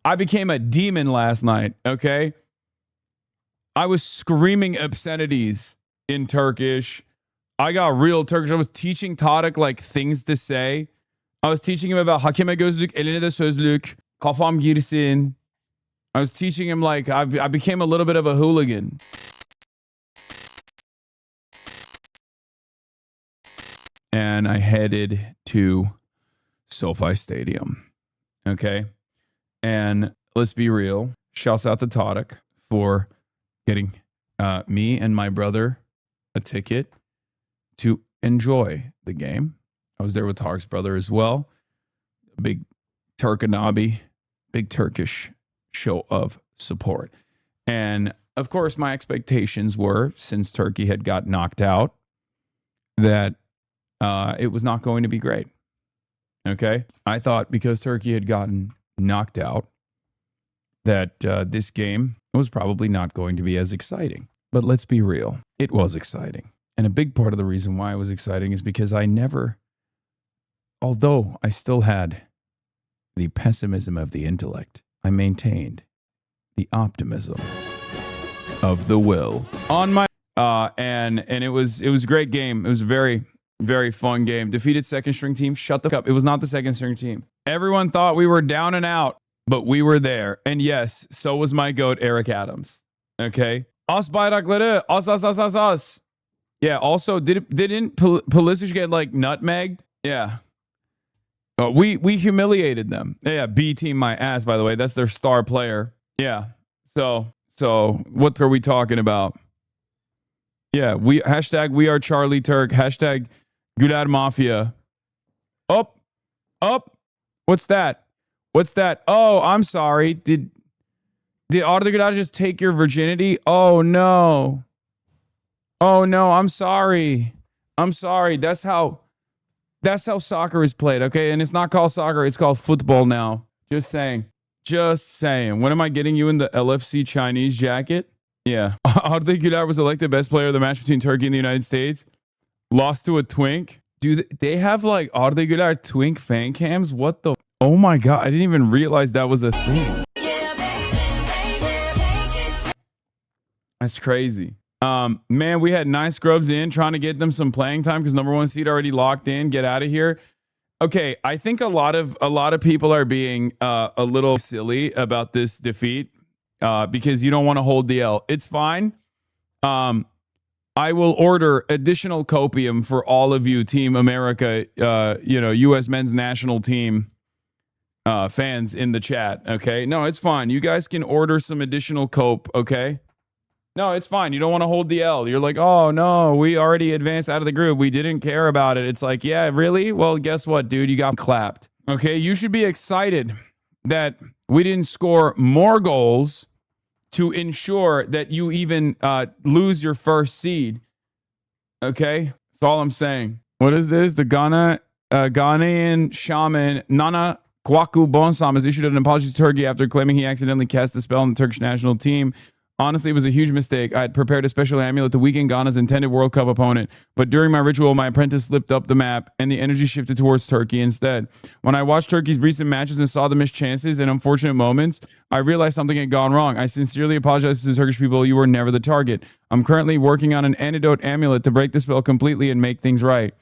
I became a demon last night, okay? I was screaming obscenities in Turkish. I got real Turkish. I was teaching Tarık like things to say. I was teaching him about hakeme gözlük, eline de sözlük, kafam girsin. I was teaching him like I became a little bit of a hooligan. And I headed to SoFi Stadium. Okay. And let's be real. Shouts out to Tarık for getting me and my brother a ticket to enjoy the game. I was there with Tarık's brother as well. A big HasanAbi, big Turkish show of support. And of course, my expectations were, since Turkey had got knocked out, that it was not going to be great. Okay. I thought because Turkey had gotten knocked out, that this game was probably not going to be as exciting. But let's be real. It was exciting. And a big part of the reason why it was exciting is because although I still had the pessimism of the intellect, I maintained the optimism of the will on my and it was a great game. It was a very, very fun game. Defeated second string team. Shut the fuck up. It was not the second string team. Everyone thought we were down and out, but we were there. And yes, so was my GOAT, Eric Adams. Okay. As bayrakları. As. Yeah, also, didn't Pulisic get like nutmegged? Yeah. We humiliated them. Yeah, B team my ass, by the way. That's their star player. Yeah. So what are we talking about? Yeah, we are Charlie Turk. Hashtag Güler Mafia. Up. What's that? Oh, I'm sorry. Did Arda Güler just take your virginity? Oh no, I'm sorry. That's how soccer is played, okay? And it's not called soccer, it's called football now. Just saying. When am I getting you in the LFC Chinese jacket? Yeah. Arda Güler was elected best player of the match between Turkey and the United States. Lost to a twink. Do they have like Arda Güler twink fan cams? What the? Oh my God. I didn't even realize that was a thing. That's crazy. Man, we had 9 scrubs in trying to get them some playing time because number 1 seed already locked in. Get out of here. Okay, I think a lot of people are being a little silly about this defeat because you don't want to hold the L. It's fine. I will order additional copium for all of you, Team America, U.S. men's national team fans in the chat. Okay, no, it's fine. You guys can order some additional cope. Okay. No, it's fine. You don't want to hold the L. You're like, oh, no, we already advanced out of the group. We didn't care about it. It's like, yeah, really? Well, guess what, dude? You got clapped. Okay, you should be excited that we didn't score more goals to ensure that you even lose your first seed. Okay, that's all I'm saying. What is this? The Ghanaian shaman Nana Kwaku Bonsam has issued an apology to Turkey after claiming he accidentally cast the spell on the Turkish national team. Honestly, it was a huge mistake. I had prepared a special amulet to weaken Ghana's intended World Cup opponent, but during my ritual, my apprentice slipped up the map and the energy shifted towards Turkey instead. When I watched Turkey's recent matches and saw the missed chances and unfortunate moments, I realized something had gone wrong. I sincerely apologize to the Turkish people. You were never the target. I'm currently working on an antidote amulet to break the spell completely and make things right.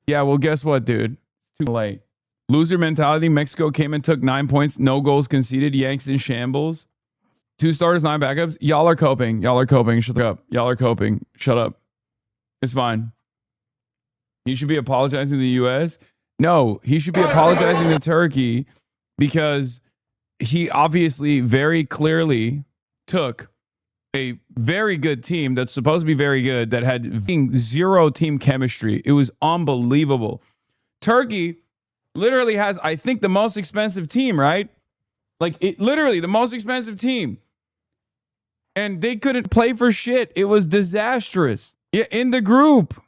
Yeah, well, guess what, dude? It's too late. Loser mentality. Mexico came and took 9 points. No goals conceded. Yanks in shambles. 2 starters, 9 backups. Y'all are coping. Shut up. Y'all are coping. Shut up. It's fine. He should be apologizing to the U.S. No, he should be apologizing to Turkey because he obviously very clearly took a very good team that's supposed to be very good that had zero team chemistry. It was unbelievable. Turkey literally has, I think, the most expensive team, right? Like, it literally the most expensive team. And they couldn't play for shit. It was disastrous. Yeah, in the group.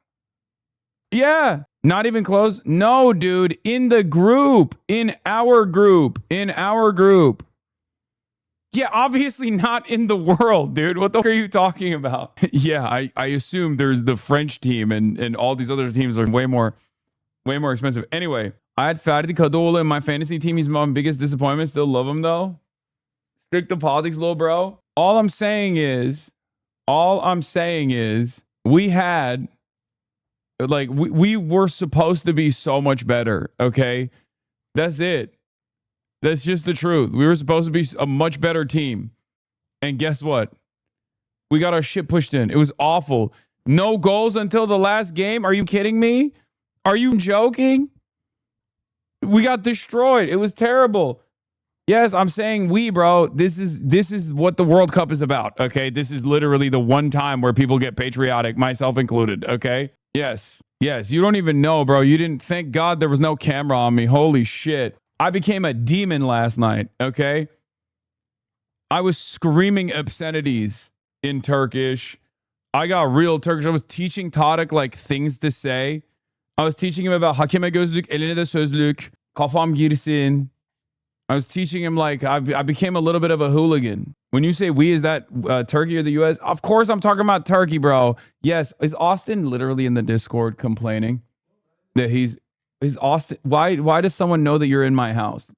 Yeah. Not even close. No, dude. In the group. In our group. Yeah, obviously not in the world, dude. What the fuck are you talking about? Yeah, I assume there's the French team and all these other teams are way more expensive. Anyway, I had Ferdi Kadıoğlu in my fantasy team. He's my biggest disappointment. Still love him, though. Stick to politics, little bro. All I'm saying is we had like we were supposed to be so much better. Okay. That's it. That's just the truth. We were supposed to be a much better team. And guess what? We got our shit pushed in. It was awful. No goals until the last game. Are you kidding me? Are you joking? We got destroyed. It was terrible. Yes, I'm saying we, bro. This is what the World Cup is about. Okay. This is literally the one time where people get patriotic, myself included. Okay. Yes. Yes. You don't even know, bro. You didn't. Thank God there was no camera on me. Holy shit. I became a demon last night, okay? I was screaming obscenities in Turkish. I got real Turkish. I was teaching Tarık like things to say. I was teaching him about hakeme gözlük, eline de sözlük, kafam girsin. I was teaching him like I became a little bit of a hooligan. When you say we, is that Turkey or the U.S.? Of course I'm talking about Turkey, bro. Yes. Is Austin literally in the Discord complaining that is Austin? Why does someone know that you're in my house?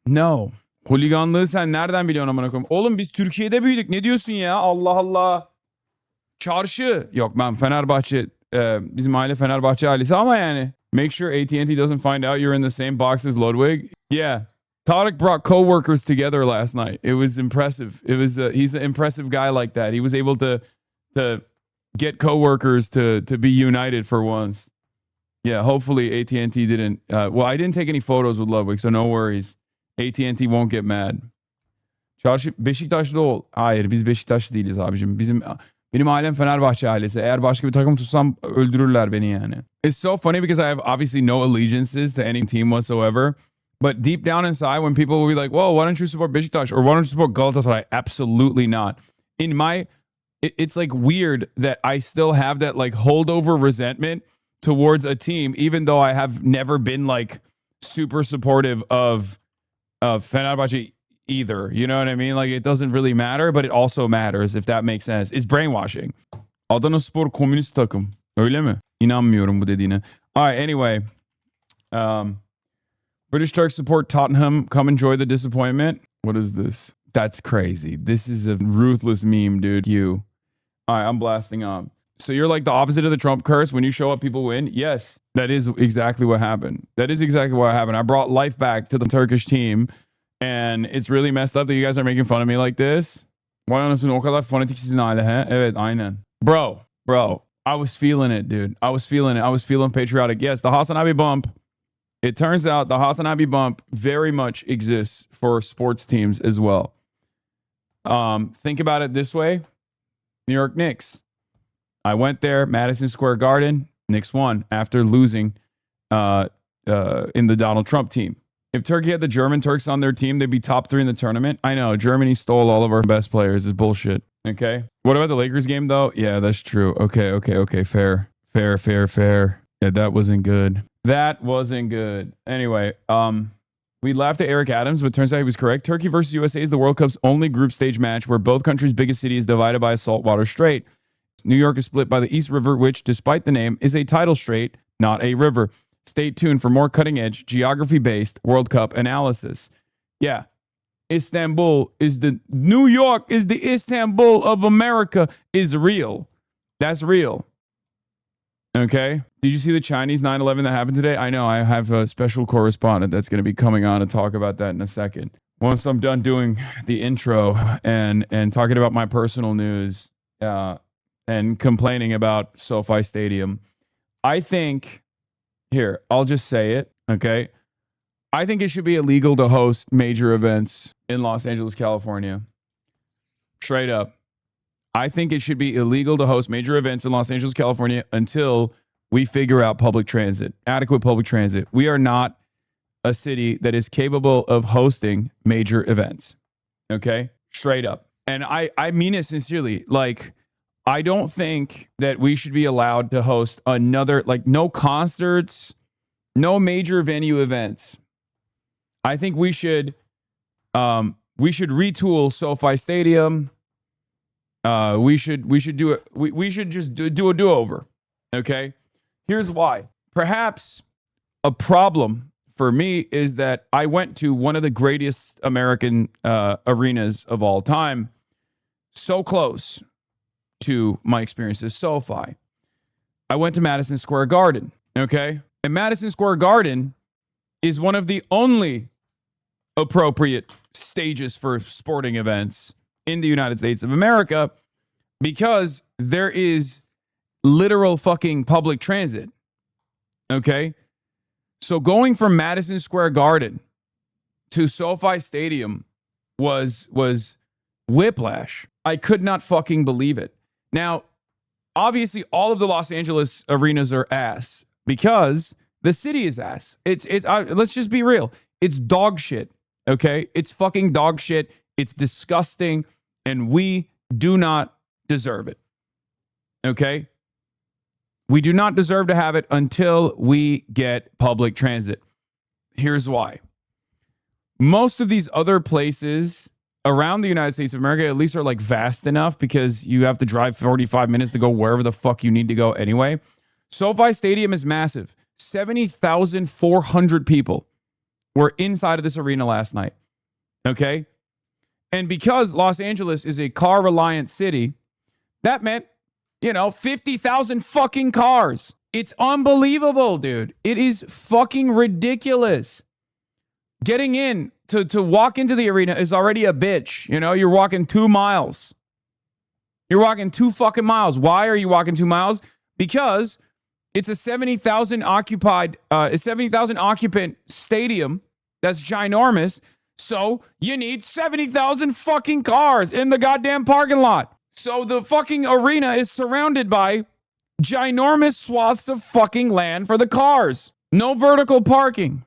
No. Holiganlığı sen nereden biliyorsun amına koyayım? Oğlum biz Türkiye'de büyüdük. Ne diyorsun ya? Allah Allah. Çarşı. Yok ben Fenerbahçe. Bizim aile Fenerbahçe ailesi ama yani. Make sure AT&T doesn't find out you're in the same box as Ludwig. Yeah. Tarık brought coworkers together last night. It was impressive. It was he's an impressive guy like that. He was able to get coworkers to be united for once. Yeah, hopefully AT&T didn't. Well, I didn't take any photos with Ludwig, so no worries. AT&T won't get mad. Çarşı Beşiktaşlı ol. Hayır, biz Beşiktaşlı değiliz abicim. Benim ailem Fenerbahçe ailesi. Eğer başka bir takım tutsam öldürürler beni yani. It's so funny because I have obviously no allegiances to any team whatsoever. But deep down inside, when people will be like, "Well, why don't you support Beşiktaş or why don't you support Galatasaray?" Absolutely not. It's like weird that I still have that like holdover resentment towards a team, even though I have never been like super supportive of Fenerbahçe either. You know what I mean? Like it doesn't really matter, but it also matters, if that makes sense. It's brainwashing. Adanaspor komünist takım. Öyle mi? İnanmıyorum bu dediğine. All right, anyway. British Turks support Tottenham. Come enjoy the disappointment. What is this? That's crazy. This is a ruthless meme, dude. You. All right, I'm blasting on. So you're like the opposite of the Trump curse. When you show up, people win. Yes, that is exactly what happened. That is exactly what happened. I brought life back to the Turkish team. And it's really messed up that you guys are making fun of me like this. Vay anasını o kadar fanatik sizin aile he? Evet aynen. Bro. I was feeling it, dude. I was feeling patriotic. Yes, the HasanAbi bump. It turns out the HasanAbi bump very much exists for sports teams as well. Think about it this way. New York Knicks. I went there, Madison Square Garden. Knicks won after losing in the Donald Trump team. If Turkey had the German Turks on their team, they'd be top 3 in the tournament. I know, Germany stole all of our best players. It's bullshit. Okay. What about the Lakers game, though? Yeah, that's true. Okay. Fair. Yeah, that wasn't good. Anyway, we laughed at Eric Adams, but turns out he was correct. Turkey versus USA is the World Cup's only group stage match where both countries' biggest city is divided by a saltwater strait. New York is split by the East River, which, despite the name, is a tidal strait, not a river. Stay tuned for more cutting-edge, geography-based World Cup analysis. Yeah, New York is the Istanbul of America is real. That's real. Okay? Did you see the Chinese 9/11 that happened today? I know, I have a special correspondent that's going to be coming on to talk about that in a second. Once I'm done doing the intro and talking about my personal news and complaining about SoFi Stadium, I think... Here, I'll just say it, okay? I think it should be illegal to host major events in Los Angeles, California. Straight up. I think it should be illegal to host major events in Los Angeles, California until we figure out public transit, adequate public transit. We are not a city that is capable of hosting major events, okay? Straight up. And I mean it sincerely. Like, I don't think that we should be allowed to host another, like no concerts, no major venue events. I think we should retool SoFi Stadium. We should do it. We should just do a do-over. Okay. Here's why. Perhaps a problem for me is that I went to one of the greatest American arenas of all time, so close to my experiences, SoFi. I went to Madison Square Garden, okay? And Madison Square Garden is one of the only appropriate stages for sporting events in the United States of America because there is literal fucking public transit, okay? So going from Madison Square Garden to SoFi Stadium was whiplash. I could not fucking believe it. Now, obviously, all of the Los Angeles arenas are ass because the city is ass. Let's just be real. It's dog shit, okay? It's fucking dog shit. It's disgusting, and we do not deserve it, okay? We do not deserve to have it until we get public transit. Here's why. Most of these other places around the United States of America at least are like vast enough because you have to drive 45 minutes to go wherever the fuck you need to go anyway. SoFi Stadium is massive. 70,400 people were inside of this arena last night. Okay? And because Los Angeles is a car-reliant city, that meant, 50,000 fucking cars. It's unbelievable, dude. It is fucking ridiculous. Getting in to walk into the arena is already a bitch. You're walking 2 miles. You're walking 2 fucking miles. Why are you walking 2 miles? Because it's a 70,000 occupant stadium that's ginormous. So you need 70,000 fucking cars in the goddamn parking lot. So the fucking arena is surrounded by ginormous swaths of fucking land for the cars. No vertical parking.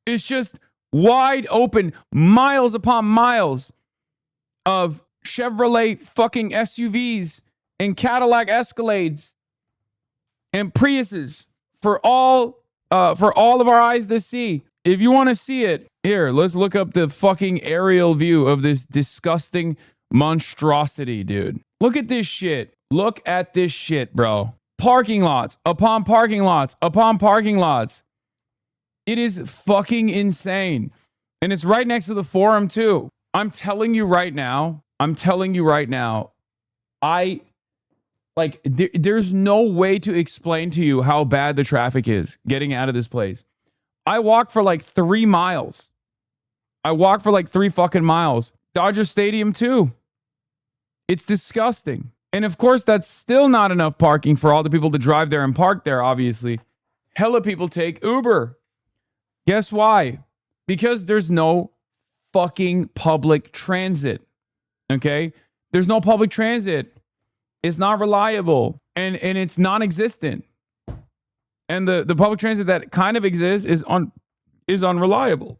It's just wide open, miles upon miles of Chevrolet fucking SUVs and Cadillac Escalades and Priuses for all of our eyes to see. If you want to see it, here, let's look up the fucking aerial view of this disgusting monstrosity, dude. Look at this shit. Look at this shit, bro. Parking lots upon parking lots upon parking lots. It is fucking insane. And it's right next to the Forum, too. I'm telling you right now, there's no way to explain to you how bad the traffic is getting out of this place. I walked for like 3 miles. I walked for like 3 fucking miles. Dodger Stadium, too. It's disgusting. And of course, that's still not enough parking for all the people to drive there and park there, obviously. Hella people take Uber. Guess why? Because there's no fucking public transit. Okay? There's no public transit. It's not reliable. And it's non-existent. And the public transit that kind of exists is unreliable.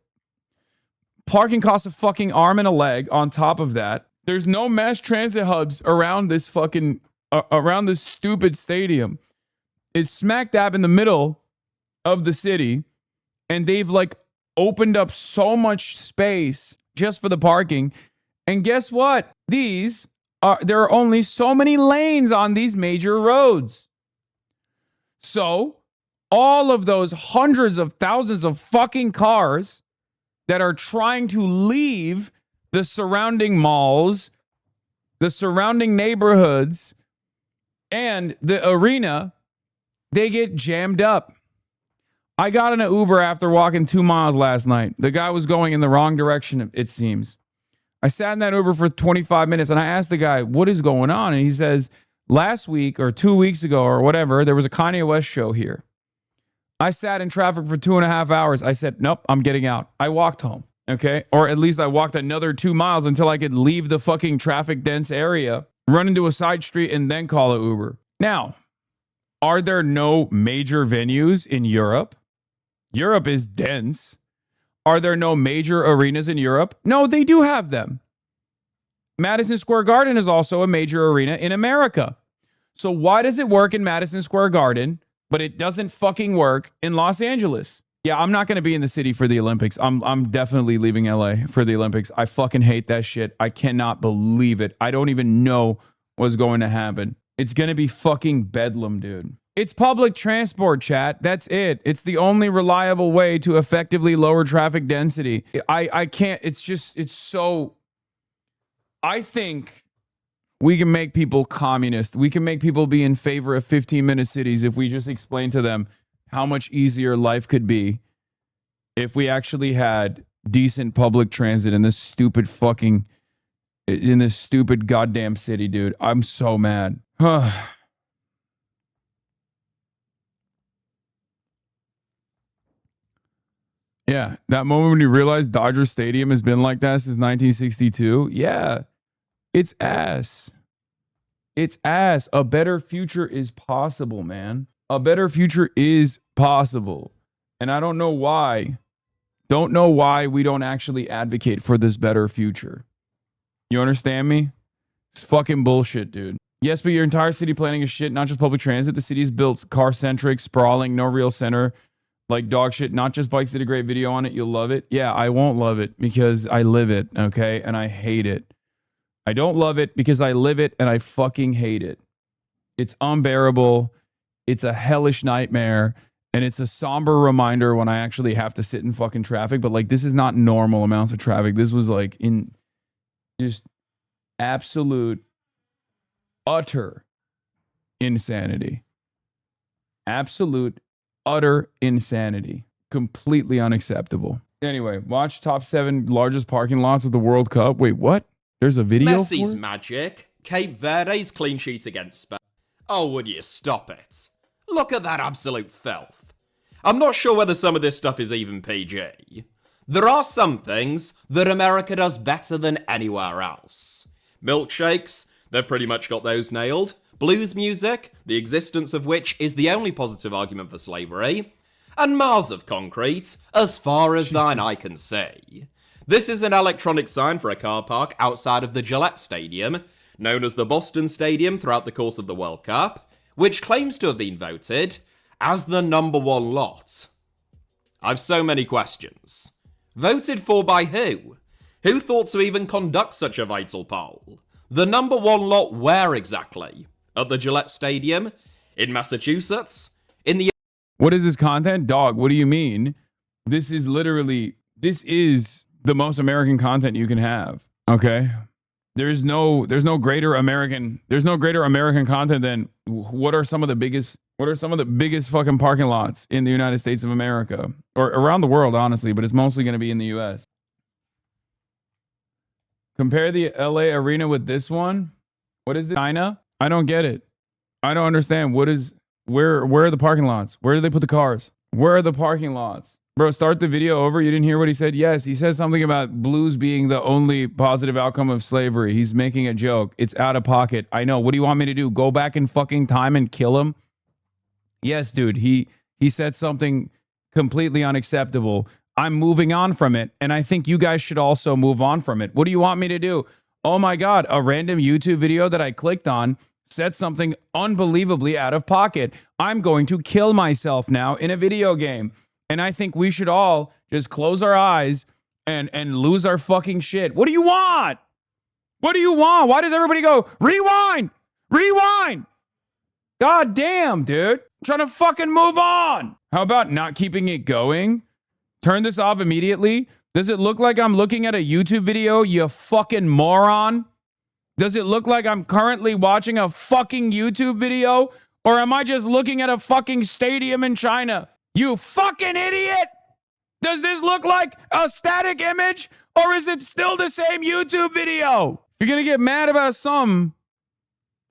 Parking costs a fucking arm and a leg on top of that. There's no mass transit hubs around this fucking around this stupid stadium. It's smack dab in the middle of the city. And they've opened up so much space just for the parking. And guess what? There are only so many lanes on these major roads. So all of those hundreds of thousands of fucking cars that are trying to leave the surrounding malls, the surrounding neighborhoods, and the arena, they get jammed up. I got in an Uber after walking 2 miles last night. The guy was going in the wrong direction, it seems. I sat in that Uber for 25 minutes and I asked the guy, what is going on? And he says, last week or 2 weeks ago or whatever, there was a Kanye West show here. I sat in traffic for 2.5 hours. I said, nope, I'm getting out. I walked home. Okay. Or at least I walked another 2 miles until I could leave the fucking traffic dense area, run into a side street, and then call an Uber. Now, are there no major venues in Europe? Europe is dense. Are there no major arenas in Europe? No, they do have them. Madison Square Garden is also a major arena in America. So why does it work in Madison Square Garden, but it doesn't fucking work in Los Angeles? Yeah, I'm not going to be in the city for the Olympics. I'm definitely leaving LA for the Olympics. I fucking hate that shit. I cannot believe it. I don't even know what's going to happen. It's going to be fucking bedlam, dude. It's public transport, chat. That's it. It's the only reliable way to effectively lower traffic density. I can't, it's so, I think we can make people communist. We can make people be in favor of 15-minute cities if we just explain to them how much easier life could be if we actually had decent public transit in this stupid goddamn city, dude. I'm so mad. Yeah, that moment when you realize Dodger Stadium has been like that since 1962. Yeah, it's ass. It's ass. A better future is possible, man. A better future is possible. And I don't know why. Don't know why we don't actually advocate for this better future. You understand me? It's fucking bullshit, dude. Yes, but your entire city planning is shit, not just public transit. The city is built car-centric, sprawling, no real center. Like dog shit. Not Just Bikes did a great video on it. You'll love it. Yeah, I won't love it because I live it, okay? And I hate it. I don't love it because I live it and I fucking hate it. It's unbearable. It's a hellish nightmare. And it's a somber reminder when I actually have to sit in fucking traffic. But like, this is not normal amounts of traffic. This was like in just absolute, utter insanity. Absolute utter insanity. Completely unacceptable. Anyway, watch top 7 largest parking lots of the World Cup. Wait, what? There's a video Messi's magic. Cape Verde's clean sheet against Spain. Oh, would you stop it? Look at that absolute filth. I'm not sure whether some of this stuff is even PG. There are some things that America does better than anywhere else. Milkshakes, they've pretty much got those nailed. Blues music, the existence of which is the only positive argument for slavery, and miles of concrete, as far as thine eye can see. This is an electronic sign for a car park outside of the Gillette Stadium, known as the Boston Stadium throughout the course of the World Cup, which claims to have been voted as the #1 lot. I've so many questions. Voted for by who? Who thought to even conduct such a vital poll? The #1 lot where exactly? At the Gillette Stadium? In Massachusetts? In the... What is this content? Dog, what do you mean? This is the most American content you can have. Okay? There's no greater American content than what are some of the biggest fucking parking lots in the United States of America or around the world, honestly, but it's mostly going to be in the US. Compare the LA arena with this one. What is it? China? I don't get it. I don't understand. Where are the parking lots? Where do they put the cars? Where are the parking lots? Bro, start the video over. You didn't hear what he said? Yes, he says something about blues being the only positive outcome of slavery. He's making a joke. It's out of pocket. I know. What do you want me to do? Go back in fucking time and kill him? Yes, dude. He said something completely unacceptable. I'm moving on from it, and I think you guys should also move on from it. What do you want me to do? Oh my God, a random YouTube video that I clicked on said something unbelievably out of pocket. I'm going to kill myself now in a video game. And I think we should all just close our eyes and lose our fucking shit. What do you want? What do you want? Why does everybody go, rewind? Rewind! God damn, dude. I'm trying to fucking move on. How about not keeping it going? Turn this off immediately. Does it look like I'm looking at a YouTube video, you fucking moron? Does it look like I'm currently watching a fucking YouTube video? Or am I just looking at a fucking stadium in China? You fucking idiot! Does this look like a static image? Or is it still the same YouTube video? If you're gonna get mad about something,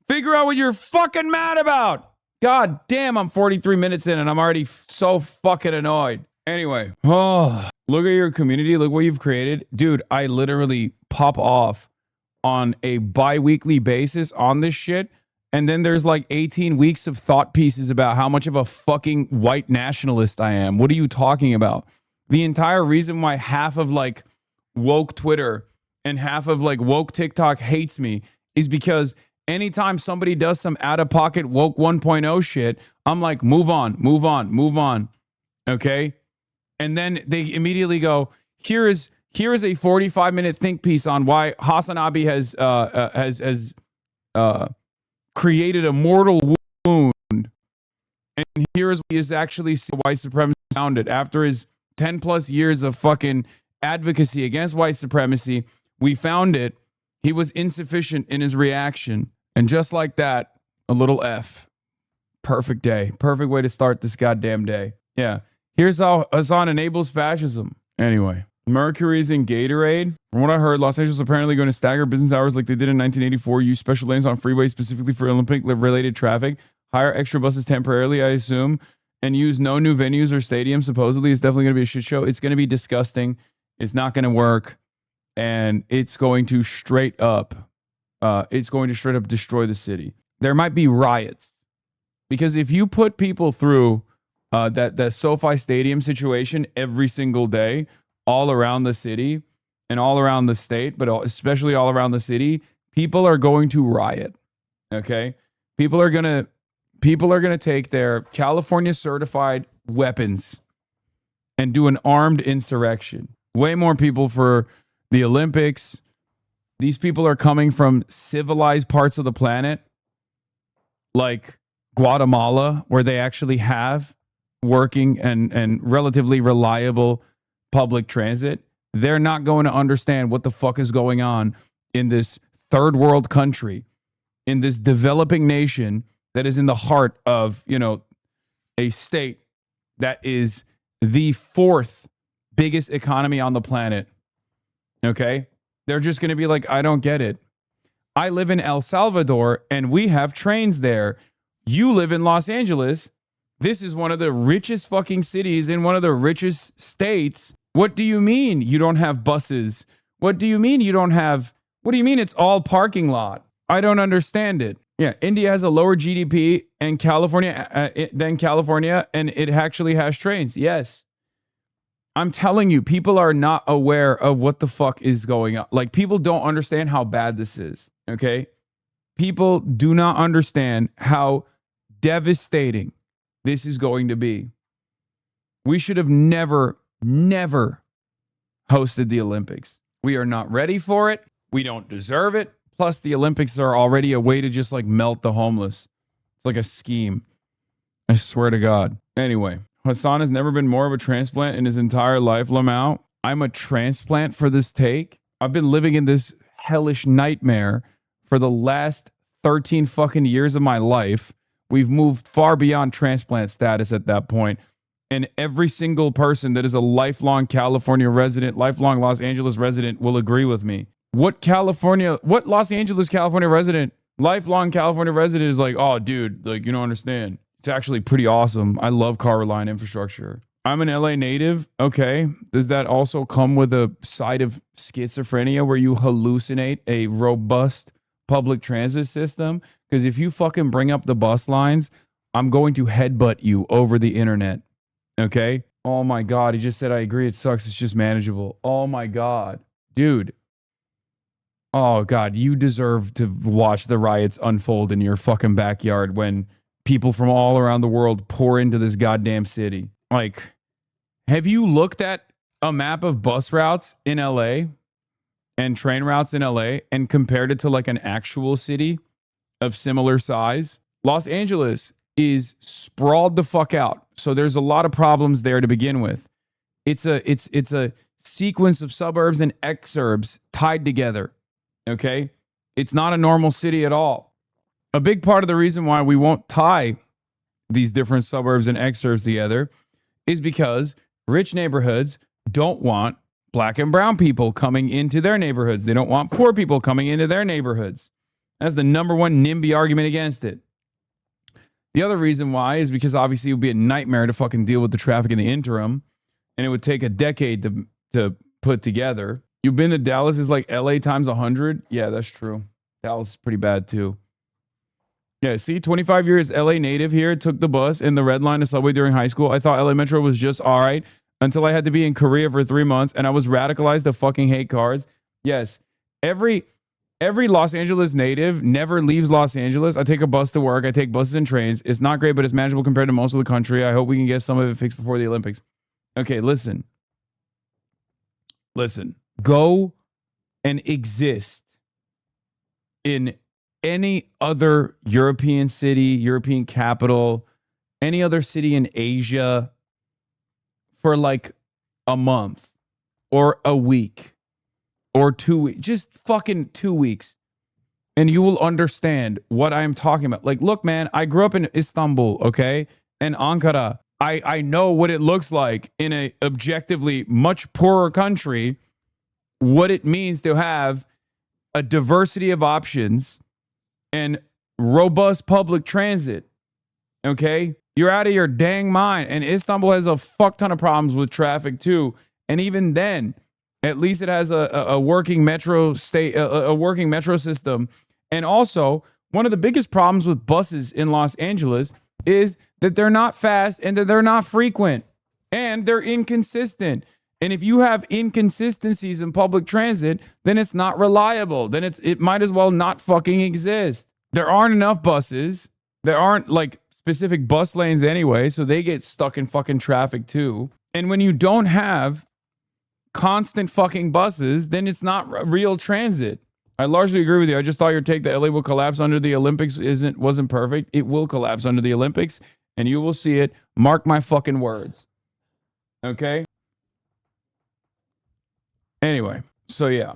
figure out what you're fucking mad about. God damn, I'm 43 minutes in and I'm already so fucking annoyed. Anyway, look at your community. Look what you've created. Dude, I literally pop off on a bi-weekly basis on this shit. And then there's like 18 weeks of thought pieces about how much of a fucking white nationalist I am. What are you talking about? The entire reason why half of like woke Twitter and half of like woke TikTok hates me is because anytime somebody does some out-of-pocket woke 1.0 shit, I'm like, move on, move on, move on. Okay? And then they immediately go, here is a 45-minute think piece on why HasanAbi has created a mortal wound And here is what is actually white supremacy founded. After his 10 plus years of fucking advocacy against white supremacy, we found it. He was insufficient in his reaction. And just like that, a little F. Perfect day. Perfect way to start this goddamn day. Yeah. Here's how Hasan enables fascism. Anyway, Mercury's in Gatorade. From what I heard, Los Angeles is apparently going to stagger business hours like they did in 1984, use special lanes on freeways specifically for Olympic-related traffic, hire extra buses temporarily, I assume, and use no new venues or stadiums. Supposedly, it's definitely going to be a shit show. It's going to be disgusting. It's not going to work. And it's going to straight up destroy the city. There might be riots. Because if you put people through that SoFi Stadium situation every single day, all around the city and all around the state, but especially all around the city, people are going to riot. Okay? People are going to take their California certified weapons and do an armed insurrection. Way more people for the Olympics. These people are coming from civilized parts of the planet, like Guatemala, where they actually have working and relatively reliable public transit. They're not going to understand what the fuck is going on in this third world country, in this developing nation that is in the heart of, a state that is the fourth biggest economy on the planet. Okay? They're just going to be like, I don't get it. I live in El Salvador and we have trains there. You live in Los Angeles. This is one of the richest fucking cities in one of the richest states. What do you mean you don't have buses? What do you mean it's all parking lot? I don't understand it. Yeah, India has a lower GDP than California, and it actually has trains. Yes. I'm telling you, people are not aware of what the fuck is going on. Like, people don't understand how bad this is, okay? People do not understand how devastating this is going to be. We should have never hosted the Olympics. We are not ready for it. We don't deserve it. Plus, the Olympics are already a way to just like melt the homeless. It's like a scheme. I swear to God. Anyway, Hasan has never been more of a transplant in his entire life, Lamau. I'm a transplant for this take. I've been living in this hellish nightmare for the last 13 fucking years of my life. We've moved far beyond transplant status at that point. And every single person that is a lifelong California resident, lifelong Los Angeles resident will agree with me. What Los Angeles, California resident, lifelong California resident is like, oh, dude, like, you don't understand. It's actually pretty awesome. I love car line infrastructure. I'm an LA native. Okay. Does that also come with a side of schizophrenia where you hallucinate a robust public transit system? Because if you fucking bring up the bus lines, I'm going to headbutt you over the internet. Okay? Oh my God. He just said, I agree. It sucks. It's just manageable. Oh my God. Dude. Oh God. You deserve to watch the riots unfold in your fucking backyard when people from all around the world pour into this goddamn city. Like, have you looked at a map of bus routes in LA and train routes in LA and compared it to like an actual city of similar size? Los Angeles is sprawled the fuck out. So there's a lot of problems there to begin with. It's a sequence of suburbs and exurbs tied together. Okay? It's not a normal city at all. A big part of the reason why we won't tie these different suburbs and exurbs together is because rich neighborhoods don't want black and brown people coming into their neighborhoods. They don't want poor people coming into their neighborhoods. That's the number one NIMBY argument against it. The other reason why is because obviously it would be a nightmare to fucking deal with the traffic in the interim, and it would take a decade to put together. You've been to Dallas is like LA times 100? Yeah, that's true. Dallas is pretty bad too. Yeah, see, 25 years LA native here, took the bus and the red line to subway during high school. I thought LA Metro was just all right until I had to be in Korea for 3 months and I was radicalized to fucking hate cars. Yes, every Los Angeles native never leaves Los Angeles. I take a bus to work. I take buses and trains. It's not great, but it's manageable compared to most of the country. I hope we can get some of it fixed before the Olympics. Okay, listen. Go and exist in any other European city, European capital, any other city in Asia for like a month or a week or 2 weeks, just fucking 2 weeks. And you will understand what I'm talking about. Like, look, man, I grew up in Istanbul, okay? And Ankara. I know what it looks like in a objectively much poorer country, what it means to have a diversity of options and robust public transit, okay? You're out of your dang mind. And Istanbul has a fuck ton of problems with traffic too. And even then, at least it has a working metro a working metro system. And also, one of the biggest problems with buses in Los Angeles is that they're not fast and that they're not frequent and they're inconsistent. And if you have inconsistencies in public transit, then it's not reliable. Then it might as well not fucking exist. There aren't enough buses. There aren't like specific bus lanes anyway, so they get stuck in fucking traffic too. And when you don't have constant fucking buses, then it's not real transit. I largely agree with you. I just thought your take that LA will collapse under the Olympics wasn't perfect. It will collapse under the Olympics, and you will see it. Mark my fucking words. Okay? Anyway, so yeah.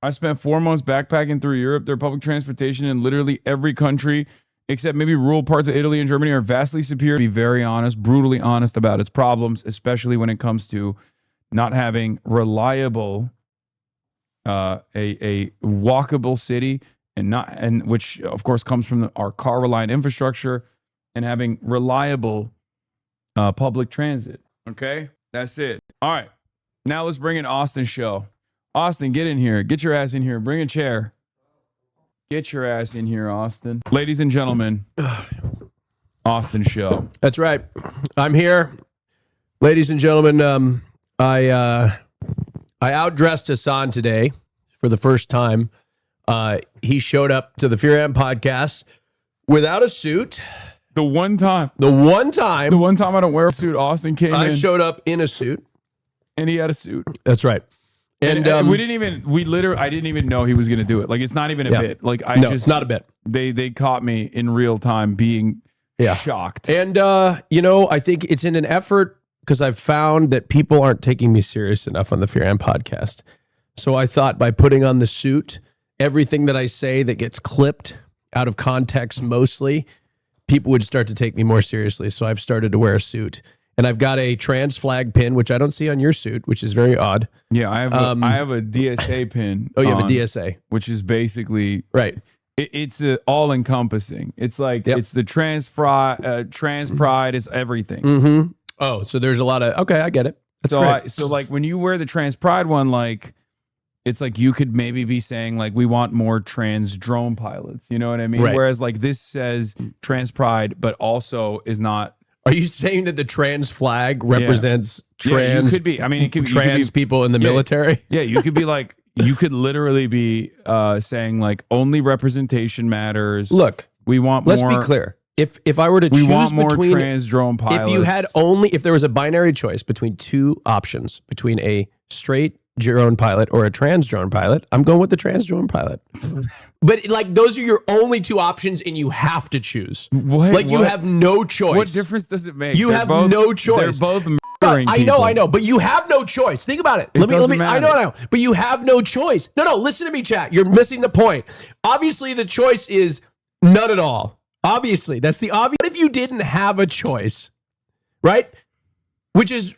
I spent 4 months backpacking through Europe. Their public transportation in literally every country, except maybe rural parts of Italy and Germany, are vastly superior. To be very honest, brutally honest about its problems, especially when it comes to not having reliable a walkable city, and which of course comes from our car reliant infrastructure, and having reliable public transit. Okay, that's it. All right, now let's bring in Austin's show. Austin, get in here. Get your ass in here. Bring a chair. Get your ass in here, Austin. Ladies and gentlemen, Austin show. That's right. I'm here, ladies and gentlemen. I outdressed Hasan today for the first time. He showed up to the Fear Amp podcast without a suit. The one time I don't wear a suit, Austin came in. I showed up in a suit. And he had a suit. That's right. And I didn't even know he was going to do it. Like, it's not even a bit. Like, it's not a bit. They caught me in real time being shocked. And, I think it's in an effort, because I've found that people aren't taking me serious enough on the Fear Amp podcast. So I thought by putting on the suit, everything that I say that gets clipped out of context mostly, people would start to take me more seriously. So I've started to wear a suit. And I've got a trans flag pin, which I don't see on your suit, which is very odd. Yeah, I have a DSA pin. Oh, you have a DSA. Which is basically... Right. It's all-encompassing. It's like, it's the trans pride, it's everything. Mm-hmm. Oh, so there's a lot of... Okay, I get it. That's great. So like when you wear the trans pride one, like it's like you could maybe be saying like we want more trans drone pilots. You know what I mean? Right. Whereas like this says trans pride, but also is not. Are you saying that the trans flag represents trans? You could be. I mean, it could be trans people in the military. Yeah, you could be like you could literally be saying like only representation matters. Look, we want more. Let's be clear. If I were to we choose want more between trans drone pilots. If there was a binary choice between two options, between a straight drone pilot or a trans drone pilot, I'm going with the trans drone pilot. But like those are your only two options, and you have to choose. You have no choice. What difference does it make? You have no choice. They're both murdering people. I know, but you have no choice. Think about it. Let me. I know. But you have no choice. No. Listen to me, chat. You're missing the point. Obviously, the choice is none at all. Obviously, that's the obvious. What if you didn't have a choice, right? Which is,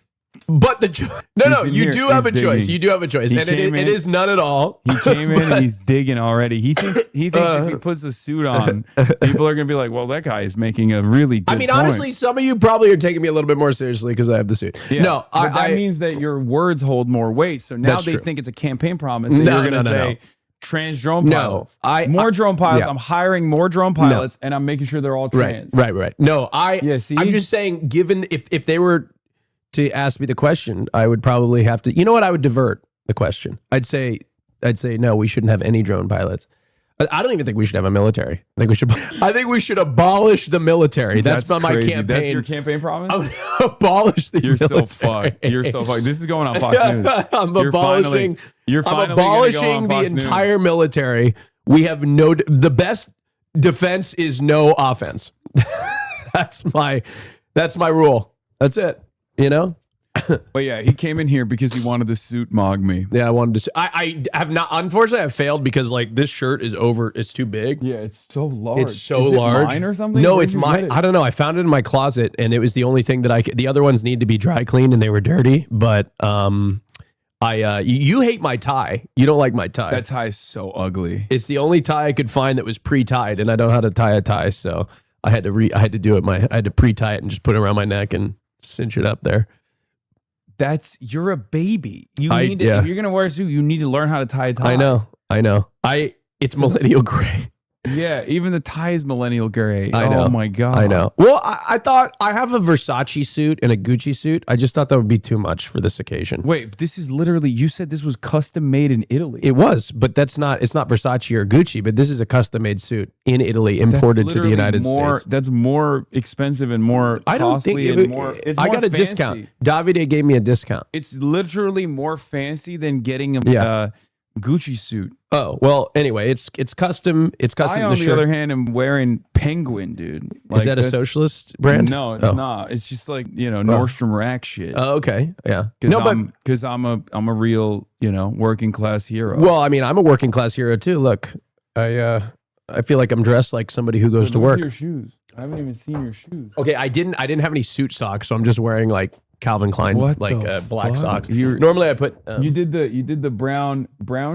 but you do have a choice. You do have a choice, and it is none at all. He came in and he's digging already. He thinks if he puts a suit on, people are gonna be like, "Well, that guy is making a really good point." Honestly, some of you probably are taking me a little bit more seriously because I have the suit. Yeah, no, but that means that your words hold more weight. So now they think it's a campaign promise. That you're gonna say. Trans drone pilots. More drone pilots. I'm hiring more drone pilots, and I'm making sure they're all trans. Right. No, I'm just saying, given if they were to ask me the question, I would probably have to. You know what? I would divert the question. I'd say no. We shouldn't have any drone pilots. I don't even think we should have a military. I think we should abolish the military. That's not my campaign. That's your campaign promise? Abolish the military. You're so fucked. This is going on Fox News. I'm abolishing the entire military. We have the best defense is no offense. That's my That's my rule. That's it. You know? But yeah, he came in here because he wanted to suit mog me. Yeah, I wanted to. I have not. Unfortunately, I've failed because like this shirt is over. It's too big. Yeah, it's so large. It's so Is it large. mine or something? No, Where'd it's you mine. get it? I don't know. I found it in my closet, and it was the only thing that I could. The other ones need to be dry cleaned, and they were dirty. But you hate my tie. You don't like my tie. That tie is so ugly. It's the only tie I could find that was pre-tied, and I don't know how to tie a tie, so I had to do it. I had to pre-tie it and just put it around my neck and cinch it up there. You're a baby. If yeah. you're gonna wear a suit, you need to learn how to tie a tie. I know. It's millennial gray. Yeah, even the tie is millennial gray. I know. Oh my god. I know. Well, I thought I have a Versace suit and a Gucci suit. I just thought that would be too much for this occasion. Wait, this is literally, you said this was custom made in Italy. It was, but it's not Versace or Gucci, but this is a custom made suit in Italy, imported to the United States. That's more expensive and more I don't costly think and more. It's I more got a fancy. discount. Davide gave me a discount. It's literally more fancy than getting a Gucci suit. Oh, well, anyway, it's custom. It's custom. I, on the other hand, am wearing Penguin, dude. Is that a socialist brand? No, it's not. It's just like, Nordstrom Rack shit. Oh, okay. Yeah. Because I'm a real, working class hero. Well, I mean, I'm a working class hero too. Look, I feel like I'm dressed like somebody who goes to Look at work. your shoes. I haven't even seen your shoes. Okay, I didn't have any suit socks, so I'm just wearing like Calvin Klein, What like the black fuck? socks. You're- Normally, I put. You did the brown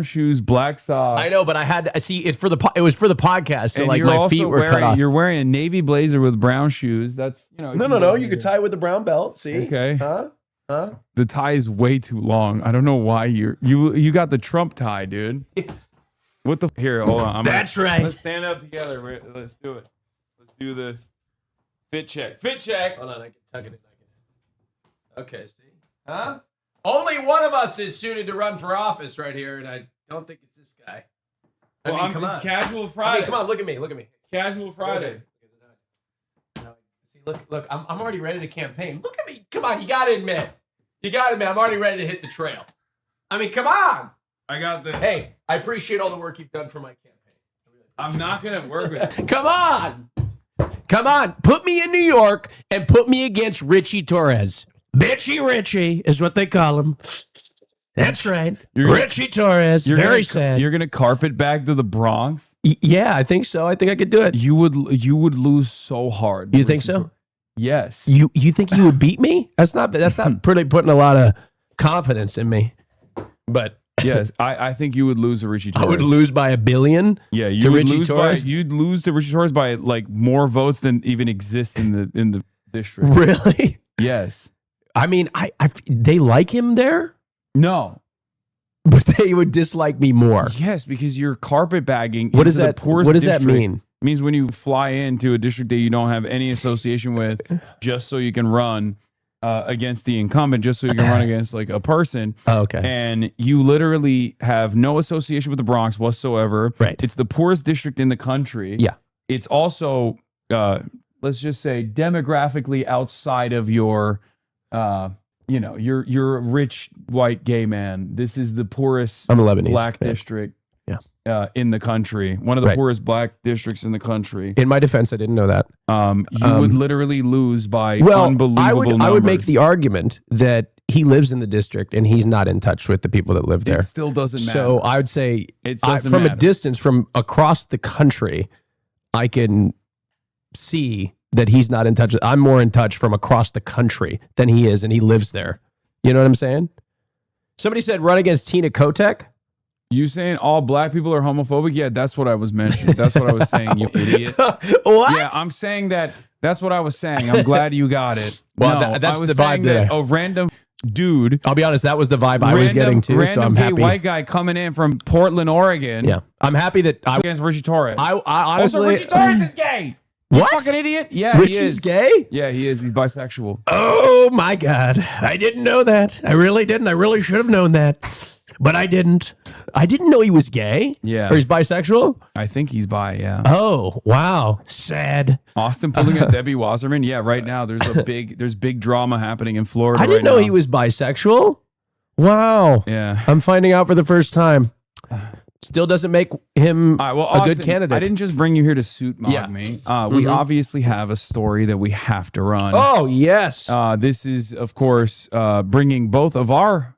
shoes, black socks. I know, but I had to see it it was for the podcast, so And like you're my also feet were cut off. You're wearing a navy blazer with brown shoes. That's No. You could tie it with the brown belt. See? Okay. Huh? The tie is way too long. I don't know why you got the Trump tie, dude. What the here? Hold on. That's right. Let's stand up together. Let's do it. Let's do the fit check. Fit check. Hold on, I can tuck it in. Okay, see? Huh? Only one of us is suited to run for office right here, and I don't think it's this guy. Well, come it's on. casual Friday. Come on, look at me. Casual Friday. See, look, I'm already ready to campaign. Look at me. Come on, you gotta admit. I'm already ready to hit the trail. I mean, come on. I got the. Hey, I appreciate all the work you've done for my campaign. I'm not gonna work with it. Come on. Put me in New York and put me against Richie Torres. Bitchy Richie is what they call him. That's right. Richie Torres. Very sad. You're gonna carpet bag to the Bronx. Yeah, I think so. I think I could do it. You would lose so hard. You think so? Yes. You think you would beat me? That's not pretty putting a lot of confidence in me. But yes, I think you would lose to Richie Torres. I would lose by a billion. Yeah, to Richie Torres. You'd lose to Richie Torres by like more votes than even exist in the district. Really? Yes. I mean, they like him there, No. but they would dislike me more. Yes, because you're carpet bagging. What does into that? The poorest What does that district. mean? It means when you fly into a district that you don't have any association with, just so you can run against the incumbent, just so you can run against like a person. Oh, okay. And you literally have no association with the Bronx whatsoever. Right. It's the poorest district in the country. Yeah. It's also, let's just say, demographically outside of your, you're a rich white gay man. This is the poorest I'm a Lebanese black man. district. Yeah. In the country, one of the Right. poorest black districts in the country. In my defense, I didn't know that. You would literally lose by Well, unbelievable numbers. I would make the argument that he lives in the district and he's not in touch with the people that live there. It still doesn't matter. So I would say It doesn't from a matter. distance, from across the country, I can see that he's not in touch. I'm more in touch from across the country than he is, and he lives there. You know what I'm saying? Somebody said run against Tina Kotek. You saying all black people are homophobic? Yeah, that's what I was mentioning. That's what I was saying, you idiot. What? Yeah, I'm saying that. That's what I was saying. I'm glad you got it. Well, No, that's I was the saying vibe that a random dude. I'll be honest, that was the vibe I was getting too. Random So I'm gay happy. white guy coming in from Portland, Oregon. Yeah, I'm happy that I Against Richie Torres. honestly, also, Richie Torres is gay. You What? fucking idiot. Yeah, he Richie's is. gay? Yeah, he is. He's bisexual. Oh my God. I didn't know that. I really didn't. I really should have known that. But I didn't. I didn't know he was gay. Yeah. Or he's bisexual. I think he's bi, yeah. Oh, wow. Sad. Austin pulling at Debbie Wasserman. Yeah, right now there's big drama happening in Florida. I didn't right know now. he was bisexual. Wow. Yeah. I'm finding out for the first time. Still doesn't make him All right, well, a Austin, good candidate. I didn't just bring you here to suit mog me. We obviously have a story that we have to run. Oh, yes. This is, of course, bringing both of our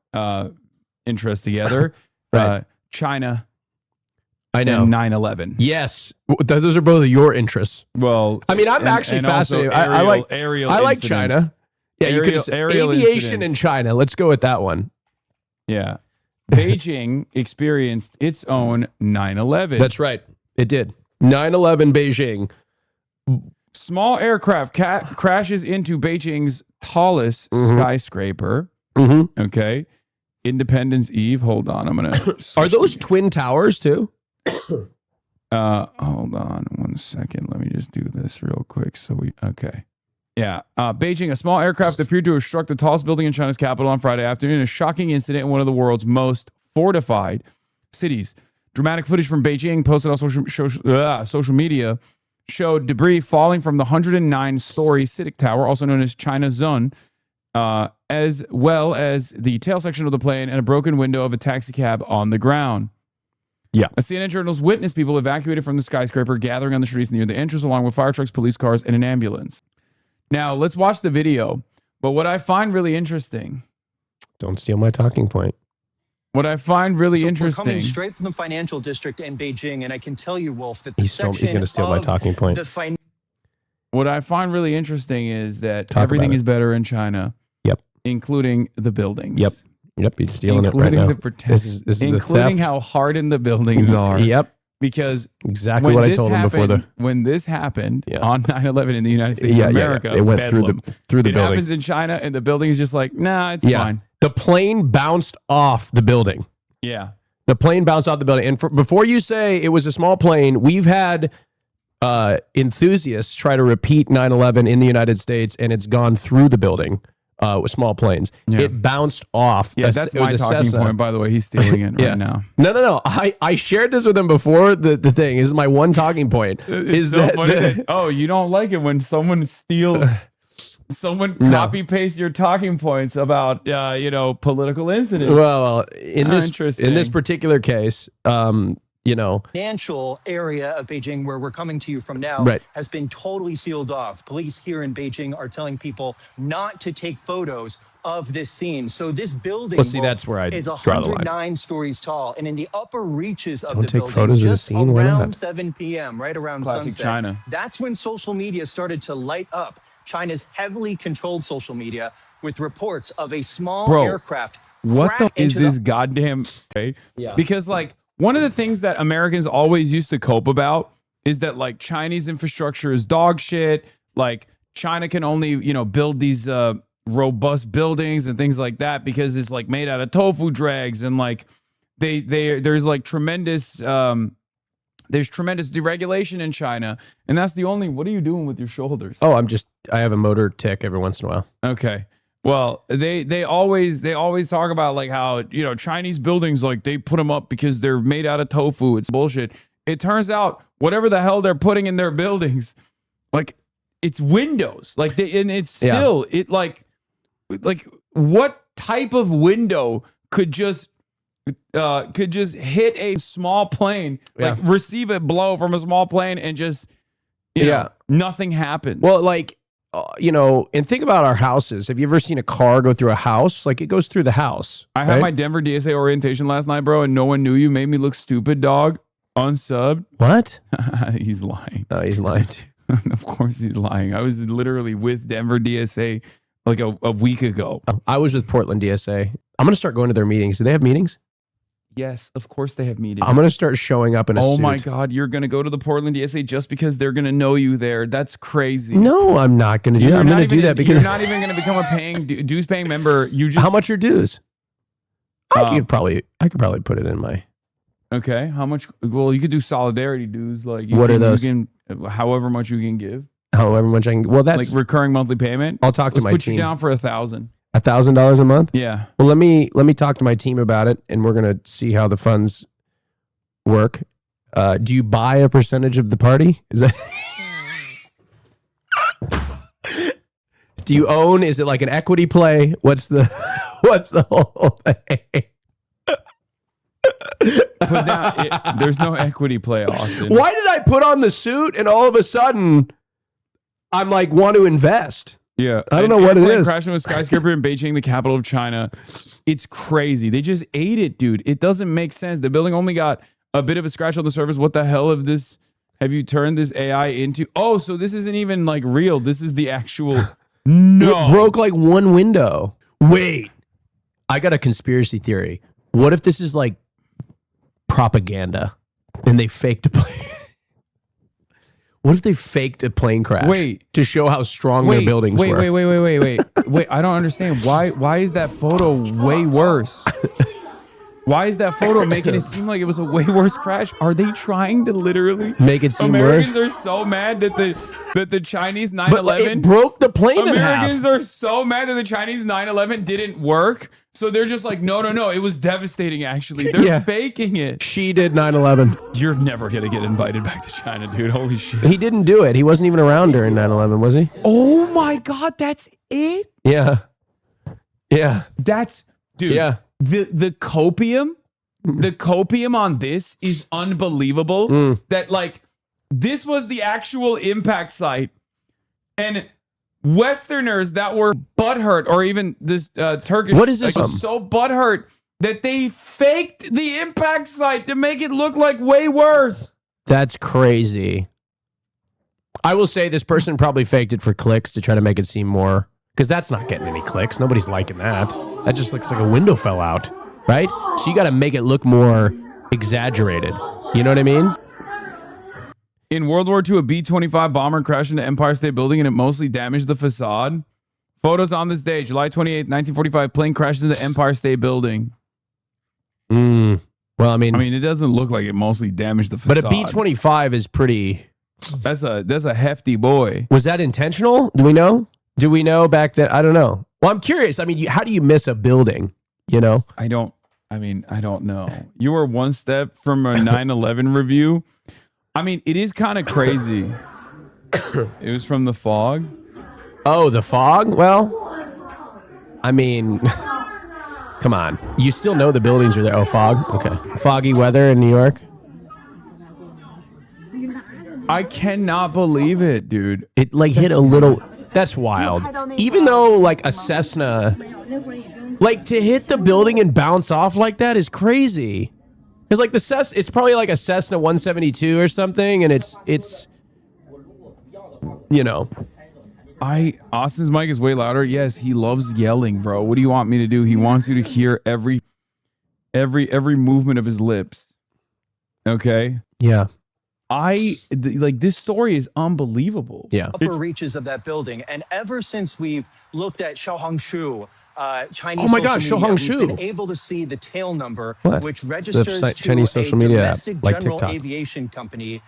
interests together. Right. China I know. and 9/11. Yes. Those are both of your interests. Well, I mean, I'm actually fascinated. I like China. Yeah, you could just aviation incidents. in China. Let's go with that one. Yeah. Beijing experienced its own 9/11. That's right. It did. 9/11 Beijing. Small aircraft crashes into Beijing's tallest skyscraper. Mm-hmm. Okay. Independence Eve. Hold on. I'm going to. Are those twin towers too? Hold on 1 second. Let me just do this real quick. Okay. Yeah. Beijing, a small aircraft appeared to have struck the tallest building in China's capital on Friday afternoon. A shocking incident in one of the world's most fortified cities. Dramatic footage from Beijing posted on social media showed debris falling from the 109-story CITIC Tower, also known as China Zone, as well as the tail section of the plane and a broken window of a taxi cab on the ground. Yeah. A CNN journalist witnessed people evacuated from the skyscraper, gathering on the streets near the entrance, along with fire trucks, police cars, and an ambulance. Now, let's watch the video. But what I find really interesting... Don't steal my talking point. What I find really interesting... We're coming straight from the financial district in Beijing, and I can tell you, Wolf, that He's going to steal my talking point. What I find really interesting is that Talk everything about it. is better in China. Yep. Including the buildings. Yep, he's stealing it right including now. the protection, this is including the theft. how hardened the buildings are. Yep. Because exactly what I told him before when this happened on 9/11 in the United States of America, it went through the building. It happens in China, and the building is just like, nah, it's fine. The plane bounced off the building. Yeah, the plane bounced off the building. And before you say it was a small plane, we've had enthusiasts try to repeat 9/11 in the United States, and it's gone through the building. With small planes, it bounced off. Yeah, that's my talking point. By the way, he's stealing it right now. No. I shared this with him before the thing. This is my one talking point. Is so that oh, you don't like it when someone steals, someone copy paste your talking points about political incidents. Well, in this particular case, financial area of Beijing, where we're coming to you from now, has been totally sealed off. Police here in Beijing are telling people not to take photos of this scene. So this building that's where I is draw the line. 109 stories tall, and in the upper reaches of Don't the take building, photos of the just scene. Why around not? 7 p.m., right around Classic sunset, China. that's when social media started to light up. China's heavily controlled social media with reports of a small aircraft. What the is this goddamn? Yeah. Because one of the things that Americans always used to cope about is that Chinese infrastructure is dog shit. China can only, build these robust buildings and things like that because it's made out of tofu dregs and there's tremendous deregulation in China, and that's the only. What are you doing with your shoulders? Oh, I have a motor tick every once in a while. Okay. Well, they always talk about how Chinese buildings they put them up because they're made out of tofu. It's bullshit. It turns out whatever the hell they're putting in their buildings, it's windows. And it's still what type of window could just hit a small plane, receive a blow from a small plane and just nothing happens. Well, and think about our houses. Have you ever seen a car go through a house? It goes through the house. I had my Denver DSA orientation last night, bro, and no one knew you. Made me look stupid, dog. Unsubbed. What? He's lying. Oh, he's lying too. Of course he's lying. I was literally with Denver DSA a week ago. I was with Portland DSA. I'm going to start going to their meetings. Do they have meetings? Yes, of course they have meetings. I'm going to start showing up in a suit. Oh my God, you're going to go to the Portland DSA just because they're going to know you there. That's crazy. No, I'm not going to do that. I'm going to do that because you're not even going to become a dues-paying member. You just How much are dues? I could probably put it in my. Okay, how much? Well, you could do solidarity dues. What are those? However much you can give. However much I can. Well, that's recurring monthly payment. I'll talk to my team. team. Put you down for $1,000. $1,000 a month? Yeah. Well, let me talk to my team about it, and we're gonna see how the funds work. Do you buy a percentage of the party? Is that? Do you own? Is it like an equity play? What's the whole thing? Put down. There's no equity play, Austin. Why did I put on the suit and all of a sudden I'm like, want to invest? Yeah. I don't know what it is. Crashing with skyscraper in Beijing, the capital of China. It's crazy. They just ate it, dude. It doesn't make sense. The building only got a bit of a scratch on the surface. What the hell have you turned this AI into? Oh, so this isn't even like real. This is the actual. No. It broke like one window. Wait. I got a conspiracy theory. What if this is like propaganda and they faked a plane? What if they faked a plane crash? Wait. To show how strong their buildings were? Wait, I don't understand. Why is that photo way worse? Why is that photo making it seem like it was a way worse crash? Are they trying to literally make it seem Americans worse? are so mad that the Chinese 9/11 But it broke the plane in half. Americans are so mad that the Chinese 9/11 didn't work. So they're just like, no, it was devastating, actually. They're faking it. She did 9/11. You're never going to get invited back to China, dude. Holy shit. He didn't do it. He wasn't even around during 9/11, was he? Oh, my God. That's it? Yeah. Yeah. That's, dude. Yeah. The copium on this is unbelievable. That, like, this was the actual impact site. And Westerners that were butthurt, or even this Turkish, what is this? Was so butthurt that they faked the impact site to make it look like way worse. That's crazy. I will say this person probably faked it for clicks to try to make it seem more, because that's not getting any clicks. Nobody's liking that. That just looks like a window fell out, right? So you got to make it look more exaggerated. You know what I mean? In World War II, a B-25 bomber crashed into Empire State Building and it mostly damaged the facade. Photos on this day, July 28, 1945, plane crashed into the Empire State Building. Well, I mean, it doesn't look like it mostly damaged the facade. But a B-25 is pretty. That's a hefty boy. Was that intentional? Do we know? Do we know back then? I don't know. Well, I'm curious. I mean, how do you miss a building? You know? I don't know. You were one step from a 9/11 review. I mean, it is kind of crazy. It was from the fog. Oh, the fog? Well, I mean, come on. You still know the buildings are there. Oh, fog? Okay. Foggy weather in New York? I cannot believe it, dude. It like hit a little. That's wild. Even though like a Cessna, like to hit the building and bounce off like that is crazy. Because like the Cessna, it's probably like a Cessna 172 or something, and it's you know. Austin's mic is way louder. Yes, he loves yelling, bro. What do you want me to do? He wants you to hear every movement of his lips. Okay? Yeah. Like this story is unbelievable. Yeah. Upper reaches of that building, and ever since we've looked at Xiaohongshu, Chinese oh my gosh, social media, Xiaohongshu. we've been able to see the tail number, What? which registers the to Chinese social a media app, domestic like general TikTok. aviation company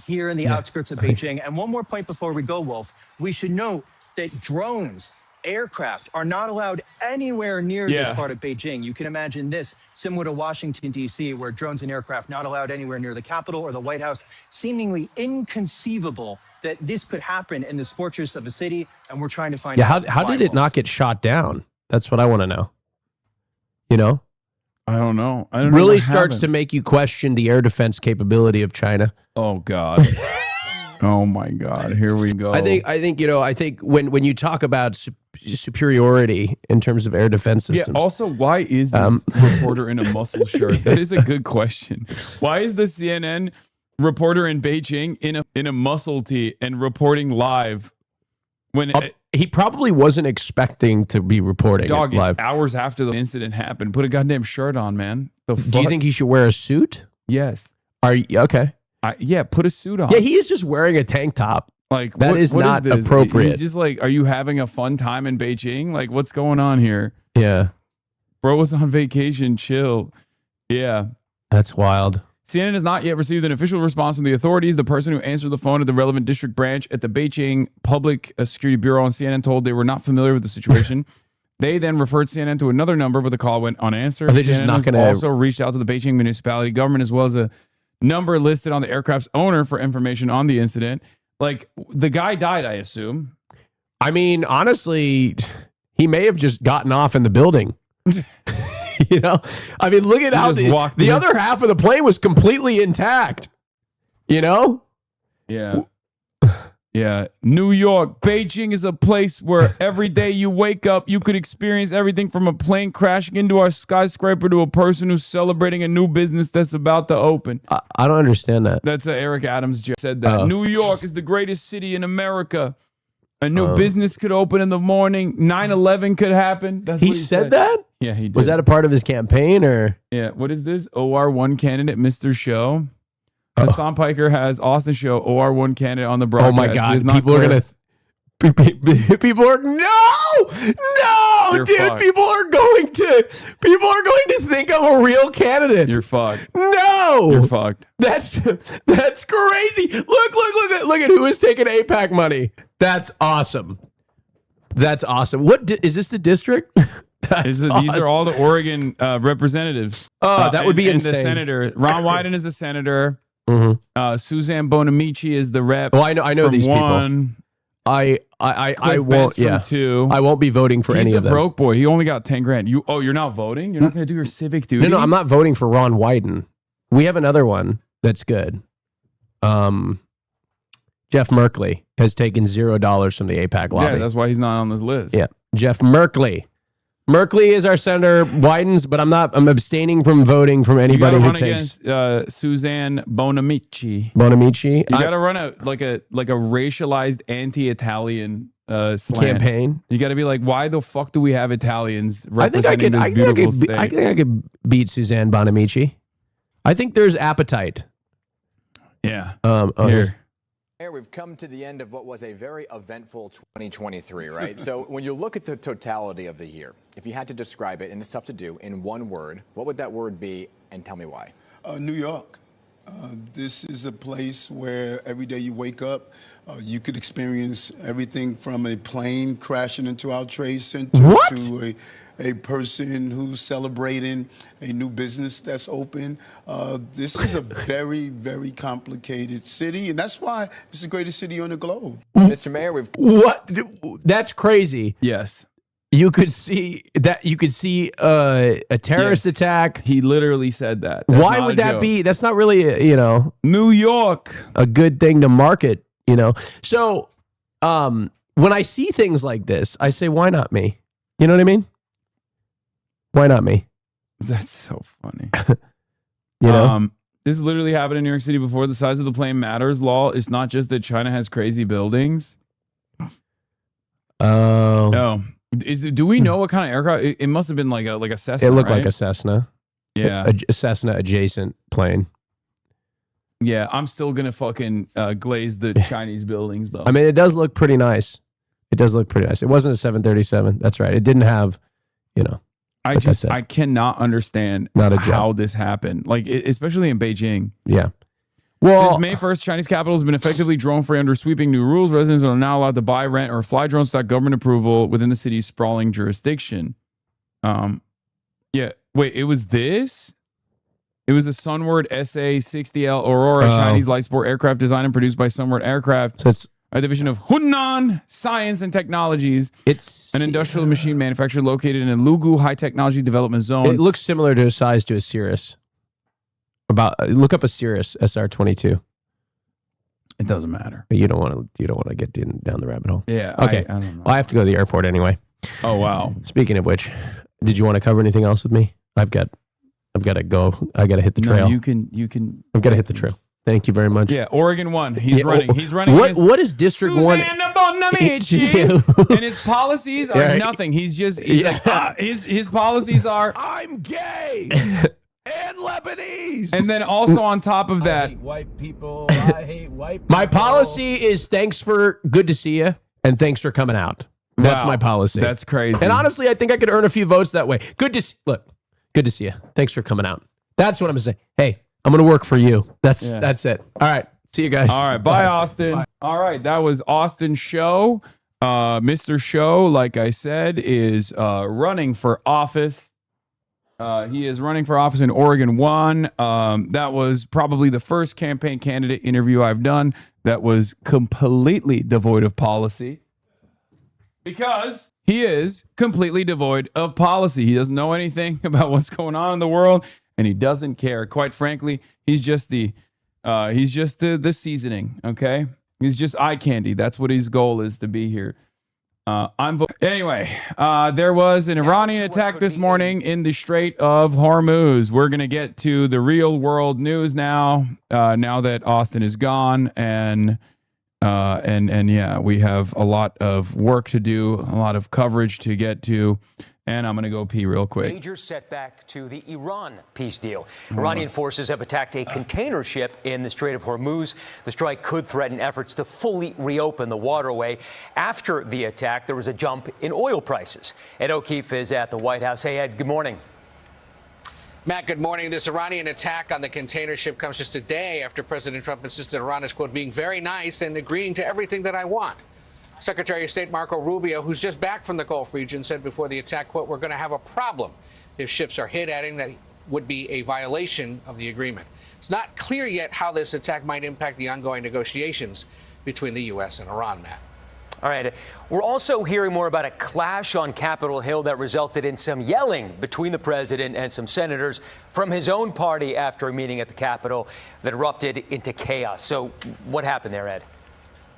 here in the outskirts of Beijing. And one more point before we go, Wolf. We should note that drones, aircraft are not allowed anywhere near this part of Beijing. You can imagine this, similar to Washington, D.C., where drones and aircraft not allowed anywhere near the Capitol or the White House. Seemingly inconceivable that this could happen in this fortress of a city, and we're trying to find out. How did it not get shot down? That's what I want to know. You know? I don't know. I don't know. Really starts to make you question the air defense capability of China. Oh God. Oh my God. Here we go. I think when you talk about superiority in terms of air defense systems. Yeah, also, why is this reporter in a muscle shirt? That is a good question. Why is the CNN reporter in Beijing in a muscle tee and reporting live when he probably wasn't expecting to be reporting dog, live. It's hours after the incident happened. Put a goddamn shirt on, man. Do you think he should wear a suit? Yes. Are you okay? Yeah, put a suit on. Yeah, he is just wearing a tank top. Like that is not appropriate. He's just like, are you having a fun time in Beijing? Like, what's going on here? Yeah. Bro was on vacation. Chill. Yeah. That's wild. CNN has not yet received an official response from the authorities. The person who answered the phone at the relevant district branch at the Beijing Public Security Bureau on CNN told they were not familiar with the situation. They then referred CNN to another number, but the call went unanswered. Are they just not going to also reached out to the Beijing municipality government as well as a number listed on the aircraft's owner for information on the incident. Like, the guy died, I assume. I mean, honestly, he may have just gotten off in the building. You know, I mean, look at how the other half of the plane was completely intact. You know? Yeah. Yeah. New York, Beijing is a place where every day you wake up, you could experience everything from a plane crashing into our skyscraper to a person who's celebrating a new business that's about to open. I don't understand that. That's Eric Adams just said that. New York is the greatest city in America. A new business could open in the morning. 9/11 could happen. That's He what said that? Yeah, he did. Was that a part of his campaign or? Yeah. What is this? OR1 candidate, Mr. Show. Hasan Piker has Austin Show, OR1 candidate on the broadcast. Oh my God. People are going to, people are, no, You're dude, fucked. people are going to think I'm a real candidate. You're fucked. No. You're fucked. That's crazy. Look at who is taking APAC money. That's awesome. That's awesome. Is this the district? These are all the Oregon representatives. That would be insane. And the senator. Ron Wyden is a senator. Suzanne Bonamici is the rep. Oh, I know these people. I won't. Yeah. 2. I won't be voting for any of them. He's a broke boy. He only got 10 grand. You're not voting? You're not going to do your civic duty? No, I'm not voting for Ron Wyden. We have another one that's good. Jeff Merkley has taken $0 from the APAC lobby. Yeah, that's why he's not on this list. Yeah, Jeff Merkley. Merkley is our senator. Wyden's, but I'm abstaining from voting from anybody who takes against Suzanne Bonamici. Bonamici. You got to run a racialized anti-Italian slant. Campaign. You got to be like, why the fuck do we have Italians representing this beautiful state? I think I could beat Suzanne Bonamici. I think there's appetite. Yeah. Here. We've come to the end of what was a very eventful 2023, right? So when you look at the totality of the year, if you had to describe it, and it's tough to do, in one word, what would that word be, and tell me why? New York. This is a place where every day you wake up, you could experience everything from a plane crashing into our trade center to a person who's celebrating a new business that's open. This is a very, very complicated city, and that's why it's the greatest city on the globe. Mr. Mayor, What? That's crazy. Yes. You could see that. You could see a terrorist attack. He literally said that. Why would that be? That's not really, New York, a good thing to market, So, when I see things like this, I say, why not me? You know what I mean? Why not me? That's so funny. This literally happened in New York City before. The size of the plane matters law. It's not just that China has crazy buildings. Oh. No. Do we know what kind of aircraft? It must have been like a Cessna. It looked right? like a Cessna. Yeah. A Cessna adjacent plane. Yeah, I'm still gonna fucking glaze the Chinese buildings though. I mean, it does look pretty nice. It wasn't a 737. That's right. It didn't have, I cannot understand how this happened. Like, especially in Beijing. Yeah. Well, since May 1st, Chinese capital has been effectively drone-free under sweeping new rules. Residents are now allowed to buy, rent, or fly drones without government approval within the city's sprawling jurisdiction. Yeah. Wait, it was this? It was a Sunward SA-60L Aurora Chinese light sport aircraft designed and produced by Sunward Aircraft, so it's a division of Hunan Science and Technologies. It's an industrial machine manufacturer located in a Lugu High Technology Development Zone. It looks similar to a size to a Cirrus. Look up a Cirrus SR-22. It doesn't matter. You don't want to get down the rabbit hole. Yeah. Okay. I don't know. Well, I have to go to the airport anyway. Oh wow. Speaking of which, did you want to cover anything else with me? I've got to go. I got to hit the trail. No, you can. I've got to hit the trail. Thank you very much. Yeah, Oregon 1. He's running. He's running. What is District 1? And his policies are nothing. He's like, his policies are, I'm gay and Lebanese. And then also on top of that, I hate white people. I hate white people. My policy is thanks for good to see you and thanks for coming out. That's my policy. That's crazy. And honestly, I think I could earn a few votes that way. Good to see you. Thanks for coming out. That's what I'm gonna say. Hey, I'm gonna work for you. That's it. All right. See you guys. All right. Bye, Austin. Bye. All right. That was Austin Show. Mr. Show, like I said, is running for office. He is running for office in Oregon 1. That was probably the first campaign candidate interview I've done that was completely devoid of policy. Because He is completely devoid of policy. He doesn't know anything about what's going on in the world, and he doesn't care. Quite frankly, he's just the seasoning. Okay, he's just eye candy. That's what his goal is, to be here. Anyway, there was an Iranian attack this morning in the Strait of Hormuz. We're gonna get to the real world news now. Now that Austin is gone, and yeah, we have a lot of work to do, a lot of coverage to get to, and I'm going to go pee real quick. Major setback to the Iran peace deal. Iranian forces have attacked a container ship in the Strait of Hormuz. The strike could threaten efforts to fully reopen the waterway. After the attack, there was a jump in oil prices. Ed O'Keefe is at the White House. Hey, Ed, good morning. Matt, good morning. This Iranian attack on the container ship comes just a day after President Trump insisted Iran is, quote, being very nice and agreeing to everything that I want. Secretary of State Marco Rubio, who's just back from the Gulf region, said before the attack, quote, we're going to have a problem if ships are hit, adding that would be a violation of the agreement. It's not clear yet how this attack might impact the ongoing negotiations between the U.S. and Iran, Matt. All right. We're also hearing more about a clash on Capitol Hill that resulted in some yelling between the president and some senators from his own party after a meeting at the Capitol that erupted into chaos. So what happened there, Ed?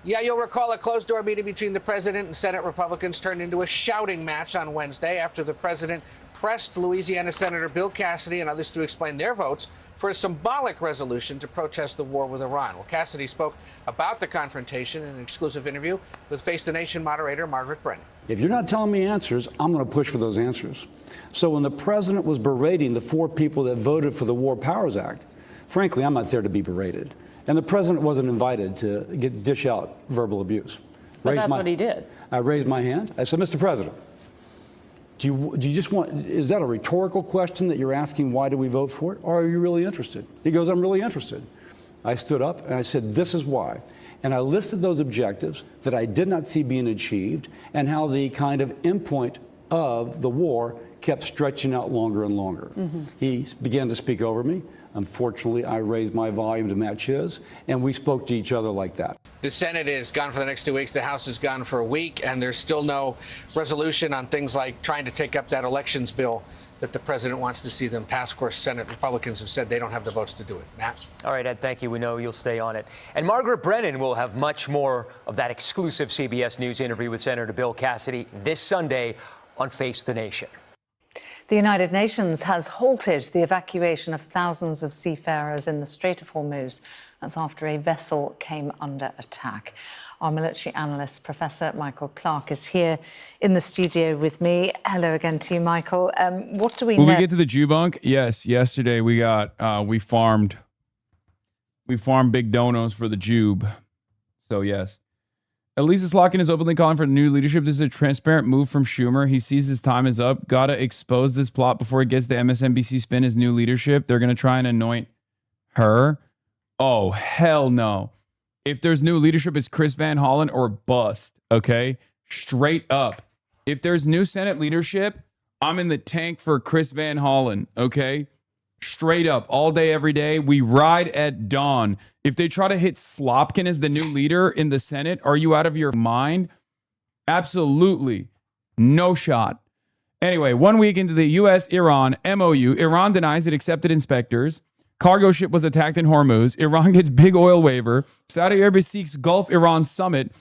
Yeah, you'll recall a closed-door meeting between the president and Senate Republicans turned into a shouting match on Wednesday after the president pressed Louisiana Senator Bill Cassidy and others to explain their votes for a symbolic resolution to protest the war with Iran. Well, Cassidy spoke about the confrontation in an exclusive interview with Face the Nation moderator Margaret Brennan. If you're not telling me answers, I'm going to push for those answers. So when the president was berating the 4 people that voted for the War Powers Act, frankly, I'm not there to be berated. And the president wasn't invited to dish out verbal abuse. But that's what he did. I raised my hand. I said, Mr. President, do you just want, is that a rhetorical question that you're asking, why do we vote for it? Or are you really interested? He goes, I'm really interested. I stood up and I said, this is why. And I listed those objectives that I did not see being achieved and how the kind of endpoint of the war kept stretching out longer and longer. He began to speak over me. Unfortunately, I raised my volume to match his, and we spoke to each other like that. The Senate is gone for the next 2 weeks. The House is gone for a week, and there's still no resolution on things like trying to take up that elections bill that the president wants to see them pass. Of course, Senate Republicans have said they don't have the votes to do it. Matt? All right, Ed, thank you. We know you'll stay on it. And Margaret Brennan will have much more of that exclusive CBS News interview with Senator Bill Cassidy this Sunday on Face the Nation. The United Nations has halted the evacuation of thousands of seafarers in the Strait of Hormuz. That's after a vessel came under attack. Our military analyst, Professor Michael Clark, is here in the studio with me. Hello again to you, Michael. What do we know? Will we get to the Jew bunk? Yes. Yesterday we got we farmed big donos for the Jube. So yes. Elisa Slotkin is openly calling for new leadership. This is a transparent move from Schumer. He sees his time is up. Gotta expose this plot before it gets the MSNBC spin as new leadership. They're gonna try and anoint her. Oh, hell no. If there's new leadership, it's Chris Van Hollen or bust. Okay? Straight up. If there's new Senate leadership, I'm in the tank for Chris Van Hollen. Okay? Straight up. All day, every day. We ride at dawn. If they try to hit Slotkin as the new leader in the Senate, are you out of your mind? Absolutely. No shot. Anyway, 1 week into the U.S.-Iran MOU, Iran denies it accepted inspectors. Cargo ship was attacked in Hormuz. Iran gets big oil waiver. Saudi Arabia seeks Gulf-Iran summit.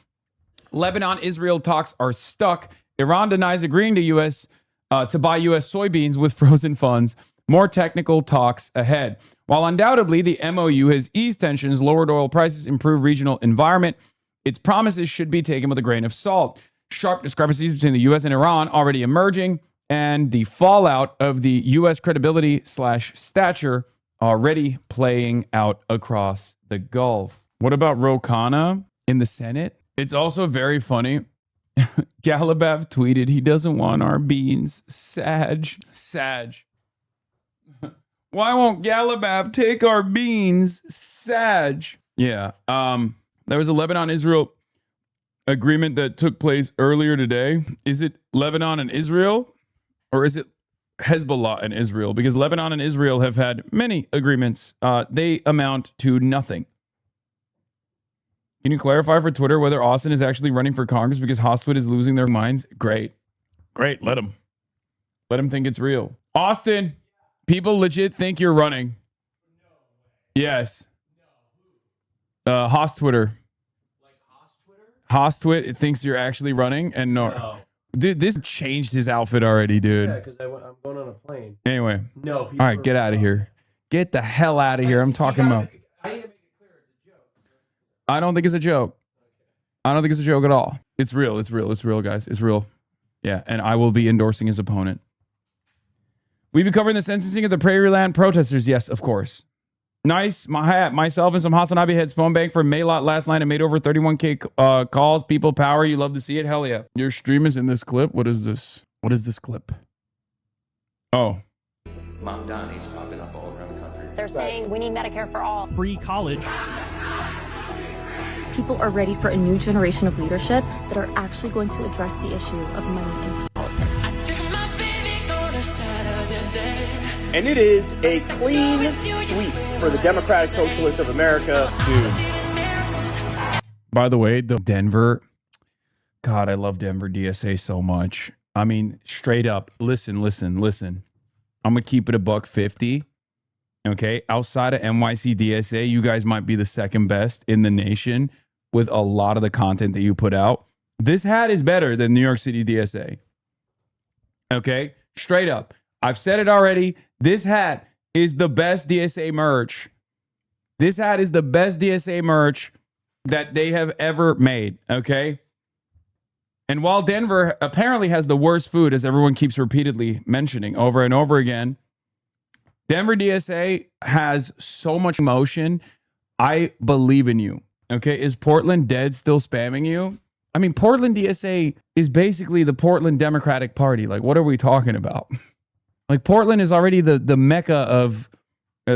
Lebanon-Israel talks are stuck. Iran denies agreeing to buy U.S. soybeans with frozen funds. More technical talks ahead. While undoubtedly the MOU has eased tensions, lowered oil prices, improved regional environment, its promises should be taken with a grain of salt. Sharp discrepancies between the U.S. and Iran already emerging, and the fallout of the U.S. credibility / stature already playing out across the Gulf. What about Ro Khanna in the Senate? It's also very funny. Galabaf tweeted, he doesn't want our beans. Sag. Why won't Galabaf take our beans? Sag. Yeah. There was a Lebanon-Israel agreement that took place earlier today. Is it Lebanon and Israel? Or is it Hezbollah and Israel? Because Lebanon and Israel have had many agreements. They amount to nothing. Can you clarify for Twitter whether Austin is actually running for Congress because Hostwood is losing their minds? Great. Great. Let him think it's real. Austin, people legit think you're running. Yes. Haas Twitter. Haas Twit, it thinks you're actually running, and no. Dude, this changed his outfit already, dude. Yeah, because I'm going on a plane. Anyway. No. All right, get out of here. Get the hell out of here. I'm talking about. I need to make it clear it's a joke. I don't think it's a joke. I don't think it's a joke at all. It's real. It's real. It's real, guys. It's real. Yeah, and I will be endorsing his opponent. We've been covering the sentencing of the Prairie Land protesters. Yes, of course. Nice. Myself and some HasanAbi heads phone bank for Maylot last night and made over 31K calls. People power. You love to see it. Hell yeah. Your stream is in this clip. What is this? What is this clip? Oh. Mom Donnie's popping up all around the country. They're saying we need Medicare for all. Free college. People are ready for a new generation of leadership that are actually going to address the issue of money in politics. And it is a clean sweep for the Democratic Socialists of America. Dude. By the way, the Denver, God, I love Denver DSA so much. I mean, straight up, listen. I'm going to keep it $150. Okay. Outside of NYC DSA, you guys might be the second best in the nation with a lot of the content that you put out. This hat is better than New York City DSA. Okay. Straight up. I've said it already. This hat is the best DSA merch. This hat is the best DSA merch that they have ever made. Okay. And while Denver apparently has the worst food, as everyone keeps repeatedly mentioning over and over again, Denver DSA has so much emotion. I believe in you. Okay. Is Portland dead still spamming you? I mean, Portland DSA is basically the Portland Democratic Party. Like, what are we talking about? Like, Portland is already the mecca of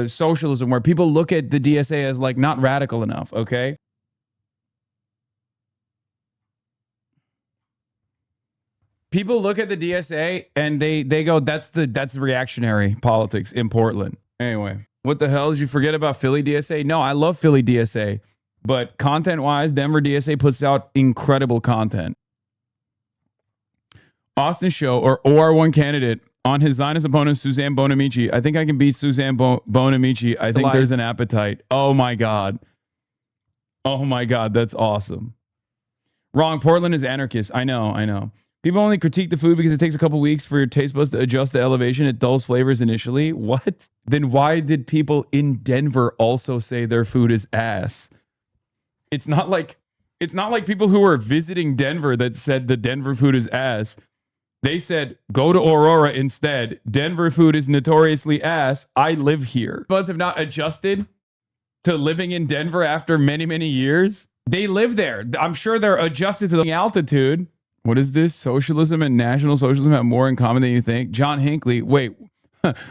socialism, where people look at the DSA as like not radical enough. Okay. People look at the DSA and they go, that's reactionary politics in Portland. Anyway, what the hell did you forget about Philly DSA? No, I love Philly DSA, but content-wise, Denver DSA puts out incredible content. Austin Show, or OR1 candidate, on his Zionist opponent, Suzanne Bonamici. I think I can beat Suzanne Bonamici. I think there's an appetite. Oh my God. Oh my God, that's awesome. Wrong, Portland is anarchist. I know. People only critique the food because it takes a couple weeks for your taste buds to adjust the elevation. It dulls flavors initially. What? Then why did people in Denver also say their food is ass? It's not like people who were visiting Denver that said the Denver food is ass. They said, go to Aurora instead. Denver food is notoriously ass. I live here. Buds have not adjusted to living in Denver after many, many years. They live there. I'm sure they're adjusted to the altitude. What is this? Socialism and National Socialism have more in common than you think. John Hinckley. Wait,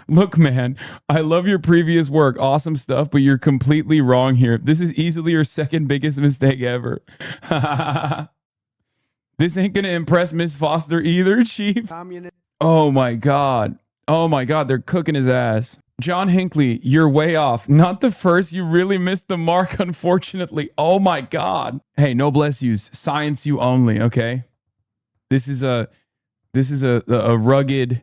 look, man, I love your previous work. Awesome stuff, but you're completely wrong here. This is easily your second biggest mistake ever. This ain't going to impress Miss Foster either, Chief. Oh, my God. Oh, my God. They're cooking his ass. John Hinckley, you're way off. Not the first. You really missed the mark, unfortunately. Oh, my God. Hey, no bless yous. Science you only, okay? This is a rugged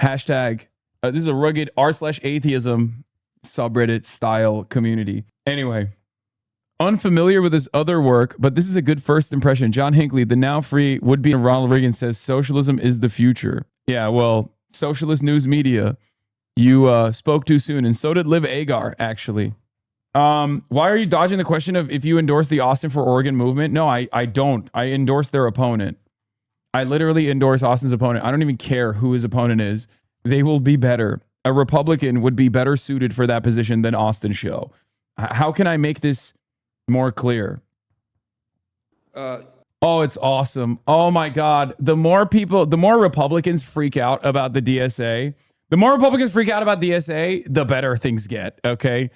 hashtag. This is a rugged r/atheism subreddit style community. Anyway. Unfamiliar with his other work, but this is a good first impression. John Hinckley, the now free would-be Ronald Reagan, says socialism is the future. Yeah, well, socialist news media, you spoke too soon, and so did Liv Agar, actually. Why are you dodging the question of if you endorse the Austin for Oregon movement? No, I don't. I endorse their opponent. I literally endorse Austin's opponent. I don't even care who his opponent is. They will be better. A Republican would be better suited for that position than Austin Show. How can I make this more clear? Oh, it's awesome. Oh my God. The more Republicans freak out about the DSA, the better things get. Okay.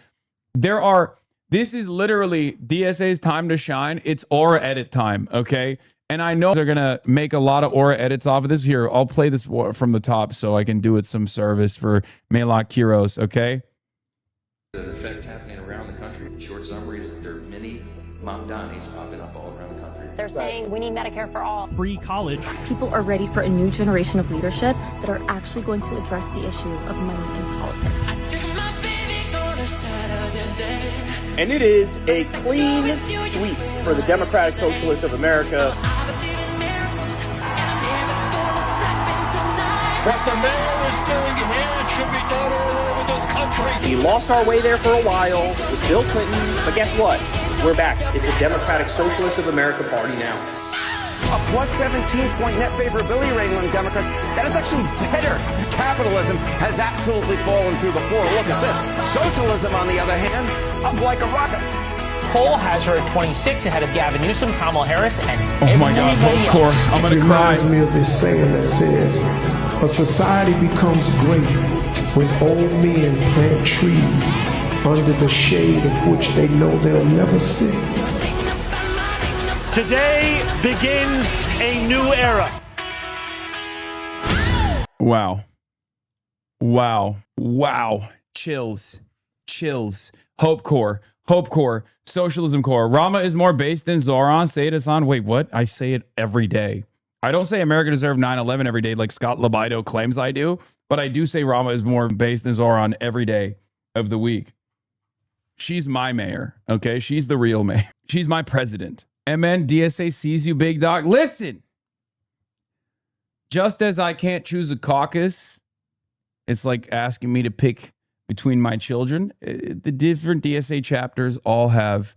This is literally DSA's time to shine. It's aura edit time. Okay. And I know they're going to make a lot of aura edits off of this. Here, I'll play this from the top so I can do it some service for Maylot Kiros. Okay. The effect happening around the country. Short summaries, there are many Mamdani's popping up all around the country. They're saying we need Medicare for all. Free college. People are ready for a new generation of leadership that are actually going to address the issue of money in politics. And it is a clean sweep for the Democratic Socialists of America. What the mayor is doing here should be done all over this country. We lost our way there for a while with Bill Clinton, but guess what? We're back. It's the Democratic Socialists of America party now. A plus 17-point net favorability rating on Democrats. That is actually better. Capitalism has absolutely fallen through the floor. Look at this. Socialism, on the other hand, up like a rocket. Poll has her at 26 ahead of Gavin Newsom, Kamala Harris, and oh my God, hardcore. I'm gonna cry. It reminds me of this saying that says, a society becomes great when old men plant trees under the shade of which they know they'll never see. Today begins a new era. Wow. Wow. Wow. Chills. Chills. Hope Corps. Hope Corps. Socialism Corps. Rama is more based than Zoran. Say it, Hasan. Wait, what? I say it every day. I don't say America deserved 9/11 every day like Scott Libido claims I do, but I do say Rama is more based than Zoran every day of the week. She's my mayor, okay? She's the real mayor. She's my president. MN, DSA sees you, big dog. Listen, just as I can't choose a caucus, it's like asking me to pick between my children. The different DSA chapters all have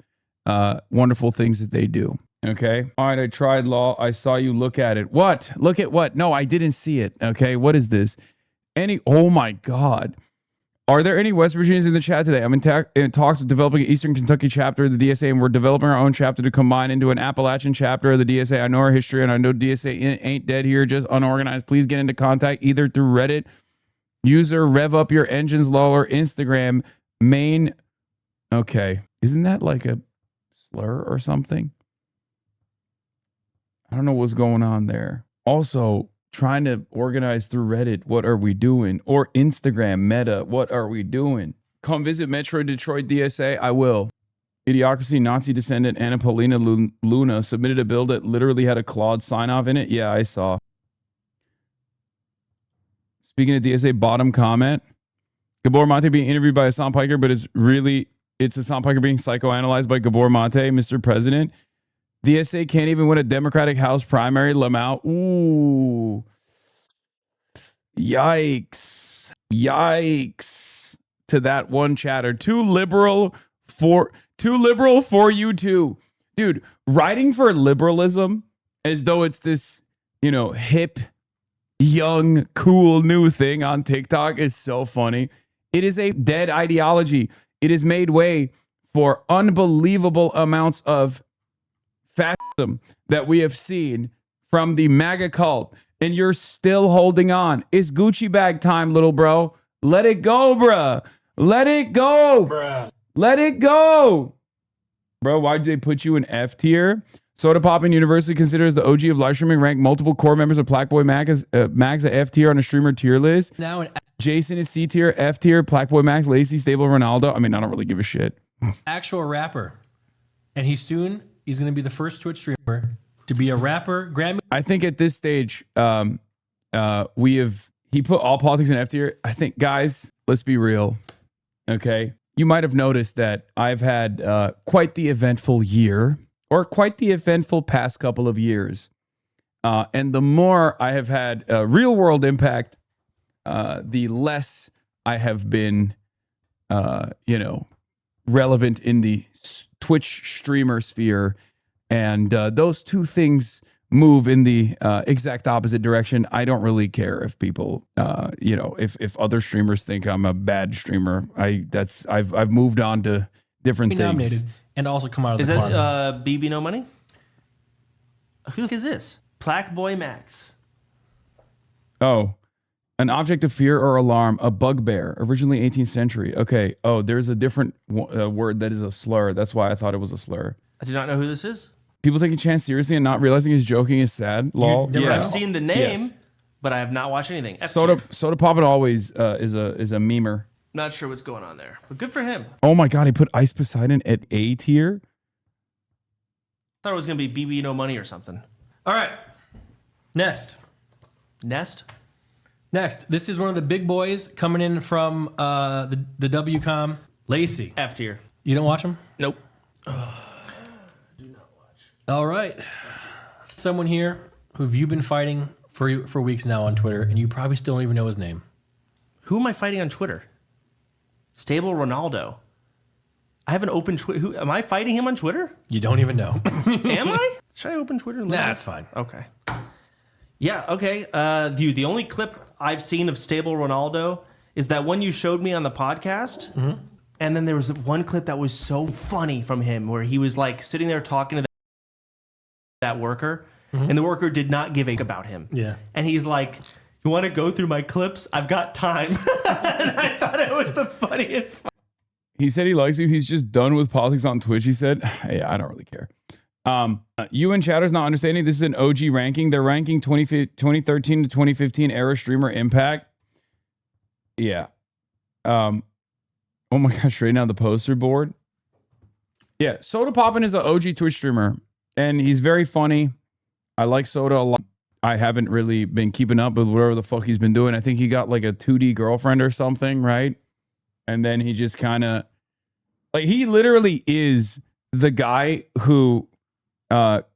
wonderful things that they do. Okay. All right. I tried law. I saw you look at it. What? Look at what? No, I didn't see it. Okay. What is this? Oh my God. Are there any West Virginians in the chat today? I'm in talks with developing an Eastern Kentucky chapter of the DSA, and we're developing our own chapter to combine into an Appalachian chapter of the DSA. I know our history, and I know DSA ain't dead here, just unorganized. Please get into contact either through Reddit, user Rev Up Your Engines Law, or Instagram main. Okay. Isn't that like a slur or something? I don't know what's going on there. Also, trying to organize through Reddit, what are we doing? Or Instagram, Meta, what are we doing? Come visit Metro Detroit DSA. I will. Idiocracy, Nazi descendant Anna Paulina Luna submitted a bill that literally had a Claude sign-off in it. Yeah, I saw. Speaking of DSA, bottom comment. Gabor Mate being interviewed by Hasan Piker, but it's Hasan Piker being psychoanalyzed by Gabor Mate, Mr. President. DSA can't even win a Democratic House primary. Lamau. Ooh. Yikes. Yikes. To that one chatter. Too liberal for you too. Dude, writing for liberalism as though it's this, hip, young, cool new thing on TikTok is so funny. It is a dead ideology. It has made way for unbelievable amounts of fascism that we have seen from the MAGA cult, and you're still holding on. It's Gucci bag time, little bro. Let it go, bruh. Let it go. Bruh. Let it go. Bro, why did they put you in F tier? Soda Poppin University considers the OG of live streaming, ranked multiple core members of Blackboy Mags at F tier on a streamer tier list. Now Jason is C tier, F tier, Blackboy Max, Lacey, Stable, Ronaldo. I mean, I don't really give a shit. Actual rapper. And he's going to be the first Twitch streamer to be a rapper. Grammy. I think at this stage, he put all politics in F tier. I think, guys, let's be real. Okay. You might have noticed that I've had quite the eventful year, or quite the eventful past couple of years. And the more I have had real world impact, the less I have been, relevant in the Twitch streamer sphere. And those two things move in the exact opposite direction. I don't really care if people, if other streamers think I'm a bad streamer. I've moved on to different things. Nominated and also come out of the closet. Is that BB No Money? Who is this? Blackboy Max. Oh, an object of fear or alarm, a bugbear, originally 18th century. Okay. Oh, there's a different word that is a slur. That's why I thought it was a slur. I do not know who this is. People taking Chance seriously and not realizing he's joking is sad. Lol. I've seen the name, but I have not watched anything. Soda Poppin always is a memer. Not sure what's going on there, but good for him. Oh my God, he put Ice Poseidon at A tier. Thought it was going to be BB No Money or something. All right. Next. Nest? Next. This is one of the big boys coming in from the WCOM. Lacey. F tier. You don't watch him? Nope. All right. Someone here who you've been fighting for weeks now on Twitter, and you probably still don't even know his name. Who am I fighting on Twitter? Stable Ronaldo. I have an open Twitter. Am I fighting him on Twitter? You don't even know. Am I? Should I open Twitter? Nah, that's fine. Okay. Yeah, okay. Dude, the only clip I've seen of Stable Ronaldo is that one you showed me on the podcast. Mm-hmm. And then there was one clip that was so funny from him where he was like sitting there talking to that worker, and the worker did not give a about him. Yeah. And he's like, you want to go through my clips? I've got time. And I thought it was the funniest. He said he likes you. He's just done with politics on Twitch. He said, hey, I don't really care. You and Chatter's not understanding. This is an OG ranking. They're ranking 2013 to 2015 era streamer impact. Yeah. Oh my gosh, right now the poster board. Yeah, Soda Poppin is an OG Twitch streamer, and he's very funny. I like Soda a lot. I haven't really been keeping up with whatever the fuck he's been doing. I think he got like a 2D girlfriend or something, right? And then he just kind of, like, he literally is the guy who got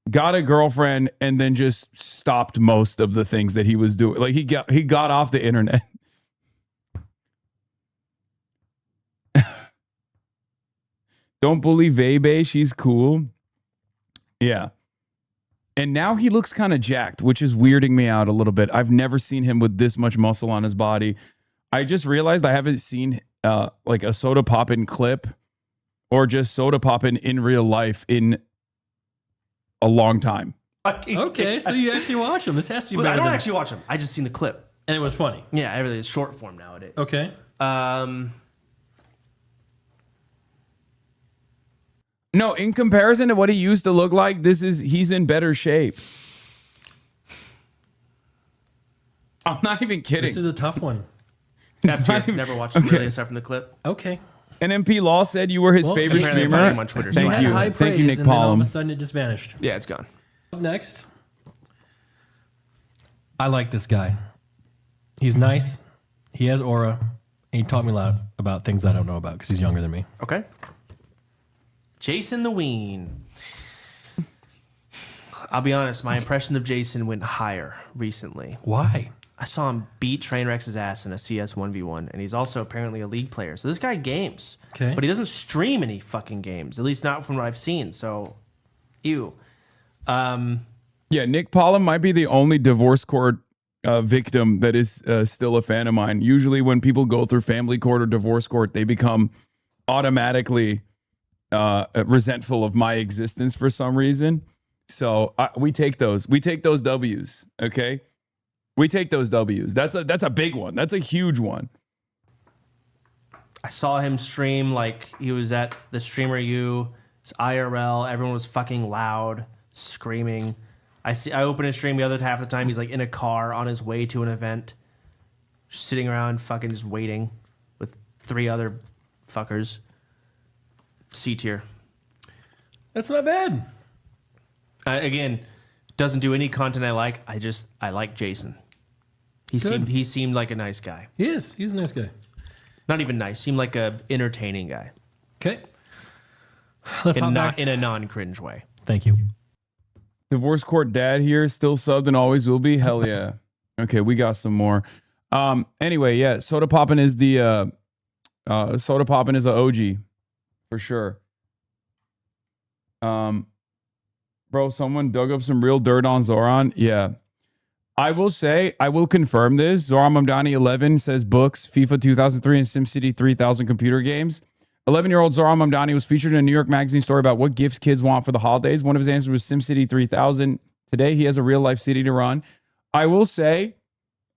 a girlfriend and then just stopped most of the things that he was doing. Like, he got off the internet. Don't bully Vebe. She's cool. Yeah. And now he looks kind of jacked, which is weirding me out a little bit. I've never seen him with this much muscle on his body. I just realized I haven't seen like a Soda Poppin clip or just Soda Poppin in real life in a long time. Okay, so you actually watch him. This has to be Well, better I don't than- actually watch him. I just seen the clip. And it was funny. Yeah, everything is short form nowadays. Okay. No, in comparison to what he used to look like, he's in better shape. I'm not even kidding. This is a tough one. Never watched him really aside from the clip. Okay. NMP Law said you were his favorite apparently I streamer. found him on Twitter, so You Thank had you. high Thank you, praise, Nick and then all of a Pollum. sudden it just vanished. Yeah, it's gone. Up next, I like this guy. He's nice. He has aura. And he taught me a lot about things I don't know about because he's younger than me. Okay. Jason the Ween. I'll be honest, my impression of Jason went higher recently. Why? I saw him beat Trainwreck's ass in a CS 1v1, and he's also apparently a League player. So this guy games. Okay. But he doesn't stream any fucking games, at least not from what I've seen. So, ew. Yeah, Nick Pollum might be the only divorce court victim that is still a fan of mine. Usually when people go through family court or divorce court, they become automatically resentful of my existence for some reason. So we take those. We take those W's, okay? We take those W's. That's a big one. That's a huge one. I saw him stream like he was at the Streamer U. It's IRL. Everyone was fucking loud, screaming. I opened his stream the other half of the time. He's like in a car on his way to an event, just sitting around fucking just waiting with 3 other fuckers. C tier. That's not bad. Again, doesn't do any content I like. I like Jason. He seemed like a nice guy. He is. He's a nice guy. Not even nice. Seemed like a entertaining guy. Okay. Let's hop back. In a non-cringe way. Thank you. Divorce court dad here, still subbed and always will be. Hell yeah. Okay, we got some more. Anyway, yeah, Soda Poppin is the Soda Poppin is a OG for sure. Bro, someone dug up some real dirt on Zoran. Yeah. I will say, I will confirm this. Zoran Mamdani 11 says books, FIFA 2003 and SimCity 3000 computer games. 11-year-old Zoran Mamdani was featured in a New York Magazine story about what gifts kids want for the holidays. One of his answers was SimCity 3000. Today, he has a real-life city to run. I will say,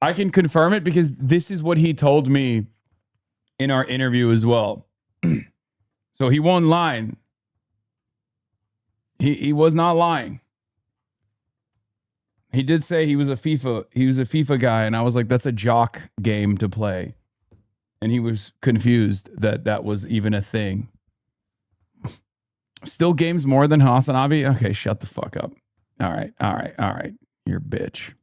I can confirm it because this is what he told me in our interview as well. So he won't lie. He was not lying. He did say he was a FIFA guy, and I was like, that's a jock game to play. And he was confused that was even a thing. Still games more than HasanAbi? Okay, shut the fuck up. All right. You're a bitch.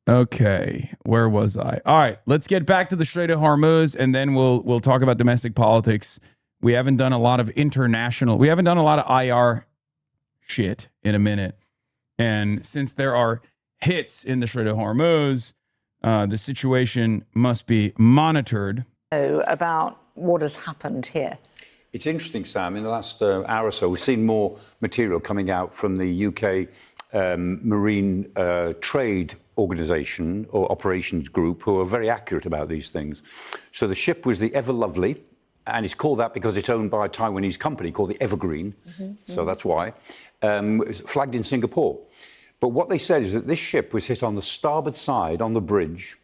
Okay, where was I? All right, let's get back to the Strait of Hormuz, and then we'll talk about domestic politics. We haven't done a lot of we haven't done a lot of IR shit in a minute. And since there are hits in the Strait of Hormuz, the situation must be monitored. About what has happened here. It's interesting, Sam. In the last hour or so, we've seen more material coming out from the UK Marine Trade Organisation or Operations Group, who are very accurate about these things. So the ship was the Ever Lovely, and it's called that because it's owned by a Taiwanese company called the Evergreen. So that's why. It's flagged in Singapore. But what they said is that this ship was hit on the starboard side on the bridge,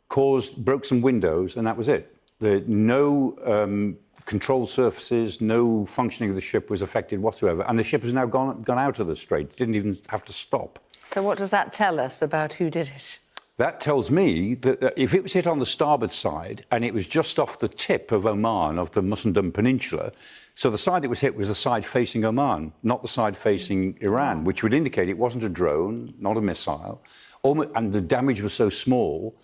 broke some windows, and that was it. No control surfaces, no functioning of the ship was affected whatsoever. And the ship has now gone out of the strait. It didn't even have to stop. So what does that tell us about who did it? That tells me that if it was hit on the starboard side and it was just off the tip of Oman, of the Musandam Peninsula, so the side it was hit was the side facing Oman, not the side facing Iran, which would indicate it wasn't a drone, not a missile, and the damage was so small.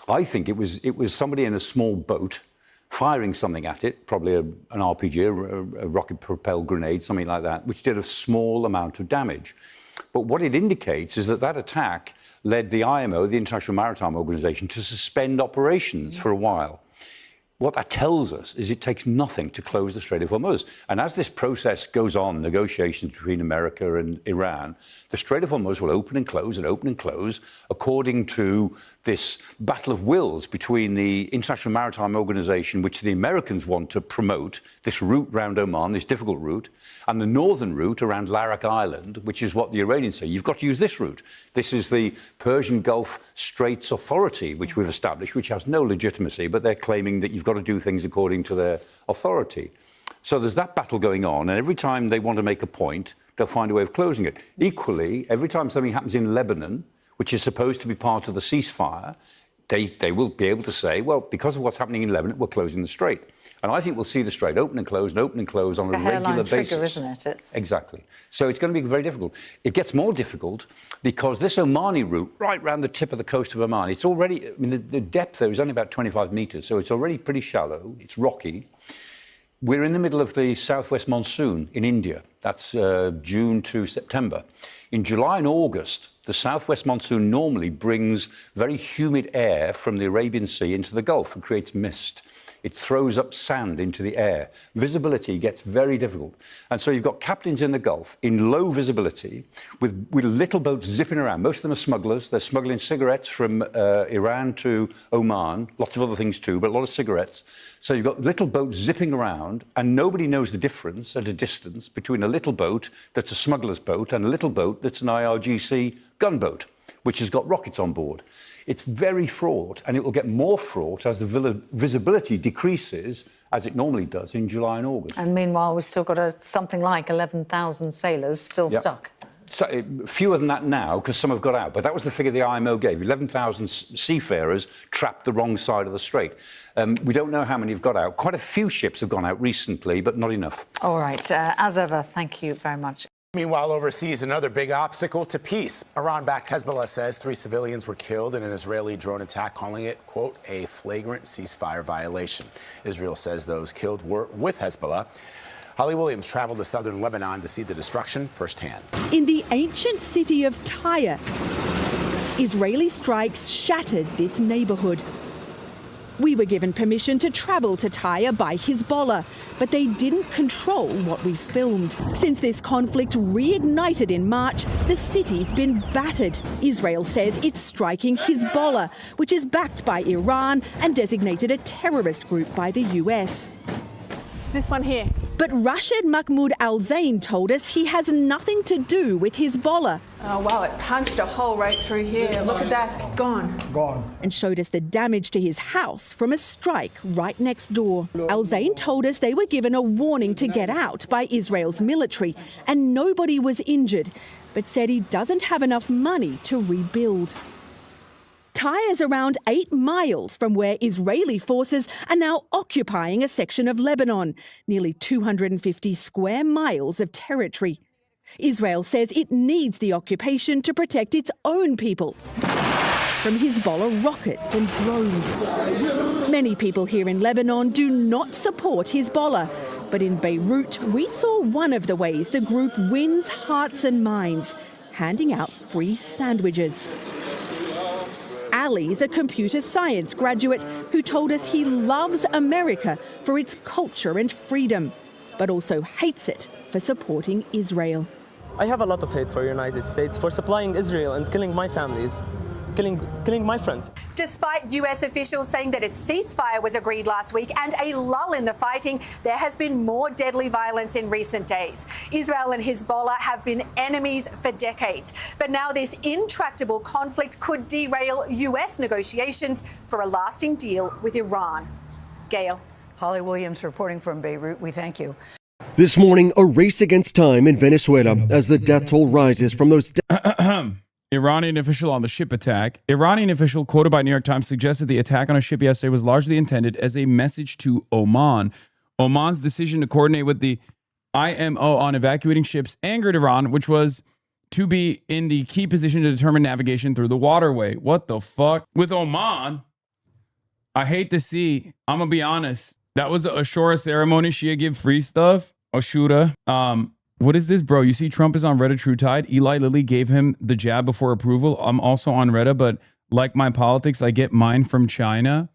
I think it was somebody in a small boat firing something at it, probably an RPG, a rocket-propelled grenade, something like that, which did a small amount of damage. But what it indicates is that attack led the IMO, the International Maritime Organization, to suspend operations for a while. What that tells us is it takes nothing to close the Strait of Hormuz. And as this process goes on, negotiations between America and Iran, the Strait of Hormuz will open and close and open and close according to this battle of wills between the International Maritime Organization, which the Americans want to promote, this route round Oman, this difficult route, and the northern route around Larak Island, which is what the Iranians say. You've got to use this route. This is the Persian Gulf Straits Authority, which we've established, which has no legitimacy, but they're claiming that you've got to do things according to their authority. So there's that battle going on, and every time they want to make a point, they'll find a way of closing it. Equally, every time something happens in Lebanon, which is supposed to be part of the ceasefire, they will be able to say, well, because of what's happening in Lebanon, we're closing the strait. And I think we'll see the strait open and close on a regular basis. Trigger, isn't it? Exactly. So it's going to be very difficult. It gets more difficult because this Omani route, right round the tip of the coast of Oman, it's already, the depth there is only about 25 meters, so it's already pretty shallow, it's rocky. We're in the middle of the southwest monsoon in India. That's June to September. In July and August, the southwest monsoon normally brings very humid air from the Arabian Sea into the Gulf and creates mist. It throws up sand into the air. Visibility gets very difficult. And so you've got captains in the Gulf in low visibility with little boats zipping around. Most of them are smugglers. They're smuggling cigarettes from Iran to Oman, lots of other things too, but a lot of cigarettes. So you've got little boats zipping around, and nobody knows the difference at a distance between a little boat that's a smuggler's boat and a little boat that's an IRGC gunboat, which has got rockets on board. It's very fraught, and it will get more fraught as the visibility decreases, as it normally does in July and August. And meanwhile, we've still got something like 11,000 sailors still stuck. So, fewer than that now, because some have got out. But that was the figure the IMO gave. 11,000 seafarers trapped the wrong side of the strait. We don't know how many have got out. Quite a few ships have gone out recently, but not enough. All right. As ever, thank you very much. Meanwhile, overseas, another big obstacle to peace. Iran-backed Hezbollah says 3 civilians were killed in an Israeli drone attack, calling it, quote, a flagrant ceasefire violation. Israel says those killed were with Hezbollah. Holly Williams traveled to southern Lebanon to see the destruction firsthand. In the ancient city of Tyre, Israeli strikes shattered this neighborhood. We were given permission to travel to Tyre by Hezbollah, but they didn't control what we filmed. Since this conflict reignited in March, the city's been battered. Israel says it's striking Hezbollah, which is backed by Iran and designated a terrorist group by the US. This one here. But Rashid Mahmoud Al-Zain told us he has nothing to do with Hezbollah. Oh, wow, it punched a hole right through here. Look at that. Gone. And showed us the damage to his house from a strike right next door. Al-Zain told us they were given a warning to get out by Israel's military and nobody was injured, but said he doesn't have enough money to rebuild. Tyre is around 8 miles from where Israeli forces are now occupying a section of Lebanon, nearly 250 square miles of territory. Israel says it needs the occupation to protect its own people from Hezbollah rockets and drones. Many people here in Lebanon do not support Hezbollah, but in Beirut, we saw one of the ways the group wins hearts and minds, handing out free sandwiches. Ali is a computer science graduate who told us he loves America for its culture and freedom, but also hates it for supporting Israel. I have a lot of hate for the United States for supplying Israel and killing my families, killing my friends. Despite US officials saying that a ceasefire was agreed last week and a lull in the fighting, there has been more deadly violence in recent days. Israel and Hezbollah have been enemies for decades, but now this intractable conflict could derail US negotiations for a lasting deal with Iran. Gail. Holly Williams reporting from Beirut. We thank you. This morning, a race against time in Venezuela as the death toll rises from those... Iranian official on the ship attack. Iranian official quoted by New York Times suggested the attack on a ship yesterday was largely intended as a message to Oman. Oman's decision to coordinate with the IMO on evacuating ships angered Iran, which was to be in the key position to determine navigation through the waterway. What the fuck? With Oman, I hate to see, I'm going to be honest, that was a Ashura ceremony. Shia give free stuff. Ashura. What is this, bro? You see Trump is on Reddit True Tide. Eli Lilly gave him the jab before approval. I'm also on Reddit, but like my politics, I get mine from China.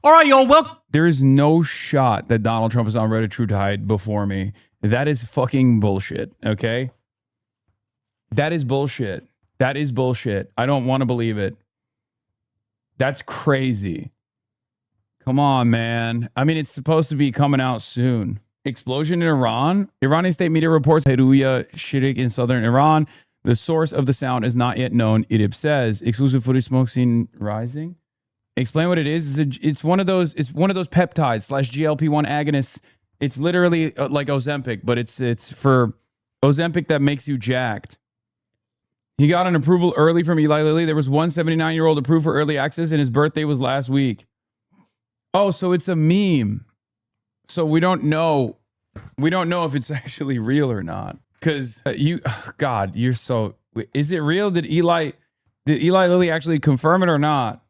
All right, y'all. Welcome. There is no shot that Donald Trump is on Reddit True Tide before me. That is fucking bullshit, okay? That is bullshit. That is bullshit. I don't want to believe it. That's crazy. Come on, man. I mean, it's supposed to be coming out soon. Explosion in Iran. Iranian state media reports Heruya Shirik in southern Iran. The source of the sound is not yet known, Idib says. Exclusive footage smoke seen rising. Explain what it is. It's one of those peptides / GLP-1 agonists. It's literally like Ozempic, but it's for Ozempic that makes you jacked. He got an approval early from Eli Lilly. There was one 79-year-old approved for early access, and his birthday was last week. Oh, so it's a meme. So we don't know if it's actually real or not. Because God, you're so... Is it real? Did Eli Lilly actually confirm it or not?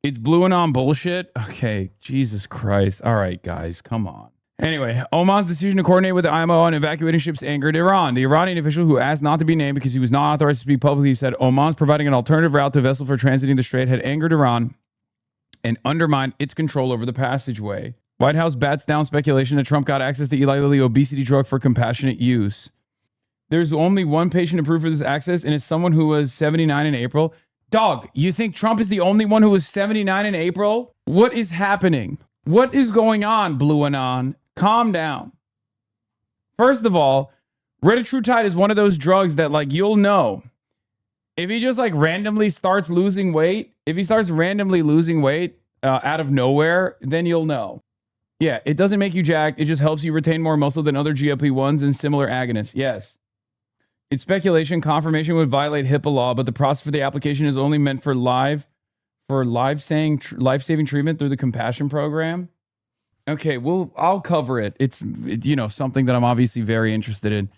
It's blue and on bullshit? Okay, Jesus Christ. All right, guys, come on. Anyway, Oman's decision to coordinate with the IMO on evacuating ships angered Iran. The Iranian official, who asked not to be named because he was not authorized to speak publicly, said Oman's providing an alternative route to vessel for transiting the strait had angered Iran and undermined its control over the passageway. White House bats down speculation that Trump got access to Eli Lilly obesity drug for compassionate use. There's only one patient approved for this access, and it's someone who was 79 in April. Dog, you think Trump is the only one who was 79 in April? What is happening? What is going on, Blue Anon? Calm down. First of all, Retatrutide is one of those drugs that, like, you'll know. If he just, like, randomly starts losing weight, out of nowhere, then you'll know. Yeah, it doesn't make you jacked. It just helps you retain more muscle than other GLP-1s and similar agonists. Yes. It's speculation. Confirmation would violate HIPAA law, but the process for the application is only meant for life-saving treatment through the Compassion Program. Okay, well, I'll cover it. It's something that I'm obviously very interested in.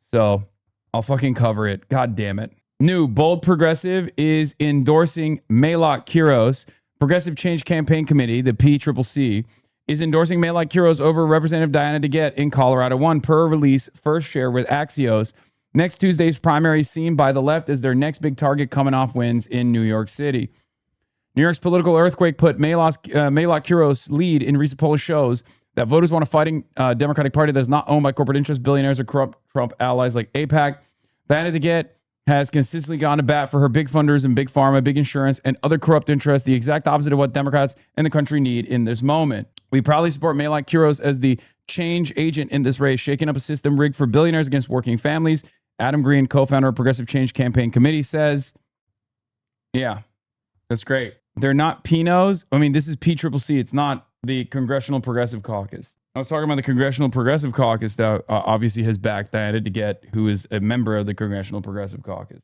So I'll fucking cover it. God damn it. New Bold Progressive is endorsing Maylot Quiros. Progressive Change Campaign Committee, the PCCC, is endorsing Maylot Quiros over Representative Diana DeGette in Colorado 1 per release first share with Axios. Next Tuesday's primary seen by the left as their next big target coming off wins in New York City. New York's political earthquake put Maylot Quiros' lead in recent polls shows that voters want a fighting Democratic Party that is not owned by corporate interests, billionaires, or corrupt Trump allies like AIPAC. Diana DeGette has consistently gone to bat for her big funders and big pharma, big insurance, and other corrupt interests, the exact opposite of what Democrats and the country need in this moment. We proudly support Maylot Quiros as the change agent in this race, shaking up a system rigged for billionaires against working families. Adam Green, co-founder of Progressive Change Campaign Committee, says, yeah, that's great. They're not Pinos. I mean, this is PCCC. It's not the Congressional Progressive Caucus. I was talking about the Congressional Progressive Caucus that obviously has backed Diana DeGette, who is a member of the Congressional Progressive Caucus.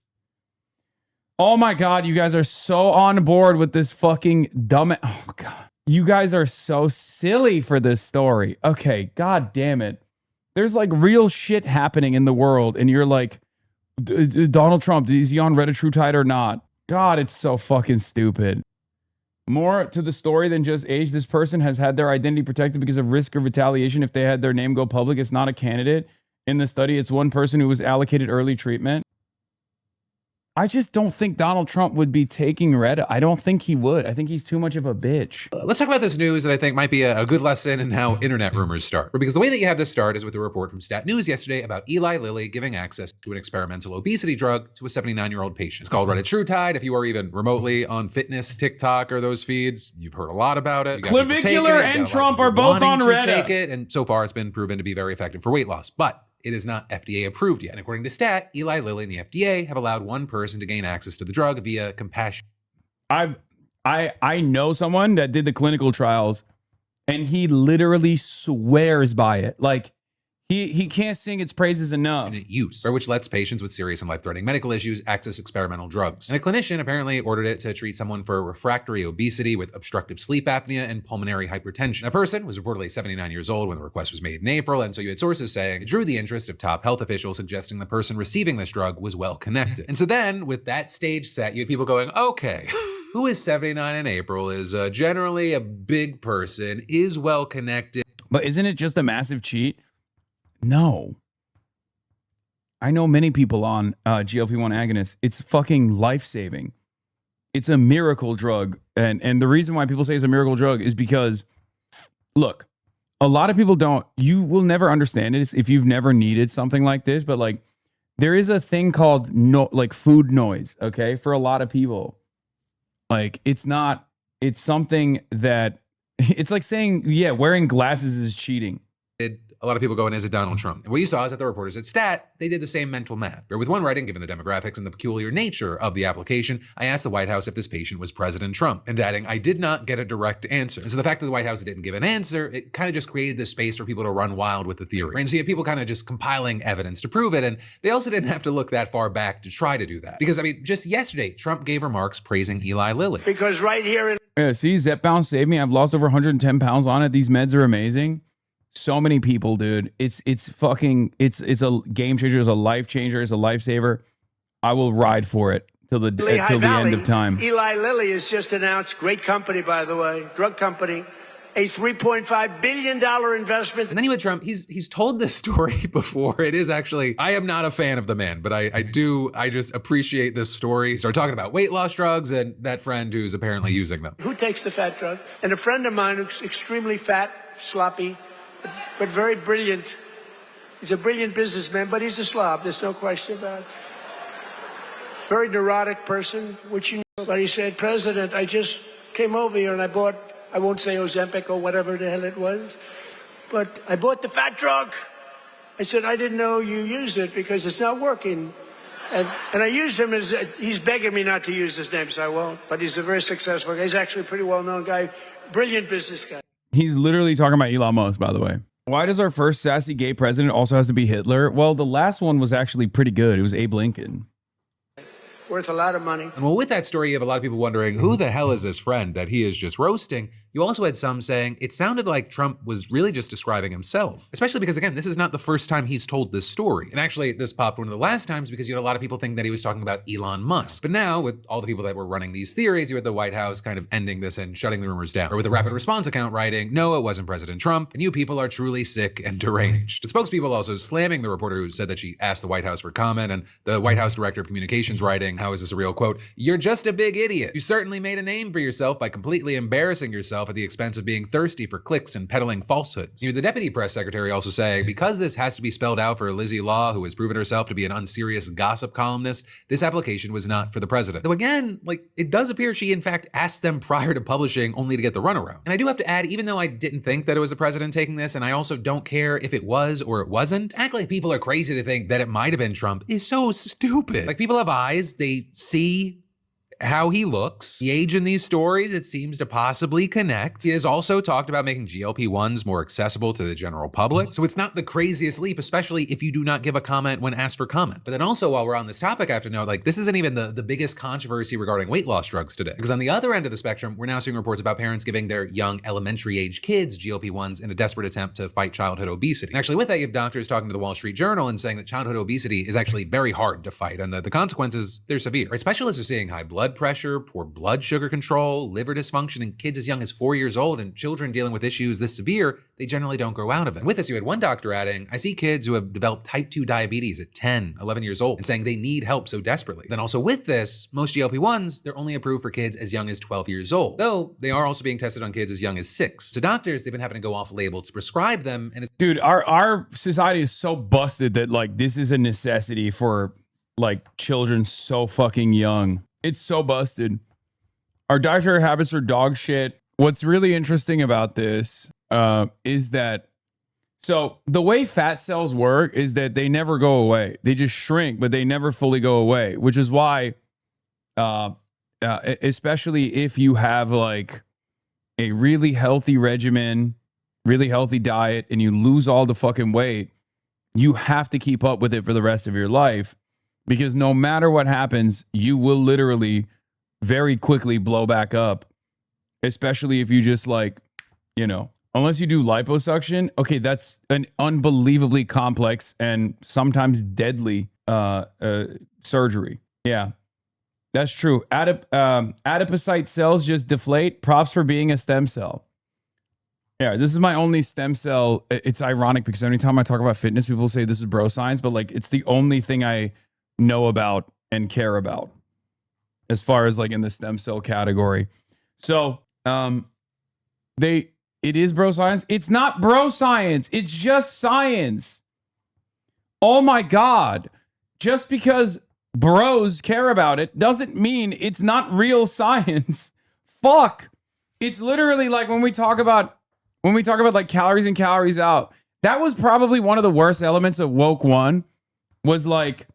Oh my God, you guys are so on board with this fucking dumb. Oh God. You guys are so silly for this story. Okay, God damn it. There's like real shit happening in the world, and you're like, Donald Trump, is he on Reddit True Tide or not? God, it's so fucking stupid. More to the story than just age. This person has had their identity protected because of risk of retaliation if they had their name go public. It's not a candidate. In the study, it's one person who was allocated early treatment. I just don't think Donald Trump would be taking Reddit. I don't think he would. I think he's too much of a bitch. Let's talk about this news that I think might be a good lesson in how internet rumors start. Because the way that you have this start is with a report from Stat News yesterday about Eli Lilly giving access to an experimental obesity drug to a 79-year-old patient. It's called Reddit True Tide. If you are even remotely on fitness, TikTok, or those feeds, you've heard a lot about it. Clavicular and Trump are both on Reddit. Take it, and so far it's been proven to be very effective for weight loss. But it is not FDA approved yet. And according to Stat, Eli Lilly and the FDA have allowed one person to gain access to the drug via compassion. I know someone that did the clinical trials, and he literally swears by it. Like he can't sing its praises enough. Use, which lets patients with serious and life-threatening medical issues access experimental drugs. And a clinician apparently ordered it to treat someone for refractory obesity with obstructive sleep apnea and pulmonary hypertension. The person was reportedly 79 years old when the request was made in April, and so you had sources saying it drew the interest of top health officials suggesting the person receiving this drug was well connected. And so then, with that stage set, you had people going, okay, who is 79 in April, is generally a big person, is well connected. But isn't it just a massive cheat? No. I know many people on GLP-1 agonists. It's fucking life-saving. It's a miracle drug. And the reason why people say it's a miracle drug is because, look, a lot of people you will never understand it if you've never needed something like this, but like there is a thing called food noise, okay? For a lot of people. Like it's something that, it's like saying, yeah, wearing glasses is cheating. A lot of people going, is it Donald Trump? And what you saw is that the reporters at Stat, they did the same mental math. But with one writing, given the demographics and the peculiar nature of the application, I asked the White House if this patient was President Trump, and adding, I did not get a direct answer. And so the fact that the White House didn't give an answer, it kind of just created this space for people to run wild with the theory. And so you have people kind of just compiling evidence to prove it, and they also didn't have to look that far back to try to do that. Because, I mean, just yesterday, Trump gave remarks praising Eli Lilly. Because right here in... Yeah, see, Zepbound saved me. I've lost over 110 pounds on it. These meds are amazing. So many people, dude. It's a game changer. It's a life changer. It's a lifesaver. I will ride for it till the end of time. Eli Lilly has just announced, great company, by the way, drug company, a $3.5 billion investment. And then you had Trump. He's told this story before. It is actually, I am not a fan of the man, but I just appreciate this story. He started talking about weight loss drugs and that friend who's apparently using them. Who takes the fat drug? And a friend of mine who's extremely fat, sloppy, but very brilliant. He's a brilliant businessman, but he's a slob. There's no question about it. Very neurotic person, which you know. But he said, President, I just came over here and I bought, I won't say Ozempic or whatever the hell it was, but I bought the fat drug. I said, I didn't know you used it because it's not working. And I used him as, he's begging me not to use his name, so I won't. But he's a very successful guy. He's actually a pretty well-known guy, brilliant business guy. He's literally talking about Elon Musk, by the way. Why does our first sassy gay president also has to be Hitler? Well, the last one was actually pretty good. It was Abe Lincoln. Worth a lot of money. And well, with that story, you have a lot of people wondering, who the hell is this friend that he is just roasting? You also had some saying it sounded like Trump was really just describing himself, especially because, again, this is not the first time he's told this story. And actually, this popped one of the last times because you had a lot of people think that he was talking about Elon Musk. But now, with all the people that were running these theories, you had the White House kind of ending this and shutting the rumors down. Or with the rapid response account writing, no, it wasn't President Trump, and you people are truly sick and deranged. The spokespeople also slamming the reporter who said that she asked the White House for comment, and the White House Director of Communications writing, how is this a real quote? You're just a big idiot. You certainly made a name for yourself by completely embarrassing yourself at the expense of being thirsty for clicks and peddling falsehoods. You know, the deputy press secretary also saying, because this has to be spelled out for Lizzie Law, who has proven herself to be an unserious gossip columnist, this application was not for the president. Though again, like, it does appear she in fact asked them prior to publishing only to get the runaround. And I do have to add, even though I didn't think that it was the president taking this, and I also don't care if it was or it wasn't, act like people are crazy to think that it might have been Trump is so stupid. Like, people have eyes, they see how he looks, the age in these stories, it seems to possibly connect. He has also talked about making GLP-1s more accessible to the general public. So it's not the craziest leap, especially if you do not give a comment when asked for comment. But then also, while we're on this topic, I have to note, like, this isn't even the biggest controversy regarding weight loss drugs today. Because on the other end of the spectrum, we're now seeing reports about parents giving their young elementary age kids GLP-1s in a desperate attempt to fight childhood obesity. And actually with that, you have doctors talking to the Wall Street Journal and saying that childhood obesity is actually very hard to fight, and the consequences, they're severe. Right? Specialists are seeing high blood pressure, poor blood sugar control, liver dysfunction in kids as young as 4 years old, and children dealing with issues this severe, they generally don't grow out of it. And with this, you had one doctor adding, I see kids who have developed type 2 diabetes at 10, 11 years old, and saying they need help so desperately. Then also with this, most GLP-1s, they're only approved for kids as young as 12 years old, though they are also being tested on kids as young as 6. So doctors, they've been having to go off label to prescribe them. And dude, our society is so busted that like this is a necessity for like children so fucking young. It's so busted. Our dietary habits are dog shit. What's really interesting about this is that, so the way fat cells work is that they never go away. They just shrink, but they never fully go away, which is why, especially if you have like a really healthy regimen, really healthy diet, and you lose all the fucking weight, you have to keep up with it for the rest of your life, because no matter what happens, you will literally very quickly blow back up, especially if you just like, you know, unless you do liposuction. Okay, that's an unbelievably complex and sometimes deadly surgery. Yeah, that's true. Adipocyte cells just deflate. Props for being a stem cell. Yeah, this is my only stem cell. It's ironic because anytime I talk about fitness, people say this is bro science, but like it's the only thing I know about and care about as far as like in the stem cell category. So it is bro science. It's not bro science. It's just science. Oh my God. Just because bros care about it doesn't mean it's not real science. Fuck. It's literally like when we talk about like calories in, calories out, that was probably one of the worst elements of Woke One, was like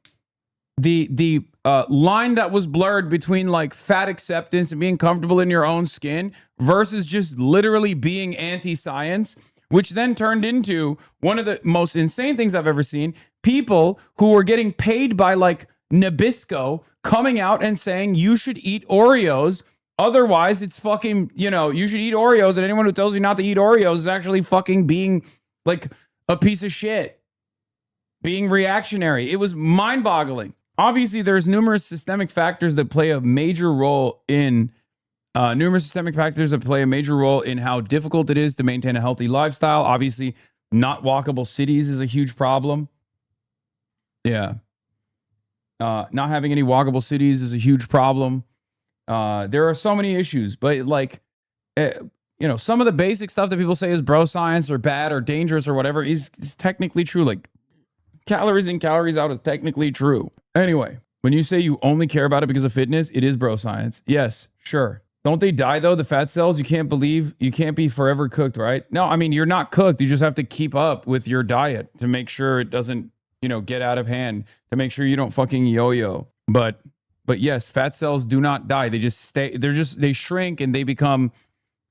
the line that was blurred between like fat acceptance and being comfortable in your own skin versus just literally being anti-science, which then turned into one of the most insane things I've ever seen. People who were getting paid by like Nabisco coming out and saying you should eat Oreos. Otherwise, it's fucking, you know, you should eat Oreos, and anyone who tells you not to eat Oreos is actually fucking being like a piece of shit, being reactionary. It was mind-boggling. Obviously, there's numerous systemic factors that play a major role in how difficult it is to maintain a healthy lifestyle. Obviously, not walkable cities is a huge problem. Yeah. Not having any walkable cities is a huge problem. There are so many issues, but like, you know, some of the basic stuff that people say is bro science or bad or dangerous or whatever is technically true. Like calories in, calories out is technically true. Anyway, when you say you only care about it because of fitness, it is bro science. Yes, sure. Don't they die though? The fat cells, you can't be forever cooked, right? No, I mean, you're not cooked. You just have to keep up with your diet to make sure it doesn't, you know, get out of hand, to make sure you don't fucking yo-yo. But yes, fat cells do not die. They just stay. They shrink and they become,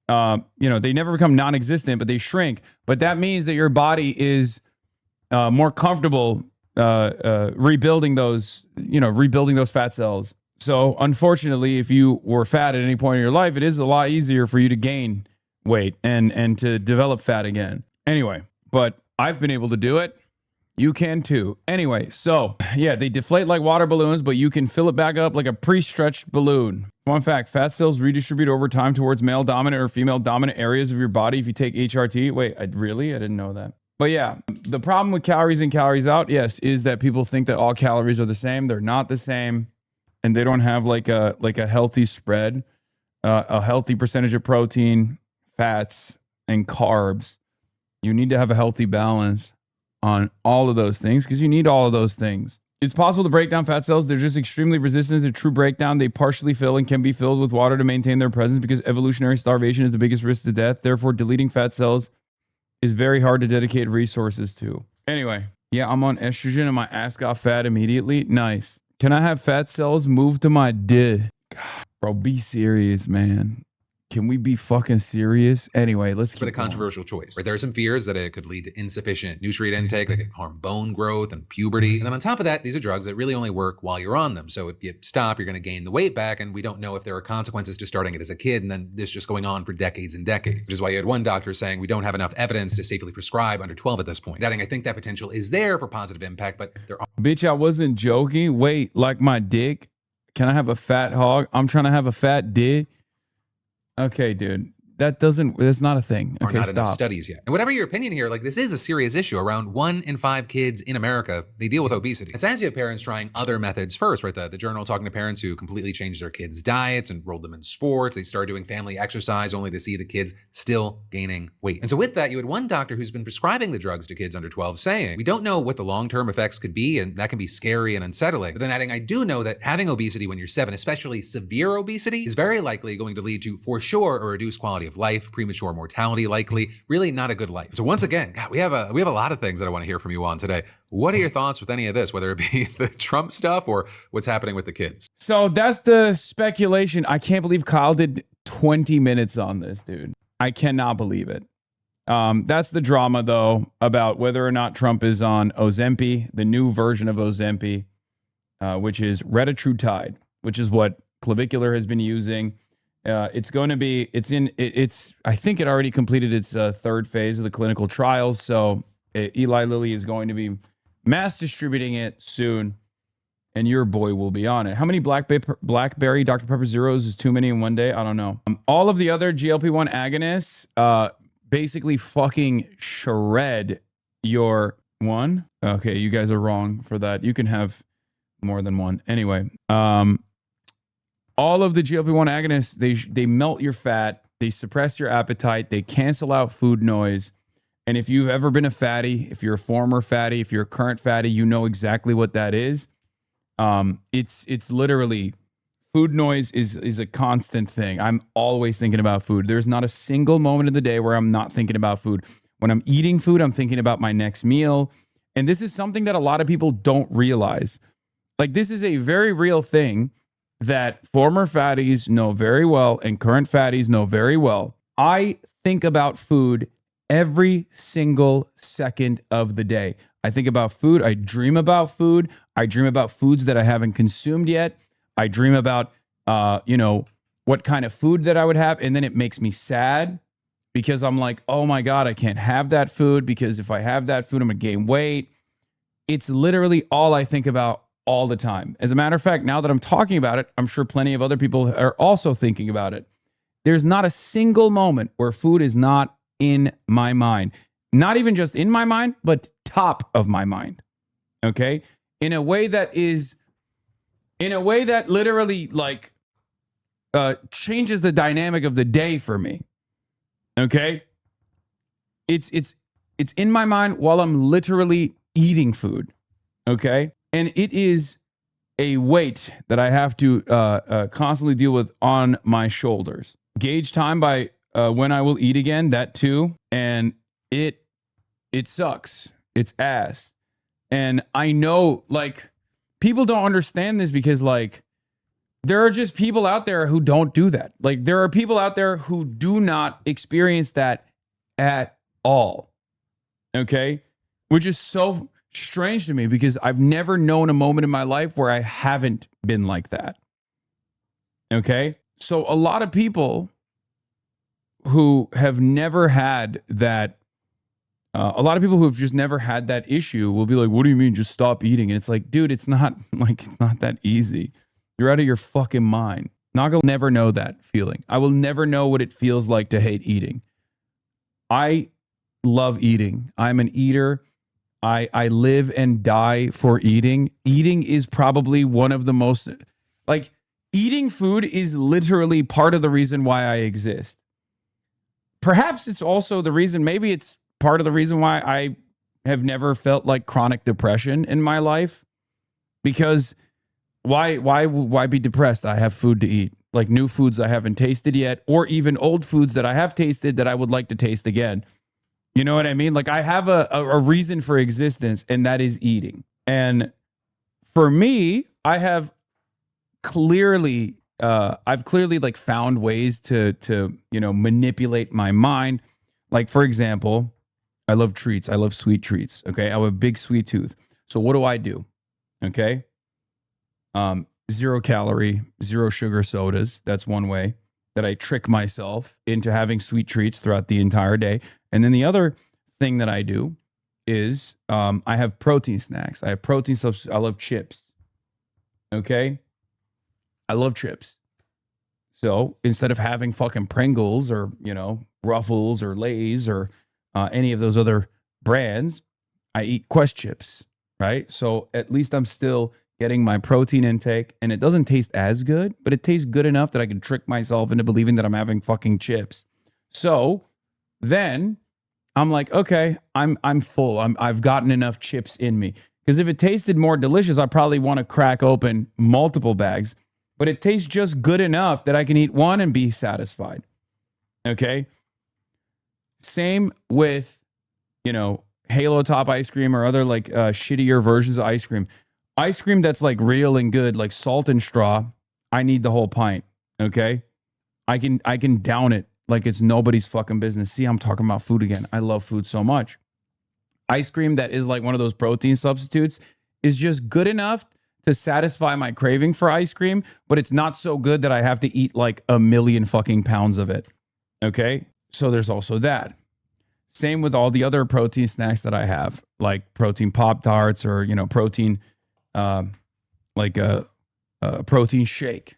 you know, they never become non-existent, but they shrink. But that means that your body is more comfortable rebuilding those fat cells. So unfortunately, if you were fat at any point in your life, it is a lot easier for you to gain weight and to develop fat again. Anyway, but I've been able to do it. You can too. Anyway, so yeah, they deflate like water balloons, but you can fill it back up like a pre-stretched balloon. Fun fact, fat cells redistribute over time towards male dominant or female dominant areas of your body if you take HRT. Wait, really? I didn't know that. But yeah, the problem with calories in, calories out, yes, is that people think that all calories are the same. They're not the same. And they don't have like a healthy spread, a healthy percentage of protein, fats, and carbs. You need to have a healthy balance on all of those things because you need all of those things. It's possible to break down fat cells. They're just extremely resistant to true breakdown. They partially fill and can be filled with water to maintain their presence because evolutionary starvation is the biggest risk to death. Therefore, deleting fat cells is very hard to dedicate resources to. Anyway, yeah, I'm on estrogen and my ass got fat immediately. Nice. Can I have fat cells moved to my dick? Bro, be serious, man. Can we be fucking serious? Anyway, let's It's been a controversial choice. Right? There are some fears that it could lead to insufficient nutrient intake, that could harm bone growth and puberty. And then on top of that, these are drugs that really only work while you're on them. So if you stop, you're going to gain the weight back. And we don't know if there are consequences to starting it as a kid and then this just going on for decades and decades. Which is why you had one doctor saying we don't have enough evidence to safely prescribe under 12 at this point. Adding, I think that potential is there for positive impact, but there are. Bitch, I wasn't joking. Wait, like my dick? Can I have a fat hog? I'm trying to have a fat dick. Okay, dude. That's not a thing. Are Okay, not enough stop. studies yet. And whatever your opinion here, like this is a serious issue. Around 1 in 5 kids in America, they deal with obesity. It's as you have parents trying other methods first, right? The journal talking to parents who completely changed their kids' diets, enrolled them in sports. They started doing family exercise only to see the kids still gaining weight. And so with that, you had one doctor who's been prescribing the drugs to kids under 12 saying, we don't know what the long-term effects could be, and that can be scary and unsettling. But then adding, I do know that having obesity when you're 7, especially severe obesity, is very likely going to lead to, for sure, a reduced quality of life, premature mortality likely, really not a good life. So once again, God, we have a lot of things that I want to hear from you on today. What are your thoughts with any of this, whether it be the Trump stuff or what's happening with the kids? So that's the speculation. I can't believe Kyle did 20 minutes on this, dude. I cannot believe it. That's the drama, though, about whether or not Trump is on Ozempic, the new version of Ozempic, which is retatrutide, which is what Clavicular has been using. It's going to be, I think it already completed its third phase of the clinical trials. So Eli Lilly is going to be mass distributing it soon. And your boy will be on it. How many Blackberry Dr. Pepper Zeros is too many in one day? I don't know. All of the other GLP-1 agonists basically fucking shred your one. Okay, you guys are wrong for that. You can have more than one. Anyway, all of the GLP-1 agonists, they melt your fat, they suppress your appetite, they cancel out food noise. And if you've ever been a fatty, if you're a former fatty, if you're a current fatty, you know exactly what that is. It's literally, food noise is a constant thing. I'm always thinking about food. There's not a single moment of the day where I'm not thinking about food. When I'm eating food, I'm thinking about my next meal. And this is something that a lot of people don't realize. Like, this is a very real thing that former fatties know very well and current fatties know very well. I think about food every single second of the day. I think about food. I dream about food. I dream about foods that I haven't consumed yet. I dream about, what kind of food that I would have. And then it makes me sad because I'm like, oh my God, I can't have that food because if I have that food, I'm going to gain weight. It's literally all I think about all the time. As a matter of fact, now that I'm talking about it, I'm sure plenty of other people are also thinking about it. There's not a single moment where food is not in my mind. Not even just in my mind, but top of my mind. Okay? In a way that literally like changes the dynamic of the day for me. Okay? It's in my mind while I'm literally eating food. Okay? And it is a weight that I have to constantly deal with on my shoulders. Gauge time by when I will eat again, that too. And it sucks. It's ass. And I know, like, people don't understand this because, like, there are just people out there who don't do that. Like, there are people out there who do not experience that at all. Okay? Which is so strange to me because I've never known a moment in my life where I haven't been like that. Okay? So a lot of people who have never had that, a lot of people who have just never had that issue will be like, what do you mean just stop eating? And it's like, dude, it's not that easy. You're out of your fucking mind. Naga will never know that feeling. I will never know what it feels like to hate eating. I love eating. I'm an eater. I live and die for eating. Eating is probably one of the most, like, eating food is literally part of the reason why I exist. Perhaps it's also the reason, maybe it's part of the reason why I have never felt like chronic depression in my life. Because why be depressed? I have food to eat, like new foods I haven't tasted yet, or even old foods that I have tasted that I would like to taste again. You know what I mean? Like, I have a reason for existence, and that is eating. And for me, I have clearly I've clearly like found ways to manipulate my mind. Like, for example, I love treats. I love sweet treats. Okay. I have a big sweet tooth. So what do? Okay. 0 calorie, 0 sugar sodas. That's one way that I trick myself into having sweet treats throughout the entire day. And then the other thing that I do is I have protein snacks. I have protein substitutes. I love chips. Okay. I love chips. So instead of having fucking Pringles or, Ruffles or Lay's or any of those other brands, I eat Quest chips, right? So at least I'm still getting my protein intake, and it doesn't taste as good, but it tastes good enough that I can trick myself into believing that I'm having fucking chips. So then I'm like, okay, I'm full. I've gotten enough chips in me. Because if it tasted more delicious, I probably want to crack open multiple bags. But it tastes just good enough that I can eat one and be satisfied. Okay? Same with, Halo Top ice cream or other like shittier versions of ice cream. Ice cream that's like real and good, like Salt and Straw, I need the whole pint. Okay? I can down it like it's nobody's fucking business. See, I'm talking about food again. I love food so much. Ice cream that is like one of those protein substitutes is just good enough to satisfy my craving for ice cream, but it's not so good that I have to eat like 1 million fucking pounds of it. Okay? So there's also that. Same with all the other protein snacks that I have, like protein Pop-Tarts or, protein, like a protein shake.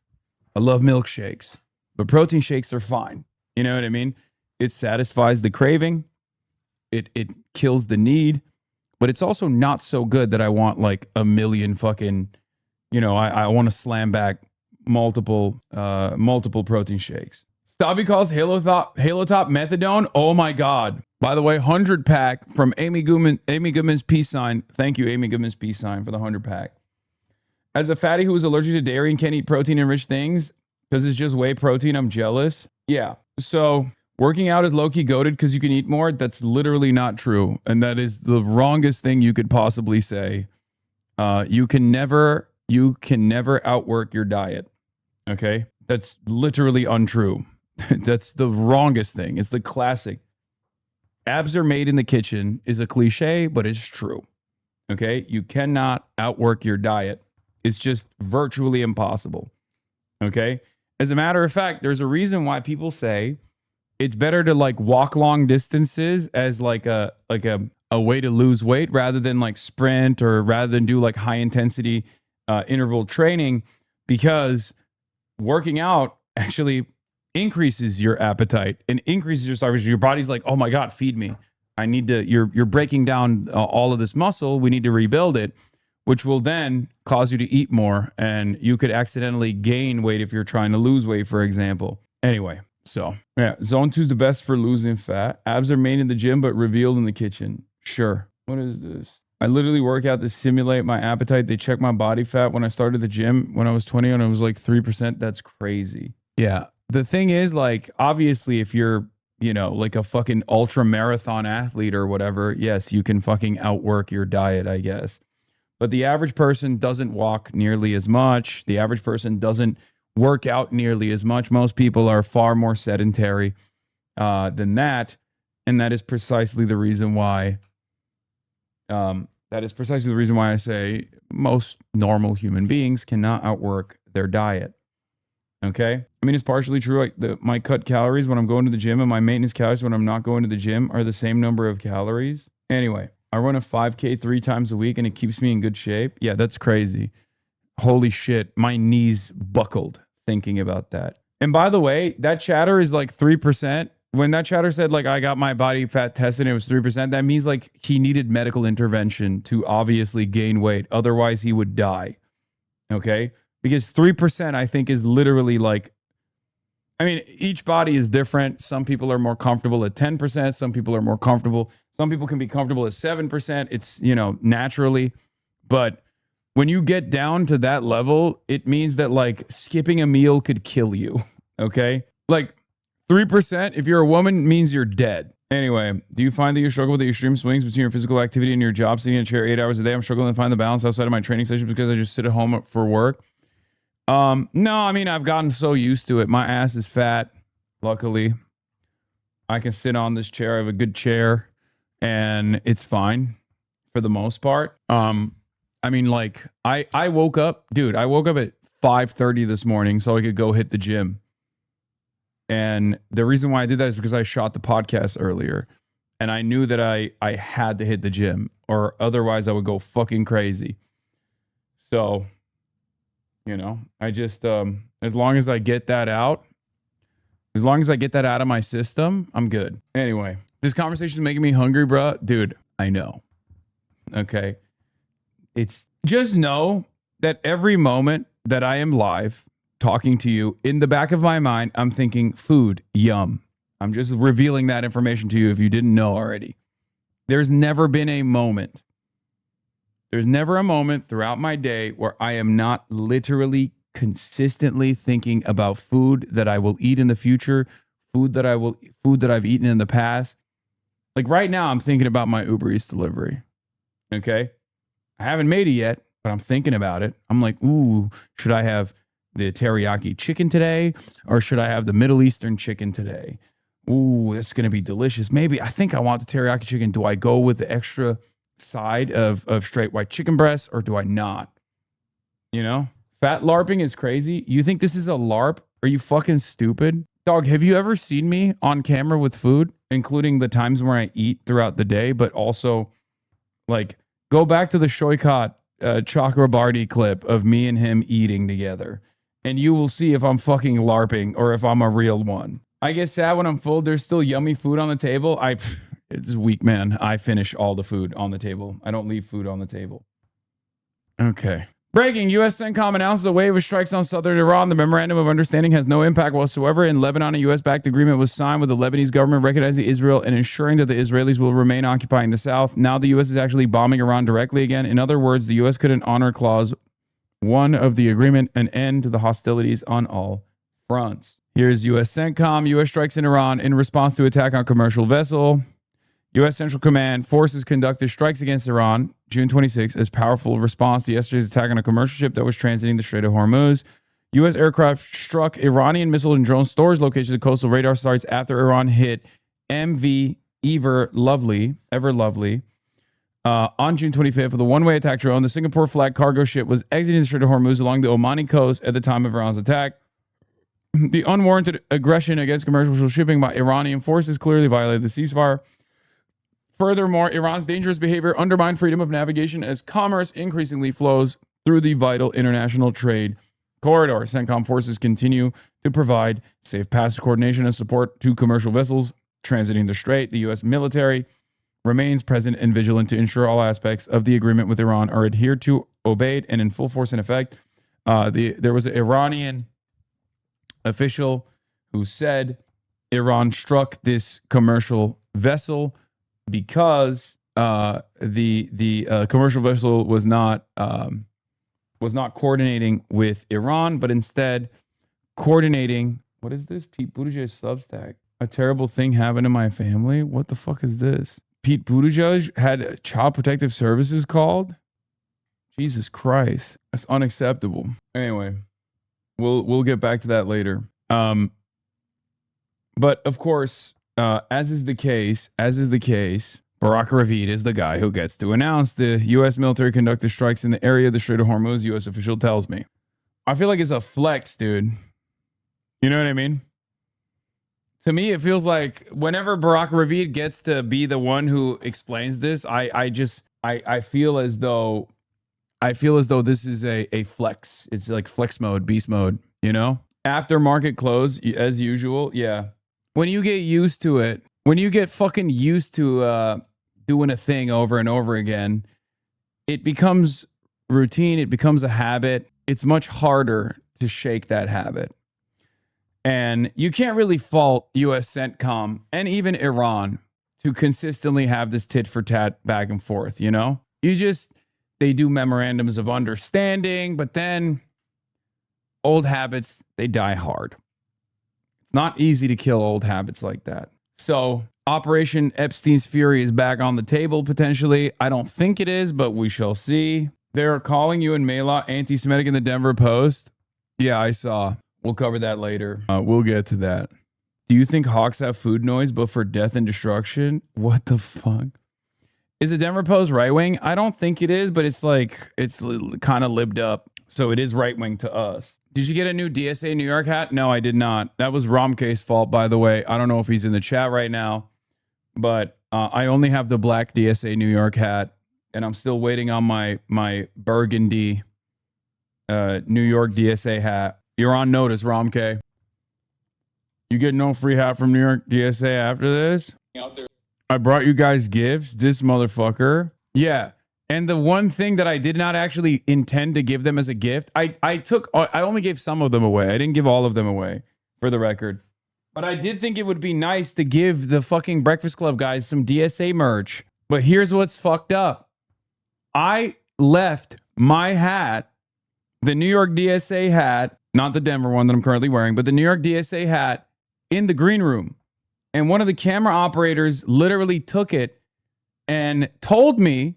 I love milkshakes, but protein shakes are fine. You know what I mean? It satisfies the craving. It kills the need, but it's also not so good that I want like 1 million fucking, I want to slam back multiple protein shakes. Stabby calls Halo Top methadone. Oh my God. By the way, 100 pack from Amy Goodman's peace sign. Thank you, Amy Goodman's peace sign, for the 100 pack. As a fatty who is allergic to dairy and can't eat protein enriched things because it's just whey protein, I'm jealous. Yeah. So working out is low-key goated because you can eat more. That's literally not true. And that is the wrongest thing you could possibly say. You can never outwork your diet. Okay? That's literally untrue. That's the wrongest thing. It's the classic. Abs are made in the kitchen is a cliche, but it's true. Okay? You cannot outwork your diet. It's just virtually impossible. Okay? As a matter of fact, there's a reason why people say it's better to like walk long distances as like a way to lose weight rather than like sprint or rather than do like high intensity interval training, because working out actually increases your appetite and increases your starvation. Your body's like, oh my God, feed me. I need to, you're breaking down all of this muscle. We need to rebuild it, which will then cause you to eat more. And you could accidentally gain weight if you're trying to lose weight, for example. Anyway, so yeah, zone 2 is the best for losing fat. Abs are made in the gym, but revealed in the kitchen. Sure. What is this? I literally work out to simulate my appetite. They check my body fat when I started the gym when I was 20 and it was like 3%. That's crazy. Yeah. The thing is, like, obviously, if you're, like a fucking ultra marathon athlete or whatever, yes, you can fucking outwork your diet, I guess. But the average person doesn't walk nearly as much. The average person doesn't work out nearly as much. Most people are far more sedentary than that. And that is precisely the reason why I say most normal human beings cannot outwork their diet. Okay? I mean, it's partially true. Like my cut calories when I'm going to the gym and my maintenance calories when I'm not going to the gym are the same number of calories. Anyway, I run a 5K 3 times a week and it keeps me in good shape. Yeah, that's crazy. Holy shit. My knees buckled thinking about that. And by the way, that chatter is like 3%. When that chatter said like I got my body fat tested and it was 3%, that means like he needed medical intervention to obviously gain weight. Otherwise he would die. Okay? Because 3% I think is literally like, I mean, each body is different. Some people are more comfortable at 10%. Some people are more comfortable. Some people can be comfortable at 7%. It's, naturally. But when you get down to that level, it means that like skipping a meal could kill you. Okay? Like 3%, if you're a woman, means you're dead. Anyway, do you find that you struggle with the extreme swings between your physical activity and your job, sitting in a chair 8 hours a day? I'm struggling to find the balance outside of my training sessions because I just sit at home for work. No, I mean, I've gotten so used to it. My ass is fat. Luckily, I can sit on this chair. I have a good chair and it's fine for the most part. I mean, like I woke up at 5:30 this morning so I could go hit the gym. And the reason why I did that is because I shot the podcast earlier and I knew that I had to hit the gym or otherwise I would go fucking crazy. So, I just, as long as I get that out of my system, I'm good. Anyway, this conversation is making me hungry, bro. Dude, I know. Okay. It's just know that every moment that I am live talking to you, in the back of my mind, I'm thinking food, yum. I'm just revealing that information to you if you didn't know already. There's never a moment throughout my day where I am not literally consistently thinking about food that I will eat in the future, food that I've eaten in the past. Like right now, I'm thinking about my Uber Eats delivery. Okay. I haven't made it yet, but I'm thinking about it. I'm like, ooh, should I have the teriyaki chicken today or should I have the Middle Eastern chicken today? Ooh, that's going to be delicious. Maybe I think I want the teriyaki chicken. Do I go with the extra side of straight white chicken breast or do I not? Fat LARPing is crazy. You think this is a LARP? Are you fucking stupid? Dog, have you ever seen me on camera with food, including the times where I eat throughout the day, but also like go back to the Shoykot Chakrabarti clip of me and him eating together. And you will see if I'm fucking LARPing or if I'm a real one. I get sad when I'm full. There's still yummy food on the table. It's weak, man. I finish all the food on the table. I don't leave food on the table. Okay. Breaking. U.S. CENTCOM announces a wave of strikes on southern Iran. The memorandum of understanding has no impact whatsoever. In Lebanon, a U.S.-backed agreement was signed with the Lebanese government recognizing Israel and ensuring that the Israelis will remain occupying the south. Now the U.S. is actually bombing Iran directly again. In other words, the U.S. couldn't honor clause 1 of the agreement and end the hostilities on all fronts. Here's U.S. CENTCOM. U.S. strikes in Iran in response to attack on commercial vessel. U.S. Central Command forces conducted strikes against Iran June 26 as powerful response to yesterday's attack on a commercial ship that was transiting the Strait of Hormuz. U.S. aircraft struck Iranian missile and drone storage locations at coastal radar sites after Iran hit MV Ever Lovely on June 25th with a one-way attack drone. The Singapore flag cargo ship was exiting the Strait of Hormuz along the Omani coast at the time of Iran's attack. The unwarranted aggression against commercial shipping by Iranian forces clearly violated the ceasefire. Furthermore, Iran's dangerous behavior undermined freedom of navigation as commerce increasingly flows through the vital international trade corridor. CENTCOM forces continue to provide safe passage coordination and support to commercial vessels transiting the strait. The U.S. military remains present and vigilant to ensure all aspects of the agreement with Iran are adhered to, obeyed, and in full force and effect. There was an Iranian official who said Iran struck this commercial vessel because the commercial vessel was not coordinating with Iran, but instead coordinating. What is this? Pete Buttigieg Substack. A terrible thing happened in my family. What the fuck is this? Pete Buttigieg had Child Protective Services called. Jesus Christ, that's unacceptable. Anyway, we'll get back to that later. But of course. As is the case, Barack Ravid is the guy who gets to announce the U.S. military conducted strikes in the area of the Strait of Hormuz, U.S. official tells me. I feel like it's a flex, dude. You know what I mean? To me, it feels like whenever Barack Ravid gets to be the one who explains this, I feel as though this is a flex. It's like flex mode, beast mode, After market close, as usual, yeah. When you get used to it, when you get fucking used to doing a thing over and over again, it becomes routine. It becomes a habit. It's much harder to shake that habit. And you can't really fault U.S. CENTCOM and even Iran to consistently have this tit for tat back and forth, they do memorandums of understanding, but then old habits, they die hard. It's not easy to kill old habits like that. So Operation Epstein's Fury is back on the table, potentially. I don't think it is, but we shall see. They're calling you and Mayla anti-Semitic in the Denver Post. Yeah, I saw. We'll cover that later. We'll get to that. Do you think hawks have food noise, but for death and destruction? What the fuck? Is it Denver Post right wing? I don't think it is, but it's like, it's kind of libbed up. So it is right wing to us. Did you get a new DSA New York hat? No, I did not. That was Romke's fault, by the way. I don't know if he's in the chat right now, but I only have the black DSA New York hat, and I'm still waiting on my burgundy New York DSA hat. You're on notice, Romke. You get no free hat from New York DSA after this? I brought you guys gifts. This motherfucker. Yeah. And the one thing that I did not actually intend to give them as a gift, I only gave some of them away. I didn't give all of them away, for the record. But I did think it would be nice to give the fucking Breakfast Club guys some DSA merch. But here's what's fucked up. I left my hat, the New York DSA hat, not the Denver one that I'm currently wearing, but the New York DSA hat in the green room. And one of the camera operators literally took it and told me,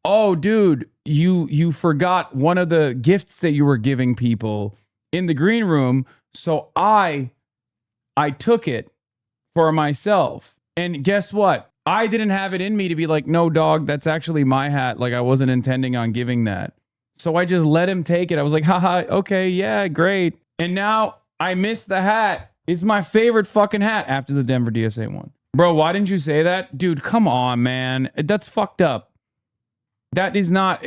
oh, dude, you forgot one of the gifts that you were giving people in the green room. So I took it for myself. And guess what? I didn't have it in me to be like, no, dog, that's actually my hat. Like, I wasn't intending on giving that. So I just let him take it. I was like, haha, okay, yeah, great. And now I miss the hat. It's my favorite fucking hat after the Denver DSA one. Bro, why didn't you say that? Dude, come on, man. That's fucked up. That is not...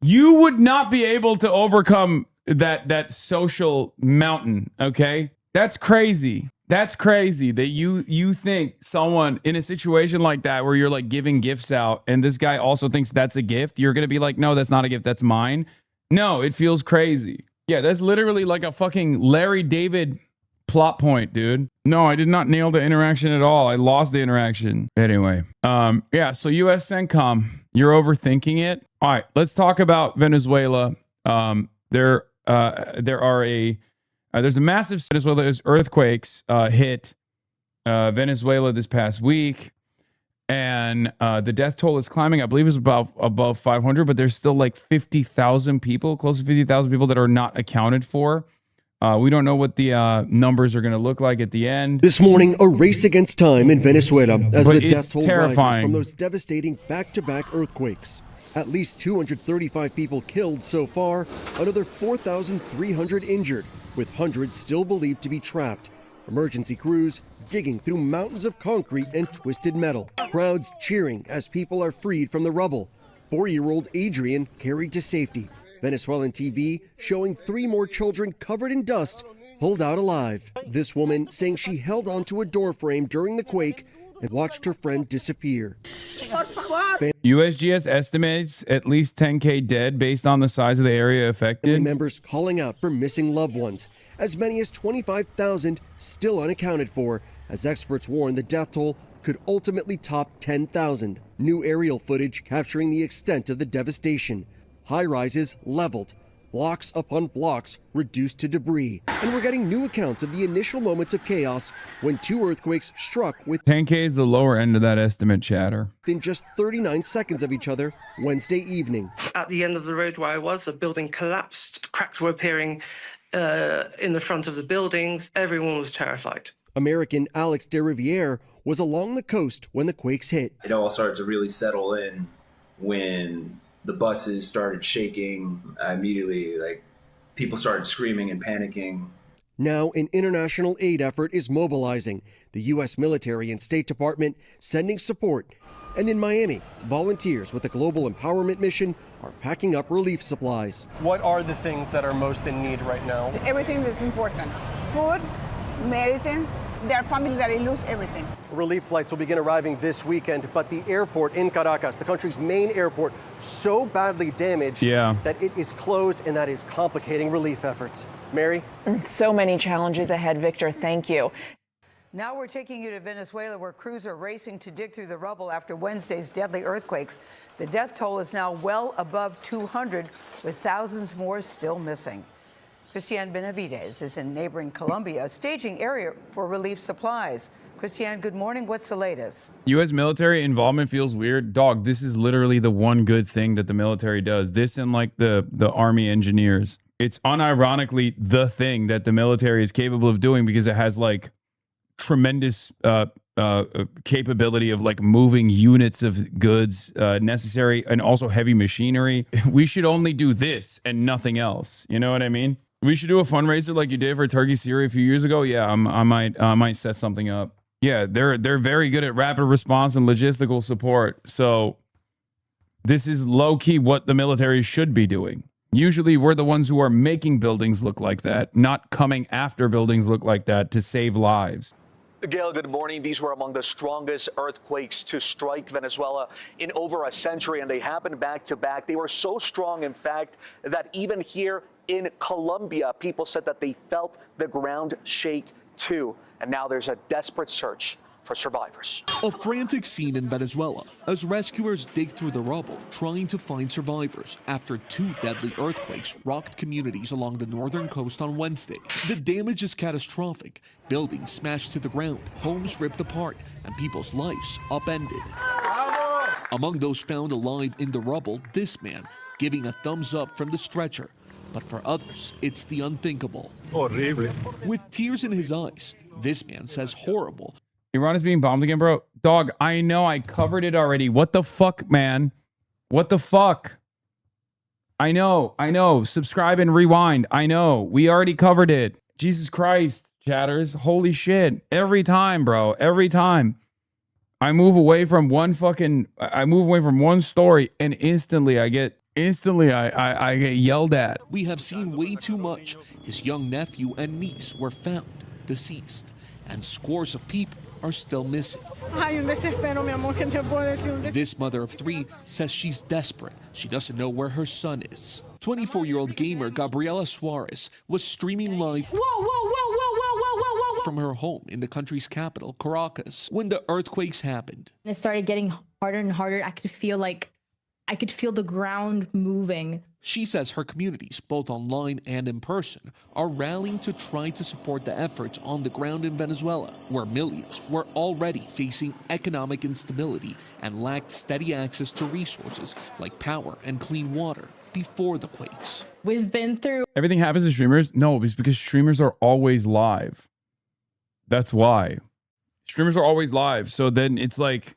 You would not be able to overcome that social mountain, okay? That's crazy. That's crazy that you think someone in a situation like that where you're like giving gifts out and this guy also thinks that's a gift, you're going to be like, no, that's not a gift, that's mine. No, it feels crazy. Yeah, that's literally like a fucking Larry David plot point, dude. No, I did not nail the interaction at all. I lost the interaction. Anyway, yeah, so US CENTCOM, you're overthinking it. All right, let's talk about Venezuela. There's a massive Venezuela's earthquakes hit Venezuela this past week, and the death toll is climbing. I believe it's about above 500, but there's still like 50,000 people, close to 50,000 people that are not accounted for. We don't know what the numbers are going to look like at the end. This morning, a race against time in Venezuela as the death toll rises terrifying from those devastating back-to-back earthquakes. At least 235 people killed so far, another 4,300 injured, with hundreds still believed to be trapped. Emergency crews digging through mountains of concrete and twisted metal. Crowds cheering as people are freed from the rubble. 4-year-old Adrian carried to safety. Venezuelan TV showing 3 more children covered in dust pulled out alive. This woman saying she held onto a door frame during the quake and watched her friend disappear. USGS estimates at least 10K dead based on the size of the area affected. Family members calling out for missing loved ones. As many as 25,000 still unaccounted for, as experts warn the death toll could ultimately top 10,000. New aerial footage capturing the extent of the devastation. High-rises leveled, blocks upon blocks reduced to debris. And we're getting new accounts of the initial moments of chaos when 2 earthquakes struck with 10K is the lower end of that estimate, chatter. within just 39 seconds of each other Wednesday evening. At the end of the road where I was, a building collapsed, cracks were appearing in the front of the buildings. Everyone was terrified. American Alex de Riviere was along the coast when the quakes hit. It all started to really settle in when the buses started shaking. Immediately, like, people started screaming and panicking. Now an international aid effort is mobilizing. The U.S. military and State Department sending support. And in Miami, volunteers with the Global Empowerment Mission are packing up relief supplies. What are the things that are most in need right now? Everything is important. Food, medicines. There are families that lose everything. Relief flights will begin arriving this weekend, but the airport in Caracas, the country's main airport, so badly damaged that it is closed, and that is complicating relief efforts. Mary? So many challenges ahead, Victor. Thank you. Now we're taking you to Venezuela, where crews are racing to dig through the rubble after Wednesday's deadly earthquakes. The death toll is now well above 200, with thousands more still missing. Christiane Benavides is in neighboring Colombia, a staging area for relief supplies. Christiane, good morning. What's the latest? U.S. military involvement feels weird. Dog, this is literally the one good thing that the military does. This and like the Army engineers. It's unironically the thing that the military is capable of doing because it has like tremendous capability of like moving units of goods necessary and also heavy machinery. We should only do this and nothing else. You know what I mean? We should do a fundraiser like you did for Turkey Syria a few years ago. Yeah, I might set something up. Yeah, they're very good at rapid response and logistical support. So this is low key what the military should be doing. Usually we're the ones who are making buildings look like that, not coming after buildings look like that to save lives. Gail, good morning. These were among the strongest earthquakes to strike Venezuela in over a century, and they happened back to back. They were so strong, in fact, that even here in Colombia, people said that they felt the ground shake too. And now there's a desperate search for survivors. A frantic scene in Venezuela as rescuers dig through the rubble trying to find survivors after 2 deadly earthquakes rocked communities along the northern coast on Wednesday. The damage is catastrophic. Buildings smashed to the ground, homes ripped apart, and people's lives upended. Among those found alive in the rubble, this man giving a thumbs up from the stretcher. But for others, it's the unthinkable. Horrible. With tears in his eyes, this man says horrible. Iran is being bombed again, bro. Dog, I know I covered it already. What the fuck, man? What the fuck? I know. Subscribe and rewind. I know. We already covered it. Jesus Christ, chatters. Holy shit. Every time, bro. Every time. I move away from one story and instantly I get yelled at. We have seen way too much. His young nephew and niece were found deceased, and scores of people are still missing. This mother of 3 says she's desperate. She doesn't know where her son is. 24-year-old gamer Gabriela Suarez was streaming live from her home in the country's capital, Caracas, when the earthquakes happened. It started getting harder and harder. I could feel the ground moving. She says her communities, both online and in person, are rallying to try to support the efforts on the ground in Venezuela, where millions were already facing economic instability and lacked steady access to resources like power and clean water before the quakes. We've been through... Everything happens to streamers? No, it's because streamers are always live. That's why. Streamers are always live. So then it's like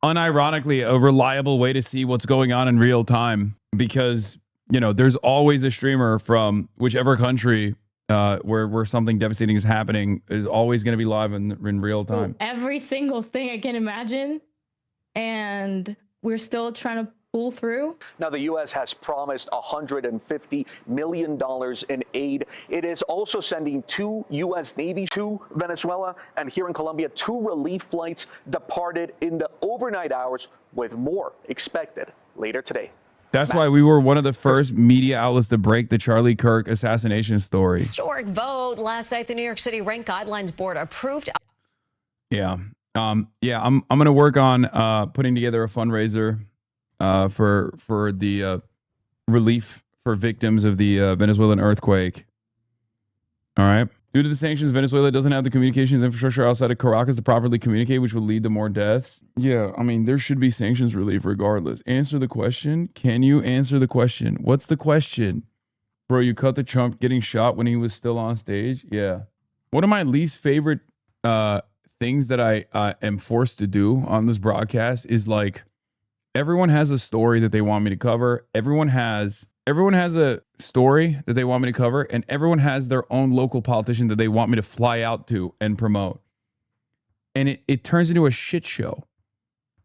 unironically a reliable way to see what's going on in real time because, you know, there's always a streamer from whichever country where something devastating is happening is always going to be live in real time. Every single thing I can imagine. And we're still trying to pull through. Now, the U.S. has promised $150 million in aid. It is also sending 2 U.S. Navy to Venezuela, and here in Colombia, 2 relief flights departed in the overnight hours, with more expected later today. That's why we were one of the first media outlets to break the Charlie Kirk assassination story. Historic vote last night. The New York City Rank Guidelines Board approved. Yeah. I'm going to work on putting together a fundraiser for the relief for victims of the Venezuelan earthquake. All right. Due to the sanctions, Venezuela doesn't have the communications infrastructure outside of Caracas to properly communicate, which will lead to more deaths. Yeah, I mean, there should be sanctions relief regardless. Answer the question. Can you answer the question? What's the question? Bro, you cut the Trump getting shot when he was still on stage? Yeah. One of my least favorite things that I am forced to do on this broadcast is like, everyone has a story that they want me to cover. Everyone has a story that they want me to cover, and everyone has their own local politician that they want me to fly out to and promote. And it turns into a shit show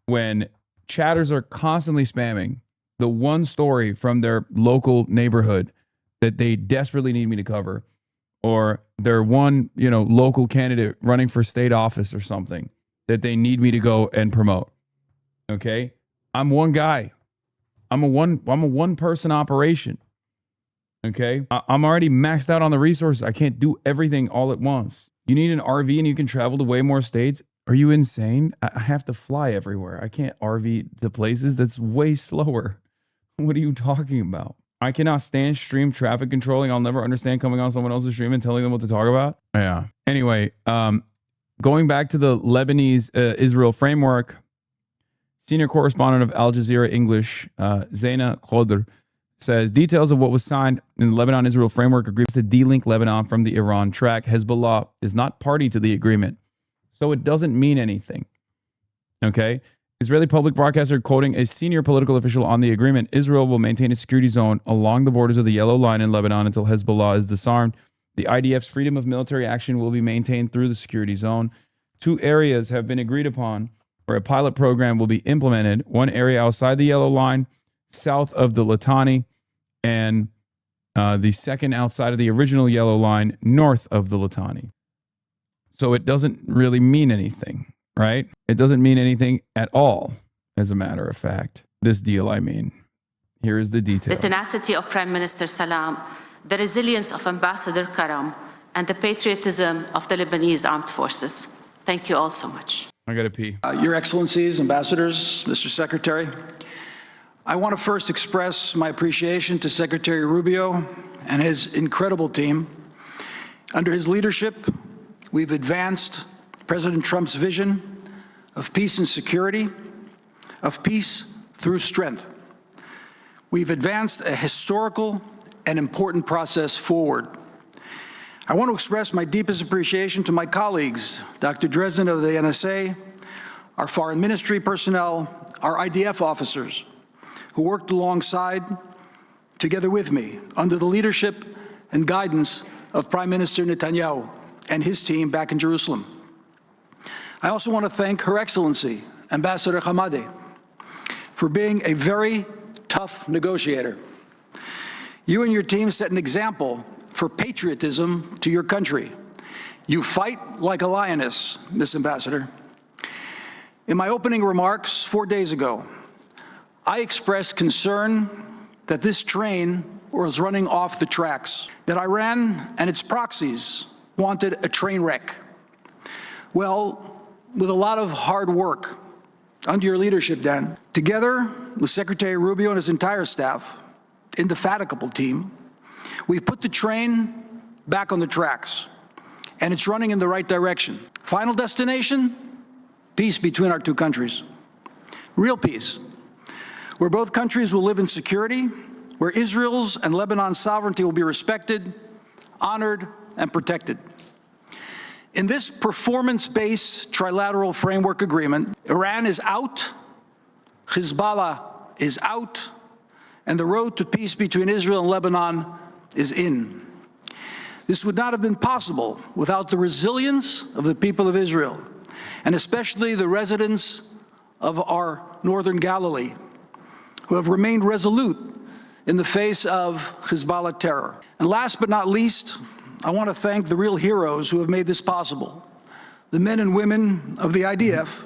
when chatters are constantly spamming the one story from their local neighborhood that they desperately need me to cover, or their one, local candidate running for state office or something that they need me to go and promote. Okay? I'm one guy. I'm a one person operation. Okay. I'm already maxed out on the resources. I can't do everything all at once. You need an RV and you can travel to way more states. Are you insane? I have to fly everywhere. I can't RV to places. That's way slower. What are you talking about? I cannot stand stream traffic controlling. I'll never understand coming on someone else's stream and telling them what to talk about. Yeah. Anyway, going back to the Lebanese Israel framework, senior correspondent of Al Jazeera English, Zaina Khodr, says details of what was signed in the Lebanon-Israel framework agreement to delink Lebanon from the Iran track. Hezbollah is not party to the agreement, so it doesn't mean anything. Okay? Israeli public broadcaster quoting a senior political official on the agreement, Israel will maintain a security zone along the borders of the Yellow Line in Lebanon until Hezbollah is disarmed. The IDF's freedom of military action will be maintained through the security zone. 2 areas have been agreed upon where a pilot program will be implemented. One area outside the Yellow Line, south of the Litani, and the second outside of the original Yellow Line, north of the Litani. So it doesn't really mean anything, right? It doesn't mean anything at all, as a matter of fact. This deal, I mean. Here is the details. The tenacity of Prime Minister Salam, the resilience of Ambassador Karam, and the patriotism of the Lebanese armed forces. Thank you all so much. I gotta pee. Your Excellencies, Ambassadors, Mr. Secretary, I want to first express my appreciation to Secretary Rubio and his incredible team. Under his leadership, we've advanced President Trump's vision of peace and security, of peace through strength. We've advanced a historical and important process forward. I want to express my deepest appreciation to my colleagues, Dr. Dresden of the NSA, our foreign ministry personnel, our IDF officers, who worked alongside, together with me, under the leadership and guidance of Prime Minister Netanyahu and his team back in Jerusalem. I also want to thank Her Excellency, Ambassador Hamadi, for being a very tough negotiator. You and your team set an example for patriotism to your country. You fight like a lioness, Miss Ambassador. In my opening remarks 4 days ago, I expressed concern that this train was running off the tracks, that Iran and its proxies wanted a train wreck. Well, with a lot of hard work under your leadership, Dan, together with Secretary Rubio and his entire staff, indefatigable team, we've put the train back on the tracks, and it's running in the right direction. Final destination? Peace between our 2 countries. Real peace, where both countries will live in security, where Israel's and Lebanon's sovereignty will be respected, honored, and protected. In this performance-based trilateral framework agreement, Iran is out, Hezbollah is out, and the road to peace between Israel and Lebanon is in. This would not have been possible without the resilience of the people of Israel, and especially the residents of our northern Galilee, who have remained resolute in the face of Hezbollah terror. And last but not least, I want to thank the real heroes who have made this possible, the men and women of the IDF.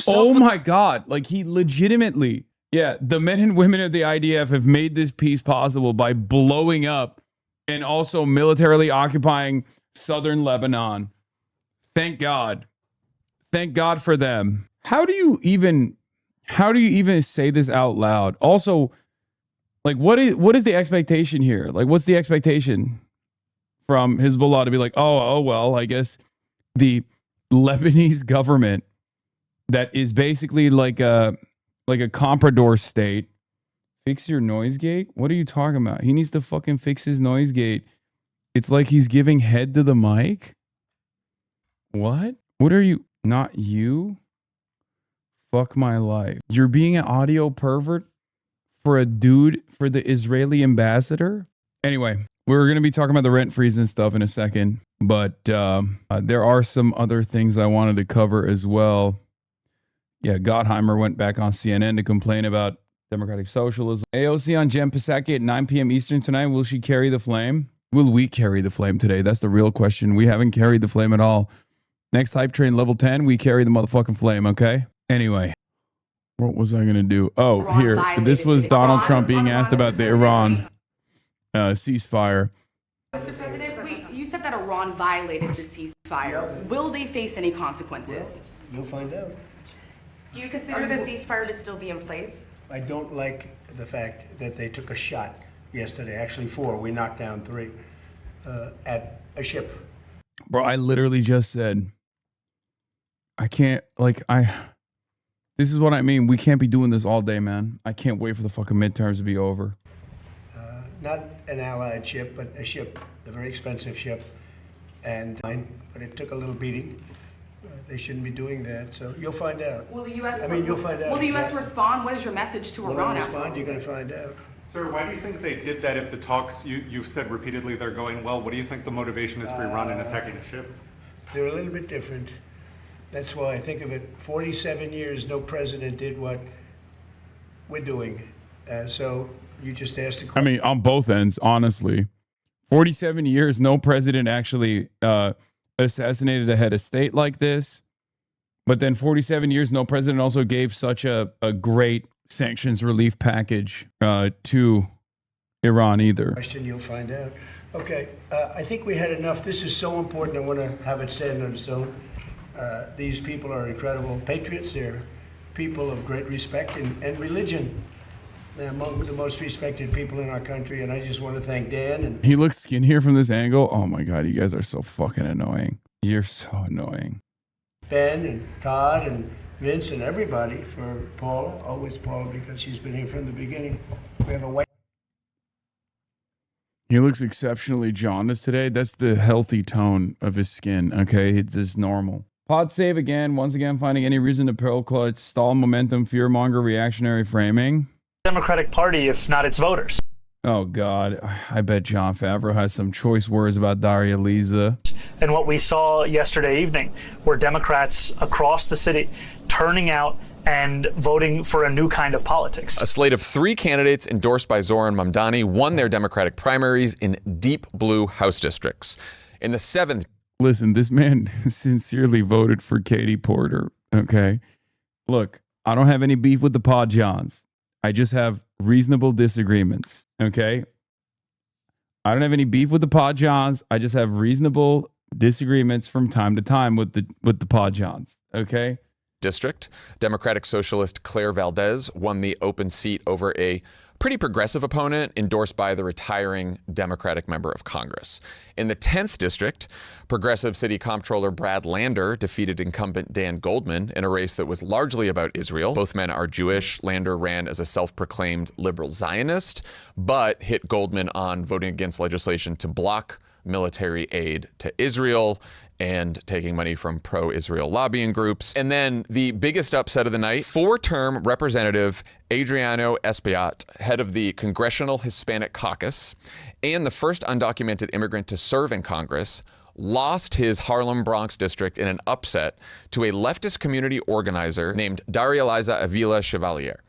Oh my God, like he legitimately, yeah, the men and women of the IDF have made this peace possible by blowing up and also militarily occupying southern Lebanon. Thank God. Thank God for them. How do you even say this out loud? Also, like what is the expectation here? Like what's the expectation from Hezbollah to be like, oh well, I guess the Lebanese government that is basically like a comprador state. Fix your noise gate? What are you talking about? He needs to fucking fix his noise gate. It's like he's giving head to the mic. What? What are you? Not you? Fuck my life. You're being an audio pervert for a dude, for the Israeli ambassador? Anyway, we're going to be talking about the rent freeze and stuff in a second, but there are some other things I wanted to cover as well. Yeah, Gottheimer went back on CNN to complain about democratic socialism. AOC on Jen Psaki at 9 p.m. Eastern tonight. Will she carry the flame? Will we carry the flame today? That's the real question. We haven't carried the flame at all. Next hype train level 10, we carry the motherfucking flame, okay? Anyway, what was I going to do? Oh, here. This was Donald Trump being asked about the Iran ceasefire. Mr. President, you said that Iran violated the ceasefire. Will they face any consequences? You'll find out. Do you consider the ceasefire to still be in place? I don't like the fact that they took a shot yesterday, actually 4, we knocked down 3, at a ship. Bro, I literally just said, I can't, this is what I mean. We can't be doing this all day, man. I can't wait for the fucking midterms to be over. not an Allied ship, but a ship, a very expensive ship, but it took a little beating. They shouldn't be doing that, so you'll find out. Will the U.S. You'll find out. Will the U.S. respond? What is your message to Iran? When they respond, you're going to find out. Sir, why do you think they did that if the talks, you've said repeatedly they're going well? What do you think the motivation is for Iran in attacking a ship? They're a little bit different. That's why I think of it, 47 years, no president did what we're doing. So you just asked a question. I mean, on both ends, honestly. 47 years, no president actually assassinated a head of state like this. But then 47 years, no president also gave such a great sanctions relief package to Iran either. Question, you'll find out. Okay, I think we had enough. This is so important. I want to have it stand on its own. These people are incredible patriots. They're people of great respect and religion. They're among the most respected people in our country, and I just want to thank Dan. And he looks skinnier from this angle. Oh my God, you guys are so fucking annoying. You're so annoying. Ben and Todd and Vince and everybody for Paula, always Paula, because she's been here from the beginning. We have a white. He looks exceptionally jaundiced today. That's the healthy tone of his skin. Okay, it's just normal. Pod save again. Once again, finding any reason to pearl clutch, stall momentum, fearmonger, reactionary framing. Democratic Party, if not its voters. Oh God, I bet John Favreau has some choice words about Daria Lisa. And what we saw yesterday evening were Democrats across the city turning out and voting for a new kind of politics. A slate of 3 candidates endorsed by Zoran Mamdani won their Democratic primaries in deep blue House districts. In the 7th. Listen, this man sincerely voted for Katie Porter, okay? Look, I don't have any beef with the Pod Johns. I just have reasonable disagreements, okay? I don't have any beef with the Pod Johns. I just have reasonable disagreements from time to time with the Pod Johns, okay? District, Democratic Socialist Claire Valdez won the open seat over a pretty progressive opponent endorsed by the retiring Democratic member of Congress. In the 10th district, Progressive City Comptroller Brad Lander defeated incumbent Dan Goldman in a race that was largely about Israel. Both men are Jewish. Lander ran as a self-proclaimed liberal Zionist, but hit Goldman on voting against legislation to block military aid to Israel and taking money from pro-Israel lobbying groups. And then the biggest upset of the night, 4-term Representative Adriano Espaillat, head of the Congressional Hispanic Caucus, and the first undocumented immigrant to serve in Congress, lost his Harlem Bronx district in an upset to a leftist community organizer named Daria Liza Avila Chevalier,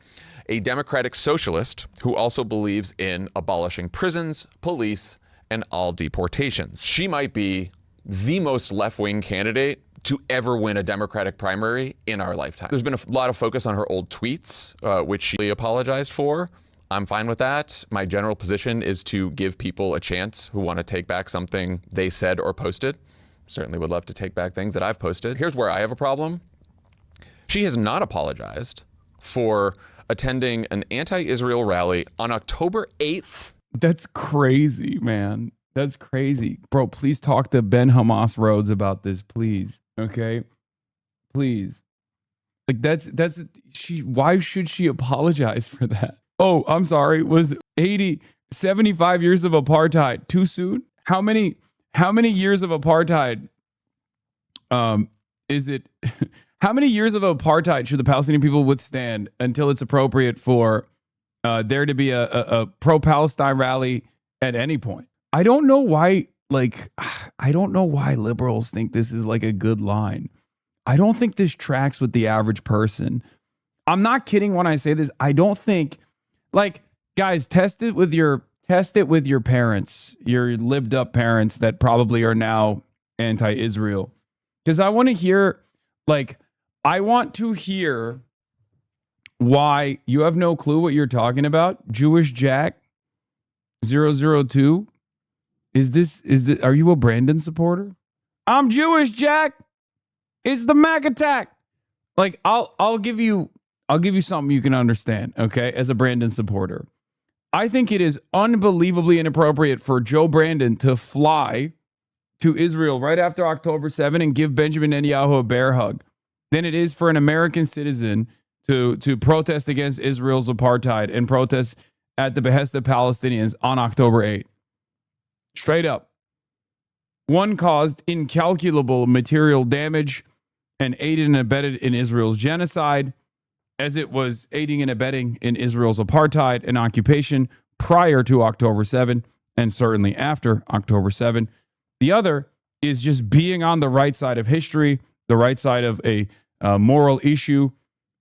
a Democratic socialist who also believes in abolishing prisons, police, and all deportations. She might be the most left-wing candidate to ever win a Democratic primary in our lifetime. There's been a lot of focus on her old tweets, which she apologized for. I'm fine with that. My general position is to give people a chance who want to take back something they said or posted. Certainly would love to take back things that I've posted. Here's where I have a problem. She has not apologized for attending an anti-Israel rally on October 8th. That's crazy, man. That's crazy. Bro, please talk to Ben Hamas Rhodes about this, please. Okay? Please. Like why should she apologize for that? Oh, I'm sorry. Was 75 years of apartheid too soon? How many years of apartheid is it? How many years of apartheid should the Palestinian people withstand until it's appropriate for there to be a pro-Palestine rally at any point? I don't know why liberals think this is like a good line. I don't think this tracks with the average person. I'm not kidding when I say this. I don't think, like, guys, test it with your parents, your lived up parents that probably are now anti-Israel. Because I want to hear why you have no clue what you're talking about. Jewish Jack 002. Are you a Brandon supporter? I'm Jewish, Jack. It's the Mac attack. Like, I'll give you something you can understand, okay, as a Brandon supporter. I think it is unbelievably inappropriate for Joe Brandon to fly to Israel right after October 7 and give Benjamin Netanyahu a bear hug than it is for an American citizen to protest against Israel's apartheid and protest at the behest of Palestinians on October 8th. Straight up. One caused incalculable material damage and aided and abetted in Israel's genocide, as it was aiding and abetting in Israel's apartheid and occupation prior to October 7 and certainly after October 7. The other is just being on the right side of history, the right side of a moral issue,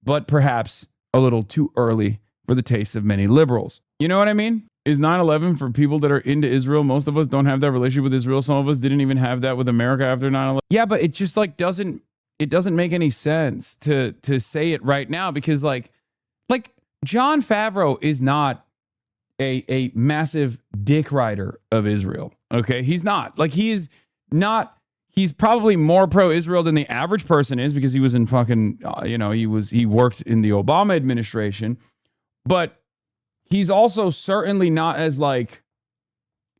but perhaps a little too early for the taste of many liberals. You know what I mean? Is 9/11 for people that are into Israel? Most of us don't have that relationship with Israel. Some of us didn't even have that with America after 9/11. Yeah, but it just like doesn't make any sense to say it right now, because like Jon Favreau is not a massive dick rider of Israel. Okay, he's not. Like he's probably more pro-Israel than the average person is, because he was in fucking he worked in the Obama administration, but he's also certainly not as like,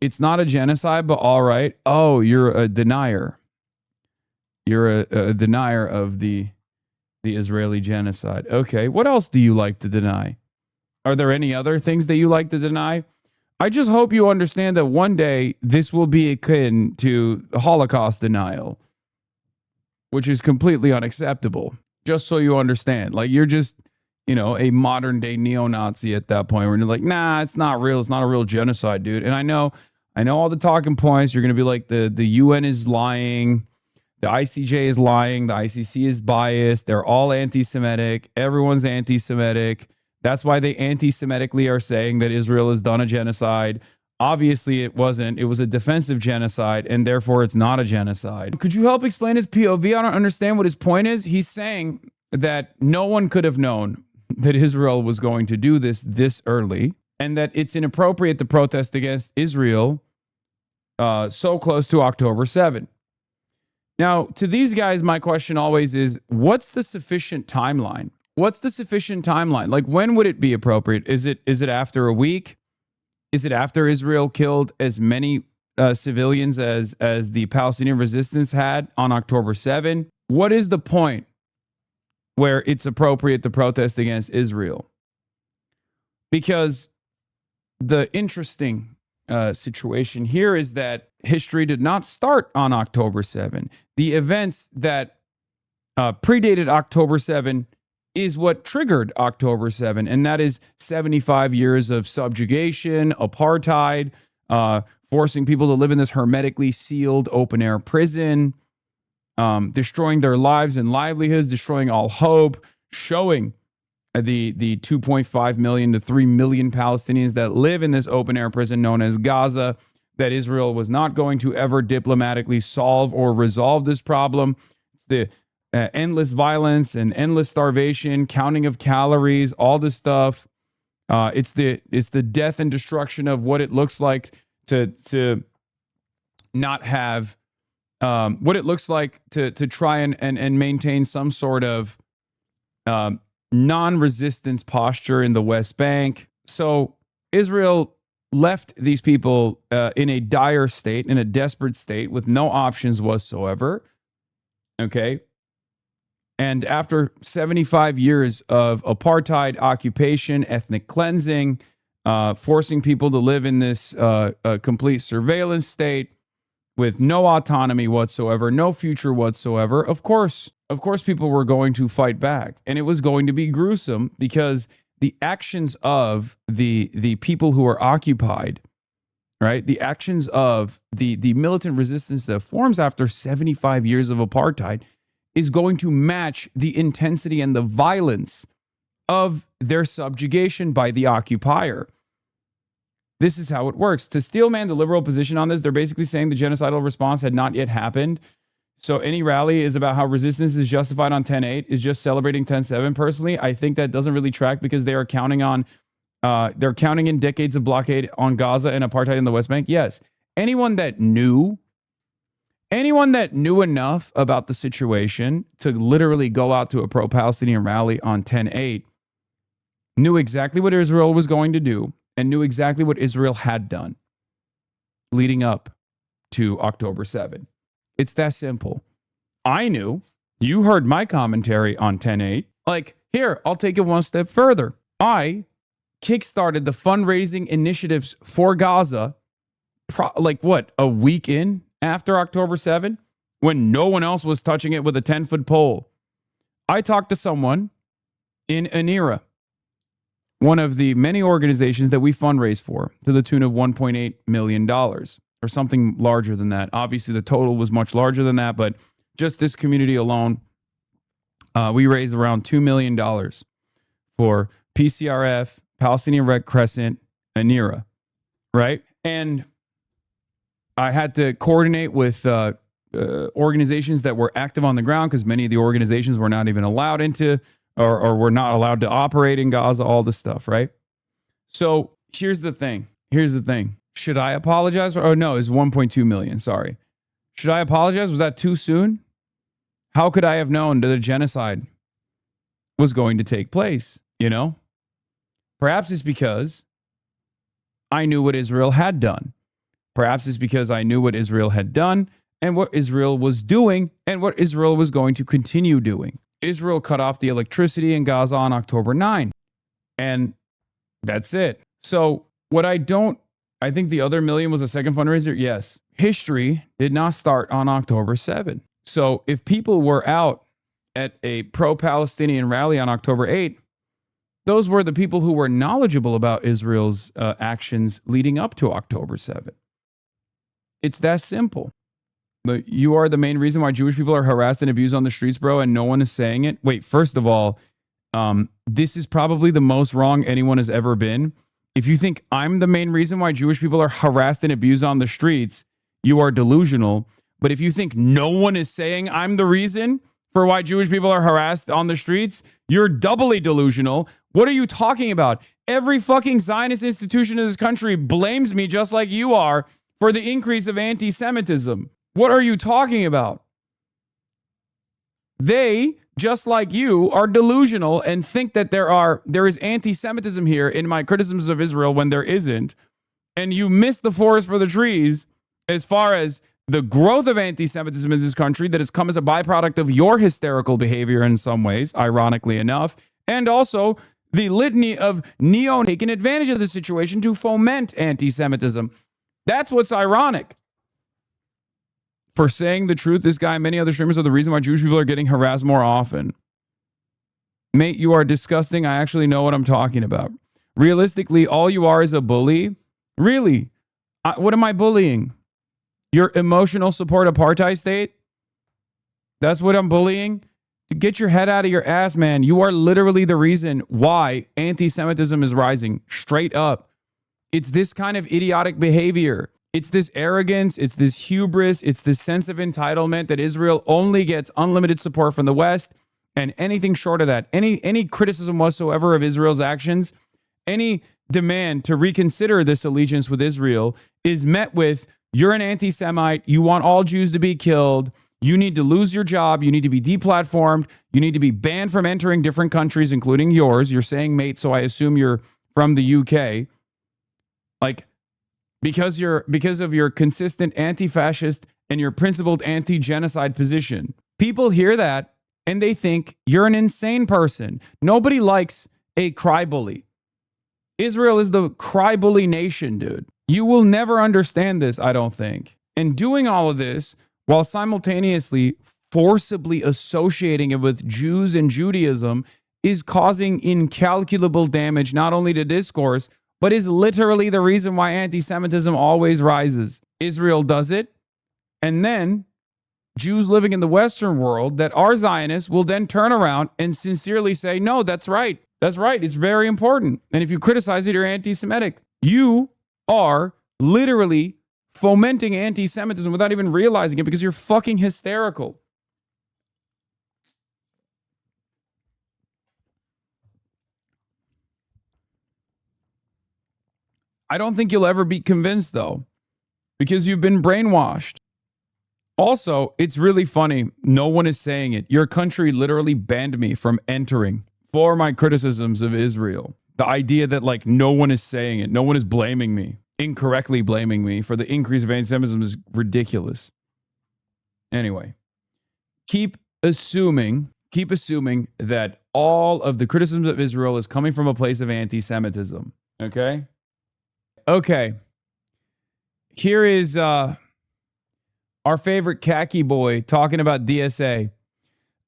it's not a genocide, but all right. Oh, you're a denier. You're a denier of the Israeli genocide. Okay, what else do you like to deny? Are there any other things that you like to deny? I just hope you understand that one day this will be akin to Holocaust denial, which is completely unacceptable. Just so you understand. Like, you're just, a modern day neo-Nazi at that point, where you're like, nah, it's not real. It's not a real genocide, dude. And I know all the talking points. You're going to be like, the UN is lying. The ICJ is lying. The ICC is biased. They're all anti-Semitic. Everyone's anti-Semitic. That's why they anti-Semitically are saying that Israel has done a genocide. Obviously, it wasn't. It was a defensive genocide, and therefore it's not a genocide. Could you help explain his POV? I don't understand what his point is. He's saying that no one could have known that Israel was going to do this early, and that it's inappropriate to protest against Israel so close to October 7. Now, to these guys, my question always is, what's the sufficient timeline? What's the sufficient timeline? Like, when would it be appropriate? Is it after a week? Is it after Israel killed as many civilians as the Palestinian resistance had on October 7? What is the point where it's appropriate to protest against Israel? Because the interesting situation here is that history did not start on October 7. The events that predated October 7 is what triggered October 7, and that is 75 years of subjugation, apartheid, forcing people to live in this hermetically sealed open-air prison, destroying their lives and livelihoods, destroying all hope, showing the 2.5 million to 3 million Palestinians that live in this open-air prison known as Gaza, that Israel was not going to ever diplomatically solve or resolve this problem. It's the endless violence and endless starvation, counting of calories, all this stuff. It's the death and destruction of what it looks like to not have what it looks like to try and maintain some sort of non-resistance posture in the West Bank. So Israel left these people in a dire state, in a desperate state, with no options whatsoever. Okay. And after 75 years of apartheid, occupation, ethnic cleansing, forcing people to live in this complete surveillance state with no autonomy whatsoever, no future whatsoever, of course people were going to fight back. And it was going to be gruesome, because the actions of the people who are occupied, right? The actions of the militant resistance that forms after 75 years of apartheid is going to match the intensity and the violence of their subjugation by the occupier. This is how it works. To steelman the liberal position on this, they're basically saying the genocidal response had not yet happened. So any rally is about how resistance is justified on 10/8 is just celebrating 10/7. Personally, I think that doesn't really track, because they are counting on, they're counting in decades of blockade on Gaza and apartheid in the West Bank. Yes, anyone that knew enough about the situation to literally go out to a pro-Palestinian rally on 10/8 knew exactly what Israel was going to do, and knew exactly what Israel had done leading up to October 7. It's that simple. I knew. You heard my commentary on 10/8. Like, here, I'll take it one step further. I kickstarted the fundraising initiatives for Gaza, a week in after October 7, when no one else was touching it with a 10-foot pole. I talked to someone in ANIRA, one of the many organizations that we fundraise for, to the tune of $1.8 million or something larger than that. Obviously, the total was much larger than that, but just this community alone, we raised around $2 million for PCRF, Palestinian Red Crescent, ANIRA, right? And I had to coordinate with organizations that were active on the ground, because many of the organizations were not even allowed into or were not allowed to operate in Gaza, all this stuff, right? So here's the thing. Should I apologize? Oh, no, it's 1.2 million. Sorry. Should I apologize? Was that too soon? How could I have known that a genocide was going to take place? You know? Perhaps it's because I knew what Israel had done. Perhaps it's because I knew what Israel had done and what Israel was doing and what Israel was going to continue doing. Israel cut off the electricity in Gaza on October 9. And that's it. So I think the other million was a second fundraiser. Yes. History did not start on October 7. So if people were out at a pro-Palestinian rally on October 8, those were the people who were knowledgeable about Israel's actions leading up to October 7. It's that simple. You are the main reason why Jewish people are harassed and abused on the streets, bro, and no one is saying it. Wait, first of all, this is probably the most wrong anyone has ever been. If you think I'm the main reason why Jewish people are harassed and abused on the streets, you are delusional. But if you think no one is saying I'm the reason for why Jewish people are harassed on the streets, you're doubly delusional. What are you talking about? Every fucking Zionist institution in this country blames me just like you are for the increase of anti-Semitism. What are you talking about? They, just like you, are delusional and think that there is anti-Semitism here in my criticisms of Israel when there isn't. And you miss the forest for the trees as far as the growth of anti-Semitism in this country that has come as a byproduct of your hysterical behavior in some ways, ironically enough, and also the litany of neo taking advantage of the situation to foment anti-Semitism. That's what's ironic. For saying the truth, this guy and many other streamers are the reason why Jewish people are getting harassed more often. Mate, you are disgusting. I actually know what I'm talking about. Realistically, all you are is a bully. Really? What am I bullying? Your emotional support apartheid state? That's what I'm bullying? Get your head out of your ass, man. You are literally the reason why anti-Semitism is rising. Straight up. It's this kind of idiotic behavior. It's this arrogance, it's this hubris, it's this sense of entitlement that Israel only gets unlimited support from the West, and anything short of that, any criticism whatsoever of Israel's actions, any demand to reconsider this allegiance with Israel is met with, you're an anti-Semite, you want all Jews to be killed, you need to lose your job, you need to be deplatformed, you need to be banned from entering different countries, including yours. You're saying, mate, so I assume you're from the UK. Because of your consistent anti-fascist and your principled anti-genocide position. People hear that and they think you're an insane person. Nobody likes a cry bully. Israel is the cry bully nation, dude. You will never understand this, I don't think. And doing all of this while simultaneously forcibly associating it with Jews and Judaism is causing incalculable damage, not only to discourse, but is literally the reason why anti-Semitism always rises. Israel does it, and then Jews living in the Western world that are Zionists will then turn around and sincerely say, no, that's right. That's right. It's very important. And if you criticize it, you're anti-Semitic. You are literally fomenting anti-Semitism without even realizing it because you're fucking hysterical. I don't think you'll ever be convinced, though, because you've been brainwashed. Also, it's really funny. No one is saying it. Your country literally banned me from entering for my criticisms of Israel. The idea that, no one is saying it. No one is blaming me, incorrectly blaming me for the increase of anti-Semitism is ridiculous. Anyway, keep assuming keep assuming that all of the criticisms of Israel is coming from a place of anti-Semitism. Okay? Okay. Here is our favorite khaki boy talking about DSA.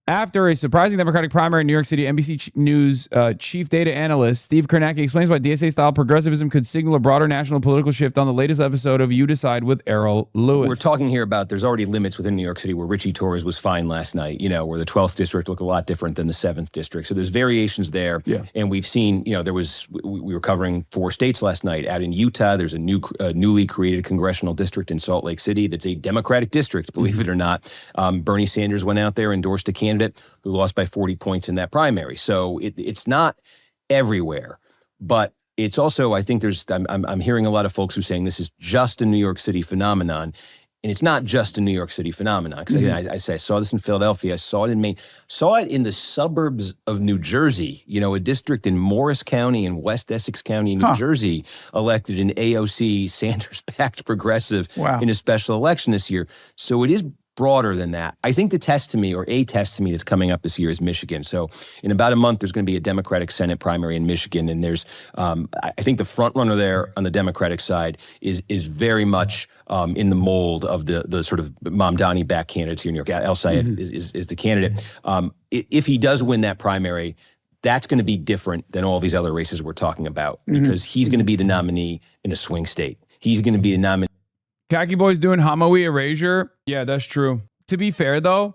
After a surprising Democratic primary in New York City, NBC News chief data analyst Steve Kornacki explains why DSA-style progressivism could signal a broader national political shift on the latest episode of You Decide with Errol Lewis. We're talking here about there's already limits within New York City where Richie Torres was fine last night, where the 12th district looked a lot different than the 7th district. So there's variations there. Yeah. And we've seen, we were covering 4 states last night. Out in Utah, there's a newly created congressional district in Salt Lake City that's a Democratic district, believe it or not. Bernie Sanders went out there, endorsed a candidate who lost by 40 points in that primary. So it's not everywhere, but it's also, I think I'm hearing a lot of folks who are saying this is just a New York City phenomenon. And it's not just a New York City phenomenon. Because I saw this in Philadelphia, I saw it in Maine, saw it in the suburbs of New Jersey. A district in Morris County and West Essex County, New Jersey, elected an AOC Sanders-backed progressive in a special election this year. So it is broader than that. I think the test to me, or a test to me that's coming up this year, is Michigan. So in about a month, there's going to be a Democratic Senate primary in Michigan. And there's, I think the front runner there on the Democratic side is very much in the mold of the sort of Mamdani back candidates here in New York. El Sayed is the candidate. If he does win that primary, that's going to be different than all these other races we're talking about, because he's going to be the nominee in a swing state. He's going to be the nominee. Khaki Boy's doing Hamawi erasure. Yeah, that's true. To be fair, though,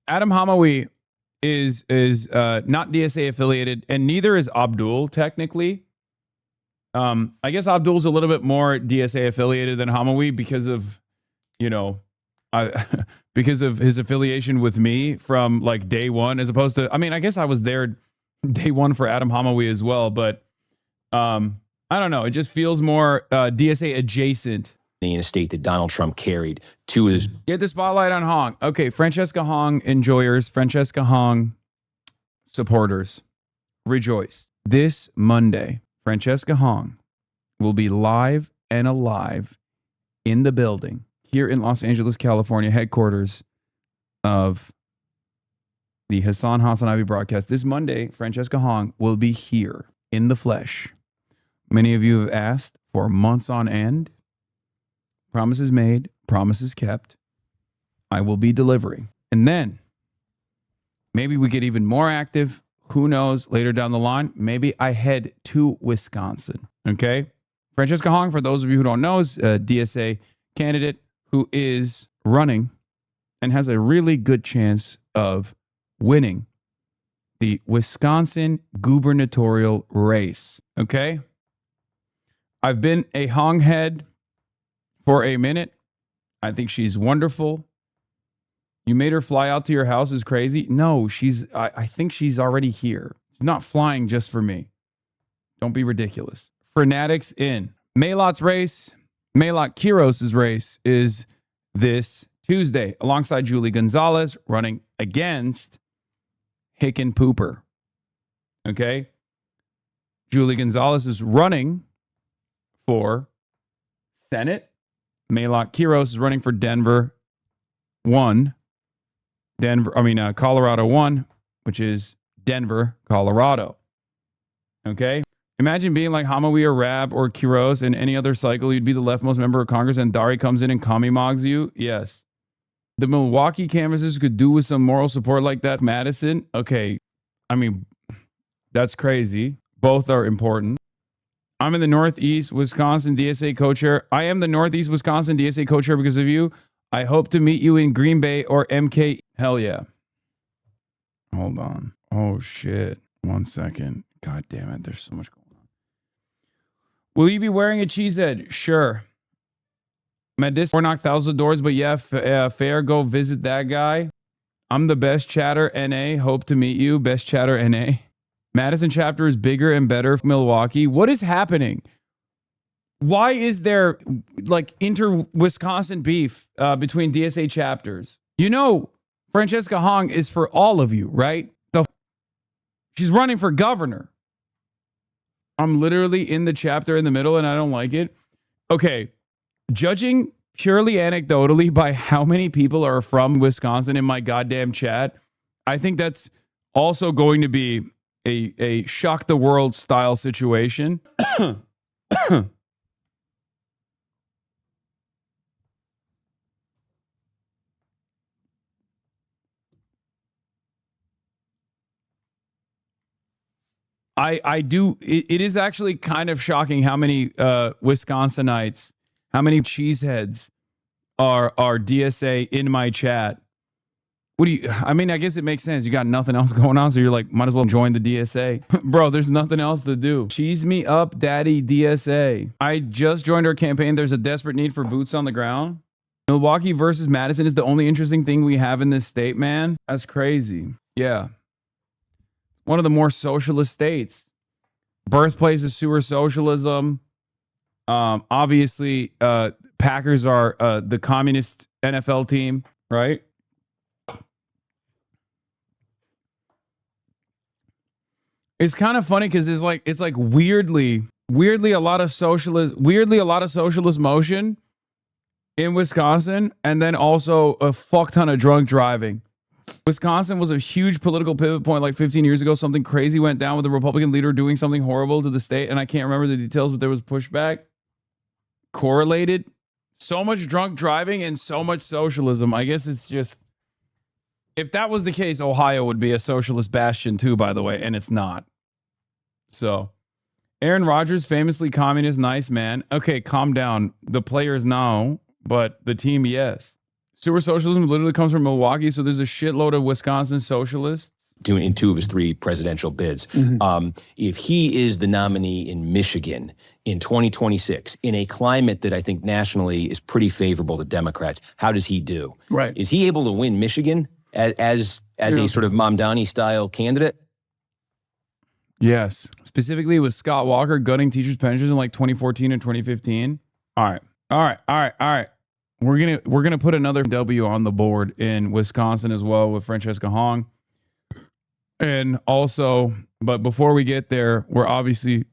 Adam Hamawi is not DSA affiliated, and neither is Abdul, technically. I guess Abdul's a little bit more DSA affiliated than Hamawi because of, because of his affiliation with me from like day one, as opposed to, I guess I was there day one for Adam Hamawi as well, but I don't know. It just feels more DSA adjacent. In a state that Donald Trump carried to his... Get the spotlight on Hong. Okay, Francesca Hong enjoyers, Francesca Hong supporters, rejoice. This Monday, Francesca Hong will be live and alive in the building here in Los Angeles, California, headquarters of the HasanAbi broadcast. This Monday, Francesca Hong will be here in the flesh. Many of you have asked for months on end. Promises made, promises kept. I will be delivering. And then maybe we get even more active. Who knows? Later down the line, maybe I head to Wisconsin. Okay? Francesca Hong, for those of you who don't know, is a DSA candidate who is running and has a really good chance of winning the Wisconsin gubernatorial race. Okay? I've been a Hong head for a minute. I think she's wonderful. You made her fly out to your house is crazy. No, I think she's already here. She's not flying just for me. Don't be ridiculous. Fanatics in. Maylot's race, Maylot Kiros's race is this Tuesday alongside Julie Gonzalez running against Hicken Pooper. Okay? Julie Gonzalez is running for Senate. Maylot Kiros is running for Colorado 1, which is Denver, Colorado. Okay? Imagine being like Hamawi or Rab or Kiros in any other cycle. You'd be the leftmost member of Congress and Dari comes in and commie-mogs you. Yes. The Milwaukee canvassers could do with some moral support like that. Madison, okay. That's crazy. Both are important. I'm in the Northeast Wisconsin DSA co-chair. I am the Northeast Wisconsin DSA co-chair because of you. I hope to meet you in Green Bay or MK. Hell yeah. Hold on. Oh, shit. 1 second. God damn it. There's so much going on. Will you be wearing a cheesehead? Sure. Medis or knock thousands of doors, but yeah, fair. Go visit that guy. I'm the best chatter NA. Hope to meet you. Best chatter NA. Madison chapter is bigger and better for Milwaukee. What is happening? Why is there like inter-Wisconsin beef between DSA chapters? Francesca Hong is for all of you, right? She's running for governor. I'm literally in the chapter in the middle and I don't like it. Okay, judging purely anecdotally by how many people are from Wisconsin in my goddamn chat, I think that's also going to be a shock the world style situation. It is actually kind of shocking how many Wisconsinites, how many cheeseheads are DSA in my chat. I guess it makes sense. You got nothing else going on, so you're like, might as well join the DSA. Bro, there's nothing else to do. Cheese me up, daddy, DSA. I just joined our campaign. There's a desperate need for boots on the ground. Milwaukee versus Madison is the only interesting thing we have in this state, man. That's crazy. Yeah. One of the more socialist states. Birthplace of sewer socialism. Obviously, Packers are the communist NFL team, right? It's kind of funny because it's like weirdly a lot of socialist motion in Wisconsin, and then also a fuck ton of drunk driving. Wisconsin was a huge political pivot point like 15 years ago. Something crazy went down with a Republican leader doing something horrible to the state, and I can't remember the details, but there was pushback. Correlated. So much drunk driving and so much socialism. I guess it's just, if that was the case, Ohio would be a socialist bastion too, by the way, and it's not. So, Aaron Rodgers, famously communist, nice man. Okay, calm down. The players, no, but the team, yes. Sewer socialism literally comes from Milwaukee, so there's a shitload of Wisconsin socialists. In 2 of his 3 presidential bids. If he is the nominee in Michigan in 2026, in a climate that I think nationally is pretty favorable to Democrats, how does he do? Right. Is he able to win Michigan as a sort of Mamdani style candidate? Yes. Specifically with Scott Walker gutting teachers' pensions in like 2014 and 2015. All right. We're gonna put another W on the board in Wisconsin as well with Francesca Hong. And also, but before we get there, we're obviously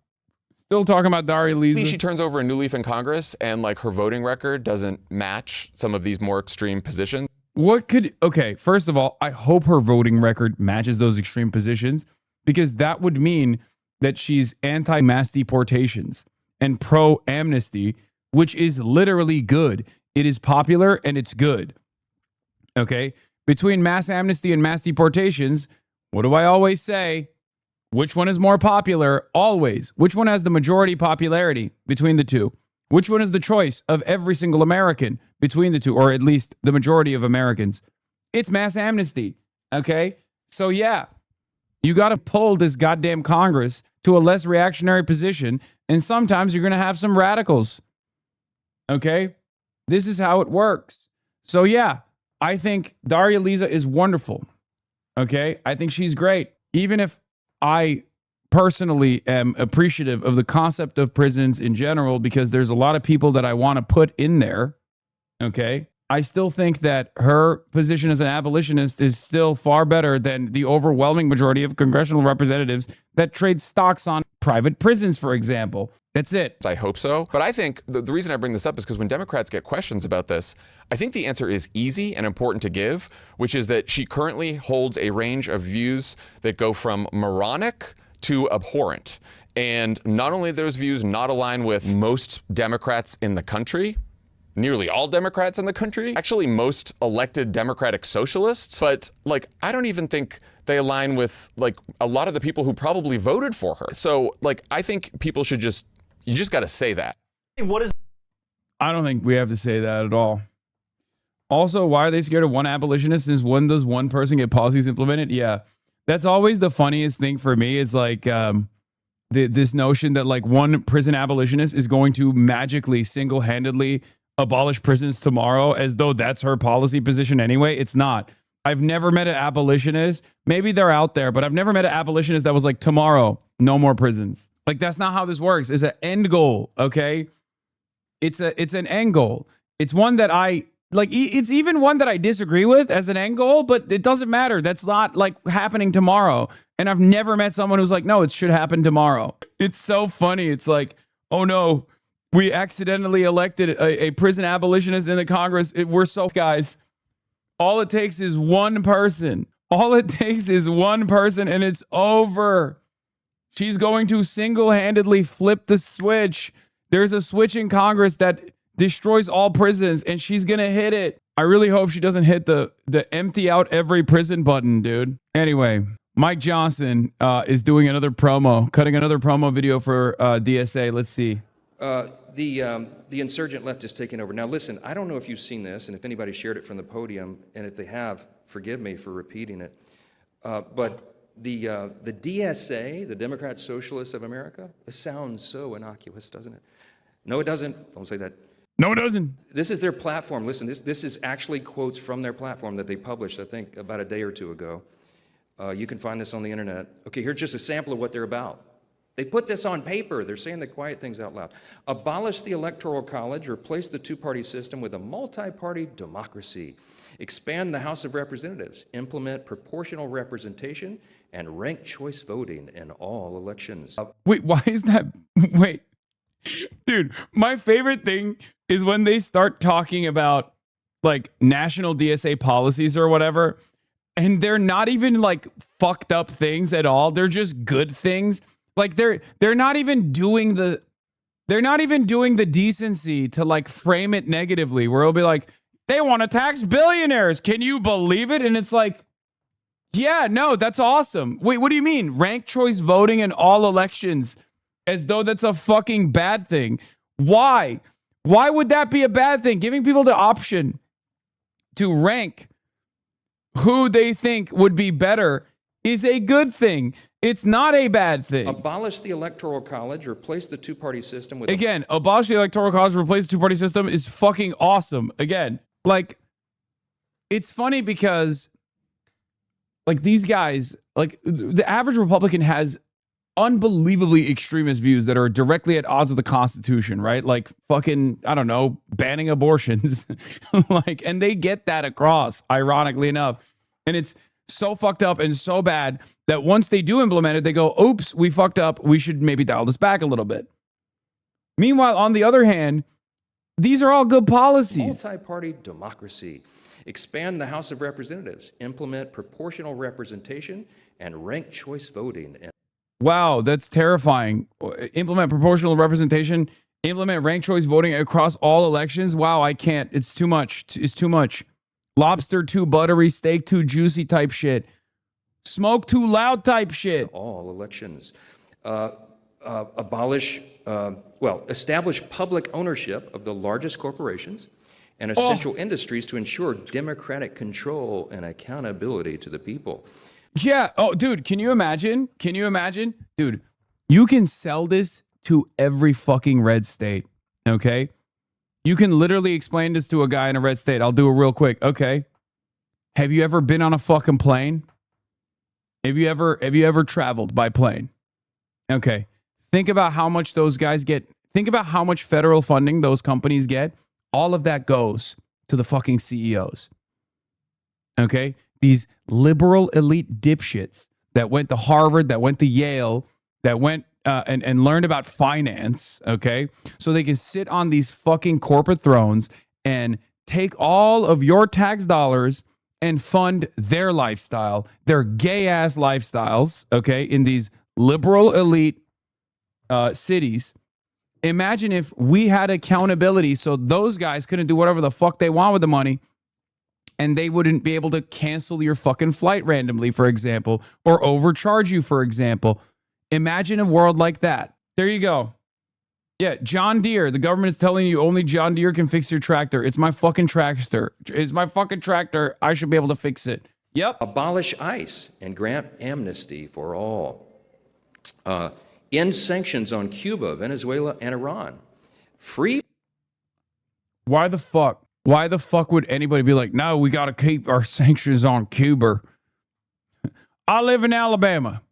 still talking about Daria Lisa. She turns over a new leaf in Congress, and like her voting record doesn't match some of these more extreme positions. Okay, first of all, I hope her voting record matches those extreme positions, because that would mean that she's anti-mass deportations and pro-amnesty, which is literally good. It is popular and it's good. Okay? Between mass amnesty and mass deportations, what do I always say? Which one is more popular? Always. Which one has the majority popularity between the two? Which one is the choice of every single American between the two, or at least the majority of Americans? It's mass amnesty. Okay? So yeah, you got to pull this goddamn Congress to a less reactionary position, and sometimes you're going to have some radicals. Okay? This is how it works. So yeah, I think Daria Lisa is wonderful. Okay? I think she's great. Even if I personally am appreciative of the concept of prisons in general, because there's a lot of people that I want to put in there. Okay? I still think that her position as an abolitionist is still far better than the overwhelming majority of congressional representatives that trade stocks on private prisons, for example. That's it. I hope so. But I think the reason I bring this up is because when Democrats get questions about this, I think the answer is easy and important to give, which is that she currently holds a range of views that go from moronic to abhorrent. And not only are those views not aligned with most Democrats in the country, nearly all Democrats in the country, actually most elected Democratic socialists, but like, I don't even think they align with like a lot of the people who probably voted for her. So like, I think people should you just got to say that. I don't think we have to say that at all. Also, why are they scared of one abolitionist? Since when does one person get policies implemented? Yeah, that's always the funniest thing for me, is like this notion that like one prison abolitionist is going to magically single-handedly abolish prisons tomorrow, as though that's her policy position anyway. It's not. I've never met an abolitionist. Maybe they're out there, but I've never met an abolitionist that was like, tomorrow, no more prisons. Like, that's not how this works. It's an end goal, okay? It's an end goal. It's one that I like. It's even one that I disagree with as an end goal, but it doesn't matter. That's not like happening tomorrow. And I've never met someone who's like, no, it should happen tomorrow. It's so funny. It's like, oh no, we accidentally elected a prison abolitionist in the Congress. We're so, guys, all it takes is one person. All it takes is one person and it's over. She's going to single-handedly flip the switch. There's a switch in Congress that destroys all prisons, and she's going to hit it. I really hope she doesn't hit the empty out every prison button, dude. Anyway, Mike Johnson is doing another promo, cutting another promo video for DSA. Let's see. The insurgent left is taking over. Now, listen, I don't know if you've seen this, and if anybody shared it from the podium, and if they have, forgive me for repeating it. But the DSA, the Democrat Socialists of America, it sounds so innocuous, doesn't it? No, it doesn't. Don't say that. No, it doesn't. This is their platform. Listen, this is actually quotes from their platform that they published, I think, about a day or two ago. You can find this on the internet. Okay, here's just a sample of what they're about. They put this on paper. They're saying the quiet things out loud. Abolish the Electoral College, replace the two-party system with a multi-party democracy. Expand the House of Representatives, implement proportional representation, and ranked choice voting in all elections. Wait, why is that? Wait. Dude, my favorite thing is when they start talking about like national DSA policies or whatever, and they're not even like fucked up things at all. They're just good things. Like they're not even doing the decency to like frame it negatively, where it'll be like, they want to tax billionaires. Can you believe it? And it's like, yeah, no, that's awesome. Wait, what do you mean? Ranked choice voting in all elections, as though that's a fucking bad thing. Why? Why would that be a bad thing? Giving people the option to rank who they think would be better is a good thing. It's not a bad thing. Abolish the Electoral College, replace the two-party system with... Again, abolish the Electoral College, replace the two-party system is fucking awesome. Again, like, it's funny because, like, these guys, like, the average Republican has unbelievably extremist views that are directly at odds with the Constitution, right? Like, fucking, I don't know, banning abortions. Like, and they get that across, ironically enough. And it's so fucked up and so bad that once they do implement it, they go, oops, we fucked up. We should maybe dial this back a little bit. Meanwhile, on the other hand, these are all good policies. Multi-party democracy. Expand the House of Representatives. Implement proportional representation and ranked choice voting. Wow, that's terrifying. Implement proportional representation. Implement ranked choice voting across all elections. Wow, I can't. It's too much. It's too much. Lobster too buttery, steak too juicy type shit. Smoke too loud type shit. All elections. Establish public ownership of the largest corporations and essential industries to ensure democratic control and accountability to the people. Yeah. Oh, dude, can you imagine? Can you imagine? Dude, you can sell this to every fucking red state. Okay? You can literally explain this to a guy in a red state. I'll do it real quick. Okay. Have you ever been on a fucking plane? Have you ever traveled by plane? Okay. Think about how much those guys get. Think about how much federal funding those companies get. All of that goes to the fucking CEOs. Okay? These liberal elite dipshits that went to Harvard, that went to Yale, that went and learned about finance, okay? So they can sit on these fucking corporate thrones and take all of your tax dollars and fund their lifestyle, their gay-ass lifestyles, okay, in these liberal elite cities. Imagine if we had accountability so those guys couldn't do whatever the fuck they want with the money, and they wouldn't be able to cancel your fucking flight randomly, for example, or overcharge you, for example. Imagine a world like that. There you go. Yeah, John Deere. The government is telling you only John Deere can fix your tractor. It's my fucking tractor. It's my fucking tractor. I should be able to fix it. Yep. Abolish ICE and grant amnesty for all. End sanctions on Cuba, Venezuela, and Iran. Free. Why the fuck? Why the fuck would anybody be like, no, we got to keep our sanctions on Cuba? I live in Alabama,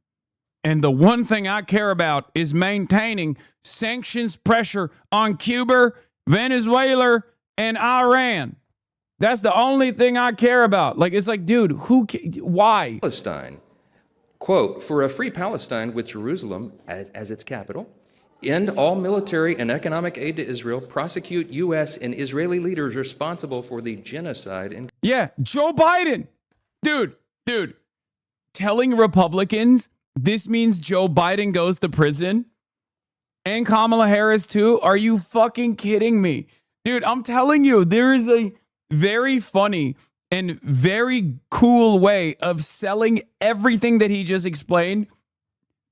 and the one thing I care about is maintaining sanctions pressure on Cuba, Venezuela, and Iran. That's the only thing I care about. Like, it's like, dude, why? Palestine. Quote, for a free Palestine with Jerusalem as its capital, end all military and economic aid to Israel, prosecute U.S. and Israeli leaders responsible for the genocide. Yeah, Joe Biden. Dude, telling Republicans this means Joe Biden goes to prison and Kamala Harris too? Are you fucking kidding me? Dude, I'm telling you, there is a very funny and very cool way of selling everything that he just explained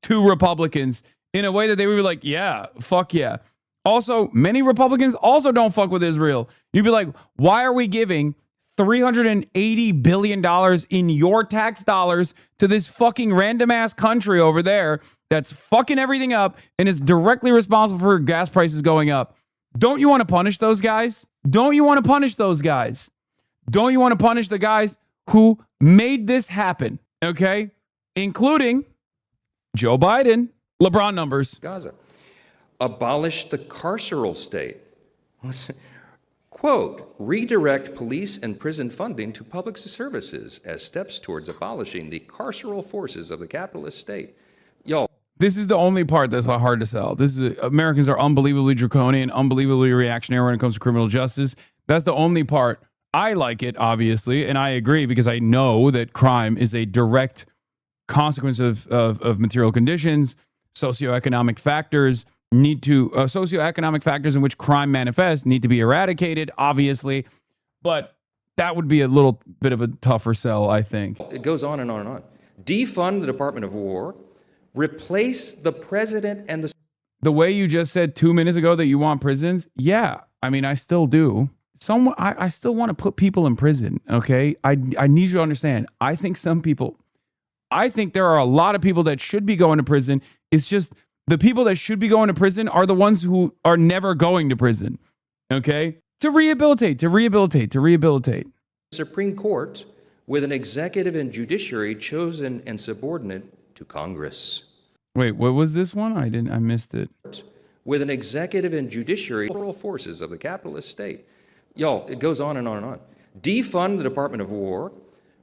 to Republicans in a way that they would be like, yeah, fuck yeah. Also, many Republicans also don't fuck with Israel. You'd be like, why are we giving $380 billion in your tax dollars to this fucking random ass country over there that's fucking everything up and is directly responsible for gas prices going up? Don't you want to punish those guys? Don't you want to punish those guys? Don't you want to punish the guys who made this happen? Okay? Including Joe Biden. LeBron numbers. Gaza. Abolish the carceral state. Listen. Quote, redirect police and prison funding to public services as steps towards abolishing the carceral forces of the capitalist state. Y'all. This is the only part that's hard to sell. Americans are unbelievably draconian, unbelievably reactionary when it comes to criminal justice. That's the only part. I like it, obviously, and I agree because I know that crime is a direct consequence of material conditions, socioeconomic factors, socioeconomic factors in which crime manifests need to be eradicated, obviously. But that would be a little bit of a tougher sell, I think. It goes on and on and on. Defund the Department of War, replace the president and the way you just said 2 minutes ago that you want prisons. Yeah, I mean, I still do. I still want to put people in prison, okay? I need you to understand. I think there are a lot of people that should be going to prison. It's just the people that should be going to prison are the ones who are never going to prison, okay? To rehabilitate. Supreme Court with an executive and judiciary chosen and subordinate to Congress. Wait, what was this one? I missed it. With an executive and judiciary forces of the capitalist state. Y'all, it goes on and on and on. Defund the Department of War,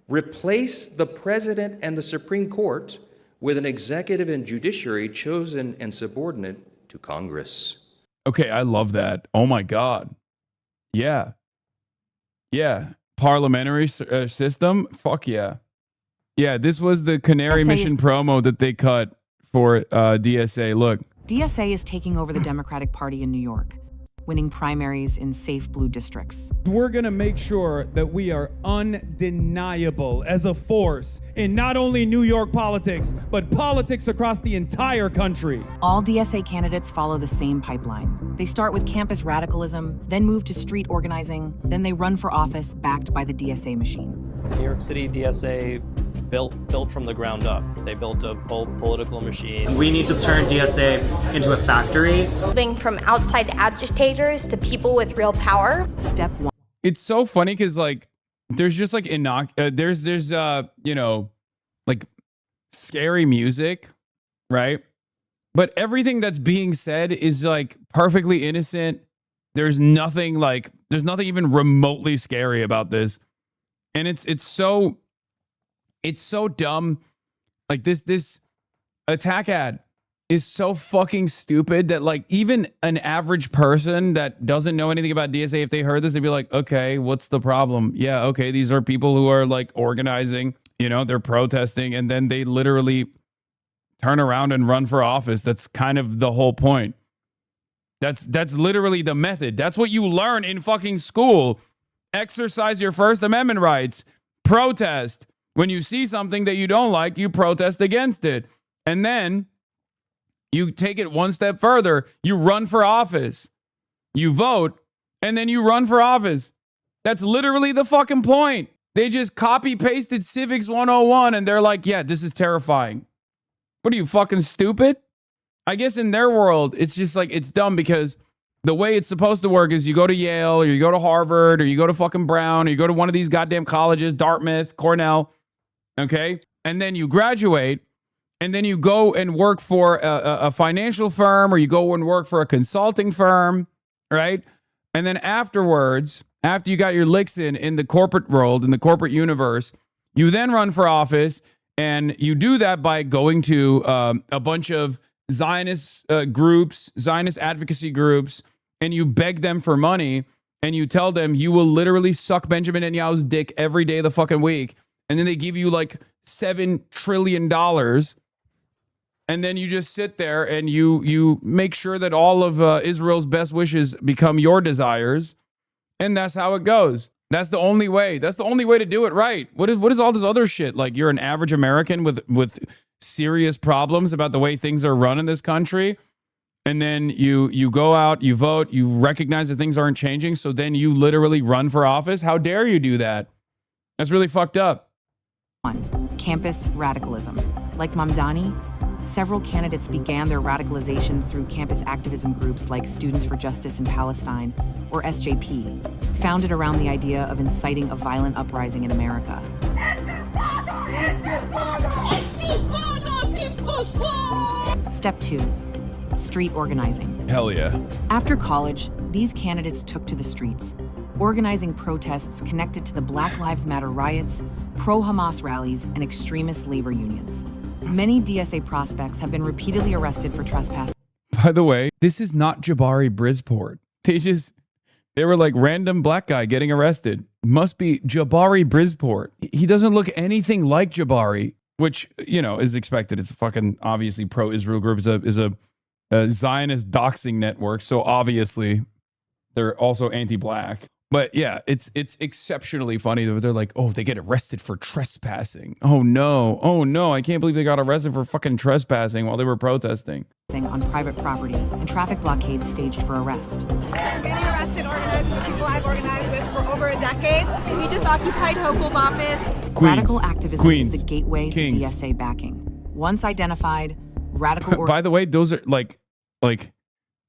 replace the president and the Supreme Court with an executive and judiciary chosen and subordinate to Congress. Okay, I love that. Oh my God. Yeah. Parliamentary system. Fuck yeah. Yeah, this was the Canary Mission promo that they cut for DSA. Look. DSA is taking over the Democratic Party in New York, winning primaries in safe blue districts. We're going to make sure that we are undeniable as a force in not only New York politics, but politics across the entire country. All DSA candidates follow the same pipeline. They start with campus radicalism, then move to street organizing, then they run for office backed by the DSA machine. New York City DSA built from the ground up. They built a political machine. We need to turn DSA into a factory. Moving from outside agitators to people with real power. Step one. It's so funny because like there's just like there's like scary music, right? But everything that's being said is like perfectly innocent. There's nothing even remotely scary about this. And it's so dumb. Like this attack ad is so fucking stupid that like even an average person that doesn't know anything about DSA, if they heard this, they'd be like, okay, what's the problem? Yeah, okay, these are people who are like organizing, they're protesting, and then they literally turn around and run for office. That's kind of the whole point. That's literally the method. That's what you learn in fucking school. Exercise your First Amendment rights. Protest. When you see something that you don't like, you protest against it. And then you take it one step further. You run for office. You vote, and then you run for office. That's literally the fucking point. They just copy-pasted Civics 101, and they're like, yeah, this is terrifying. What are you, fucking stupid? I guess in their world, it's just like, it's dumb because the way it's supposed to work is you go to Yale, or you go to Harvard, or you go to fucking Brown, or you go to one of these goddamn colleges, Dartmouth, Cornell, okay? And then you graduate, and then you go and work for a financial firm, or you go and work for a consulting firm, right? And then afterwards, after you got your licks in the corporate world, in the corporate universe, you then run for office, and you do that by going to a bunch of Zionist groups, Zionist advocacy groups, and you beg them for money, and you tell them you will literally suck Benjamin Netanyahu's dick every day of the fucking week, and then they give you like $7 trillion. And then you just sit there and you make sure that all of Israel's best wishes become your desires. And that's how it goes. That's the only way. That's the only way to do it right. What is all this other shit? Like, you're an average American with serious problems about the way things are run in this country. And then you go out, you vote, you recognize that things aren't changing. So then you literally run for office. How dare you do that? That's really fucked up. 1. Campus radicalism. Like Mamdani, several candidates began their radicalization through campus activism groups like Students for Justice in Palestine, or SJP, founded around the idea of inciting a violent uprising in America. Step 2. Street organizing. Hell yeah. After college, these candidates took to the streets, organizing protests connected to the Black Lives Matter riots, pro-Hamas rallies, and extremist labor unions. Many DSA prospects have been repeatedly arrested for trespassing. By the way, this is not Jabari Brisport. They were like random black guy getting arrested. Must be Jabari Brisport. He doesn't look anything like Jabari, which, you know, is expected. It's a fucking obviously pro-Israel group. Is a Zionist doxing network. So obviously they're also anti-black. But yeah, it's exceptionally funny that they're like, oh, they get arrested for trespassing. Oh no, I can't believe they got arrested for fucking trespassing while they were protesting. On private property and traffic blockades staged for arrest. I'm getting arrested organizing with people I've organized with for over a decade. We just occupied Hochul's office. Radical activism is the gateway to DSA backing. Once identified, radical... By the way, those are like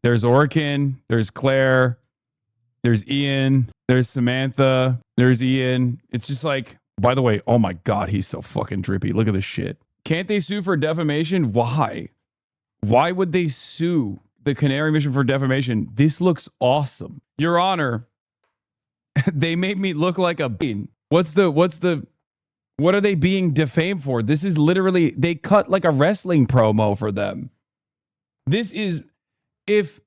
there's Orkin, there's Claire, there's Ian, there's Samantha, there's Ian. It's just like, by the way, oh my God, he's so fucking drippy. Look at this shit. Can't they sue for defamation? Why? Why would they sue the Canary Mission for defamation? This looks awesome. Your Honor, they made me look like a bean. What are they being defamed for? This is literally, they cut like a wrestling promo for them. This is, if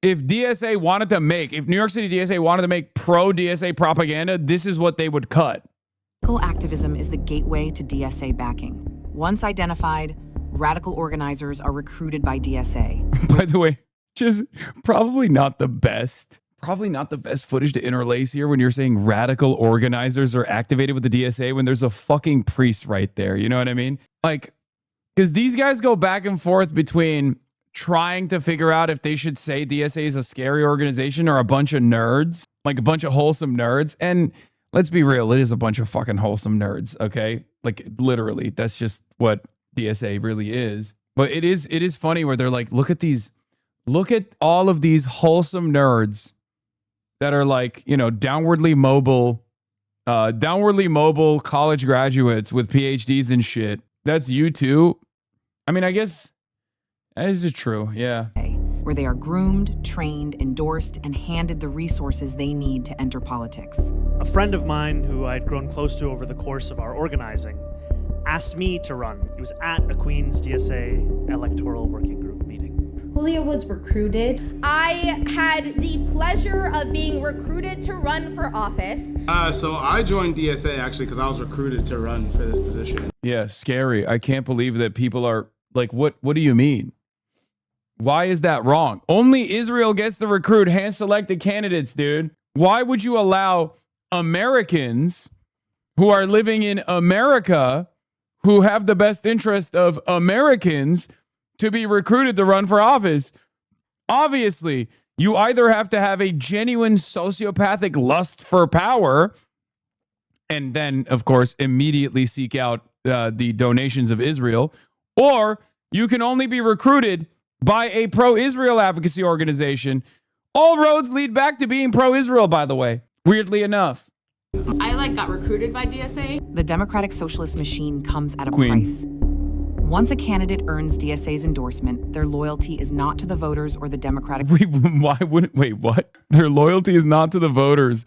DSA wanted to make, if New York City DSA wanted to make pro-DSA propaganda, this is what they would cut. Radical activism is the gateway to DSA backing. Once identified, radical organizers are recruited by DSA. By the way, just probably not the best footage to interlace here when you're saying radical organizers are activated with the DSA when there's a fucking priest right there. You know what I mean? Like, because these guys go back and forth between trying to figure out if they should say DSA is a scary organization or a bunch of nerds, like a bunch of wholesome nerds. And let's be real, it is a bunch of fucking wholesome nerds, okay? Like, literally, that's just what DSA really is. But it is funny where they're like, look at all of these wholesome nerds that are like, you know, downwardly mobile college graduates with PhDs and shit. That's you too. I mean, I guess that is true. Yeah. Where they are groomed, trained, endorsed, and handed the resources they need to enter politics. A friend of mine who I'd grown close to over the course of our organizing asked me to run. It was at a Queens DSA electoral working group meeting. Julia was recruited. I had the pleasure of being recruited to run for office. So I joined DSA actually because I was recruited to run for this position. Yeah, scary. I can't believe that people are like, what do you mean? Why is that wrong? Only Israel gets to recruit hand-selected candidates, dude. Why would you allow Americans who are living in America, who have the best interest of Americans, to be recruited to run for office? Obviously, you either have to have a genuine sociopathic lust for power and then, of course, immediately seek out the donations of Israel, or you can only be recruited by a pro-Israel advocacy organization. All roads lead back to being pro-Israel, by the way, weirdly enough. I got recruited by DSA. The democratic socialist machine comes at a price. Once a candidate earns DSA's endorsement, their loyalty is not to the voters or the Democratic... What? Their loyalty is not to the voters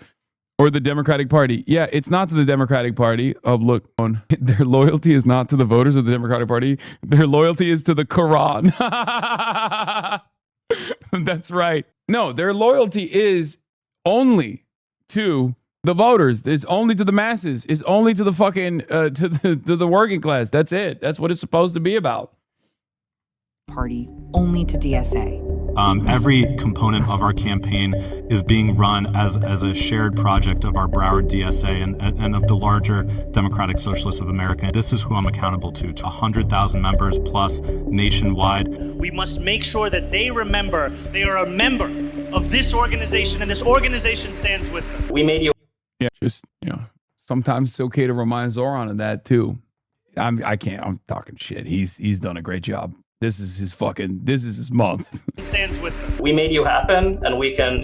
or the Democratic Party. Yeah, it's not to the Democratic Party. Oh, look. Their loyalty is not to the voters of the Democratic Party. Their loyalty is to the Quran. That's right. No, their loyalty is only to the voters. It's only to the masses. It's only to the fucking to the working class. That's it. That's what it's supposed to be about. Party only to DSA. Every component of our campaign is being run as a shared project of our Broward DSA and of the larger Democratic Socialists of America. This is who I'm accountable to 100,000 members plus nationwide. We must make sure that they remember they are a member of this organization, and this organization stands with them. We made you. Yeah, just, sometimes it's okay to remind Zoran of that too. I'm talking shit. He's done a great job. This is his month. Stands with them. We made you happen, and we can,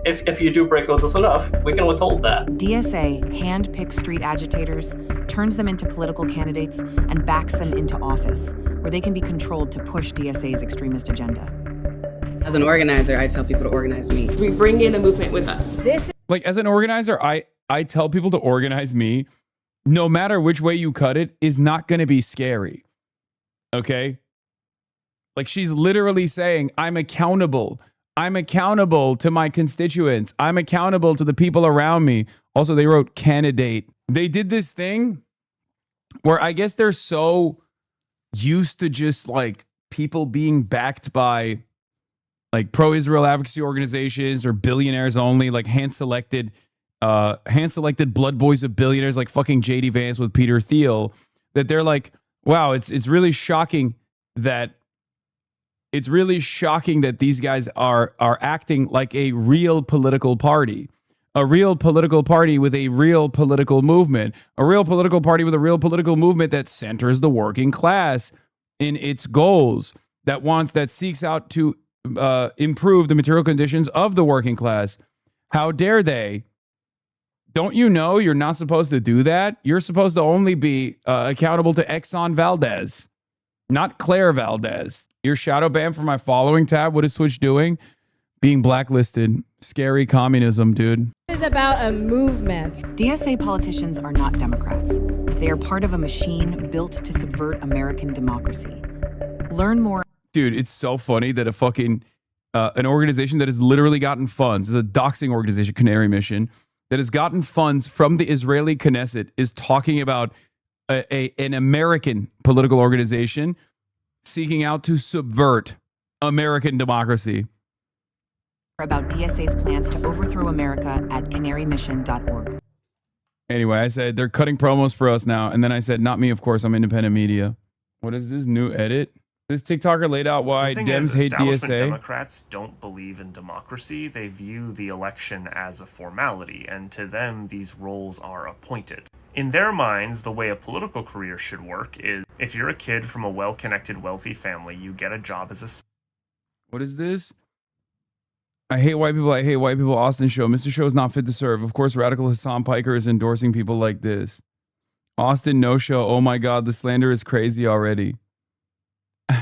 if you do break with us enough, we can withhold that. DSA handpicks street agitators, turns them into political candidates, and backs them into office, where they can be controlled to push DSA's extremist agenda. As an organizer, I tell people to organize me. We bring in the movement with us. As an organizer, I tell people to organize me. No matter which way you cut it, is not going to be scary. Okay? She's literally saying, I'm accountable. I'm accountable to my constituents. I'm accountable to the people around me. Also, they wrote candidate. They did this thing where I guess they're so used to just people being backed by pro-Israel advocacy organizations or billionaires only, hand-selected blood boys of billionaires like fucking JD Vance with Peter Thiel, that they're like, wow, it's really shocking that these guys are acting like a real political party with a real political movement, a real political party with a real political movement that centers the working class in its goals, that seeks out to improve the material conditions of the working class. How dare they? Don't you know you're not supposed to do that? You're supposed to only be accountable to Exxon Valdez, not Claire Valdez. You're shadow banned from my following tab. What is Twitch doing? Being blacklisted. Scary communism, dude. This is about a movement. DSA politicians are not Democrats. They are part of a machine built to subvert American democracy. Learn more. Dude, it's so funny that a fucking an organization that has literally gotten funds, is a doxing organization, Canary Mission, that has gotten funds from the Israeli Knesset, is talking about an American political organization seeking out to subvert American democracy. About DSA's plans to overthrow America at canarymission.org. Anyway, I said they're cutting promos for us now. And then I said, not me, of course. I'm independent media. What is this new edit? This TikToker laid out why Dems hate DSA. Democrats don't believe in democracy. They view the election as a formality, and to them, these roles are appointed. In their minds, the way a political career should work is if you're a kid from a well-connected, wealthy family, you get a job as a... What is this? I hate white people. I hate white people. Austin Show. Mr. Show is not fit to serve. Of course, radical Hasan Piker is endorsing people like this. Austin No Show. Oh my God, the slander is crazy already.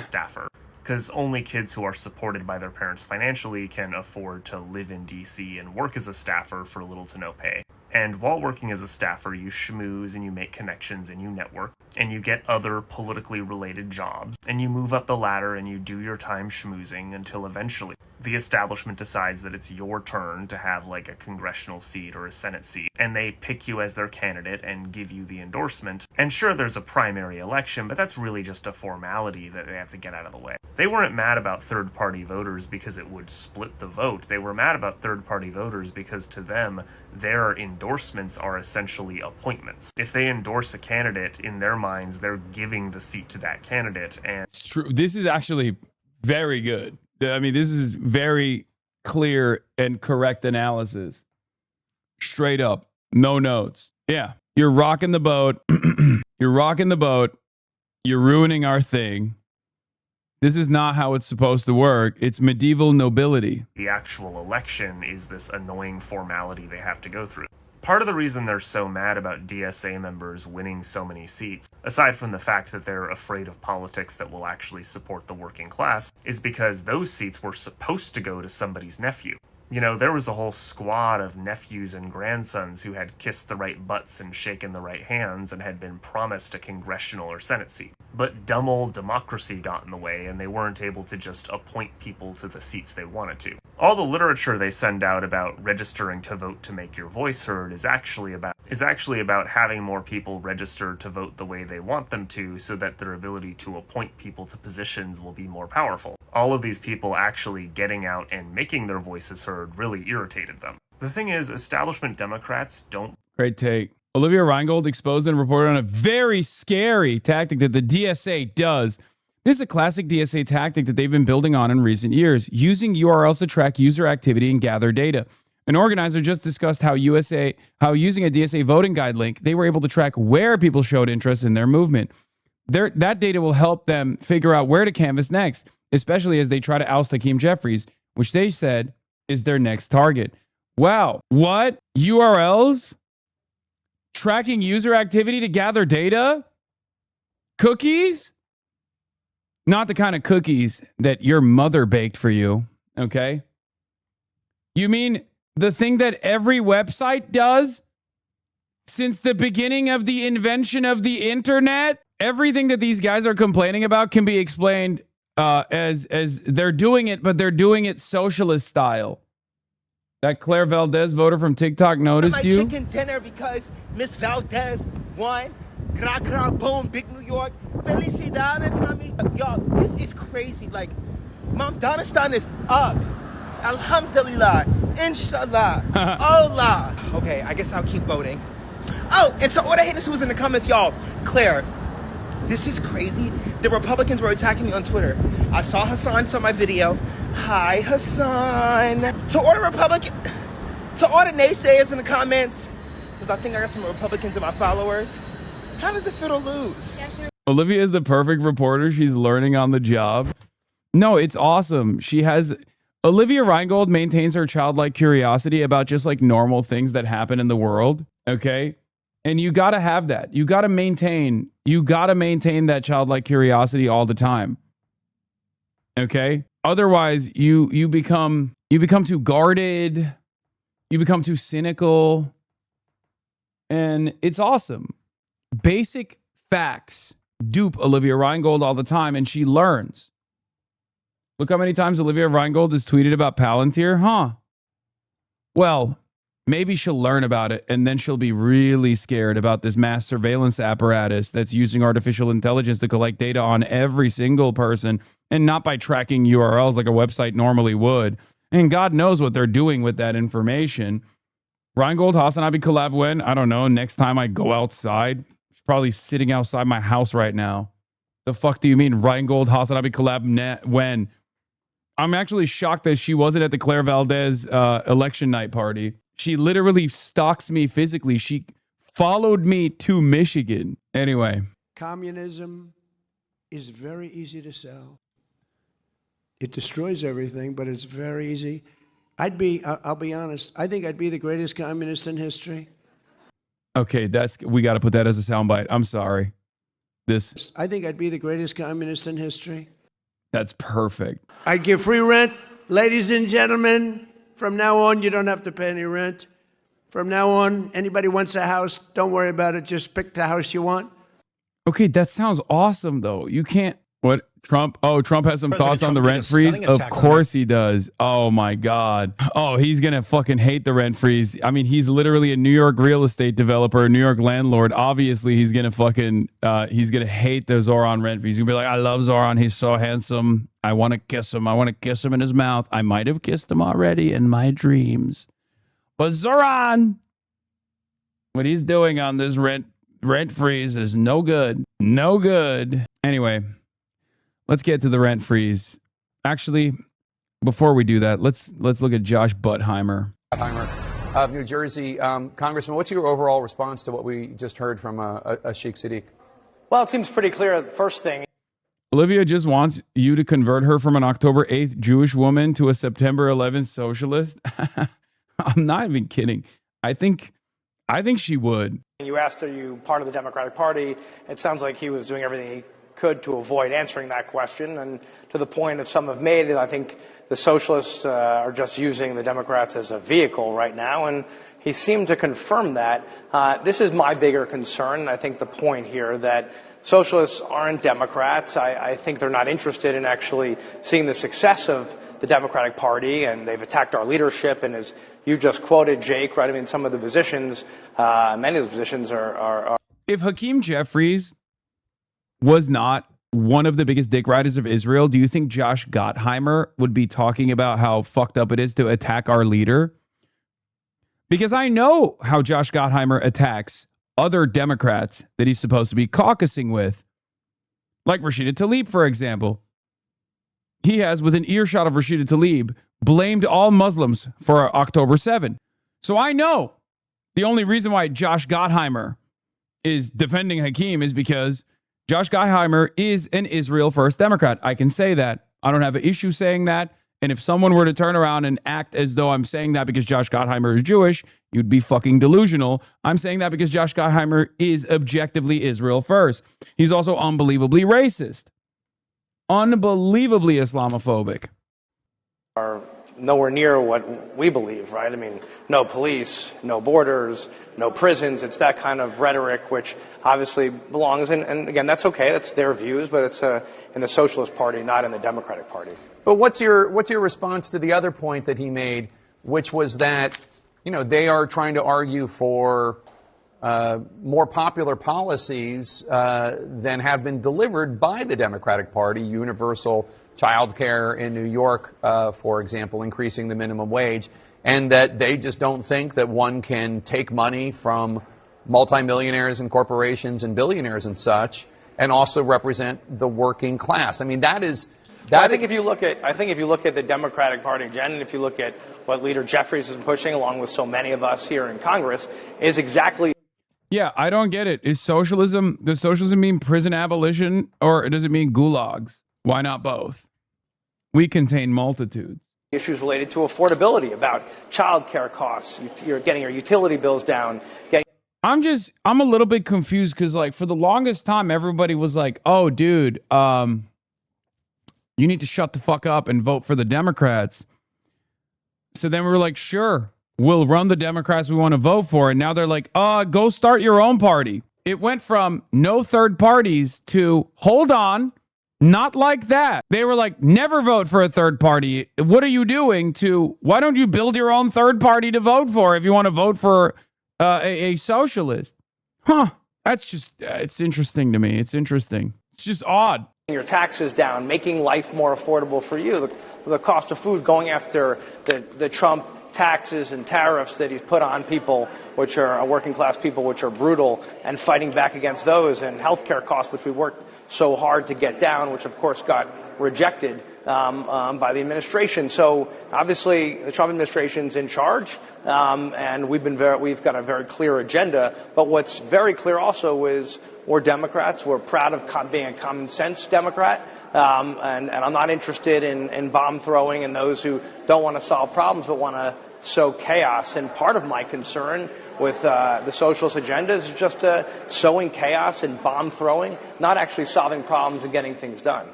Staffer, because only kids who are supported by their parents financially can afford to live in DC and work as a staffer for little to no pay. And while working as a staffer, you schmooze and you make connections and you network and you get other politically related jobs and you move up the ladder and you do your time schmoozing until eventually the establishment decides that it's your turn to have a congressional seat or a Senate seat, and they pick you as their candidate and give you the endorsement. And sure, there's a primary election, but that's really just a formality that they have to get out of the way. They weren't mad about third-party voters because it would split the vote. They were mad about third-party voters because to them, their endorsements are essentially appointments. If they endorse a candidate, in their minds, they're giving the seat to that candidate. And it's true. This is actually very good. I mean, this is very clear and correct analysis. Straight up. No notes. Yeah. You're rocking the boat. You're rocking the boat. You're ruining our thing. This is not how it's supposed to work. It's medieval nobility. The actual election is this annoying formality they have to go through. Part of the reason they're so mad about DSA members winning so many seats, aside from the fact that they're afraid of politics that will actually support the working class, is because those seats were supposed to go to somebody's nephew. You know, there was a whole squad of nephews and grandsons who had kissed the right butts and shaken the right hands and had been promised a congressional or Senate seat. But dumb old democracy got in the way, and they weren't able to just appoint people to the seats they wanted to. All the literature they send out about registering to vote to make your voice heard is actually about having more people register to vote the way they want them to, so that their ability to appoint people to positions will be more powerful. All of these people actually getting out and making their voices heard really irritated them. The thing is, establishment Democrats don't... Great take. Olivia Reingold exposed and reported on a very scary tactic that the DSA does. This is a classic DSA tactic that they've been building on in recent years, using URLs to track user activity and gather data. An organizer just discussed how using a DSA voting guide link, they were able to track where people showed interest in their movement. That data will help them figure out where to canvass next, especially as they try to oust Hakeem Jeffries, which they said is their next target. Wow. What? URLs? Tracking user activity to gather data? Cookies? Not the kind of cookies that your mother baked for you, okay? You mean the thing that every website does since the beginning of the invention of the internet? Everything that these guys are complaining about can be explained as they're doing it, but they're doing it socialist style. That Claire Valdez voter from TikTok noticed you. Chicken dinner because Miss Valdez won. Gra gra boom, big New York. Felicidades, mami. Y'all, this is crazy. Like, Mom Donastan is up. Alhamdulillah. Inshallah. Allah. Okay, I guess I'll keep voting. Oh, and to all the haters who was in the comments, y'all, Claire, this is crazy. The Republicans were attacking me on Twitter. I saw Hasan saw my video. Hi, Hasan. To all the naysayers in the comments, because I think I got some Republicans in my followers. How does it feel to lose? Yeah, sure. Olivia is the perfect reporter. She's learning on the job. No, it's awesome. Olivia Reingold maintains her childlike curiosity about just like normal things that happen in the world. Okay. And you got to have that. You got to maintain that childlike curiosity all the time. Okay. Otherwise you become too guarded. You become too cynical. And it's awesome. Basic facts dupe Olivia Reingold all the time, and she learns. Look how many times Olivia Reingold has tweeted about Palantir, huh? Well, maybe she'll learn about it, and then she'll be really scared about this mass surveillance apparatus that's using artificial intelligence to collect data on every single person, and not by tracking URLs like a website normally would. And God knows what they're doing with that information. Reingold HasanAbi collab when? I don't know. Next time I go outside. She's probably sitting outside my house right now. The fuck do you mean Reingold HasanAbi collab when? I'm actually shocked that she wasn't at the Claire Valdez election night party. She literally stalks me physically. She followed me to Michigan. Anyway. Communism is very easy to sell. It destroys everything, but it's very easy. I'll be honest, I think I'd be the greatest communist in history. Okay, we got to put that as a soundbite. I'm sorry. I think I'd be the greatest communist in history. That's perfect. I'd give free rent. Ladies and gentlemen, from now on, you don't have to pay any rent. From now on, anybody wants a house, don't worry about it. Just pick the house you want. Okay, that sounds awesome, though. You can't... What? Trump? Oh, Trump has some thoughts on the rent freeze? Of course he does. Oh, my God. Oh, he's going to fucking hate the rent freeze. I mean, he's literally a New York real estate developer, a New York landlord. Obviously, he's going to fucking... he's going to hate the Zoran rent freeze. He's going to be like, I love Zoran. He's so handsome. I want to kiss him. I want to kiss him in his mouth. I might have kissed him already in my dreams. But Zoran, what he's doing on this rent freeze is no good. No good. Anyway... Let's get to the rent freeze. Actually, before we do that, let's look at Josh Buttheimer. Of New Jersey. Congressman, what's your overall response to what we just heard from Sheikh Sadiq? Well, it seems pretty clear. The first thing. Olivia just wants you to convert her from an October 8th Jewish woman to a September 11th socialist. I'm not even kidding. I think she would. You asked, are you part of the Democratic Party? It sounds like he was doing everything he could to avoid answering that question, and to the point that some have made it, I think the socialists are just using the Democrats as a vehicle right now, and he seemed to confirm that. This is my bigger concern. I think the point here that socialists aren't Democrats. I think they're not interested in actually seeing the success of the Democratic Party, and they've attacked our leadership. And as you just quoted, Jake, right? I mean, some of the positions, many of the positions are. If Hakeem Jeffries was not one of the biggest dick riders of Israel, do you think Josh Gottheimer would be talking about how fucked up it is to attack our leader? Because I know how Josh Gottheimer attacks other Democrats that he's supposed to be caucusing with, like Rashida Tlaib, for example. He has, within earshot of Rashida Tlaib, blamed all Muslims for October 7. So I know the only reason why Josh Gottheimer is defending Hakeem is because Josh Gottheimer is an Israel First Democrat. I can say that. I don't have an issue saying that. And if someone were to turn around and act as though I'm saying that because Josh Gottheimer is Jewish, you'd be fucking delusional. I'm saying that because Josh Gottheimer is objectively Israel first. He's also unbelievably racist. Unbelievably Islamophobic. Are nowhere near what we believe, right? I mean, no police, no borders, no prisons. It's that kind of rhetoric which obviously belongs in, and again, that's okay. That's their views, but it's in the Socialist Party, not in the Democratic Party. But what's your response to the other point that he made, which was that, you know, they are trying to argue for more popular policies than have been delivered by the Democratic Party, universal child care in New York, for example, increasing the minimum wage, and that they just don't think that one can take money from multimillionaires and corporations and billionaires and such and also represent the working class. I mean, that is... I think if you look at the Democratic Party agenda, and if you look at what Leader Jeffries is pushing, along with so many of us here in Congress, is exactly... Yeah, I don't get it. Does socialism mean prison abolition, or does it mean gulags? Why not both? We contain multitudes. Issues related to affordability, about child care costs, you're getting your utility bills down. I'm a little bit confused because, like, for the longest time, everybody was like, oh, dude, you need to shut the fuck up and vote for the Democrats. So then we were like, sure, we'll run the Democrats we want to vote for. And now they're like, go start your own party. It went from no third parties to, hold on, not like that. They were like, never vote for a third party. What are you doing? To, why don't you build your own third party to vote for if you want to vote for a socialist? Huh. That's just, it's interesting to me. It's interesting. It's just odd. Your taxes down, making life more affordable for you. The cost of food, going after the Trump taxes and tariffs that he's put on people, which are working class people, which are brutal, and fighting back against those, and healthcare costs, which we worked so hard to get down, which of course got rejected by the administration. So obviously the Trump administration's in charge, and we've got a very clear agenda. But what's very clear also is we're Democrats. We're proud of being a common sense Democrat. And I'm not interested in bomb throwing and those who don't want to solve problems but want to sow chaos. And part of my concern with the socialist agenda is just sowing chaos and bomb throwing, not actually solving problems and getting things done.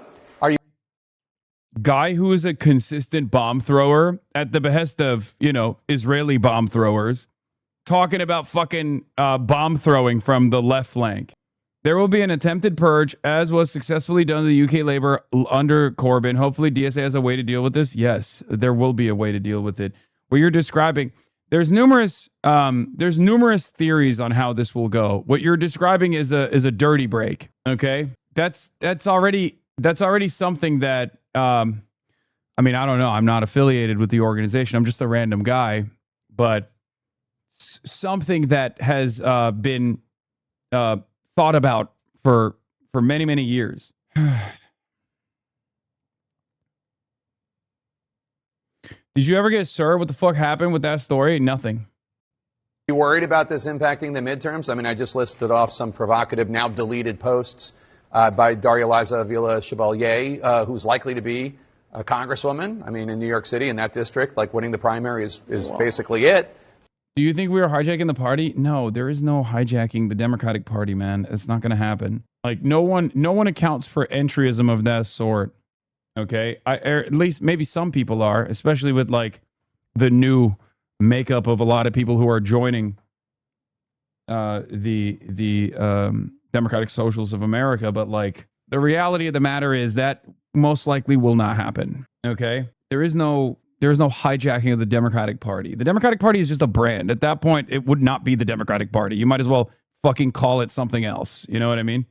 Guy who is a consistent bomb thrower at the behest of, Israeli bomb throwers, talking about fucking bomb throwing from the left flank. There will be an attempted purge, as was successfully done to the UK Labour under Corbyn. Hopefully DSA has a way to deal with this. Yes, there will be a way to deal with it. What you're describing, there's numerous theories on how this will go. What you're describing is a dirty break. Okay, that's already something that I don't know. I'm not affiliated with the organization. I'm just a random guy, but something that has been thought about for many, many years. Did you ever get Sir? What the fuck happened with that story? Nothing. You worried about this impacting the midterms? I mean, I just listed off some provocative, now deleted posts by Daria Liza Villa Chevalier, who's likely to be a congresswoman. I mean, in New York City, in that district, like winning the primary is basically it. Do you think we are hijacking the party? No, there is no hijacking the Democratic Party, man. It's not going to happen. Like, no one accounts for entryism of that sort. Okay. Or at least maybe some people are, especially with like the new makeup of a lot of people who are joining the Democratic Socialists of America. But like the reality of the matter is that most likely will not happen. Okay. There is no hijacking of the Democratic Party. The Democratic Party is just a brand. At that point, it would not be the Democratic Party. You might as well fucking call it something else. You know what I mean?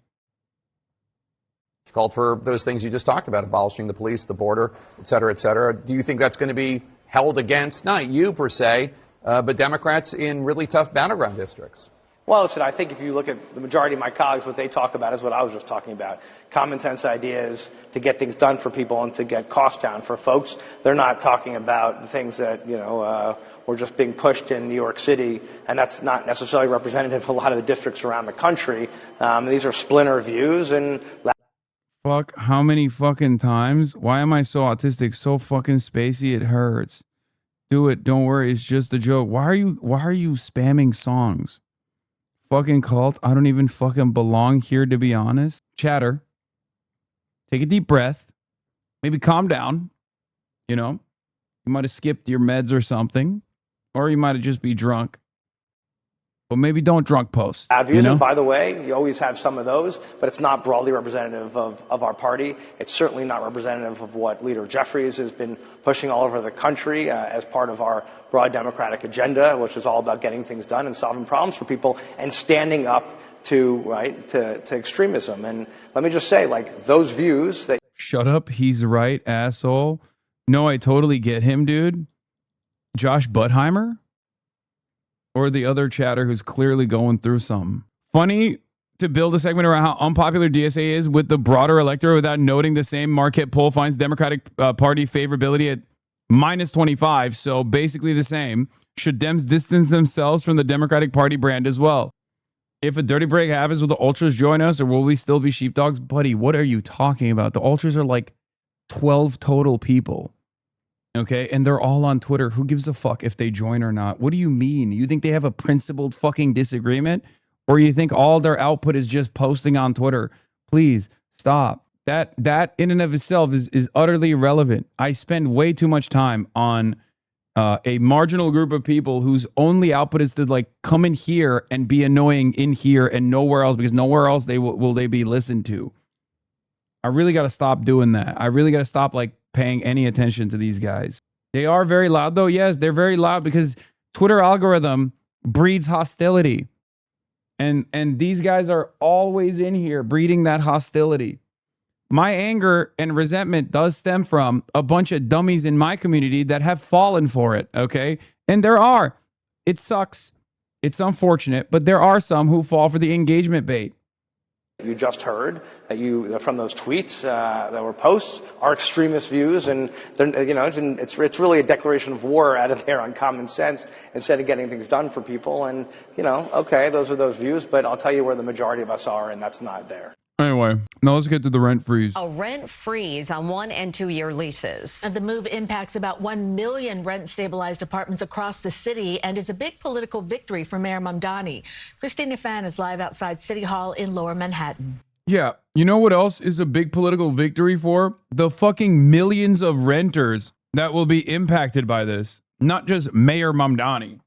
Called for those things you just talked about, abolishing the police, the border, et cetera, et cetera. Do you think that's going to be held against, not you per se, but Democrats in really tough battleground districts? Well, listen, I think if you look at the majority of my colleagues, what they talk about is what I was just talking about. Common sense ideas to get things done for people and to get costs down for folks. They're not talking about the things that, were just being pushed in New York City, and that's not necessarily representative of a lot of the districts around the country. These are splinter views and... Fuck, how many fucking times? Why am I so autistic, so fucking spacey? It hurts. Do it. Don't worry. It's just a joke. Why are you spamming songs? Fucking cult. I don't even fucking belong here, to be honest. Chatter. Take a deep breath. Maybe calm down. You know, you might have skipped your meds or something, or you might have just be drunk. But maybe don't drunk post. Views, and by the way, you always have some of those, but it's not broadly representative of our party. It's certainly not representative of what Leader Jeffries has been pushing all over the country as part of our broad democratic agenda, which is all about getting things done and solving problems for people and standing up to extremism. And let me just say, like, those views that... Shut up, he's right, asshole. No, I totally get him, dude. Josh Buttheimer? Or the other chatter who's clearly going through something. Funny to build a segment around how unpopular DSA is with the broader electorate without noting the same Marquette poll finds Democratic Party favorability at minus 25. So basically the same. Should Dems distance themselves from the Democratic Party brand as well? If a dirty break happens, will the Ultras join us or will we still be sheepdogs? Buddy, what are you talking about? The Ultras are like 12 total people. Okay, and they're all on Twitter. Who gives a fuck if they join or not? What do you mean? You think they have a principled fucking disagreement? Or you think all their output is just posting on Twitter? Please, stop. That in and of itself is utterly irrelevant. I spend way too much time on a marginal group of people whose only output is to like come in here and be annoying in here and nowhere else, because nowhere else will they be listened to. I really got to stop doing that. I really got to stop like paying any attention to these guys. They are very loud though. Yes, they're very loud because Twitter algorithm breeds hostility. And these guys are always in here breeding that hostility. My anger and resentment does stem from a bunch of dummies in my community that have fallen for it, okay? And there are. It sucks. It's unfortunate, but there are some who fall for the engagement bait. You just heard that from those tweets that were posts are extremist views, and it's really a declaration of war out of there on common sense instead of getting things done for people. And okay, those are those views, but I'll tell you where the majority of us are, and that's not there. Anyway, now let's get to the rent freeze. A rent freeze on 1- and 2-year leases. And the move impacts about 1 million rent-stabilized apartments across the city and is a big political victory for Mayor Mamdani. Christina Fan is live outside City Hall in Lower Manhattan. Yeah, you know what else is a big political victory for? The fucking millions of renters that will be impacted by this. Not just Mayor Mamdani.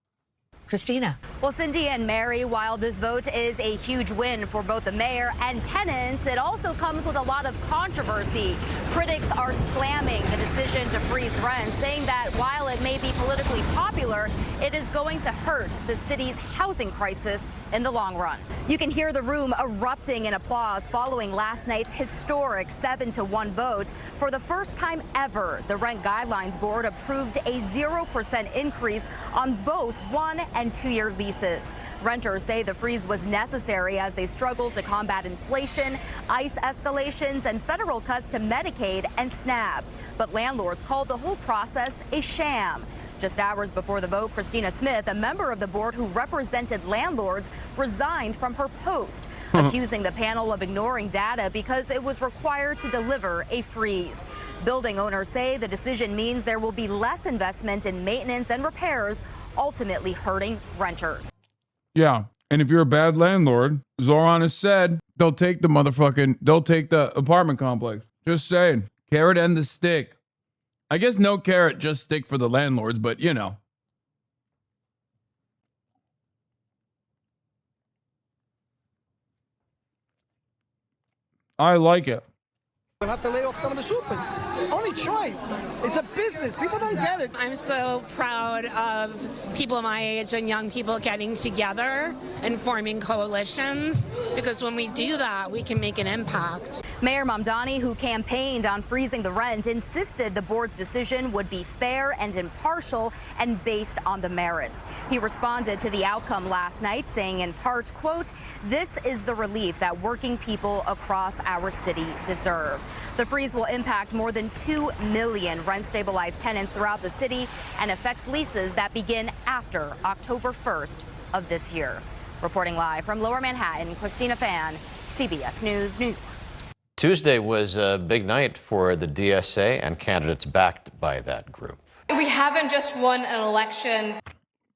Christina. Well, Cindy and Mary, while this vote is a huge win for both the mayor and tenants, it also comes with a lot of controversy. Critics are slamming the decision to freeze rent, saying that while it may be politically popular, it is going to hurt the city's housing crisis in the long run. You can hear the room erupting in applause following last night's historic 7-1 vote. For the first time ever, the Rent Guidelines Board approved a 0% increase on both 1- and 2-year leases. Renters say the freeze was necessary as they struggle to combat inflation, ICE escalations, and federal cuts to Medicaid and SNAP. But landlords called the whole process a sham. Just hours before the vote, Christina Smith, a member of the board who represented landlords, resigned from her post, accusing the panel of ignoring data because it was required to deliver a freeze. Building owners say the decision means there will be less investment in maintenance and repairs, ultimately hurting renters. Yeah, and if you're a bad landlord, Zoran has said they'll take the apartment complex. Just saying. Carrot and the stick. I guess no carrot, just stick for the landlords, but you know. I like it. We'll have to lay off some of the supers. Only choice. It's a business. People don't get it. I'm so proud of people my age and young people getting together and forming coalitions, because when we do that, we can make an impact. Mayor Mamdani, who campaigned on freezing the rent, insisted the board's decision would be fair and impartial and based on the merits. He responded to the outcome last night, saying in part, quote, "This is the relief that working people across our city deserve." The freeze will impact more than 2 million rent-stabilized tenants throughout the city and affects leases that begin after October 1st of this year. Reporting live from Lower Manhattan, Christina Fan, CBS News, New York. Tuesday was a big night for the DSA and candidates backed by that group. We haven't just won an election.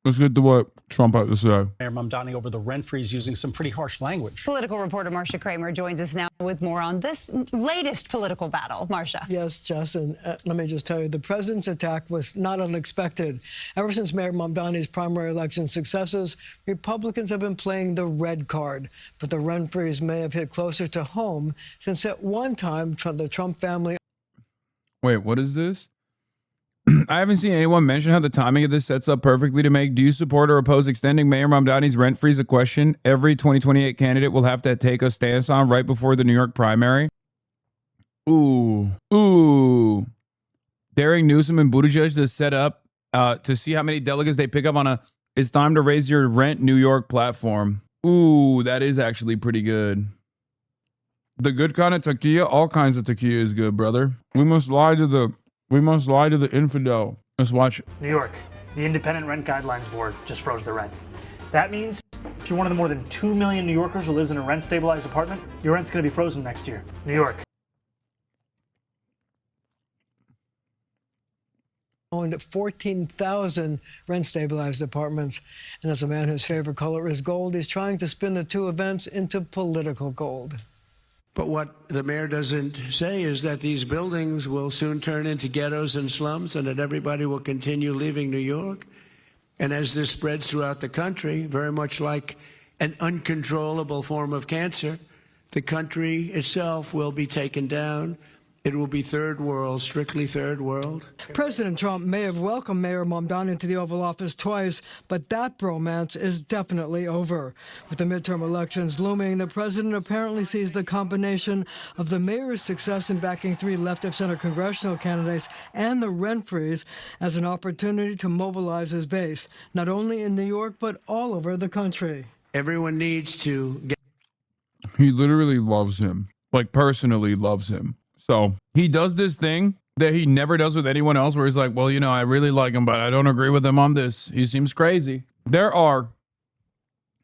Let's get to what Trump had to say. Mayor Mamdani over the rent freeze using some pretty harsh language. Political reporter Marcia Kramer joins us now with more on this latest political battle. Marcia. Yes, Justin, let me just tell you, the president's attack was not unexpected. Ever since Mayor Mamdani's primary election successes, Republicans have been playing the red card. But the rent freeze may have hit closer to home since at one time the Trump family... Wait, what is this? I haven't seen anyone mention how the timing of this sets up perfectly to make do you support or oppose extending Mayor Mamdani's rent freeze a question every 2028 candidate will have to take a stance on right before the New York primary. Ooh. Daring Newsom and Buttigieg to set up to see how many delegates they pick up on a "It's time to raise your rent" New York platform. Ooh, that is actually pretty good. The good kind of taquilla, all kinds of taquilla is good, brother. We must lie to the infidel. Let's watch it. New York, the Independent Rent Guidelines Board just froze the rent. That means if you're one of the more than 2 million New Yorkers who lives in a rent-stabilized apartment, your rent's going to be frozen next year. New York. Owned 14,000 rent-stabilized apartments. And as a man whose favorite color is gold, he's trying to spin the two events into political gold. But what the mayor doesn't say is that these buildings will soon turn into ghettos and slums, and that everybody will continue leaving New York. And as this spreads throughout the country, very much like an uncontrollable form of cancer, the country itself will be taken down. It will be third world, strictly third world. President Trump may have welcomed Mayor Mamdani to the Oval Office twice, but that bromance is definitely over. With the midterm elections looming, the president apparently sees the combination of the mayor's success in backing 3 left-of-center congressional candidates and the rent freeze as an opportunity to mobilize his base, not only in New York, but all over the country. Everyone needs to get... He literally loves him, like personally loves him. So he does this thing that he never does with anyone else where he's like, well, you know, I really like him, but I don't agree with him on this. He seems crazy. There are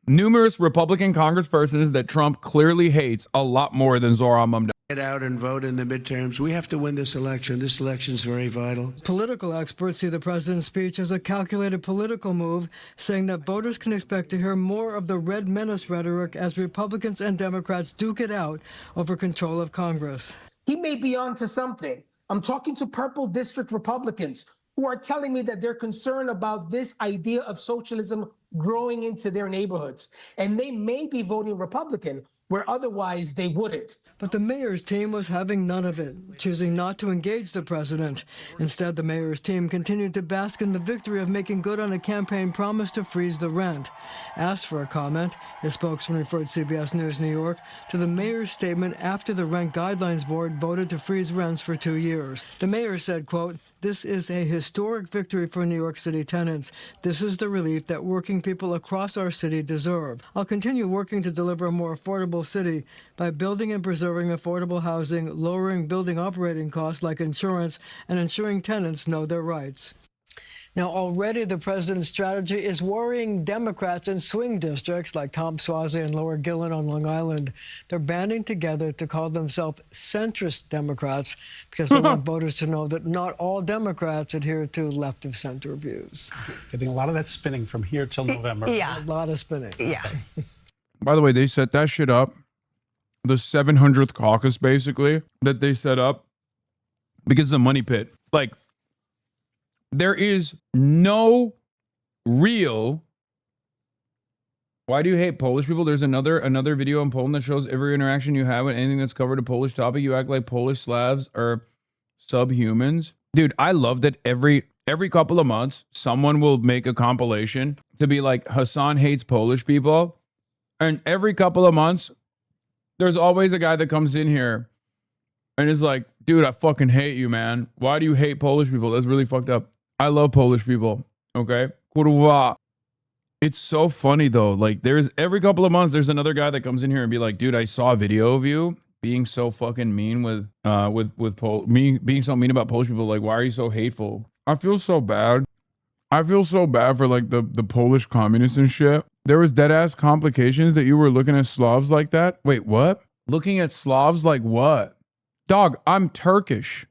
numerous Republican congresspersons that Trump clearly hates a lot more than Zohran Mamdani. Get out and vote in the midterms. We have to win this election. This election is very vital. Political experts see the president's speech as a calculated political move, saying that voters can expect to hear more of the red menace rhetoric as Republicans and Democrats duke it out over control of Congress. He may be onto something. I'm talking to Purple District Republicans who are telling me that they're concerned about this idea of socialism growing into their neighborhoods. And they may be voting Republican, where otherwise they wouldn't. But the mayor's team was having none of it, choosing not to engage the president. Instead, the mayor's team continued to bask in the victory of making good on a campaign promise to freeze the rent. Asked for a comment, his spokesman referred CBS News New York to the mayor's statement after the Rent Guidelines Board voted to freeze rents for 2 years. The mayor said, quote, "This is a historic victory for New York City tenants. This is the relief that working people across our city deserve. I'll continue working to deliver a more affordable city by building and preserving affordable housing, lowering building operating costs like insurance, and ensuring tenants know their rights." Now, already the president's strategy is worrying Democrats in swing districts like Tom Swazi and Lower Gillen on Long Island. They're banding together to call themselves centrist Democrats because they want voters to know that not all Democrats adhere to left-of-center views. Getting a lot of that spinning from here till November. Yeah. A lot of spinning. Yeah. By the way, they set that shit up. The 700th caucus, basically, that they set up because it's a money pit. Like, there is no real. Why do you hate Polish people? There's another video in Poland that shows every interaction you have with anything that's covered a Polish topic, you act like Polish Slavs are subhumans. Dude, I love that every couple of months, someone will make a compilation to be like, Hasan hates Polish people. And every couple of months, there's always a guy that comes in here and is like, dude, I fucking hate you, man. Why do you hate Polish people? That's really fucked up. I love Polish people. Okay? Kurwa. It's so funny though. Like, there's every couple of months, there's another guy that comes in here and be like, dude, I saw a video of you being so fucking mean being so mean about Polish people. Like, why are you so hateful? I feel so bad. I feel so bad for like the Polish communists and shit. There was dead ass complications that you were looking at Slavs like that. Wait, what? Looking at Slavs like what? Dog, I'm Turkish.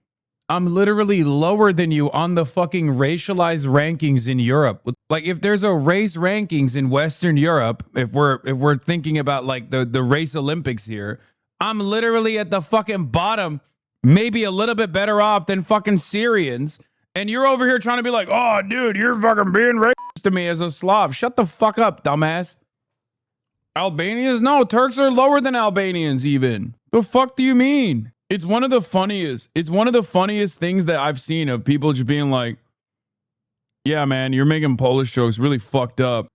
I'm literally lower than you on the fucking racialized rankings in Europe. Like, if there's a race rankings in Western Europe, if we're thinking about like the race Olympics here, I'm literally at the fucking bottom, maybe a little bit better off than fucking Syrians. And you're over here trying to be like, oh, dude, you're fucking being racist to me as a Slav. Shut the fuck up, dumbass. Albanians? No, Turks are lower than Albanians even. The fuck do you mean? It's one of the funniest things that I've seen of people just being like, yeah, man, you're making Polish jokes really fucked up.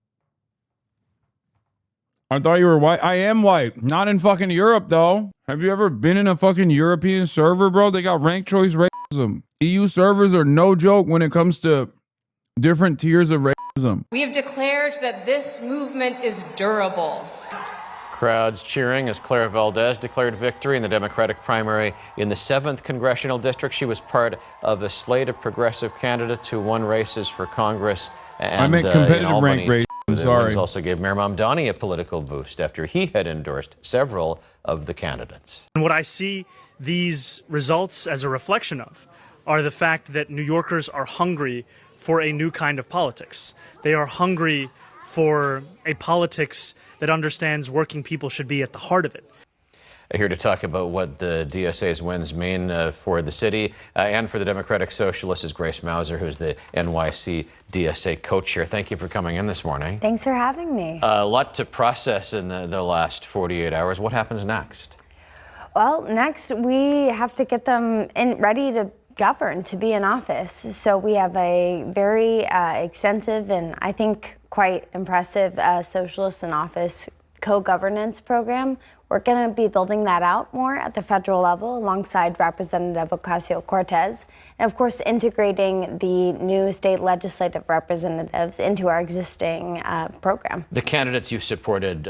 I thought you were white. I am white. Not in fucking Europe, though. Have you ever been in a fucking European server, bro? They got ranked choice racism. EU servers are no joke when it comes to different tiers of racism. We have declared that this movement is durable. Crowds cheering as Clara Valdez declared victory in the Democratic primary in the 7th Congressional District. She was part of a slate of progressive candidates who won races for Congress. And, I meant competitive rank race. I'm sorry. Also gave Mayor Mamdani a political boost after he had endorsed several of the candidates. And what I see these results as a reflection of are the fact that New Yorkers are hungry for a new kind of politics. They are hungry for a politics that understands working people should be at the heart of it. Here to talk about what the DSA's wins mean for the city and for the Democratic Socialists is Grace Mauser, who's the NYC DSA co-chair. Thank you for coming in this morning. Thanks for having me. A lot to process in the last 48 hours. What happens next? Well, next we have to get them ready to govern, to be in office. So we have a very extensive and I think quite impressive socialist in office co-governance program. We're going to be building that out more at the federal level alongside Representative Ocasio-Cortez, and of course integrating the new state legislative representatives into our existing program. The candidates you supported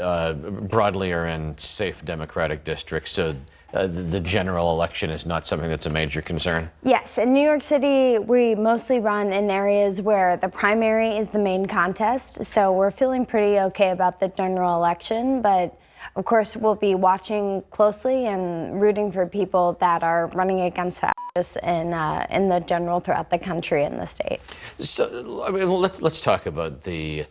broadly are in safe Democratic districts, so the general election is not something that's a major concern? Yes, in New York City, we mostly run in areas where the primary is the main contest, so we're feeling pretty okay about the general election, but of course we'll be watching closely and rooting for people that are running against fascists in the general throughout the country and the state. So, I mean, let's talk about the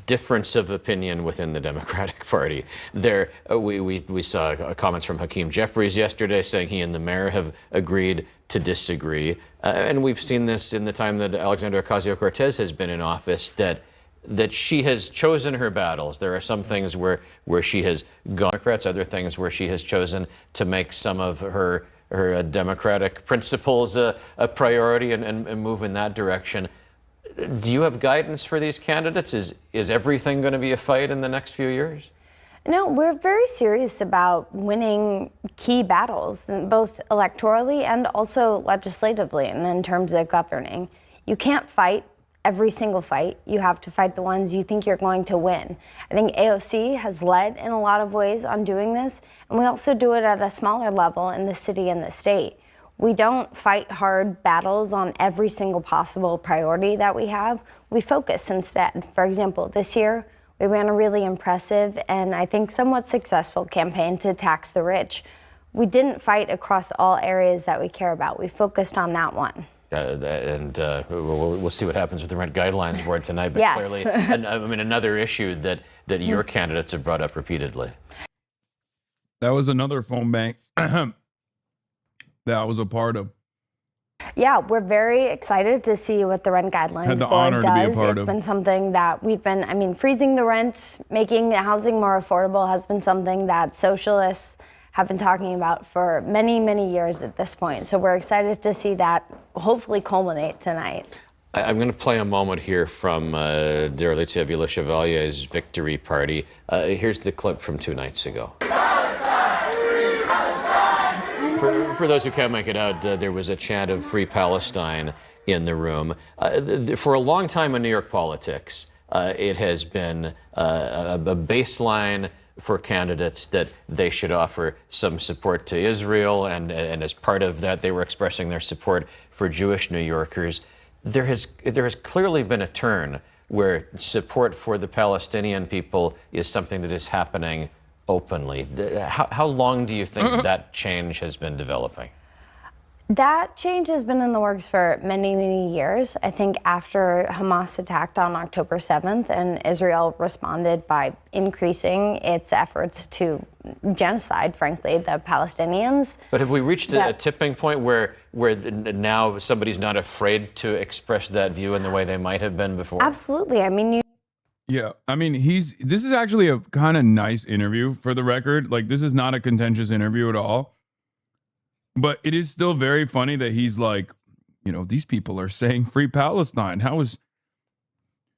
difference of opinion within the Democratic Party. There, we saw comments from Hakeem Jeffries yesterday saying he and the mayor have agreed to disagree. And we've seen this in the time that Alexandria Ocasio-Cortez has been in office, that she has chosen her battles. There are some things where she has gone Democrats, other things where she has chosen to make some of her democratic principles a priority and move in that direction. Do you have guidance for these candidates? Is everything going to be a fight in the next few years? No, we're very serious about winning key battles, both electorally and also legislatively and in terms of governing. You can't fight every single fight. You have to fight the ones you think you're going to win. I think AOC has led in a lot of ways on doing this, and we also do it at a smaller level in the city and the state. We don't fight hard battles on every single possible priority that we have. We focus instead. For example, this year, we ran a really impressive and I think somewhat successful campaign to tax the rich. We didn't fight across all areas that we care about. We focused on that one. We'll see what happens with the rent guidelines board tonight. But yes. Clearly, I mean, another issue that your candidates have brought up repeatedly. That was another phone bank that I was a part of. Yeah, we're very excited to see what the rent guidelines board does. It's been something that we've been, I mean, freezing the rent, making housing more affordable has been something that socialists have been talking about for many, many years at this point. So we're excited to see that hopefully culminate tonight. I'm going to play a moment here from Derelicia Villa-Chevalier's victory party. Here's the clip from 2 nights ago. For those who can't make it out, there was a chant of Free Palestine in the room. For a long time in New York politics, it has been a baseline for candidates that they should offer some support to Israel, and as part of that, they were expressing their support for Jewish New Yorkers. There has clearly been a turn where support for the Palestinian people is something that is happening openly. How long do you think that change has been developing? That change has been in the works for many, many years. I think after Hamas attacked on October 7th and Israel responded by increasing its efforts to genocide, frankly, the Palestinians. But have we reached a tipping point where now somebody's not afraid to express that view in the way they might have been before? Absolutely. I mean, Yeah, I mean, this is actually a kind of nice interview for the record. Like, this is not a contentious interview at all. But it is still very funny that he's like, you know, these people are saying Free Palestine.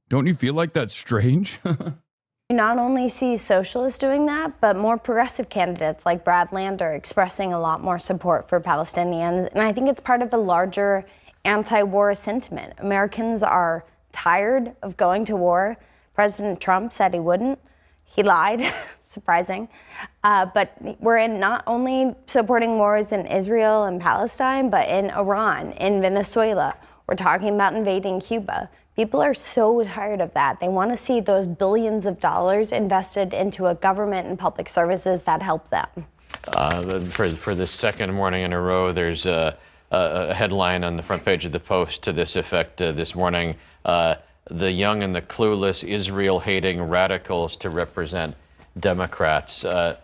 Don't you feel like that's strange? You not only see socialists doing that, but more progressive candidates like Brad Lander expressing a lot more support for Palestinians. And I think it's part of a larger anti-war sentiment. Americans are tired of going to war. President Trump said he wouldn't. He lied, surprising. But we're in not only supporting wars in Israel and Palestine, but in Iran, in Venezuela. We're talking about invading Cuba. People are so tired of that. They want to see those billions of dollars invested into a government and public services that help them. For the second morning in a row, there's a headline on the front page of the Post to this effect this morning. The young and the clueless Israel-hating radicals to represent Democrats. Are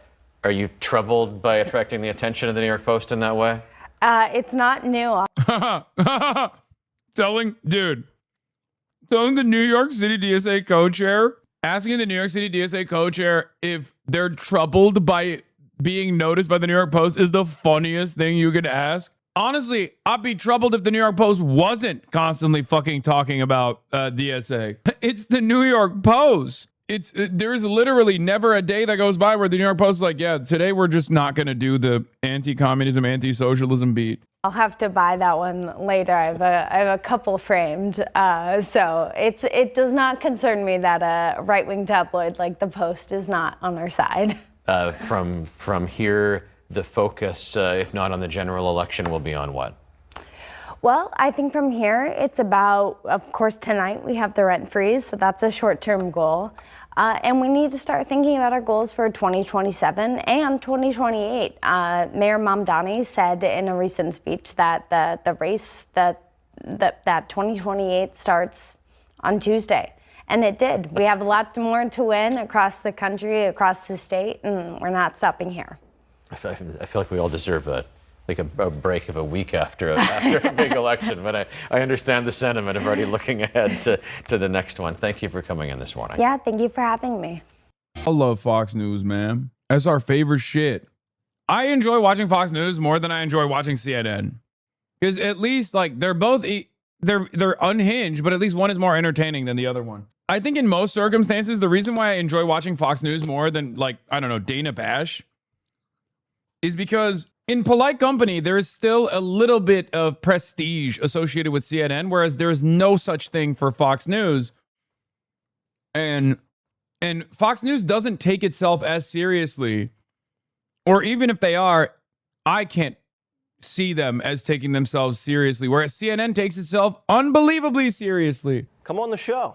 you troubled by attracting the attention of the New York Post in that way? It's not new. Telling the New York City DSA co-chair, asking the New York City DSA co-chair if they're troubled by being noticed by the New York Post is the funniest thing you could ask. Honestly, I'd be troubled if the New York Post wasn't constantly fucking talking about DSA. It's the New York Post. There's literally never a day that goes by where the New York Post is like, yeah, today we're just not going to do the anti-communism, anti-socialism beat. I'll have to buy that one later. I have a couple framed. So it does not concern me that a right-wing tabloid like the Post is not on our side. From here, the focus, if not on the general election, will be on what? Well, I think from here, it's about, of course, tonight we have the rent freeze, so that's a short-term goal. And we need to start thinking about our goals for 2027 and 2028. Mayor Mamdani said in a recent speech that the race, that 2028 starts on Tuesday. And it did. We have a lot more to win across the country, across the state, and we're not stopping here. I feel like we all deserve a break of a week after a big election, but I understand the sentiment of already looking ahead to the next one. Thank you for coming in this morning. Yeah, thank you for having me. I love Fox News, man. That's our favorite shit. I enjoy watching Fox News more than I enjoy watching CNN. Because at least, like, they're both, they're unhinged, but at least one is more entertaining than the other one. I think in most circumstances, the reason why I enjoy watching Fox News more than, like, I don't know, Dana Bash is because in polite company, there is still a little bit of prestige associated with CNN, whereas there is no such thing for Fox News. And Fox News doesn't take itself as seriously, or even if they are, I can't see them as taking themselves seriously, whereas CNN takes itself unbelievably seriously. Come on the show.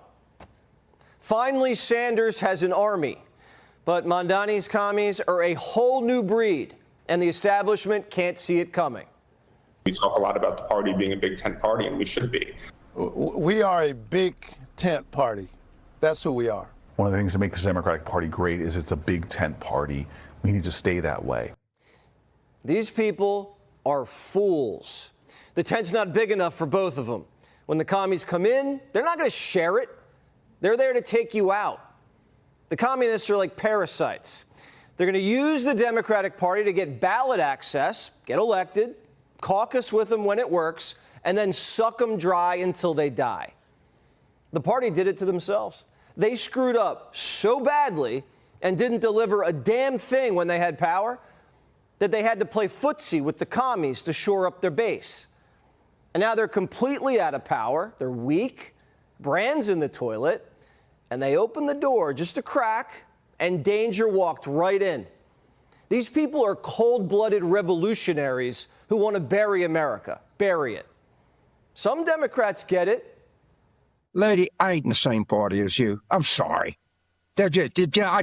Finally, Sanders has an army, but Mamdani's commies are a whole new breed, and the establishment can't see it coming. We talk a lot about the party being a big tent party, and we should be. We are a big tent party. That's who we are. One of the things that makes the Democratic Party great is it's a big tent party. We need to stay that way. These people are fools. The tent's not big enough for both of them. When the commies come in, they're not going to share it. They're there to take you out. The communists are like parasites. They're going to use the Democratic Party to get ballot access, get elected, caucus with them when it works, and then suck them dry until they die. The party did it to themselves. They screwed up so badly and didn't deliver a damn thing when they had power that they had to play footsie with the commies to shore up their base. And now they're completely out of power. They're weak, brands in the toilet, and they opened the door just a crack, and danger walked right in. These people are cold-blooded revolutionaries who want to bury America. Bury it. Some Democrats get it. Lady, I ain't in the same party as you. I'm sorry. I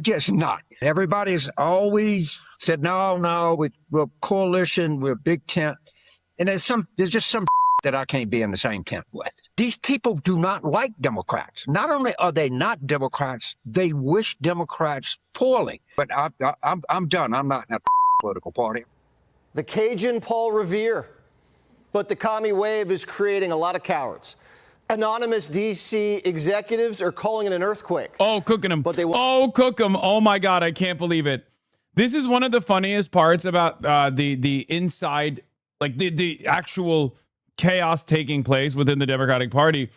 just not. Everybody's always said, no, we're coalition, we're big tent. And there's just some that I can't be in the same tent with. These people do not like Democrats. Not only are they not Democrats, they wish Democrats poorly. But I'm done. I'm not in a political party. The Cajun Paul Revere. But the commie wave is creating a lot of cowards. Anonymous D.C. executives are calling it an earthquake. Oh, cooking them. But cook them. Oh, my God. I can't believe it. This is one of the funniest parts about the inside, like the actual chaos taking place within the Democratic Party,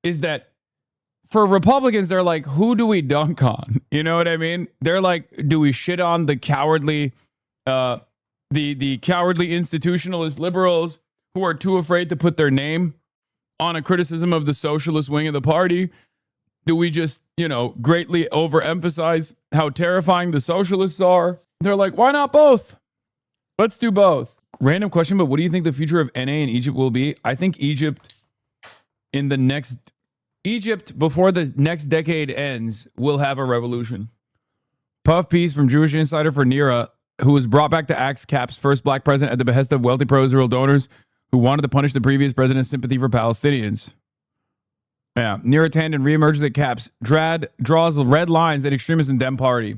is that for Republicans, they're like, who do we dunk on? You know what I mean? They're like, do we shit on the cowardly, the cowardly institutionalist liberals who are too afraid to put their name on a criticism of the socialist wing of the party? Do we just, greatly overemphasize how terrifying the socialists are? They're like, why not both? Let's do both. Random question, but what do you think the future of NA in Egypt will be? I think Egypt before the next decade ends will have a revolution. Puff piece from Jewish Insider for Nira, who was brought back to axe Cap's first black president at the behest of wealthy pro-Israel donors who wanted to punish the previous president's sympathy for Palestinians. Yeah, Nira Tandon reemerges at Caps, draws red lines at extremists in Dem Party.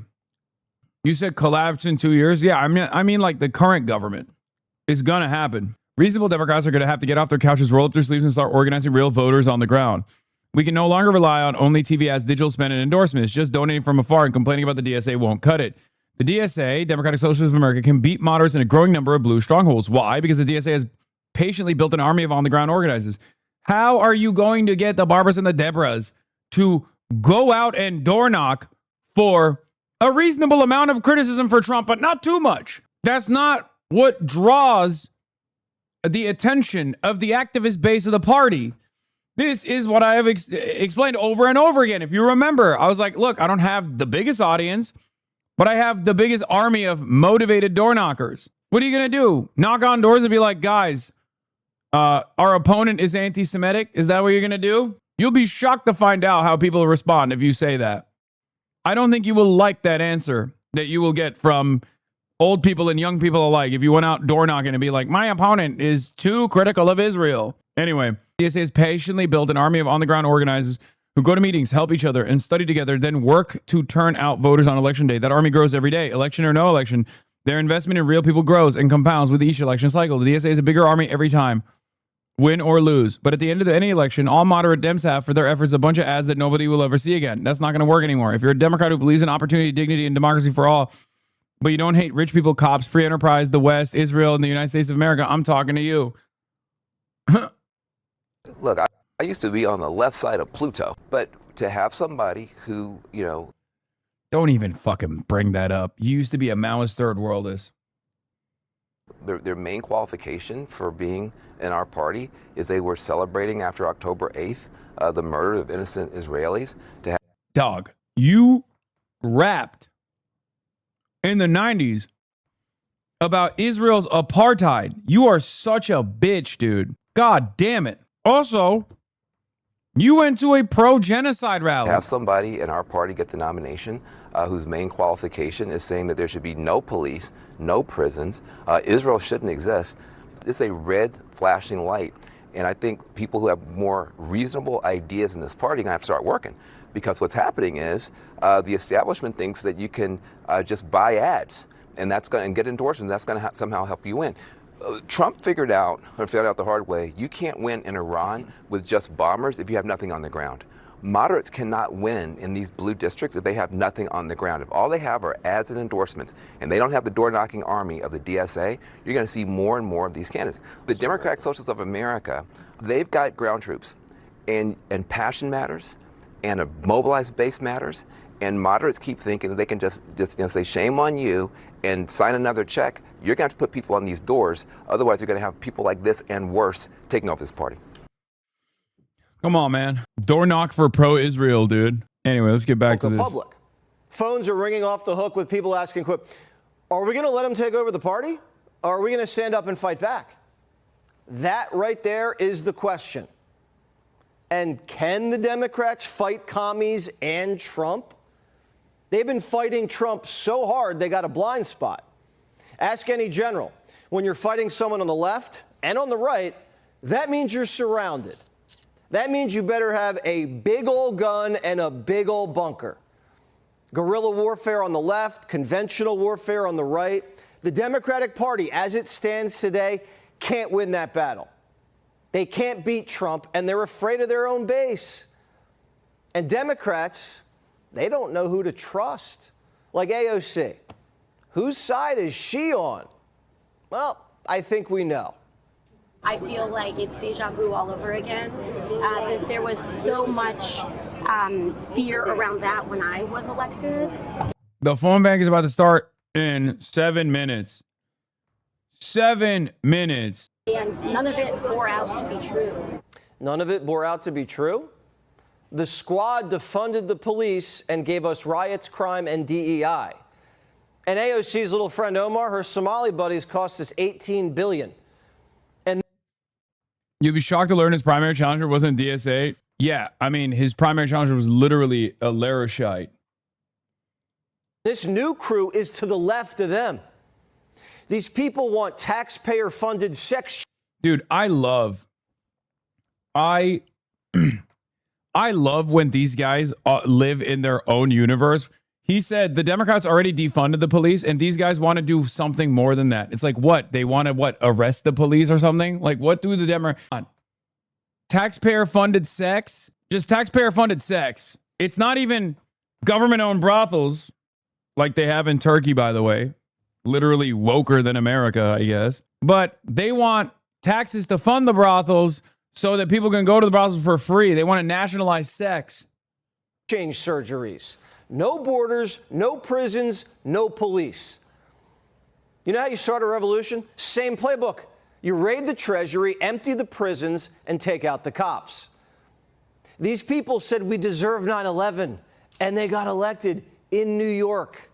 You said collapse in 2 years? Yeah, I mean like the current government. It's going to happen. Reasonable Democrats are going to have to get off their couches, roll up their sleeves, and start organizing real voters on the ground. We can no longer rely on only TV ads, digital spend, and endorsements. Just donating from afar and complaining about the DSA won't cut it. The DSA, Democratic Socialists of America, can beat moderates in a growing number of blue strongholds. Why? Because the DSA has patiently built an army of on-the-ground organizers. How are you going to get the Barbaras and the Deborahs to go out and door knock for a reasonable amount of criticism for Trump, but not too much? That's not what draws the attention of the activist base of the party. This is what I have explained over and over again. If you remember, I was like, look, I don't have the biggest audience, but I have the biggest army of motivated door knockers. What are you going to do? Knock on doors and be like, guys, our opponent is anti-Semitic? Is that what you're going to do? You'll be shocked to find out how people respond if you say that. I don't think you will like that answer that you will get from old people and young people alike if you went out door knocking and be like, my opponent is too critical of Israel. Anyway, DSA has patiently built an army of on-the-ground organizers who go to meetings, help each other, and study together, then work to turn out voters on election day. That army grows every day, election or no election. Their investment in real people grows and compounds with each election cycle. The DSA is a bigger army every time, win or lose. But at the end of any election, all moderate Dems have for their efforts a bunch of ads that nobody will ever see again. That's not going to work anymore. If you're a Democrat who believes in opportunity, dignity, and democracy for all, but you don't hate rich people, cops, free enterprise, the West, Israel, and the United States of America, I'm talking to you. Look, I used to be on the left side of Pluto, but to have somebody who, Don't even fucking bring that up. You used to be a Maoist third worldist. Their main qualification for being in our party is they were celebrating after October 8th the murder of innocent Israelis. Dog, you rapped in the 90s about Israel's apartheid. You are such a bitch, dude. God damn it. Also, you went to a pro-genocide rally. Have somebody in our party get the nomination whose main qualification is saying that there should be no police, no prisons, Israel shouldn't exist. It's a red flashing light. And I think people who have more reasonable ideas in this party are going to have to start working. Because what's happening is the establishment thinks that you can just buy ads and that's going to get endorsements. That's going to somehow help you win. Trump figured out the hard way, you can't win in Iran with just bombers if you have nothing on the ground. Moderates cannot win in these blue districts if they have nothing on the ground. If all they have are ads and endorsements, and they don't have the door-knocking army of the DSA, you're going to see more and more of these candidates. The Democratic Socialists of America, they've got ground troops, and passion matters, and a mobilized base matters, and moderates keep thinking that they can just say, shame on you, and sign another check. You're going to have to put people on these doors. Otherwise, you're going to have people like this and worse taking over this party. Come on, man. Door knock for pro-Israel, dude. Anyway, let's get back to this. Public. Phones are ringing off the hook with people asking, are we going to let them take over the party? Or are we going to stand up and fight back? That right there is the question. And can the Democrats fight commies and Trump? They've been fighting Trump so hard they got a blind spot. Ask any general. When you're fighting someone on the left and on the right, that means you're surrounded. That means you better have a big old gun and a big old bunker. Guerrilla warfare on the left, conventional warfare on the right. The Democratic Party, as it stands today, can't win that battle. They can't beat Trump, and they're afraid of their own base. And Democrats, they don't know who to trust. Like AOC. Whose side is she on? Well, I think we know. I feel like it's deja vu all over again. There was so much fear around that when I was elected. The phone bank is about to start in 7 minutes. 7 minutes. And none of it bore out to be true. None of it bore out to be true? The squad defunded the police and gave us riots, crime, and DEI. And AOC's little friend Omar, her Somali buddies, cost us $18 billion. You'd be shocked to learn his primary challenger wasn't DSA. Yeah, I mean, his primary challenger was literally a Laroshite. This new crew is to the left of them. These people want taxpayer-funded sex. Dude, I love when these guys live in their own universe. He said the Democrats already defunded the police, and these guys want to do something more than that. It's like, what? They want to, arrest the police or something? Like, what do the Democrats... Taxpayer-funded sex? Just taxpayer-funded sex. It's not even government-owned brothels, like they have in Turkey, by the way. Literally woker than America, I guess. But they want taxes to fund the brothels so that people can go to the brothels for free. They want to nationalize sex. Change surgeries. No borders, no prisons, no police. You know how you start a revolution? Same playbook. You raid the treasury, empty the prisons, and take out the cops. These people said we deserve 9/11, and they got elected in New York.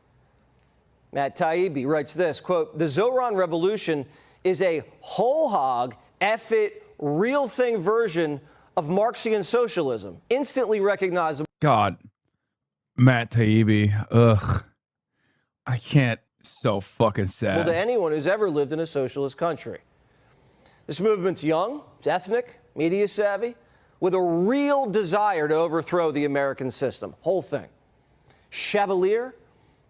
Matt Taibbi writes this, quote, the Zoran Revolution is a whole hog, F-it, real thing version of Marxian socialism, instantly recognizable. God. Matt Taibbi. Ugh. I can't. So fucking sad. To anyone who's ever lived in a socialist country. This movement's young, it's ethnic, media savvy, with a real desire to overthrow the American system. Whole thing. Chevalier,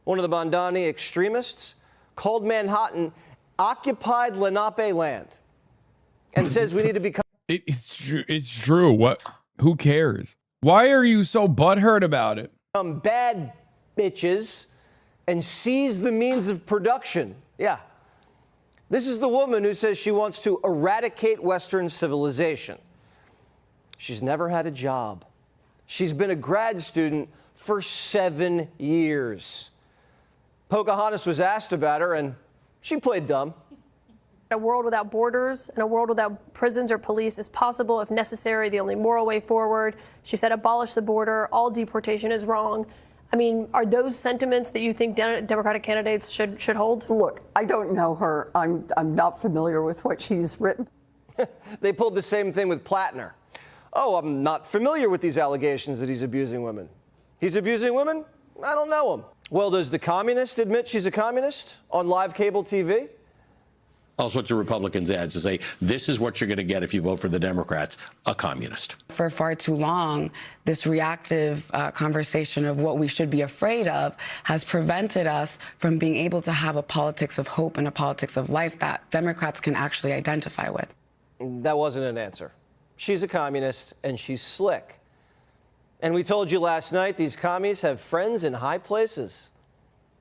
one of the Bandani extremists, called Manhattan occupied Lenape land and says we need to become... It's true. It's true. What? Who cares? Why are you so butthurt about it? Bad bitches and seize the means of production. Yeah. This is the woman who says she wants to eradicate Western civilization. She's never had a job. She's been a grad student for 7 years. Pocahontas was asked about her, and she played dumb. A world without borders and a world without prisons or police is possible if necessary, the only moral way forward. She said abolish the border, all deportation is wrong. I mean, are those sentiments that you think Democratic candidates should hold? Look, I don't know her. I'm not familiar with what she's written. They pulled the same thing with Plattner. Oh, I'm not familiar with these allegations that he's abusing women. He's abusing women? I don't know him. Well, does the communist admit she's a communist on live cable TV? all sorts of Republicans ads to say, this is what you're going to get if you vote for the Democrats, a communist. For far too long, this reactive conversation of what we should be afraid of has prevented us from being able to have a politics of hope and a politics of life that Democrats can actually identify with. That wasn't an answer. She's a communist, and she's slick. And we told you last night, these commies have friends in high places.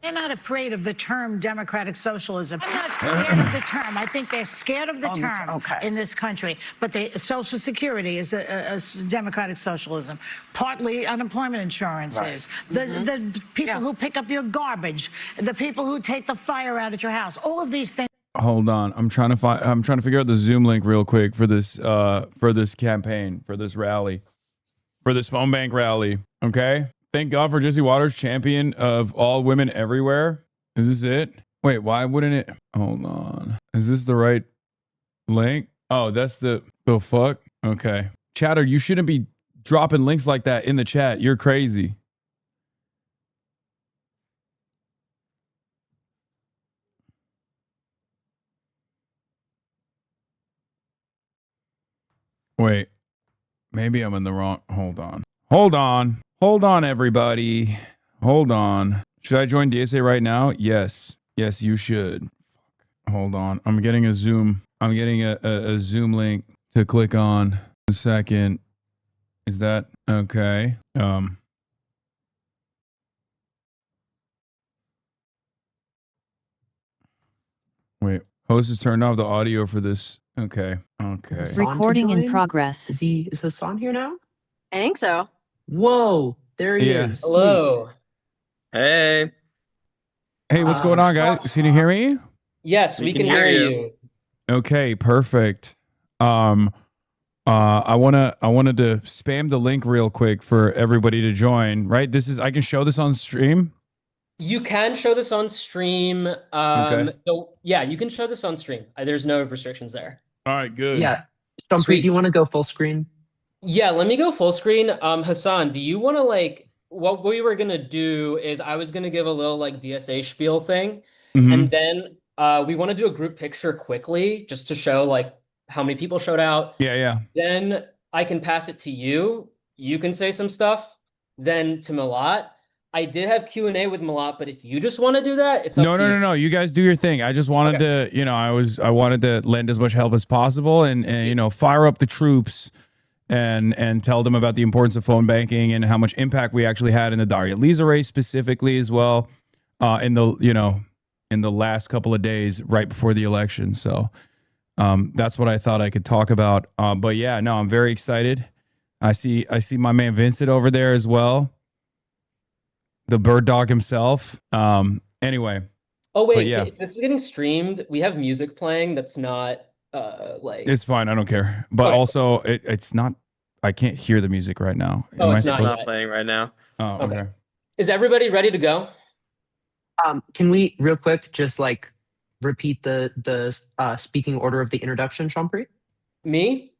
They're not afraid of the term democratic socialism. I'm not scared of the term. I think they're scared of the term in this country. But Social Security is a democratic socialism. Partly unemployment insurance is. The people who pick up your garbage, the people who take the fire out at your house, all of these things. Hold on. I'm trying to figure out the Zoom link real quick for this campaign, for this rally, for this phone bank rally. Okay. Thank God for Jesse Waters, champion of all women everywhere. Is this it? Wait, why wouldn't it? Hold on. Is this the right link? Oh, that's the fuck? Okay. Chatter, you shouldn't be dropping links like that in the chat. You're crazy. Wait, maybe I'm in the wrong. Hold on. Hold on, everybody. Hold on. Should I join DSA right now? Yes. Yes, you should. Hold on. I'm getting a Zoom. I'm getting a Zoom link to click on. A second. Is that okay? Wait. Host has turned off the audio for this. Okay. Okay. Recording in progress. Is Hasan here now? I think so. Whoa, there he is. Hello. Hey. Hey, what's going on, guys? Can you hear me? Yes, we can hear you. Okay, perfect. I wanted to spam the link real quick for everybody to join. Right? I can show this on stream. You can show this on stream. Okay. So yeah, you can show this on stream. There's no restrictions there. All right, good. Yeah. Sweet. Do you want to go full screen? Yeah, let me go full screen. Hasan, do you want to what we were gonna do is I was gonna give a little DSA spiel thing, and then we want to do a group picture quickly just to show how many people showed out. Yeah. Then I can pass it to you. You can say some stuff. Then to Malat. I did have Q&A with Malat, but if you just want to do that, it's up to you. No. You guys do your thing. I just wanted to, I wanted to lend as much help as possible and fire up the troops and tell them about the importance of phone banking and how much impact we actually had in the Daria Lisa race specifically as well in the last couple of days right before the election. So that's what I thought I could talk about. But yeah, no, I'm very excited. I see my man Vincent over there as well. The bird dog himself. Anyway. Oh wait, yeah. This is getting streamed. We have music playing that's not It's fine. I don't care. But also, it's not. I can't hear the music right now. It's not playing right now. Oh, okay. Is everybody ready to go? Can we real quick just repeat the speaking order of the introduction, Champri? Me?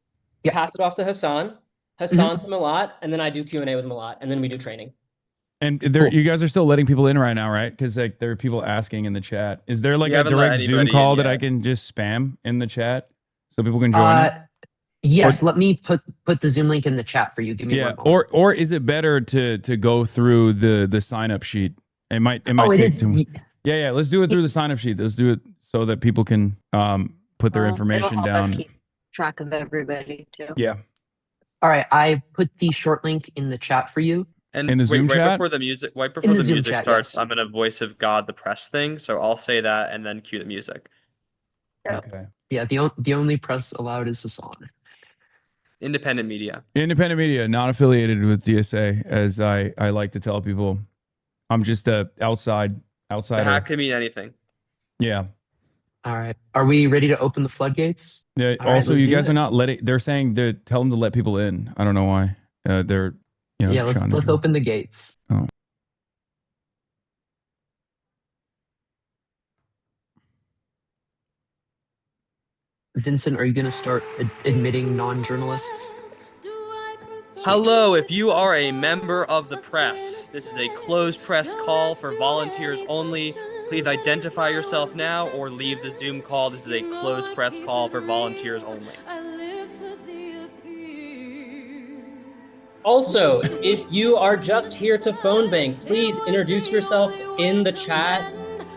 Yeah. Pass it off to Hasan. Hasan to Malat, and then I do Q&A with Malat, and then we do training. And you guys are still letting people in right now, right? Because there are people asking in the chat. Is there a direct Zoom call that I can just spam in the chat so people can join it? Yes, let me put the Zoom link in the chat for you. Give me one moment. Or is it better to go through the sign up sheet? It might take too much. Yeah. Let's do it through the sign up sheet. Let's do it so that people can put their information it'll help us down. keep track of everybody too. Yeah. All right, I put the short link in the chat for you. And in the Zoom chat? Right before the music, starts, I'm in a voice of God, the press thing. So I'll say that and then cue the music. Okay. Yeah, the only press allowed is Hasan. Independent media. Independent media, not affiliated with DSA, as I like to tell people. I'm just a outsider. The hack can mean anything. Yeah. All right. Are we ready to open the floodgates? Yeah. All Also, right, you guys are not letting. They're saying tell them to let people in. I don't know why. They're. Let's open the gates. Oh. Vincent, are you going to start admitting non-journalists? Hello, if you are a member of the press, this is a closed press call for volunteers only. Please identify yourself now or leave the Zoom call. This is a closed press call for volunteers only. Also, if you are just here to phone bank, please introduce yourself in the chat.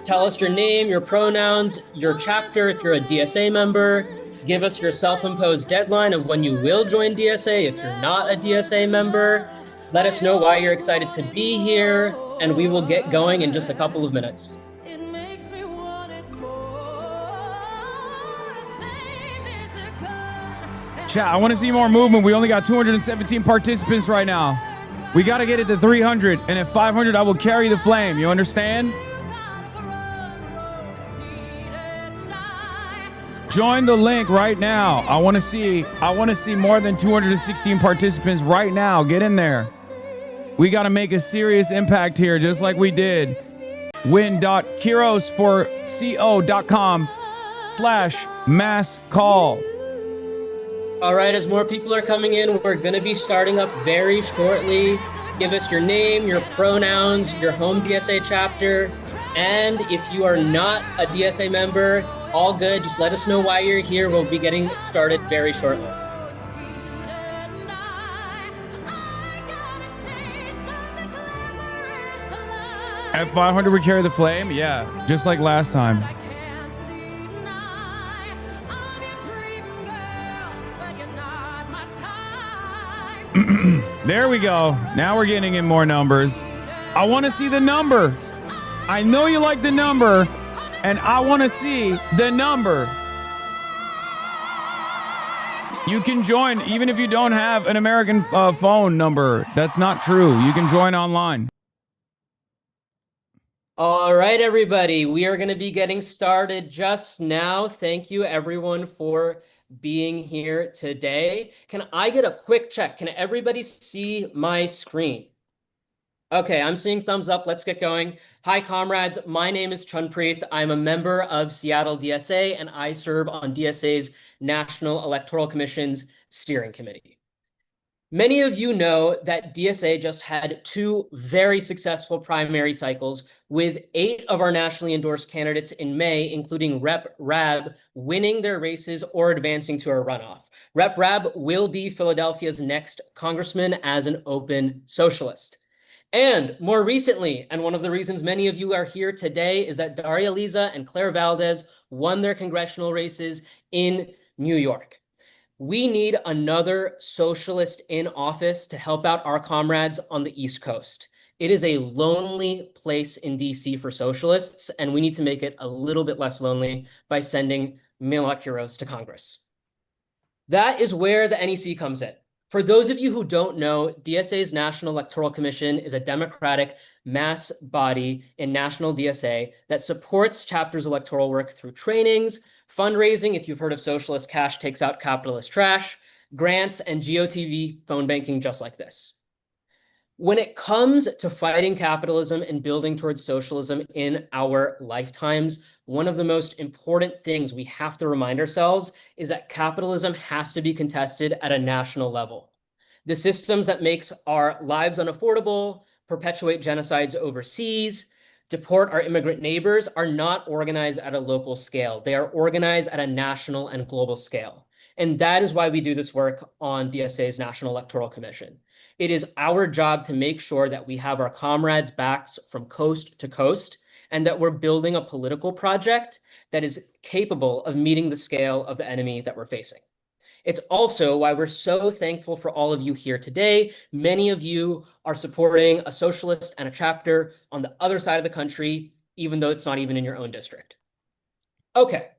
Tell us your name, your pronouns, your chapter if you're a DSA member. Give us your self-imposed deadline of when you will join DSA if you're not a DSA member. Let us know why you're excited to be here, and we will get going in just a couple of minutes. Chat, I want to see more movement. We only got 217 participants right now. We got to get it to 300, and at 500, I will carry the flame. You understand? Join the link right now. I want to see more than 216 participants right now. Get in there. We got to make a serious impact here, just like we did. win.kirosforco.com/mass call. All right, as more people are coming in, we're going to be starting up very shortly. Give us your name, your pronouns, your home DSA chapter, and if you are not a DSA member, all good. Just let us know why you're here. We'll be getting started very shortly. At 500, we carry the flame? Yeah, just like last time. There we go. Now we're getting in more numbers. I want to see the number. I know you like the number, and I want to see the number. You can join even if you don't have an American phone number. That's not true. You can join online. All right, everybody, we are going to be getting started just now. Thank you, everyone, for being here today. Can I get a quick check? Can everybody see my screen? Okay, I'm seeing thumbs up. Let's get going. Hi, comrades. My name is Chunpreet. I'm a member of Seattle DSA, and I serve on DSA's National Electoral Commission's Steering Committee. Many of you know that DSA just had 2 very successful primary cycles with 8 of our nationally endorsed candidates in May, including Rep. Rabb, winning their races or advancing to a runoff. Rep. Rabb will be Philadelphia's next congressman as an open socialist. And more recently, and one of the reasons many of you are here today is that Daria Liza and Claire Valdez won their congressional races in New York. We need another socialist in office to help out our comrades on the East Coast. It is a lonely place in DC for socialists, and we need to make it a little bit less lonely by sending Mila Kuros to Congress. That is where the NEC comes in. For those of you who don't know, DSA's National Electoral Commission is a democratic mass body in national DSA that supports chapters' electoral work through trainings, fundraising, if you've heard of socialist cash takes out capitalist trash, grants, and GOTV phone banking just like this. When it comes to fighting capitalism and building towards socialism in our lifetimes, one of the most important things we have to remind ourselves is that capitalism has to be contested at a national level. The systems that makes our lives unaffordable, perpetuate genocides overseas, deport our immigrant neighbors are not organized at a local scale. They are organized at a national and global scale. And that is why we do this work on DSA's National Electoral Commission. It is our job to make sure that we have our comrades' backs from coast to coast and that we're building a political project that is capable of meeting the scale of the enemy that we're facing. It's also why we're so thankful for all of you here today. Many of you are supporting a socialist and a chapter on the other side of the country, even though it's not even in your own district. Okay,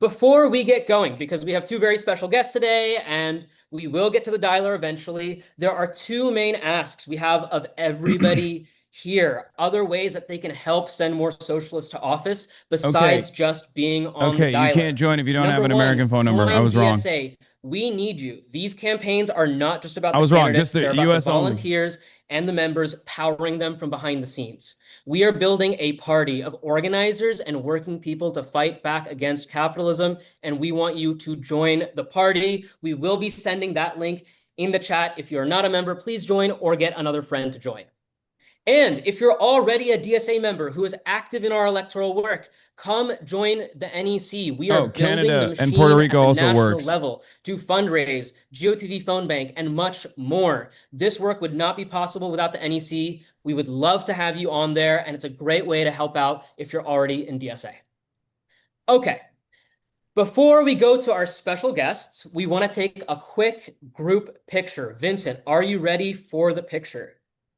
before we get going, because we have 2 very special guests today, and we will get to the dialer eventually, there are 2 main asks we have of everybody here. Other ways that they can help send more socialists to office besides just being on the dialer. Okay, you can't join if you don't have an American phone number. I was wrong. DSA. We need you. These campaigns are not just about the I was wrong. candidates, Just the they're about US the only. volunteers and the members powering them from behind the scenes. We are building a party of organizers and working people to fight back against capitalism, and we want you to join the party. We will be sending that link in the chat. If you're not a member, please join or get another friend to join. And if you're already a DSA member who is active in our electoral work, come join the NEC. We are building Canada the machine and Puerto Rico at the also national works. level to fundraise, GeoTV phone bank, and much more. This work would not be possible without the NEC. We would love to have you on there, and it's a great way to help out if you're already in DSA. Okay. Before we go to our special guests, we want to take a quick group picture. Vincent, are you ready for the picture?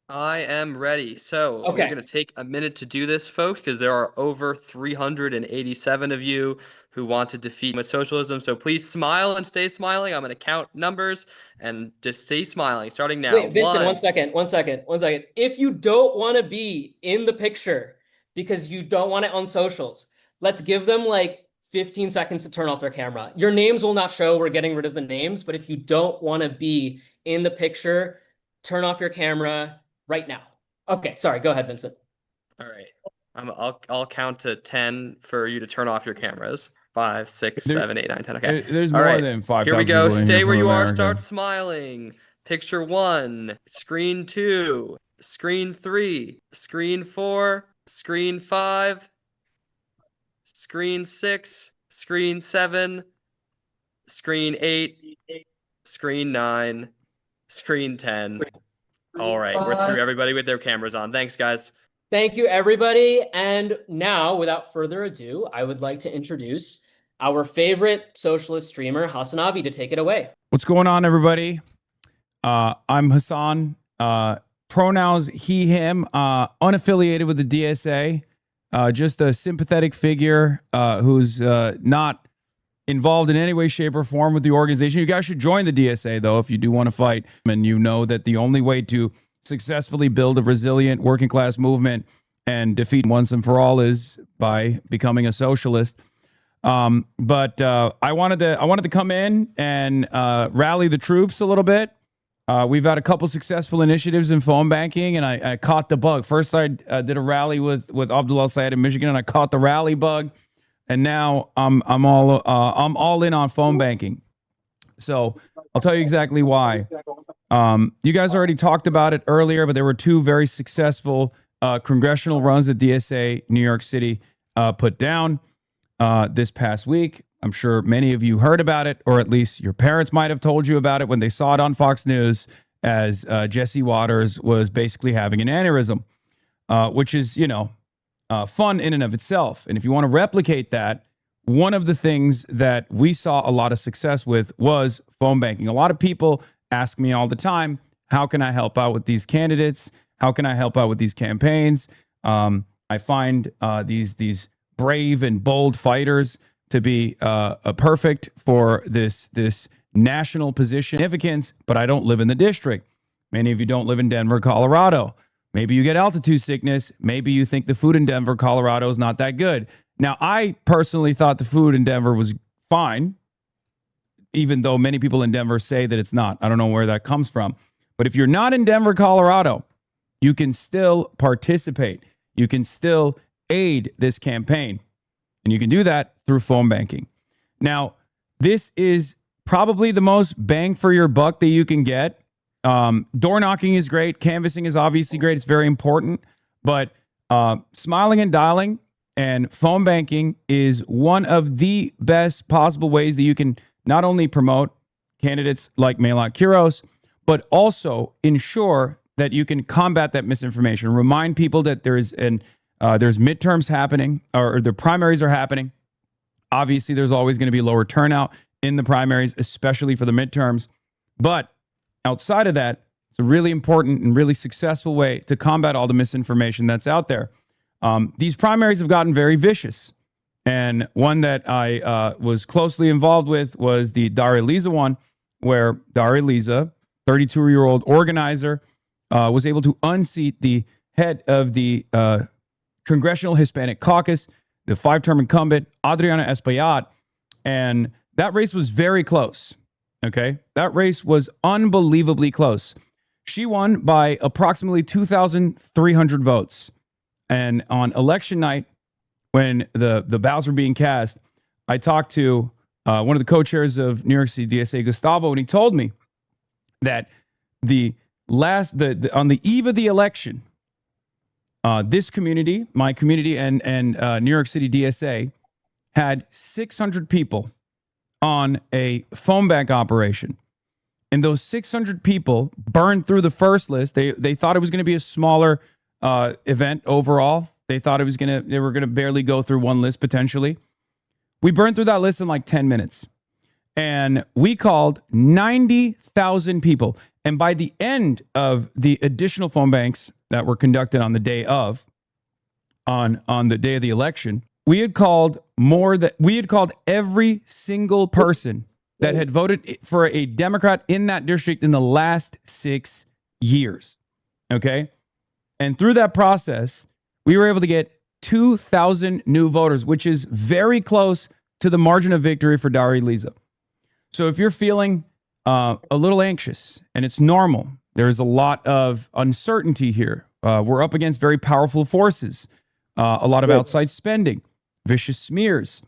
I am ready. So Okay. we're going to take a minute to do this, folks, because there are over 387 of you who want to defeat with socialism. So please smile and stay smiling. I'm going to count numbers and just stay smiling. Starting now. Wait, Vincent, one second. If you don't want to be in the picture because you don't want it on socials, let's give them like 15 seconds to turn off their camera. Your names will not show. We're getting rid of the names. But if you don't want to be in the picture, turn off your camera right now. Okay, sorry. Go ahead, Vincent. All right. I'll count to 10 for you to turn off your cameras. 5, 6, 7, 8, 9, 10. Okay. There's All more right. than 5,000 Here we go. people in Stay here where from you are. America. Start smiling. Picture 1, screen 2, screen 3, screen 4, screen 5, screen 6, screen 7, screen 8, screen 9, screen 10. All right, we're through. Everybody with their cameras on. Thanks, guys. Thank you, everybody. And now, without further ado, I would like to introduce our favorite socialist streamer, HasanAbi, to take it away. What's going on, everybody? I'm Hasan. Pronouns he, him, unaffiliated with the DSA. Just a sympathetic figure who's not involved in any way, shape, or form with the organization. You guys should join the DSA, though, if you do want to fight. And you know that the only way to successfully build a resilient working class movement and defeat once and for all is by becoming a socialist. But I wanted to come in and rally the troops a little bit. We've had a couple successful initiatives in phone banking, and I caught the bug. First, I did a rally with Abdullah Syed in Michigan, and I caught the rally bug. And now I'm all in on phone banking. So I'll tell you exactly why. You guys already talked about it earlier, but there were two very successful congressional runs that DSA New York City put down this past week. I'm sure many of you heard about it, or at least your parents might have told you about it when they saw it on Fox News as Jesse Waters was basically having an aneurysm, which is, fun in and of itself. And if you want to replicate that, one of the things that we saw a lot of success with was phone banking. A lot of people ask me all the time, how can I help out with these candidates? How can I help out with these campaigns? I find these brave and bold fighters to be perfect for this national position significance, but I don't live in the district. Many of you don't live in Denver, Colorado. Maybe you get altitude sickness. Maybe you think the food in Denver, Colorado is not that good. Now, I personally thought the food in Denver was fine, even though many people in Denver say that it's not. I don't know where that comes from. But if you're not in Denver, Colorado, you can still participate. You can still aid this campaign. And you can do that through phone banking. Now, this is probably the most bang for your buck that you can get. Door knocking is great. Canvassing is obviously great. It's very important. But smiling and dialing and phone banking is one of the best possible ways that you can not only promote candidates like Melot Quiros, but also ensure that you can combat that misinformation. Remind people that there's midterms happening, or the primaries are happening. Obviously, there's always going to be lower turnout in the primaries, especially for the midterms. But outside of that, it's a really important and really successful way to combat all the misinformation that's out there. These primaries have gotten very vicious. And one that I was closely involved with was the Daria Liza one, where Daria Liza, 32-year-old organizer, was able to unseat the head of the Congressional Hispanic Caucus, the 5-term incumbent, Adriana Espaillat. And that race was very close. Okay. That race was unbelievably close. She won by approximately 2,300 votes. And on election night, when the ballots were being cast, I talked to one of the co-chairs of New York City DSA, Gustavo, and he told me that on the eve of the election, This community, my community, and New York City DSA had 600 people on a phone bank operation. And those 600 people burned through the first list. They thought it was going to be a smaller event overall. They thought they were going to barely go through one list potentially. We burned through that list in like 10 minutes. And we called 90,000 people. And by the end of the additional phone banks that were conducted on the day of, on the day of the election, we had called every single person that had voted for a Democrat in that district in the last 6 years. Okay. And through that process, we were able to get 2,000 new voters, which is very close to the margin of victory for Daria Lisa. So if you're feeling a little anxious, and it's normal, there's a lot of uncertainty here. We're up against very powerful forces, a lot of outside spending, vicious smears,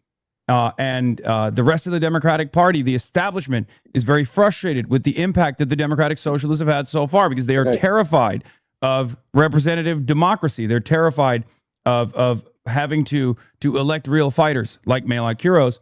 and the rest of the Democratic Party, the establishment, is very frustrated with the impact that the Democratic Socialists have had so far because they are terrified of representative democracy. They're terrified of having to elect real fighters like Maila Quiros.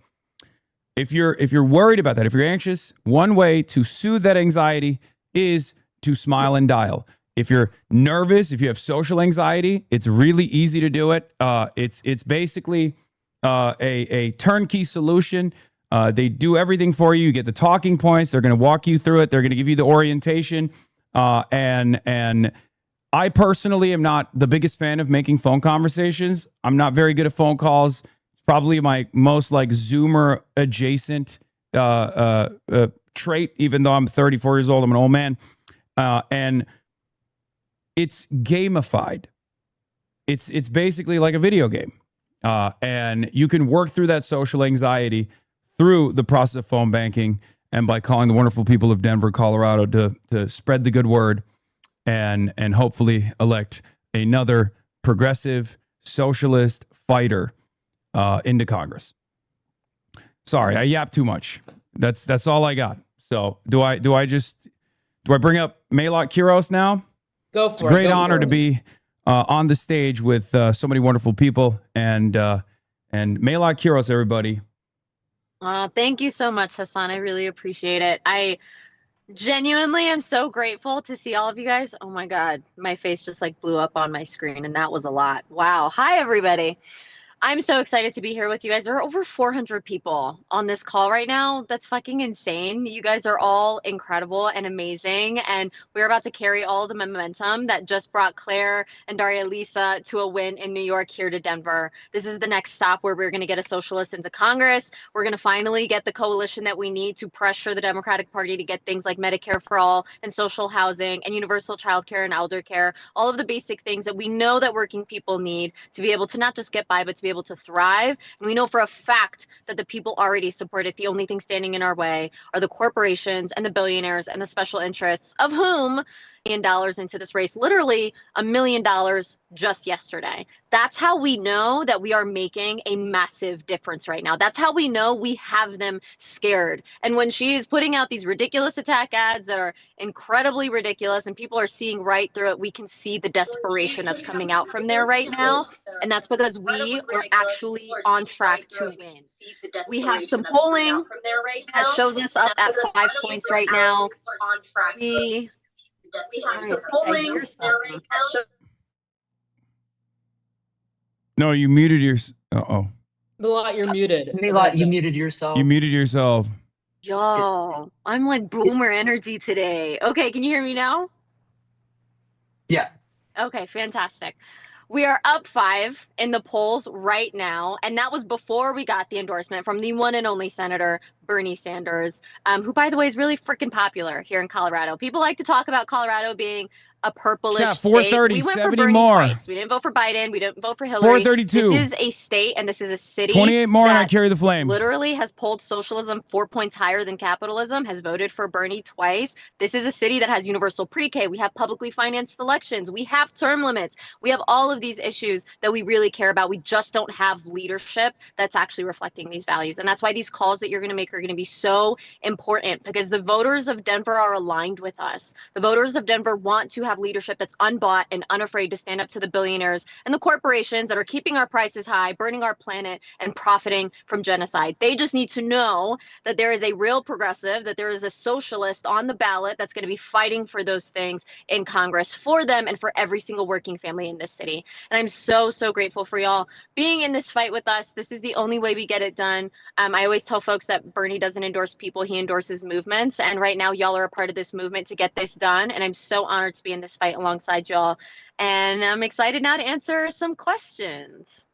If you're worried about that, if you're anxious, one way to soothe that anxiety is to smile and dial. If you're nervous, if you have social anxiety, it's really easy to do it. It's basically a turnkey solution. They do everything for you. You get the talking points. They're going to walk you through it. They're going to give you the orientation. And I personally am not the biggest fan of making phone conversations. I'm not very good at phone calls. It's probably my most like Zoomer adjacent trait, even though I'm 34 years old. I'm an old man. And it's gamified. It's basically like a video game. And you can work through that social anxiety through the process of phone banking and by calling the wonderful people of Denver, Colorado to spread the good word and hopefully elect another progressive socialist fighter into Congress. Sorry, I yapped too much. That's all I got. So do I bring up Maila Quiros now? Go for it. It's a great honor to be on the stage with so many wonderful people and Maila Quiros, everybody. Thank you so much, Hasan. I really appreciate it. I genuinely am so grateful to see all of you guys. Oh my God, my face just like blew up on my screen and that was a lot. Wow. Hi, everybody. I'm so excited to be here with you guys. There are over 400 people on this call right now. That's fucking insane. You guys are all incredible and amazing. And we're about to carry all the momentum that just brought Claire and Daria Lisa to a win in New York here to Denver. This is the next stop where we're going to get a socialist into Congress. We're going to finally get the coalition that we need to pressure the Democratic Party to get things like Medicare for all and social housing and universal child care and elder care, all of the basic things that we know that working people need to be able to not just get by, but to be able to thrive. And we know for a fact that the people already support it. The only thing standing in our way are the corporations and the billionaires and the special interests, of whom $1 million into this race, literally $1 million just yesterday. That's how we know that we are making a massive difference right now. That's how we know we have them scared. And when she is putting out these ridiculous attack ads that are incredibly ridiculous and people are seeing right through it, we can see the desperation that's coming out from there right now. And that's because we are actually on track to win. We have some polling that shows us up at 5 points right now. No, you muted your. Uh-oh. Maila, you're muted. Maila, you muted yourself. You muted yourself. Yo, I'm like boomer energy today. Okay, can you hear me now? Yeah. Okay, fantastic. We are up 5 in the polls right now, and that was before we got the endorsement from the one and only Senator Bernie Sanders, who, by the way, is really freaking popular here in Colorado. People like to talk about Colorado being a purplish Chat, state. 430, We went 70 for Bernie more. twice. We didn't vote for Biden. We didn't vote for Hillary. 432. This is a state and this is a city 28 more and I that carry the flame. literally has pulled socialism 4 points higher than capitalism, has voted for Bernie twice. This is a city that has universal pre-K. We have publicly financed elections. We have term limits. We have all of these issues that we really care about. We just don't have leadership that's actually reflecting these values. And that's why these calls that you're going to make are going to be so important, because the voters of Denver are aligned with us. The voters of Denver want to have have leadership that's unbought and unafraid to stand up to the billionaires and the corporations that are keeping our prices high, burning our planet, and profiting from genocide. They just need to know that there is a real progressive, that there is a socialist on the ballot that's going to be fighting for those things in Congress for them and for every single working family in this city. And I'm so, so grateful for y'all being in this fight with us. This is the only way we get it done. I always tell folks that Bernie doesn't endorse people, he endorses movements. And right now, y'all are a part of this movement to get this done. And I'm so honored to be in this fight alongside y'all. And I'm excited now to answer some questions.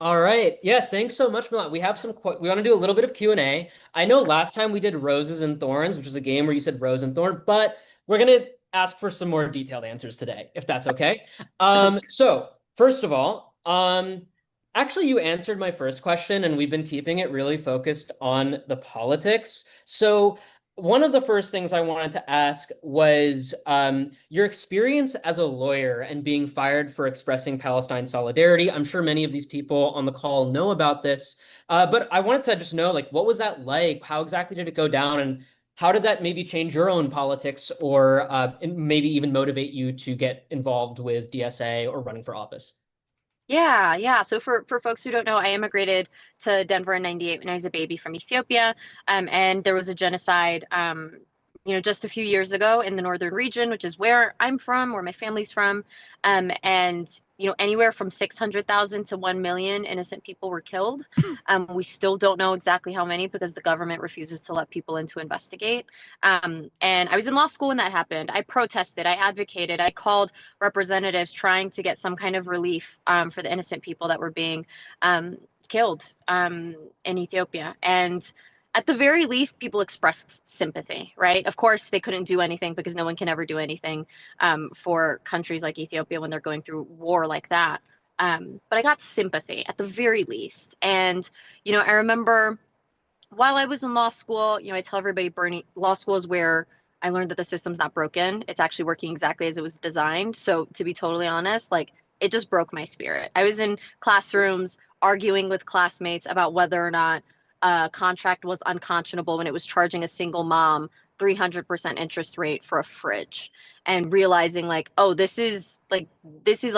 All right. Yeah, thanks so much, Milan. We have we want to do a little bit of Q&A. I know last time we did Roses and Thorns, which was a game where you said rose and thorn, but we're going to ask for some more detailed answers today, if that's okay. So first of all, actually you answered my first question, and we've been keeping it really focused on the politics. So one of the first things I wanted to ask was your experience as a lawyer and being fired for expressing Palestine solidarity. I'm sure many of these people on the call know about this, but I wanted to just know, like, what was that like? How exactly did it go down? And how did that maybe change your own politics or maybe even motivate you to get involved with DSA or running for office? Yeah. So for folks who don't know, I immigrated to Denver in '98 when I was a baby from Ethiopia, and there was a genocide, just a few years ago in the northern region, which is where I'm from, where my family's from, and anywhere from 600,000 to 1 million innocent people were killed. We still don't know exactly how many because the government refuses to let people in to investigate. And I was in law school when that happened. I protested, I advocated, I called representatives trying to get some kind of relief for the innocent people that were being killed in Ethiopia. And at the very least, people expressed sympathy, right? Of course, they couldn't do anything because no one can ever do anything for countries like Ethiopia when they're going through war like that. But I got sympathy at the very least. And, I remember while I was in law school, I tell everybody, Bernie, law school is where I learned that the system's not broken. It's actually working exactly as it was designed. So to be totally honest, it just broke my spirit. I was in classrooms arguing with classmates about whether or not contract was unconscionable when it was charging a single mom 300% interest rate for a fridge, and realizing this is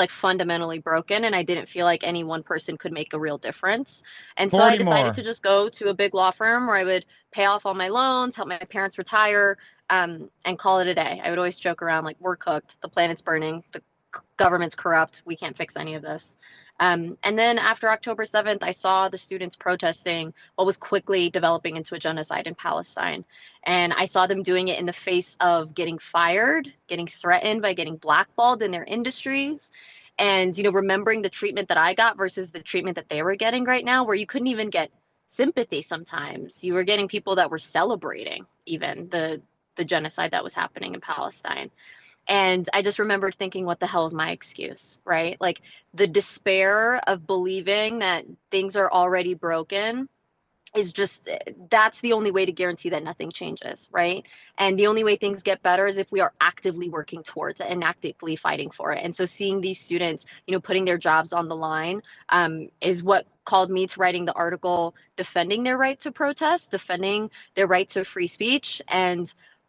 fundamentally broken, and I didn't feel like any one person could make a real difference. And so I decided to just go to a big law firm where I would pay off all my loans, help my parents retire, and call it a day. I would always joke around we're cooked, the planet's burning, the government's corrupt, we can't fix any of this. And then after October 7th, I saw the students protesting what was quickly developing into a genocide in Palestine. And I saw them doing it in the face of getting fired, getting threatened by getting blackballed in their industries. And, remembering the treatment that I got versus the treatment that they were getting right now, where you couldn't even get sympathy sometimes. You were getting people that were celebrating even the genocide that was happening in Palestine. And I just remembered thinking, what the hell is my excuse, right? The despair of believing that things are already broken is that's the only way to guarantee that nothing changes, right? And the only way things get better is if we are actively working towards it and actively fighting for it. And so seeing these students, putting their jobs on the line is what called me to writing the article defending their right to protest, defending their right to free speech,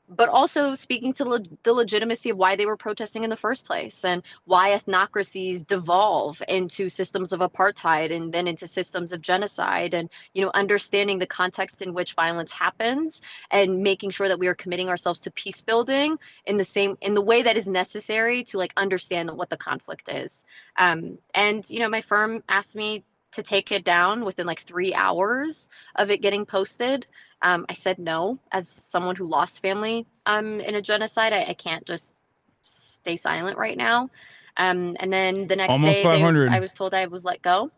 but also speaking to the legitimacy of why they were protesting in the first place, and why ethnocracies devolve into systems of apartheid and then into systems of genocide, and understanding the context in which violence happens and making sure that we are committing ourselves to peace building in the way that is necessary to understand what the conflict is. And my firm asked me to take it down within 3 hours of it getting posted. I said no. As someone who lost family in a genocide, I can't just stay silent right now. And then the next Almost day, 500. I was told I was let go.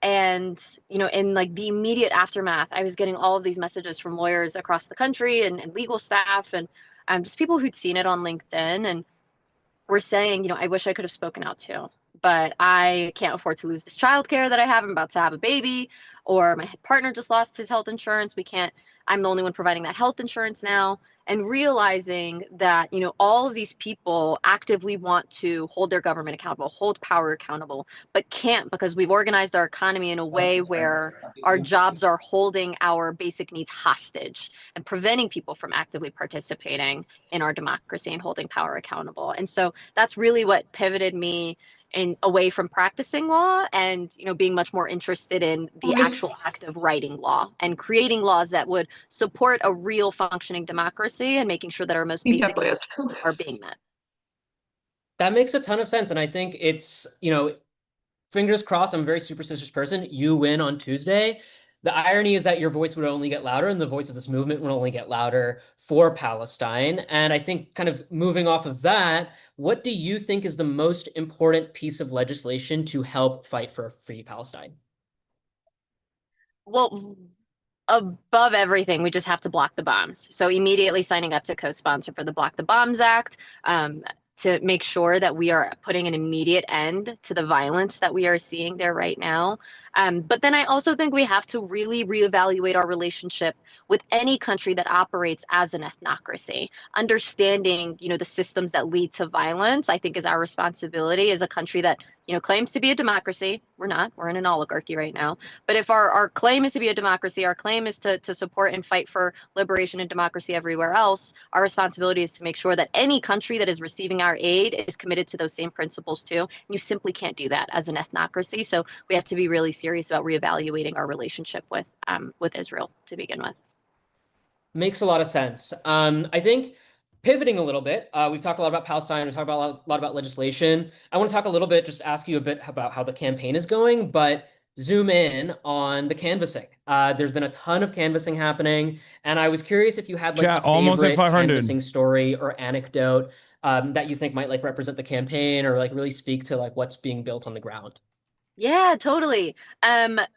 And, in the immediate aftermath, I was getting all of these messages from lawyers across the country and legal staff and just people who'd seen it on LinkedIn and were saying, I wish I could have spoken out too, but I can't afford to lose this childcare that I have. I'm about to have a baby, or my partner just lost his health insurance. We can't I'm the only one providing that health insurance now. And realizing that, all of these people actively want to hold their government accountable, hold power accountable, but can't because we've organized our economy in a way where our jobs are holding our basic needs hostage and preventing people from actively participating in our democracy and holding power accountable. And so that's really what pivoted me away from practicing law and being much more interested in the actual act of writing law and creating laws that would support a real functioning democracy and making sure that our most basic needs are being met. That makes a ton of sense. And I think it's, fingers crossed, I'm a very superstitious person. You win on Tuesday. The irony is that your voice would only get louder and the voice of this movement would only get louder for Palestine. And I think kind of moving off of that, what do you think is the most important piece of legislation to help fight for a free Palestine? Well, above everything, we just have to block the bombs. So immediately signing up to co-sponsor for the Block the Bombs Act, to make sure that we are putting an immediate end to the violence that we are seeing there right now. But then I also think we have to really reevaluate our relationship with any country that operates as an ethnocracy. Understanding, the systems that lead to violence, I think is our responsibility as a country that, claims to be a democracy. We're not. We're in an oligarchy right now. But if our claim is to be a democracy, our claim is to support and fight for liberation and democracy everywhere else, our responsibility is to make sure that any country that is receiving our aid is committed to those same principles too. And you simply can't do that as an ethnocracy. So we have to be really serious about reevaluating our relationship with Israel to begin with. Makes a lot of sense. I think pivoting a little bit, we've talked a lot about Palestine, we've talked a lot about legislation. I want to talk a little bit, just ask you a bit about how the campaign is going, but zoom in on the canvassing. There's been a ton of canvassing happening, and I was curious if you had like a favorite canvassing story or anecdote that you think might like represent the campaign or like really speak to like what's being built on the ground. Yeah, totally.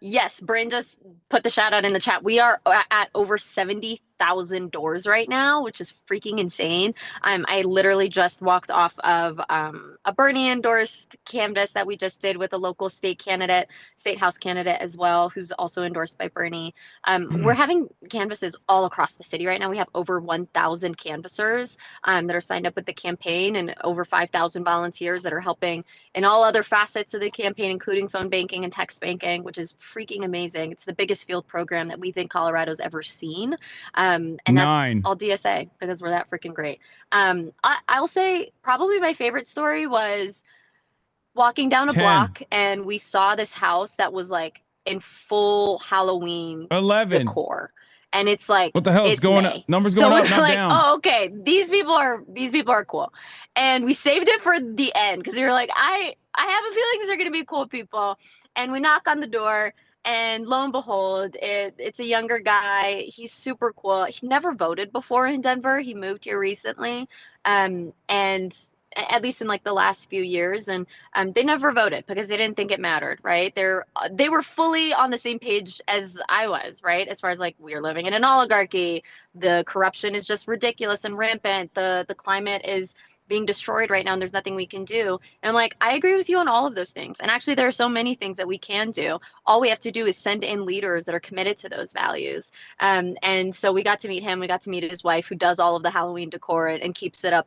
Yes, Bryn just put the shout out in the chat. We are at over 70,000 doors right now, which is freaking insane. I literally just walked off of a Bernie endorsed canvas that we just did with a local state house candidate as well, who's also endorsed by Bernie. We're having canvases all across the city right now. We have over 1,000 canvassers that are signed up with the campaign and over 5,000 volunteers that are helping in all other facets of the campaign, including phone banking and text banking, which is freaking amazing. It's the biggest field program that we think Colorado's ever seen. And that's all DSA because we're that freaking great. I'll say probably my favorite story was walking down a block and we saw this house that was like in full Halloween decor. And it's like, what the hell is going up? Numbers going up, not like, down. Oh, okay. These people are cool. And we saved it for the end because we were like, I have a feeling these are going to be cool people. And we knock on the door, and lo and behold, it's a younger guy. He's super cool. He never voted before in Denver. He moved here recently, and at least in like the last few years, and they never voted because they didn't think it mattered, right? They were fully on the same page as I was, right? As far as like, we're living in an oligarchy, the corruption is just ridiculous and rampant, the climate is being destroyed right now and there's nothing we can do. And I'm like, I agree with you on all of those things. And actually there are so many things that we can do. All we have to do is send in leaders that are committed to those values. And so we got to meet him. We got to meet his wife, who does all of the Halloween decor and keeps it up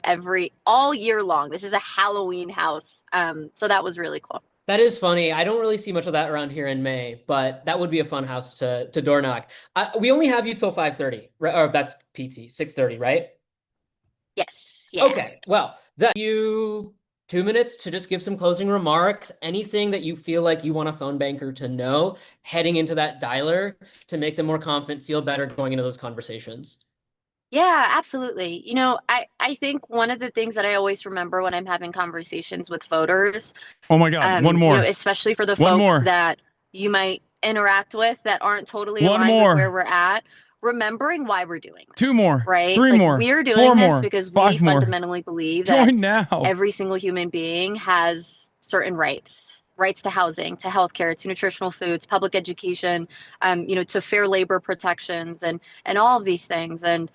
all year long. This is a Halloween house. So that was really cool. That is funny. I don't really see much of that around here in May, but that would be a fun house to door knock. We only have you till 5:30, or that's PT, 6:30, right? Yes. Yeah. Okay. Well, that you 2 minutes to just give some closing remarks. Anything that you feel like you want a phone banker to know heading into that dialer to make them more confident, feel better going into those conversations. Yeah, absolutely. I think one of the things that I always remember when I'm having conversations with voters. Oh my God, one more. Especially for the folks that you might interact with that aren't totally aligned with where we're at. Remembering why we're doing this. 2 more. Right? 3 more. We're doing this because we 5 more. fundamentally believe that now. Every single human being has certain rights to housing, to healthcare, to nutritional foods, public education, to fair labor protections and all of these things. And,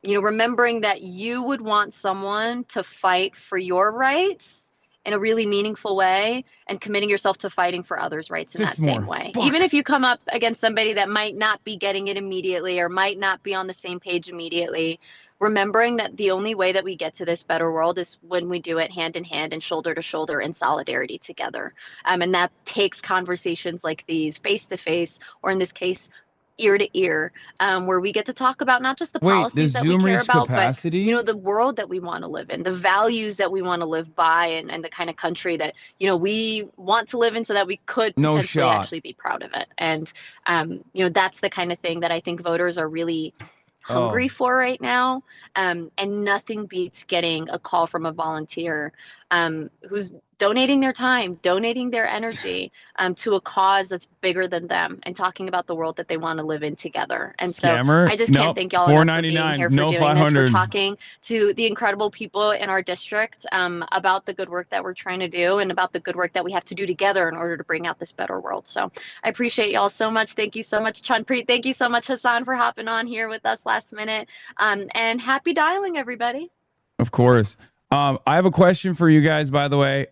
remembering that you would want someone to fight for your rights in a really meaningful way and committing yourself to fighting for others' rights in that 6 more. same way. Fuck. Even if you come up against somebody that might not be getting it immediately or might not be on the same page immediately, remembering that the only way that we get to this better world is when we do it hand in hand and shoulder to shoulder in solidarity together. And that takes conversations like these face to face, or in this case, ear to ear, where we get to talk about not just the Wait, policies does that we Zoom care reach about, capacity? but, you know, the world that we want to live in, the values that we want to live by, and the kind of country that, you know, we want to live in so that we could No potentially shot. actually be proud of it. And, you know, that's the kind of thing that I think voters are really hungry for right now. And nothing beats getting a call from a volunteer who's donating their time, donating their energy to a cause that's bigger than them, and talking about the world that they want to live in together. And Scammer? so I just can't Nope. thank y'all enough for being $4.99. here, for No doing this, for 500. talking to the incredible people in our district about the good work that we're trying to do, and about the good work that we have to do together in order to bring out this better world. So I appreciate y'all so much. Thank you so much, Chunpreet. Thank you so much, Hasan, for hopping on here with us last minute. And happy dialing, everybody. Of course. I have a question for you guys, by the way.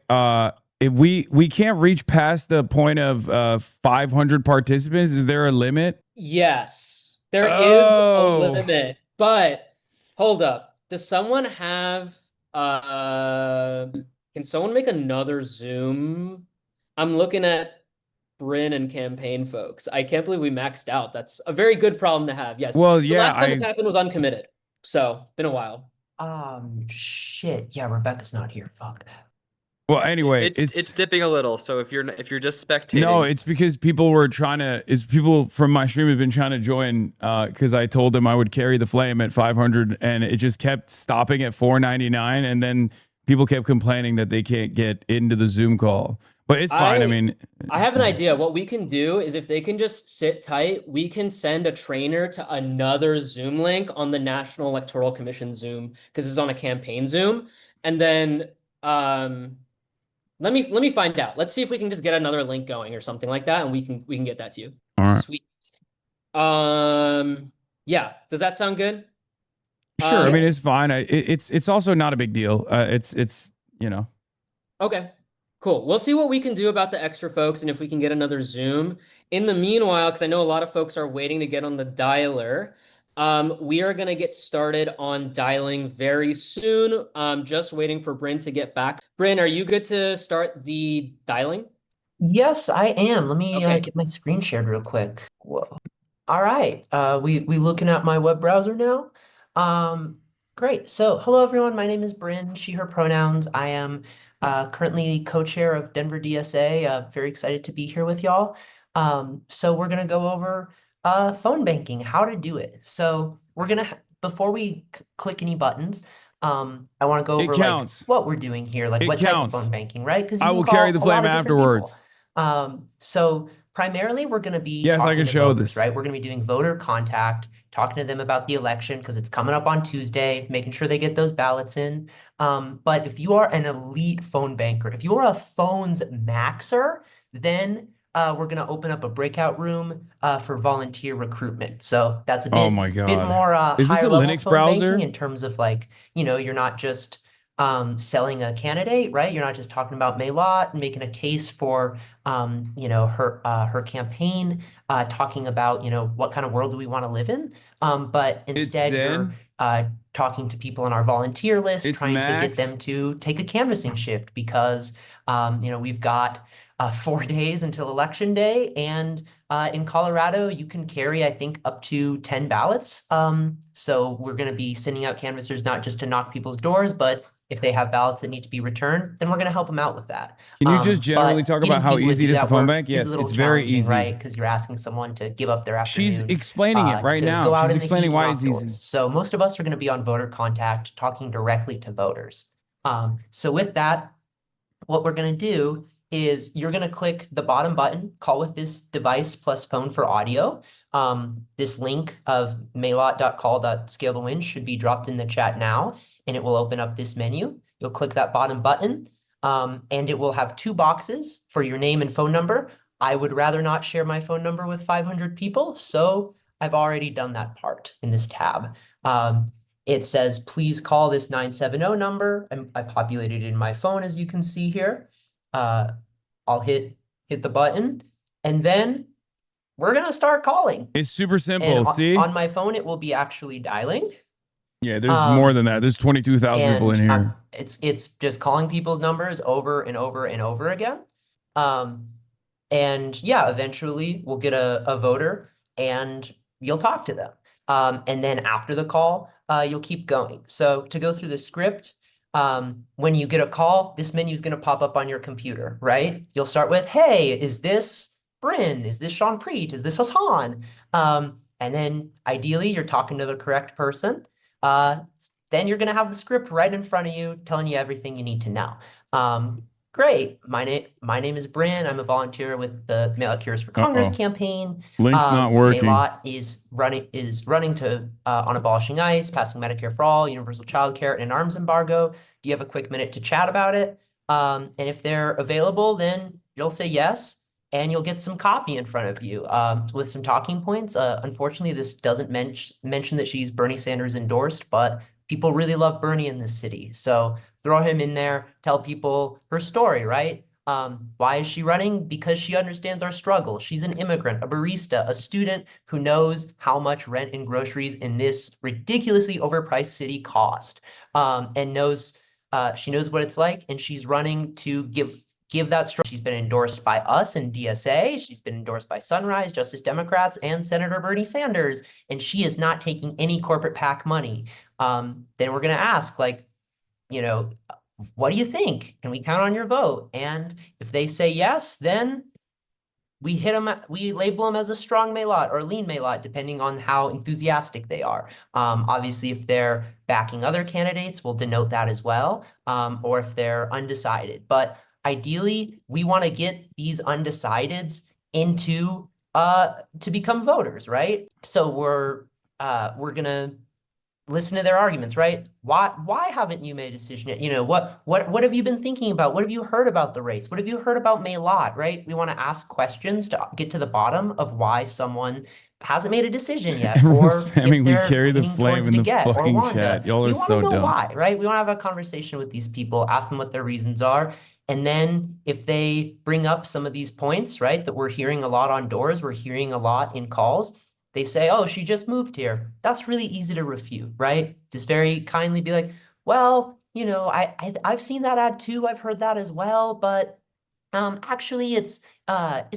If we can't reach past the point of 500 participants, is there a limit? Yes, there is a limit, but hold up. Does someone have, can someone make another Zoom? I'm looking at Bryn and campaign folks. I can't believe we maxed out. That's a very good problem to have. Yes. Well, The yeah, last time this happened was uncommitted. So, been a while. Shit. Yeah, Rebecca's not here. Fuck. Well, anyway, It's dipping a little. So if you're just spectating, no, it's because people were trying to. People from my stream have been trying to join because I told them I would carry the flame at 500, and it just kept stopping at 499, and then people kept complaining that they can't get into the Zoom call. But it's fine. I mean, I have an idea. What we can do is, if they can just sit tight, we can send a trainer to another Zoom link on the National Electoral Commission Zoom, because it's on a campaign Zoom, and then let me find out. Let's see if we can just get another link going or something like that, and we can get that to you. All right. Sweet. Yeah. Does that sound good? Sure. I mean, it's fine. It's also not a big deal. It's you know. Okay. Cool. We'll see what we can do about the extra folks, and if we can get another Zoom. In the meanwhile, because I know a lot of folks are waiting to get on the dialer, we are going to get started on dialing very soon. Just waiting for Bryn to get back. Bryn, are you good to start the dialing? Yes, I am. Let me get my screen shared real quick. Whoa. All right. We looking at my web browser now. Great. So, hello everyone. My name is Bryn. She, her pronouns. I am currently co-chair of Denver DSA. Very excited to be here with y'all. So we're gonna go over phone banking, how to do it. So we're gonna before we click any buttons, I want to go over like what we're doing here, like what type of phone banking, right? Because I will carry the flame afterwards. So primarily we're going to be I talking can to show voters, this. right? We're going to be doing voter contact, talking to them about the election because it's coming up on Tuesday, making sure they get those ballots in. But if you are an elite phone banker, if you are a phones maxer, then we're going to open up a breakout room for volunteer recruitment. So that's a bit, bit more Is this higher a level Linux phone browser? banking in terms of like, you know, you're not just selling a candidate, right? You're not just talking about Maylot and making a case for, you know, her campaign, talking about, you know, what kind of world do we want to live in? But instead you're talking to people on our volunteer list, trying to get them to take a canvassing shift because, you know, we've got 4 days until election day, and in Colorado, you can carry, I think, up to 10 ballots. So we're going to be sending out canvassers not just to knock people's doors, but if they have ballots that need to be returned, then we're going to help them out with that. Can you just generally talk about how easy it is to phone bank? Yes, it's very easy, right? Because you're asking someone to give up their afternoon. She's explaining it right now. Go out She's in the explaining heat why and it's knock easy. doors. So most of us are going to be on voter contact, talking directly to voters. So with that, what we're going to do is you're going to click the bottom button, call with this device plus phone for audio. This link of maylot.call.scalethewin should be dropped in the chat now, and it will open up this menu. You'll click that bottom button, and it will have 2 boxes for your name and phone number. I would rather not share my phone number with 500 people, so I've already done that part in this tab. it says, please call this 970 number. I populated it in my phone, as you can see here. I'll hit the button, and then we're going to start calling. It's super simple. And See? on my phone, it will be actually dialing. Yeah, there's more than that. There's 22,000 people in here. It's just calling people's numbers over and over and over again. And yeah, eventually we'll get a voter and you'll talk to them. And then after the call, you'll keep going. So to go through the script, when you get a call, this menu is going to pop up on your computer, right? You'll start with, hey, is this Bryn? Is this Sean Preet? Is this Hasan? And then ideally you're talking to the correct person. Then you're going to have the script right in front of you telling you everything you need to know. Great. My name is Bryn. I'm a volunteer with the Mail Out Cures for Congress campaign. Link's not working. Maylot is running to on abolishing ICE, passing Medicare for all, universal child care, and an arms embargo. Do you have a quick minute to chat about it? And if they're available, then you'll say yes, and you'll get some copy in front of you with some talking points. Unfortunately, this doesn't mention that she's Bernie Sanders endorsed, but people really love Bernie in this city. So throw him in there, tell people her story, right? Why is she running? Because she understands our struggle. She's an immigrant, a barista, a student who knows how much rent and groceries in this ridiculously overpriced city cost, and she knows what it's like, and she's running to give that struggle. She's been endorsed by us and DSA. She's been endorsed by Sunrise, Justice Democrats, and Senator Bernie Sanders, and she is not taking any corporate PAC money. Then we're going to ask, like, what do you think? Can we count on your vote? And if they say yes, then we label them as a strong Maylot or lean Maylot, depending on how enthusiastic they are. Obviously, if they're backing other candidates, we'll denote that as well, or if they're undecided. But ideally, we want to get these undecideds into to become voters, right? So we're gonna listen to their arguments, right? Why haven't you made a decision yet? What have you been thinking about? What have you heard about the race? What have you heard about Maylot, right? We want to ask questions to get to the bottom of why someone hasn't made a decision yet. Everyone's or spamming, if we they're carry the leaning flame towards in the DeGette or fucking Wanda. chat. Y'all are We want so to know dumb. why, right? We want to have a conversation with these people, ask them what their reasons are. And then if they bring up some of these points, right, that we're hearing a lot on doors, we're hearing a lot in calls, they say, oh, she just moved here. That's really easy to refute, right? Just very kindly be like, well, I've seen that ad too. I've heard that as well, but actually it's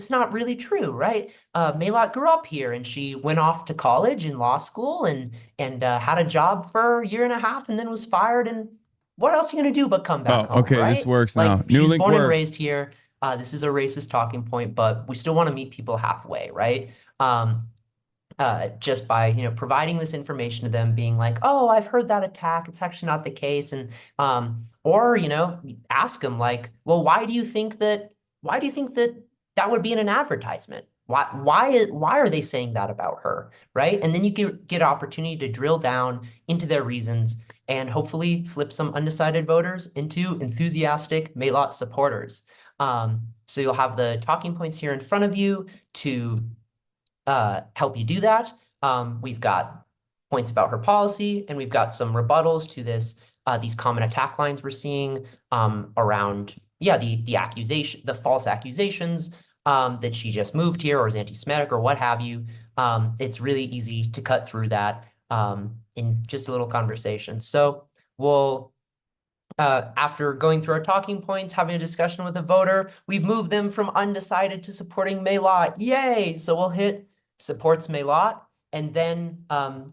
not really true, right? Maylot grew up here and she went off to college and law school and had a job for a year and a half and then was fired. And what else are you going to do but come back home, okay, right? this works now. New She's link born and works. raised here. This is a racist talking point, but we still want to meet people halfway, right? Just by providing this information to them, being like, oh, I've heard that attack, it's actually not the case. And or ask them like, well, why do you think that would be in an advertisement? Why are they saying that about her, right? And then you get opportunity to drill down into their reasons and hopefully flip some undecided voters into enthusiastic Maylot supporters. So you'll have the talking points here in front of you to help you do that. We've got points about her policy, and we've got some rebuttals to these common attack lines we're seeing around, the false accusations that she just moved here or is anti-Semitic or what have you. It's really easy to cut through that in just a little conversation. So we'll, after going through our talking points, having a discussion with a voter, we've moved them from undecided to supporting Maylot. Yay! So we'll hit supports Maylot, and then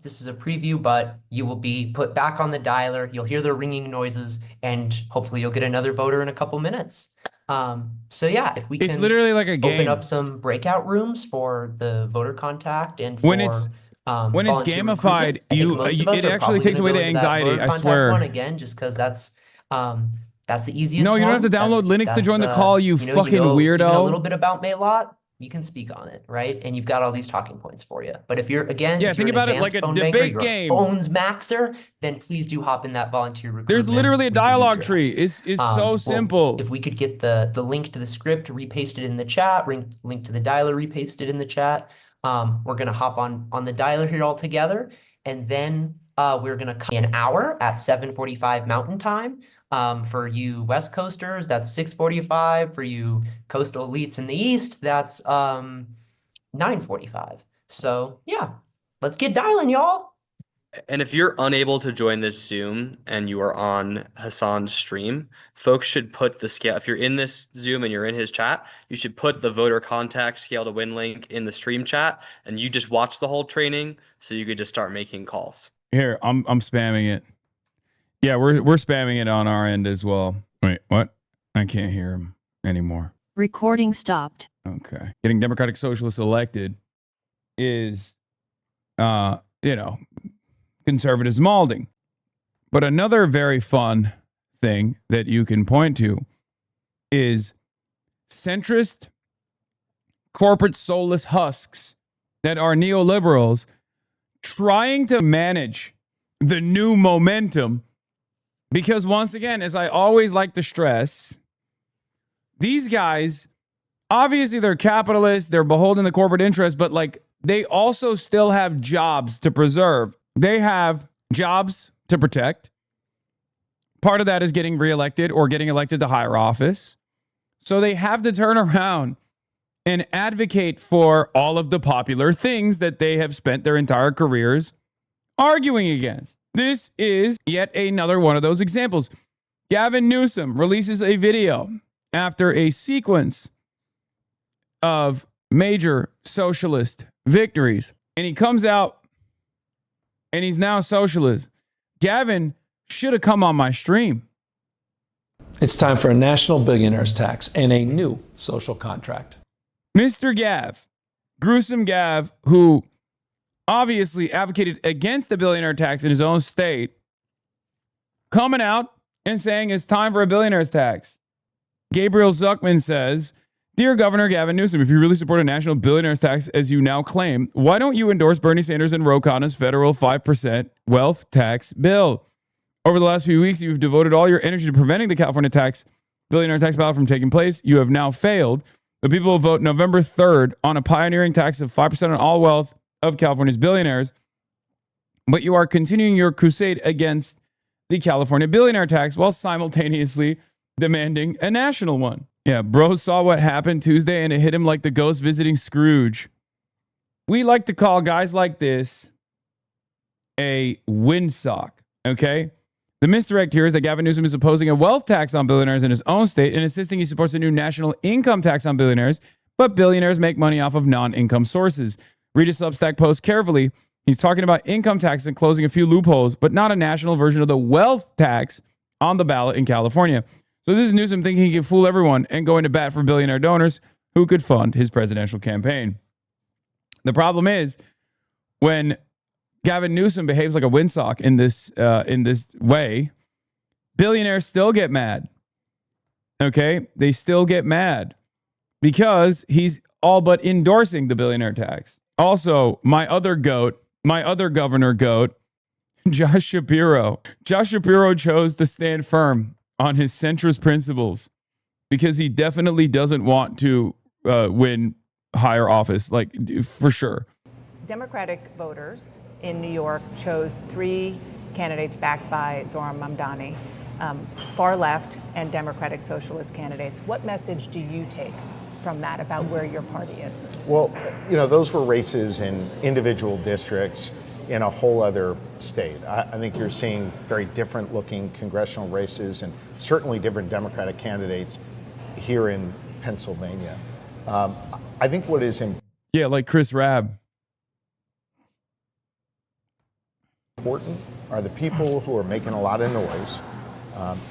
this is a preview, but you will be put back on the dialer. You'll hear the ringing noises, and hopefully you'll get another voter in a couple minutes. So yeah, if we can, It's literally like a game. Open up some breakout rooms for the voter contact and when for it's gamified, it actually takes away the anxiety. I swear. One again, just because that's the easiest. No, you don't have to download Linux to join the call. You fucking weirdo. Even a little bit about Maylot, you can speak on it, right? And you've got all these talking points for you. But if you're think about it like a debate game, phones maxer, then please do hop in that volunteer recruitment. There's literally a dialogue tree. It's so simple. If we could get the link to the script repasted in the chat, link to the dialer repasted in the chat. We're gonna hop on the dialer here all together, and then We're going to come an hour at 7:45 Mountain Time. For you West Coasters, that's 6:45. For you coastal elites in the East, that's 9:45. So yeah, let's get dialing, y'all. And if you're unable to join this Zoom and you are on Hasan's stream, folks should put the scale. If you're in this Zoom and you're in his chat, you should put the voter contact scale to win link in the stream chat, and you just watch the whole training so you could just start making calls. Here, I'm spamming it. Yeah, we're spamming it on our end as well. Wait, what? I can't hear him anymore. Recording stopped. Okay. Getting Democratic Socialists elected is, conservatives malding. But another very fun thing that you can point to is centrist, corporate soulless husks that are neoliberals trying to manage the new momentum. Because once again, as I always like to stress, these guys, obviously they're capitalists, they're beholden to corporate interests, but like they also still have jobs to preserve. They have jobs to protect. Part of that is getting reelected or getting elected to higher office. So they have to turn around and advocate for all of the popular things that they have spent their entire careers arguing against. This is yet another one of those examples. Gavin Newsom releases a video after a sequence of major socialist victories, and he comes out and he's now socialist. Gavin should have come on my stream. It's time for a national billionaires tax and a new social contract. Mr. Gav, gruesome Gav, who obviously advocated against the billionaire tax in his own state, coming out and saying it's time for a billionaire's tax. Gabriel Zuckman says, Dear Governor Gavin Newsom, if you really support a national billionaire's tax as you now claim, why don't you endorse Bernie Sanders and Ro Khanna's federal 5% wealth tax bill? Over the last few weeks, you've devoted all your energy to preventing the California billionaire tax ballot from taking place. You have now failed. The people will vote November 3rd on a pioneering tax of 5% on all wealth of California's billionaires. But you are continuing your crusade against the California billionaire tax while simultaneously demanding a national one. Yeah, bro saw what happened Tuesday and it hit him like the ghost visiting Scrooge. We like to call guys like this a windsock, okay? The misdirect here is that Gavin Newsom is opposing a wealth tax on billionaires in his own state and insisting he supports a new national income tax on billionaires, but billionaires make money off of non-income sources. Read his Substack post carefully. He's talking about income tax and closing a few loopholes, but not a national version of the wealth tax on the ballot in California. So this is Newsom thinking he can fool everyone and going to bat for billionaire donors who could fund his presidential campaign. The problem is when Gavin Newsom behaves like a windsock in this way, billionaires still get mad. Okay? They still get mad because he's all but endorsing the billionaire tax. Also, my other governor goat, Josh Shapiro. Josh Shapiro chose to stand firm on his centrist principles because he definitely doesn't want to win higher office, like for sure. Democratic voters in New York chose 3 candidates backed by Zohran Mamdani, far left and Democratic Socialist candidates. What message do you take from that about where your party is? Well, those were races in individual districts in a whole other state. I think you're seeing very different looking congressional races and certainly different Democratic candidates here in Pennsylvania. I think what is like Chris Rabb. Important are the people who are making a lot of noise,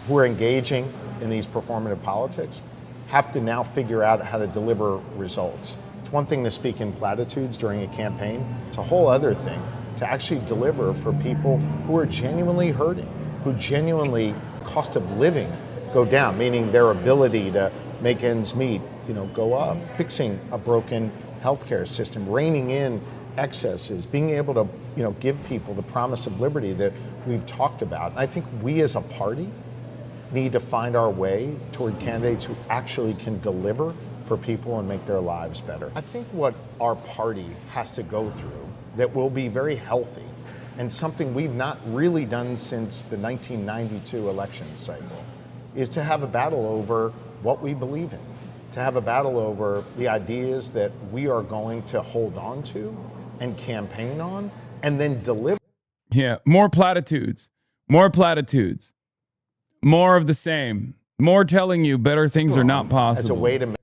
who are engaging in these performative politics, have to now figure out how to deliver results. It's one thing to speak in platitudes during a campaign. It's a whole other thing to actually deliver for people who are genuinely hurting, who genuinely cost of living go down, meaning their ability to make ends meet, go up, fixing a broken healthcare system, reining in excesses, being able to, give people the promise of liberty that we've talked about. And I think we as a party need to find our way toward candidates who actually can deliver for people and make their lives better. I think what our party has to go through that will be very healthy and something we've not really done since the 1992 election cycle, is to have a battle over what we believe in, to have a battle over the ideas that we are going to hold on to and campaign on and then deliver. Yeah, more platitudes, more platitudes, more of the same, more telling you better things are not possible. As a way to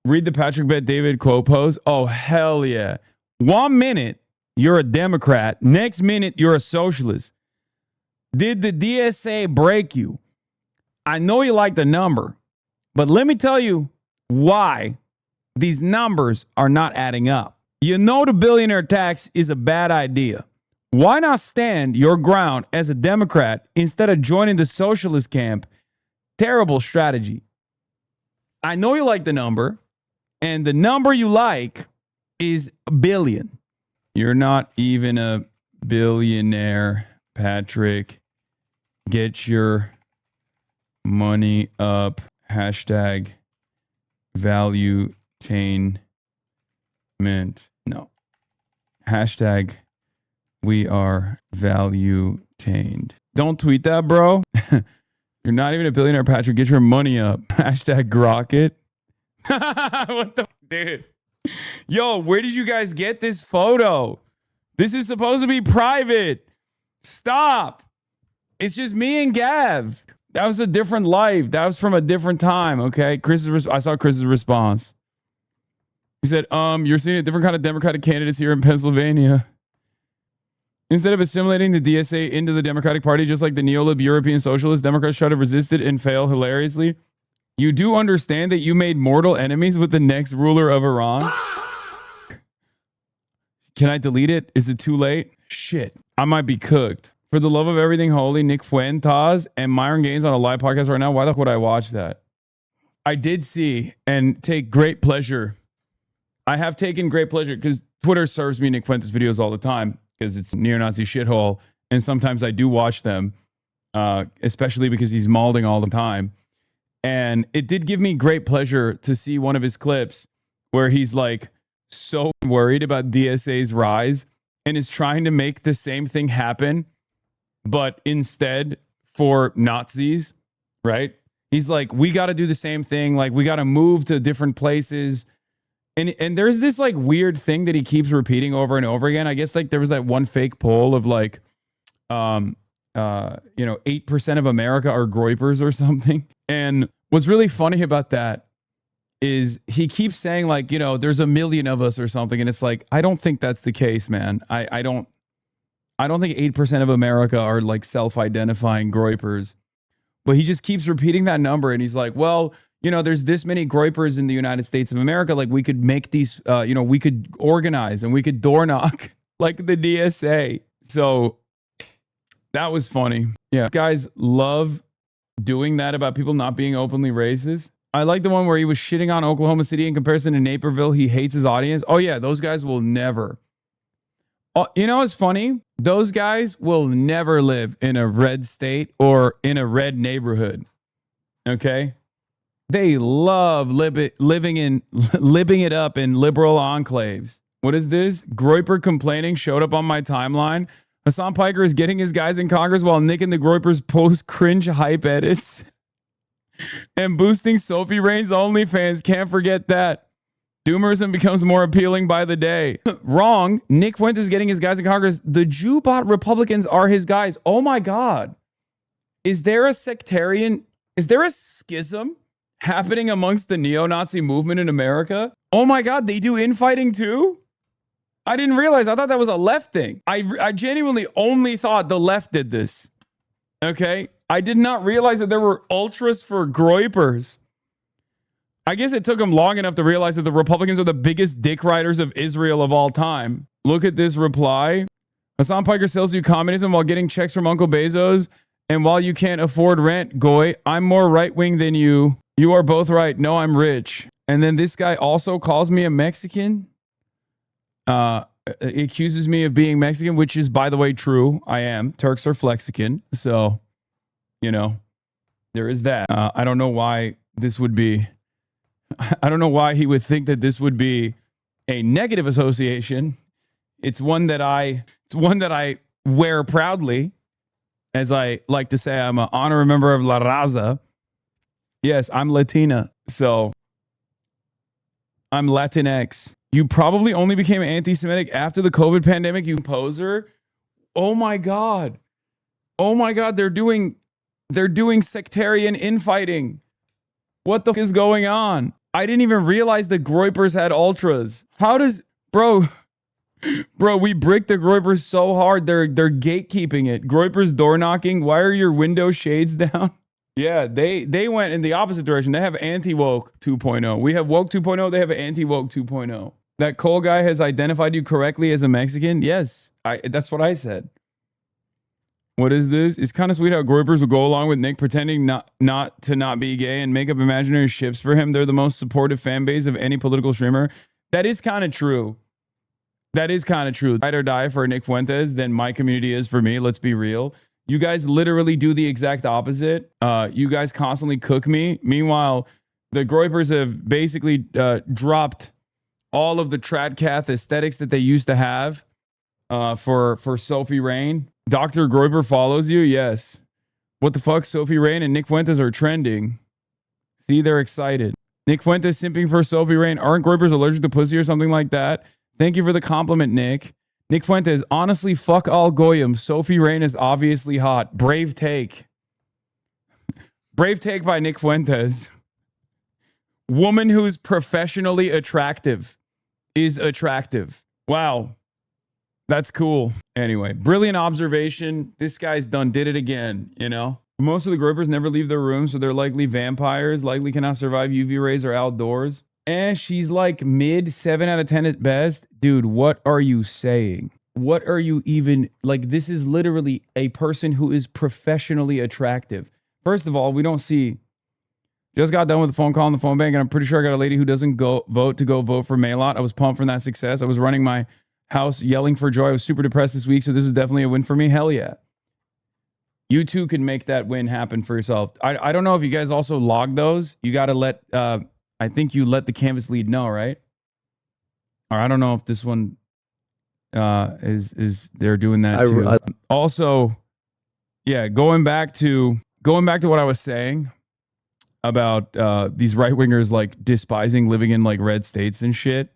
read the Patrick Bet David quote post. Oh, hell yeah. 1 minute, you're a Democrat. Next minute, you're a socialist. Did the DSA break you? I know you like the number, but let me tell you why these numbers are not adding up. You know the billionaire tax is a bad idea. Why not stand your ground as a Democrat instead of joining the socialist camp? Terrible strategy. I know you like the number, and the number you like is a billion. You're not even a billionaire, Patrick. Get your money up. Hashtag valuetainment. No. Hashtag we are valuetained. Don't tweet that, bro. You're not even a billionaire, Patrick. Get your money up. Hashtag Grocket. What the dude? Yo, where did you guys get this photo? This is supposed to be private. Stop. It's just me and Gav. That was a different life. That was from a different time, okay? I saw Chris's response. He said, you're seeing a different kind of Democratic candidates here in Pennsylvania. Instead of assimilating the DSA into the Democratic Party, just like the neolib European socialists, Democrats try to resist it and fail hilariously. You do understand that you made mortal enemies with the next ruler of Iran? Can I delete it? Is it too late? Shit. I might be cooked. For the love of everything holy, Nick Fuentes and Myron Gaines on a live podcast right now. Why the fuck would I watch that? I did see and take great pleasure. I have taken great pleasure because Twitter serves me Nick Fuentes videos all the time because it's neo-Nazi shithole. And sometimes I do watch them, especially because he's malding all the time. And it did give me great pleasure to see one of his clips where he's like so worried about DSA's rise and is trying to make the same thing happen, but instead for Nazis, right? He's like, we got to do the same thing. Like, we got to move to different places. And there's this like weird thing that he keeps repeating over and over again. I guess like there was that one fake poll of like, 8% of America are groypers or something. And what's really funny about that is he keeps saying like, there's a million of us or something. And it's like, I don't think that's the case, man. I don't think 8% of America are like self-identifying groypers. But he just keeps repeating that number. And he's like, well, there's this many groypers in the United States of America. Like we could make these, we could organize and we could door knock like the DSA. So that was funny. Yeah. Guys love doing that about people not being openly racist. I like the one where he was shitting on Oklahoma City in comparison to Naperville. He hates his audience. Oh yeah. Those guys will never. What's funny? Those guys will never live in a red state or in a red neighborhood. Okay. They love living it up in liberal enclaves. What is this? Groyper complaining showed up on my timeline. Hasan Piker is getting his guys in Congress while Nick and the Groypers post cringe hype edits. And boosting Sophie Rain's OnlyFans. Can't forget that. Doomerism becomes more appealing by the day. Wrong. Nick Fuentes is getting his guys in Congress. The Jew bot Republicans are his guys. Oh my God. Is there a schism happening amongst the neo-Nazi movement in America? Oh my God, they do infighting too? I didn't realize. I thought that was a left thing. I genuinely only thought the left did this. Okay? I did not realize that there were ultras for groypers. I guess it took them long enough to realize that the Republicans are the biggest dick riders of Israel of all time. Look at this reply. Hasan Piker sells you communism while getting checks from Uncle Bezos. And while you can't afford rent, Goy, I'm more right-wing than you. You are both right. No, I'm rich. And then this guy also calls me a Mexican. Accuses me of being Mexican, which is, by the way, true. I am. Turks are Flexican. So, there is that. I don't know why this would be. I don't know why he would think that this would be a negative association. It's one that I wear proudly, as I like to say, I'm an honorary member of La Raza. Yes, I'm Latina, so I'm Latinx. You probably only became anti-Semitic after the COVID pandemic, you poser. Oh my God. Oh my God, they're doing sectarian infighting. What the f is going on? I didn't even realize the Groypers had ultras. How does, bro, we bricked the Groypers so hard, they're gatekeeping it. Groypers door knocking. Why are your window shades down? Yeah, they went in the opposite direction. They have anti-woke 2.0. We have woke 2.0. They have anti-woke 2.0. That Cole guy has identified you correctly as a Mexican. Yes, that's what I said. What is this? It's kind of sweet how Groypers will go along with Nick pretending not to be gay and make up imaginary ships for him. They're the most supportive fan base of any political streamer. That is kind of true. That is kind of true. Ride or die for Nick Fuentes than my community is for me. Let's be real. You guys literally do the exact opposite. You guys constantly cook me. Meanwhile, the Groypers have basically dropped all of the tradcath aesthetics that they used to have for Sophie Rain. Dr. Groyper follows you? Yes. What the fuck? Sophie Rain and Nick Fuentes are trending. See, they're excited. Nick Fuentes simping for Sophie Rain. Aren't Groypers allergic to pussy or something like that? Thank you for the compliment, Nick. Nick Fuentes, honestly, fuck all Goyim. Sophie Rain is obviously hot. Brave take. Brave take by Nick Fuentes. Woman who's professionally attractive is attractive. Wow. That's cool. Anyway, brilliant observation. This guy's did it again, you know? Most of the Groypers never leave their rooms, so they're likely vampires, likely cannot survive UV rays or outdoors. And she's like mid 7 out of 10 at best. Dude, what are you saying? What are you even, like, this is literally a person who is professionally attractive. First of all, we don't see, just got done with a phone call on the phone bank, and I'm pretty sure I got a lady who doesn't go vote for Maylot. I was pumped from that success. I was running my house yelling for joy. I was super depressed this week, so this is definitely a win for me. Hell yeah. You too can make that win happen for yourself. I don't know if you guys also log those. You got to let, I think you let the canvas lead know, right? Or I don't know if this one is they're doing that too. Also, yeah, going back to what I was saying about these right wingers like despising living in like red states and shit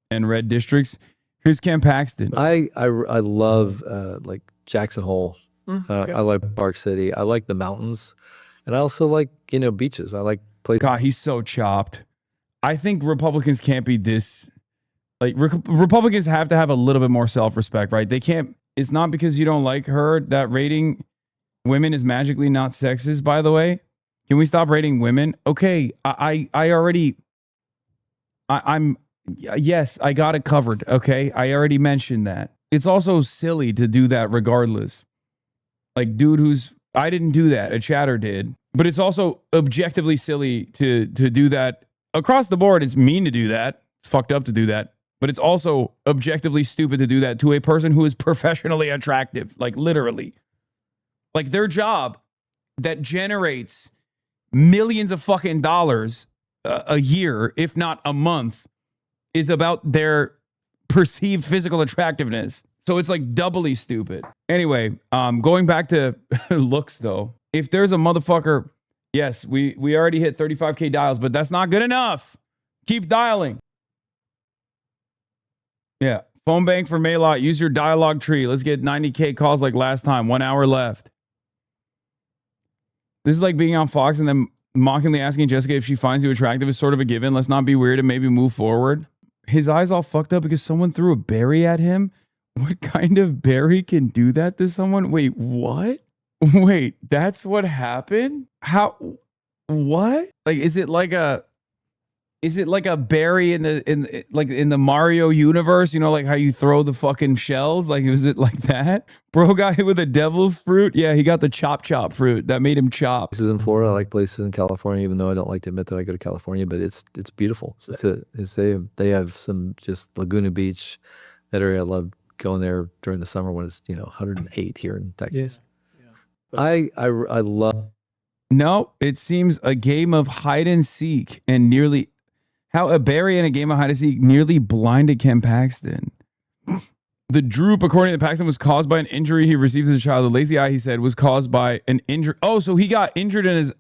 and red districts. Here's Cam Paxton. I love like Jackson Hole. I like Park City. I like the mountains, and I also like beaches. I like places. God, he's so chopped. I think Republicans can't be this. Like Republicans have to have a little bit more self-respect, right? They can't. It's not because you don't like her that rating women is magically not sexist. By the way, can we stop rating women? Okay, yes, I got it covered. Okay, I already mentioned that. It's also silly to do that regardless. Like, dude, I didn't do that. A chatter did, but it's also objectively silly to do that across the board. It's mean to do that. It's fucked up to do that. But it's also objectively stupid to do that to a person who is professionally attractive. Like, literally. Like, their job that generates millions of fucking dollars a year, if not a month, is about their perceived physical attractiveness. So it's like doubly stupid. Anyway, going back to looks though, if there's a motherfucker, yes, we already hit 35K dials, but that's not good enough. Keep dialing. Yeah. Phone bank for Maylot. Use your dialogue tree. Let's get 90K calls like last time. 1 hour left. This is like being on Fox and then mockingly asking Jessica if she finds you attractive is sort of a given. Let's not be weird and maybe move forward. His eyes all fucked up because someone threw a berry at him. What kind of berry can do that to someone? Wait, what? Wait, that's what happened? How? What? Like, is it like a berry in the Mario universe? You know, like how you throw the fucking shells? Like, is it like that? Bro guy with a devil fruit? Yeah, he got the chop fruit that made him chop. Places in Florida, I like places in California, even though I don't like to admit that I go to California, but it's beautiful. They have some just Laguna Beach, that area. I love going there during the summer when it's 108 here in Texas. Yeah. I love. No, it seems a game of hide and seek and nearly. How a berry in a game of hide and seek nearly blinded Ken Paxton. The droop, according to Paxton, was caused by an injury he received as a child. The lazy eye, he said, was caused by an injury. Oh, so he got injured in his...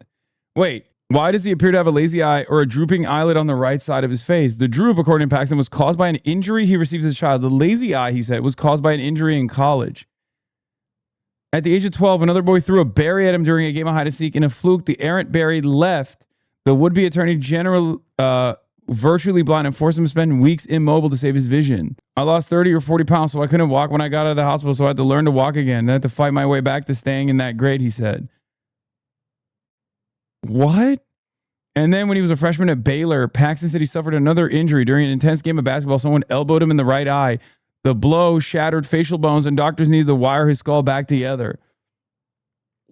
Wait, why does he appear to have a lazy eye or a drooping eyelid on the right side of his face? The droop, according to Paxton, was caused by an injury he received as a child. The lazy eye, he said, was caused by an injury in college. At the age of 12, another boy threw a berry at him during a game of hide and seek. In a fluke, the errant berry left the would-be attorney general virtually blind and forced him to spend weeks immobile to save his vision. I lost 30 or 40 pounds, so I couldn't walk when I got out of the hospital, so I had to learn to walk again. Then I had to fight my way back to staying in that grade, he said. What? And then when he was a freshman at Baylor, Paxton said he suffered another injury during an intense game of basketball. Someone elbowed him in the right eye. The blow shattered facial bones, and doctors needed to wire his skull back together.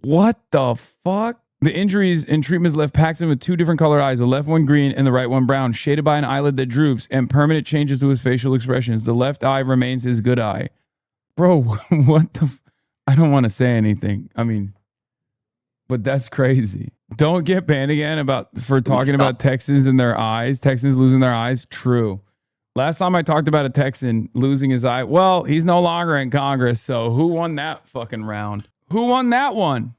What the fuck? The injuries and treatments left Paxton with two different colored eyes, the left one green and the right one brown, shaded by an eyelid that droops, and permanent changes to his facial expressions. The left eye remains his good eye. Bro, what the... I don't want to say anything. I mean, but that's crazy. Don't get banned again for talking about Texans and their eyes. Texans losing their eyes. True. Last time I talked about a Texan losing his eye, well, he's no longer in Congress, so who won that fucking round? Who won that one?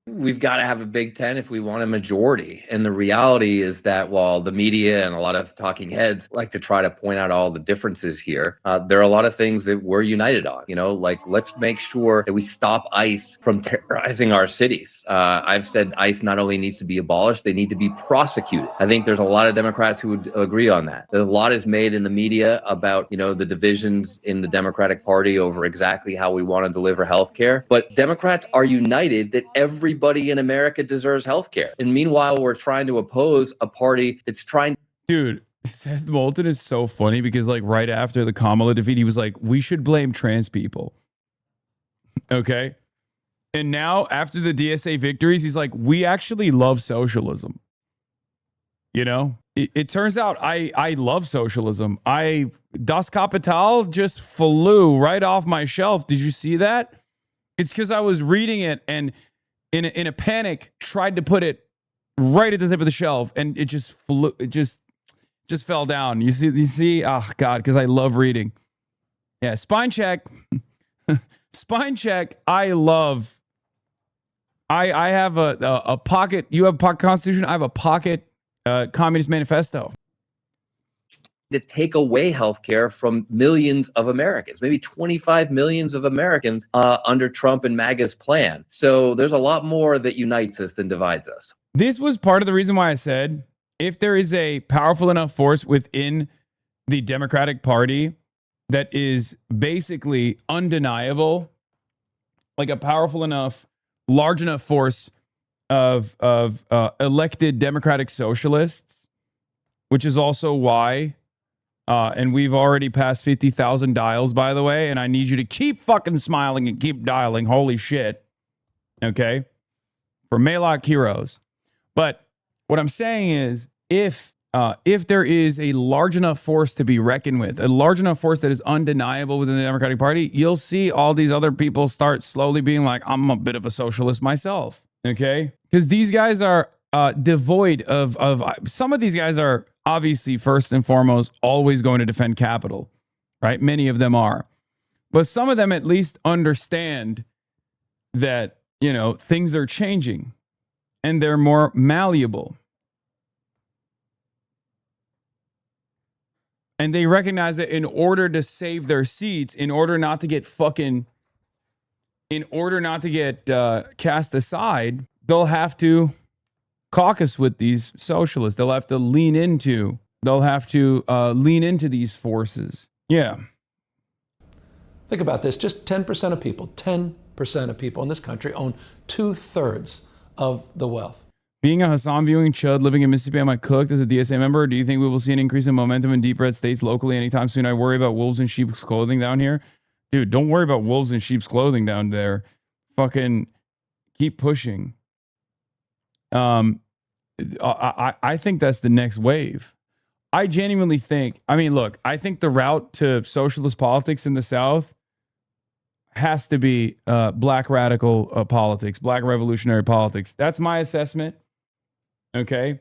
We've got to have a Big Ten if we want a majority. And the reality is that while the media and a lot of talking heads like to try to point out all the differences here, there are a lot of things that we're united on. You know, like, let's make sure that we stop ICE from terrorizing our cities. I've said ICE not only needs to be abolished, they need to be prosecuted. I think there's a lot of Democrats who would agree on that. There's a lot is made in the media about, you know, the divisions in the Democratic Party over exactly how we want to deliver healthcare. But Democrats are united that everybody in America deserves healthcare. And meanwhile, we're trying to oppose a party that's trying. Dude, Seth Moulton is so funny because, like, right after the Kamala defeat, he was like, we should blame trans people. Okay. And now, after the DSA victories, he's like, we actually love socialism. You know, it turns out I love socialism. Das Kapital just flew right off my shelf. Did you see that? It's because I was reading it and in a panic tried to put it right at the tip of the shelf, and it just flew. It just fell down. You see? Oh God, because I love reading. Yeah, spine check. Spine check. I love. I have a pocket. You have a pocket Constitution. I have a pocket Communist Manifesto. To take away healthcare from millions of Americans, maybe 25 millions of Americans under Trump and MAGA's plan. So there's a lot more that unites us than divides us. This was part of the reason why I said, if there is a powerful enough force within the Democratic Party that is basically undeniable, like a powerful enough, large enough force of elected Democratic socialists, which is also why and we've already passed 50,000 dials, by the way, and I need you to keep fucking smiling and keep dialing. Holy shit. Okay? For Maylock Heroes. But what I'm saying is, if there is a large enough force to be reckoned with, a large enough force that is undeniable within the Democratic Party, you'll see all these other people start slowly being like, I'm a bit of a socialist myself. Okay? Because these guys are devoid of some of these guys are obviously first and foremost always going to defend capital, right? Many of them are, but some of them at least understand that, you know, things are changing and they're more malleable, and they recognize that in order to save their seats, in order not to get cast aside, they'll have to caucus with these socialists. They'll have to lean into these forces. Yeah. Think about this. Just 10% of people in this country own 2/3 of the wealth. Being a Hasan viewing chud living in Mississippi, am I cooked as a DSA member? Or do you think we will see an increase in momentum in deep red states locally anytime soon? I worry about wolves in sheep's clothing down here. Dude, don't worry about wolves in sheep's clothing down there. Fucking keep pushing. I think that's the next wave. I genuinely think, I mean, look, I think the route to socialist politics in the South has to be black radical politics, black revolutionary politics. That's my assessment. Okay.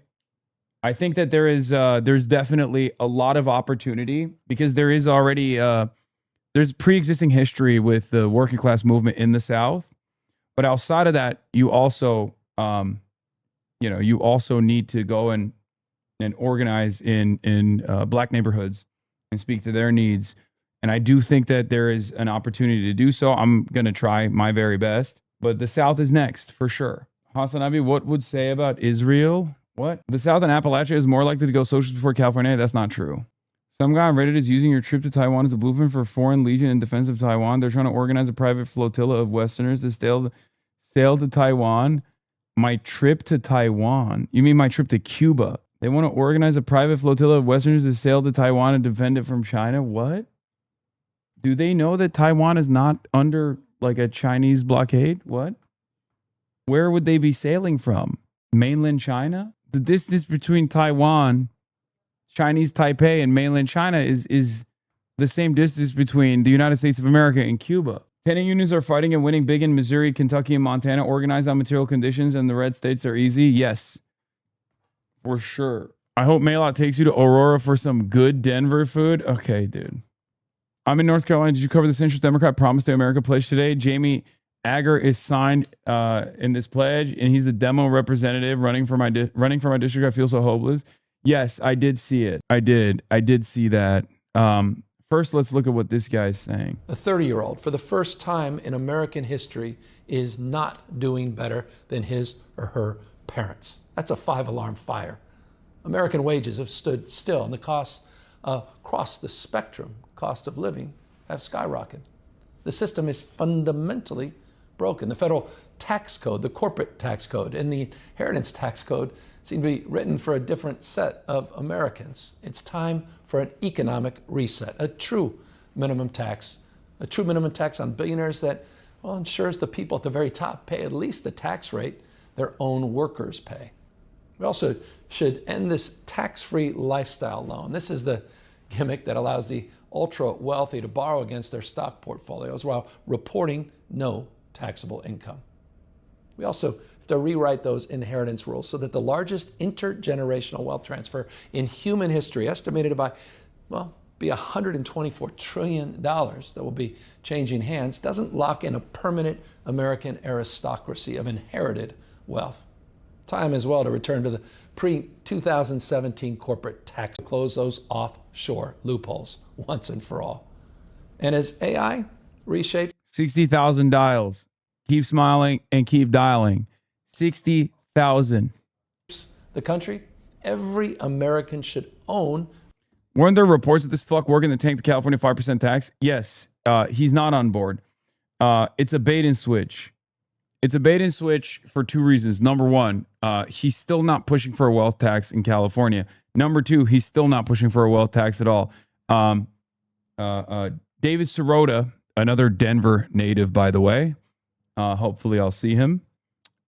I think that there's definitely a lot of opportunity because there is already there's pre-existing history with the working class movement in the South. But outside of that, you also you also need to go and organize in Black neighborhoods and speak to their needs. And I do think that there is an opportunity to do so. I'm going to try my very best. But the South is next, for sure. HasanAbi, what would say about Israel? What? The South and Appalachia is more likely to go socialist before California? That's not true. Some guy on Reddit is using your trip to Taiwan as a blueprint for foreign legion in defense of Taiwan. They're trying to organize a private flotilla of Westerners to sail to Taiwan. My trip to Taiwan? You mean my trip to Cuba? They want to organize a private flotilla of Westerners to sail to Taiwan and defend it from China? What? Do they know that Taiwan is not under like a Chinese blockade? What? Where would they be sailing from? Mainland China? The distance between Taiwan, Chinese Taipei, and mainland China is the same distance between the United States of America and Cuba. Tenant unions are fighting and winning big in Missouri, Kentucky, and Montana, organized on material conditions, and the red states are easy. Yes, for sure. I hope Maylot takes you to Aurora for some good Denver food. Okay, dude. I'm in North Carolina. Did you cover the centrist Democrat Promise to America pledge today? Jamie Agger is signed in this pledge, and he's the demo representative running for my district. I feel so hopeless. Yes, I did see it. I did see that. First, let's look at what this guy's saying. A 30-year-old, for the first time in American history, is not doing better than his or her parents. That's a 5-alarm fire. American wages have stood still, and the costs across the spectrum, cost of living, have skyrocketed. The system is fundamentally broken. The federal tax code, the corporate tax code, and the inheritance tax code seem to be written for a different set of Americans. It's time for an economic reset, a true minimum tax on billionaires that, well, ensures the people at the very top pay at least the tax rate their own workers pay. We also should end this tax-free lifestyle loan. This is the gimmick that allows the ultra-wealthy to borrow against their stock portfolios while reporting no taxable income. We also have to rewrite those inheritance rules so that the largest intergenerational wealth transfer in human history, estimated to be $124 trillion that will be changing hands, doesn't lock in a permanent American aristocracy of inherited wealth. Time as well to return to the pre-2017 corporate tax, close those offshore loopholes once and for all. And as AI reshapes 60,000 dials. Keep smiling and keep dialing. 60,000. The country, every American should own. Weren't there reports of this fuck working to tank the California 5% tax? Yes. He's not on board. It's a bait and switch. It's a bait and switch for two reasons. Number one, he's still not pushing for a wealth tax in California. Number two, he's still not pushing for a wealth tax at all. David Sirota, another Denver native, by the way. Hopefully I'll see him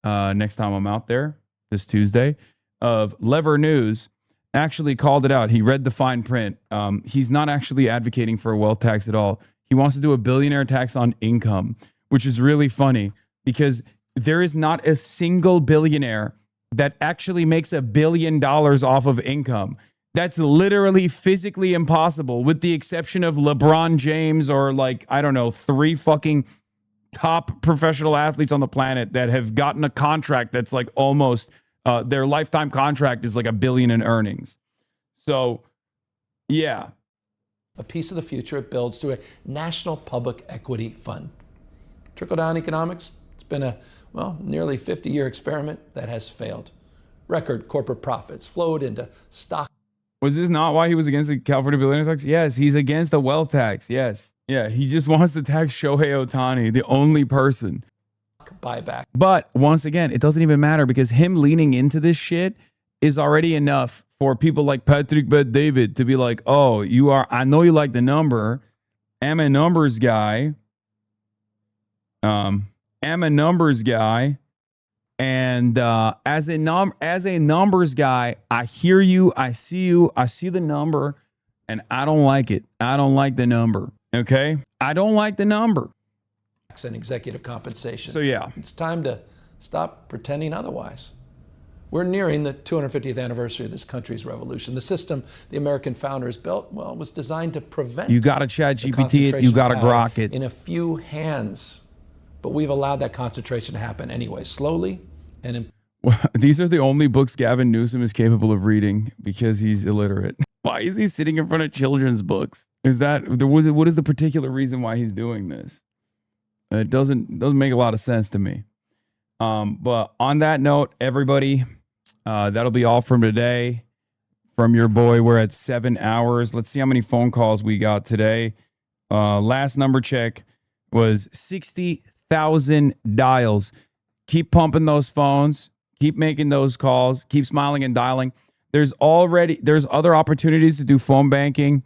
next time I'm out there this Tuesday, of Lever News, actually called it out. He read the fine print. He's not actually advocating for a wealth tax at all. He wants to do a billionaire tax on income, which is really funny because there is not a single billionaire that actually makes $1 billion off of income. That's literally physically impossible, with the exception of LeBron James or, like, I don't know, 3 fucking top professional athletes on the planet that have gotten a contract that's like almost their lifetime contract is like $1 billion in earnings. So, yeah. A piece of the future it builds through a national public equity fund. Trickle-down economics, it's been a, nearly 50-year experiment that has failed. Record corporate profits flowed into stock. Was this not why he was against the California billionaire tax? Yes, he's against the wealth tax. Yes. Yeah, he just wants to tax Shohei Ohtani, the only person. Buyback. But once again, it doesn't even matter because him leaning into this shit is already enough for people like Patrick Bet-David to be like, oh, I know you like the number. I'm a numbers guy. And as a numbers guy, I hear you, I see the number, and I don't like it. I don't like the number. Okay? I don't like the number. And executive compensation. So yeah. It's time to stop pretending otherwise. We're nearing the 250th anniversary of this country's revolution. The system the American founders built, well, was designed to prevent You got to chat the GPT it. concentration You of got to power grok it. in a few hands. But we've allowed that concentration to happen anyway, slowly and in These are the only books Gavin Newsom is capable of reading because he's illiterate. Why is he sitting in front of children's books? What is the particular reason why he's doing this? It doesn't make a lot of sense to me. But on that note, everybody, that'll be all from today. From your boy, we're at 7 hours. Let's see how many phone calls we got today. Last number check was 60,000 dials. Keep pumping those phones. Keep making those calls. Keep smiling and dialing. There's other opportunities to do phone banking.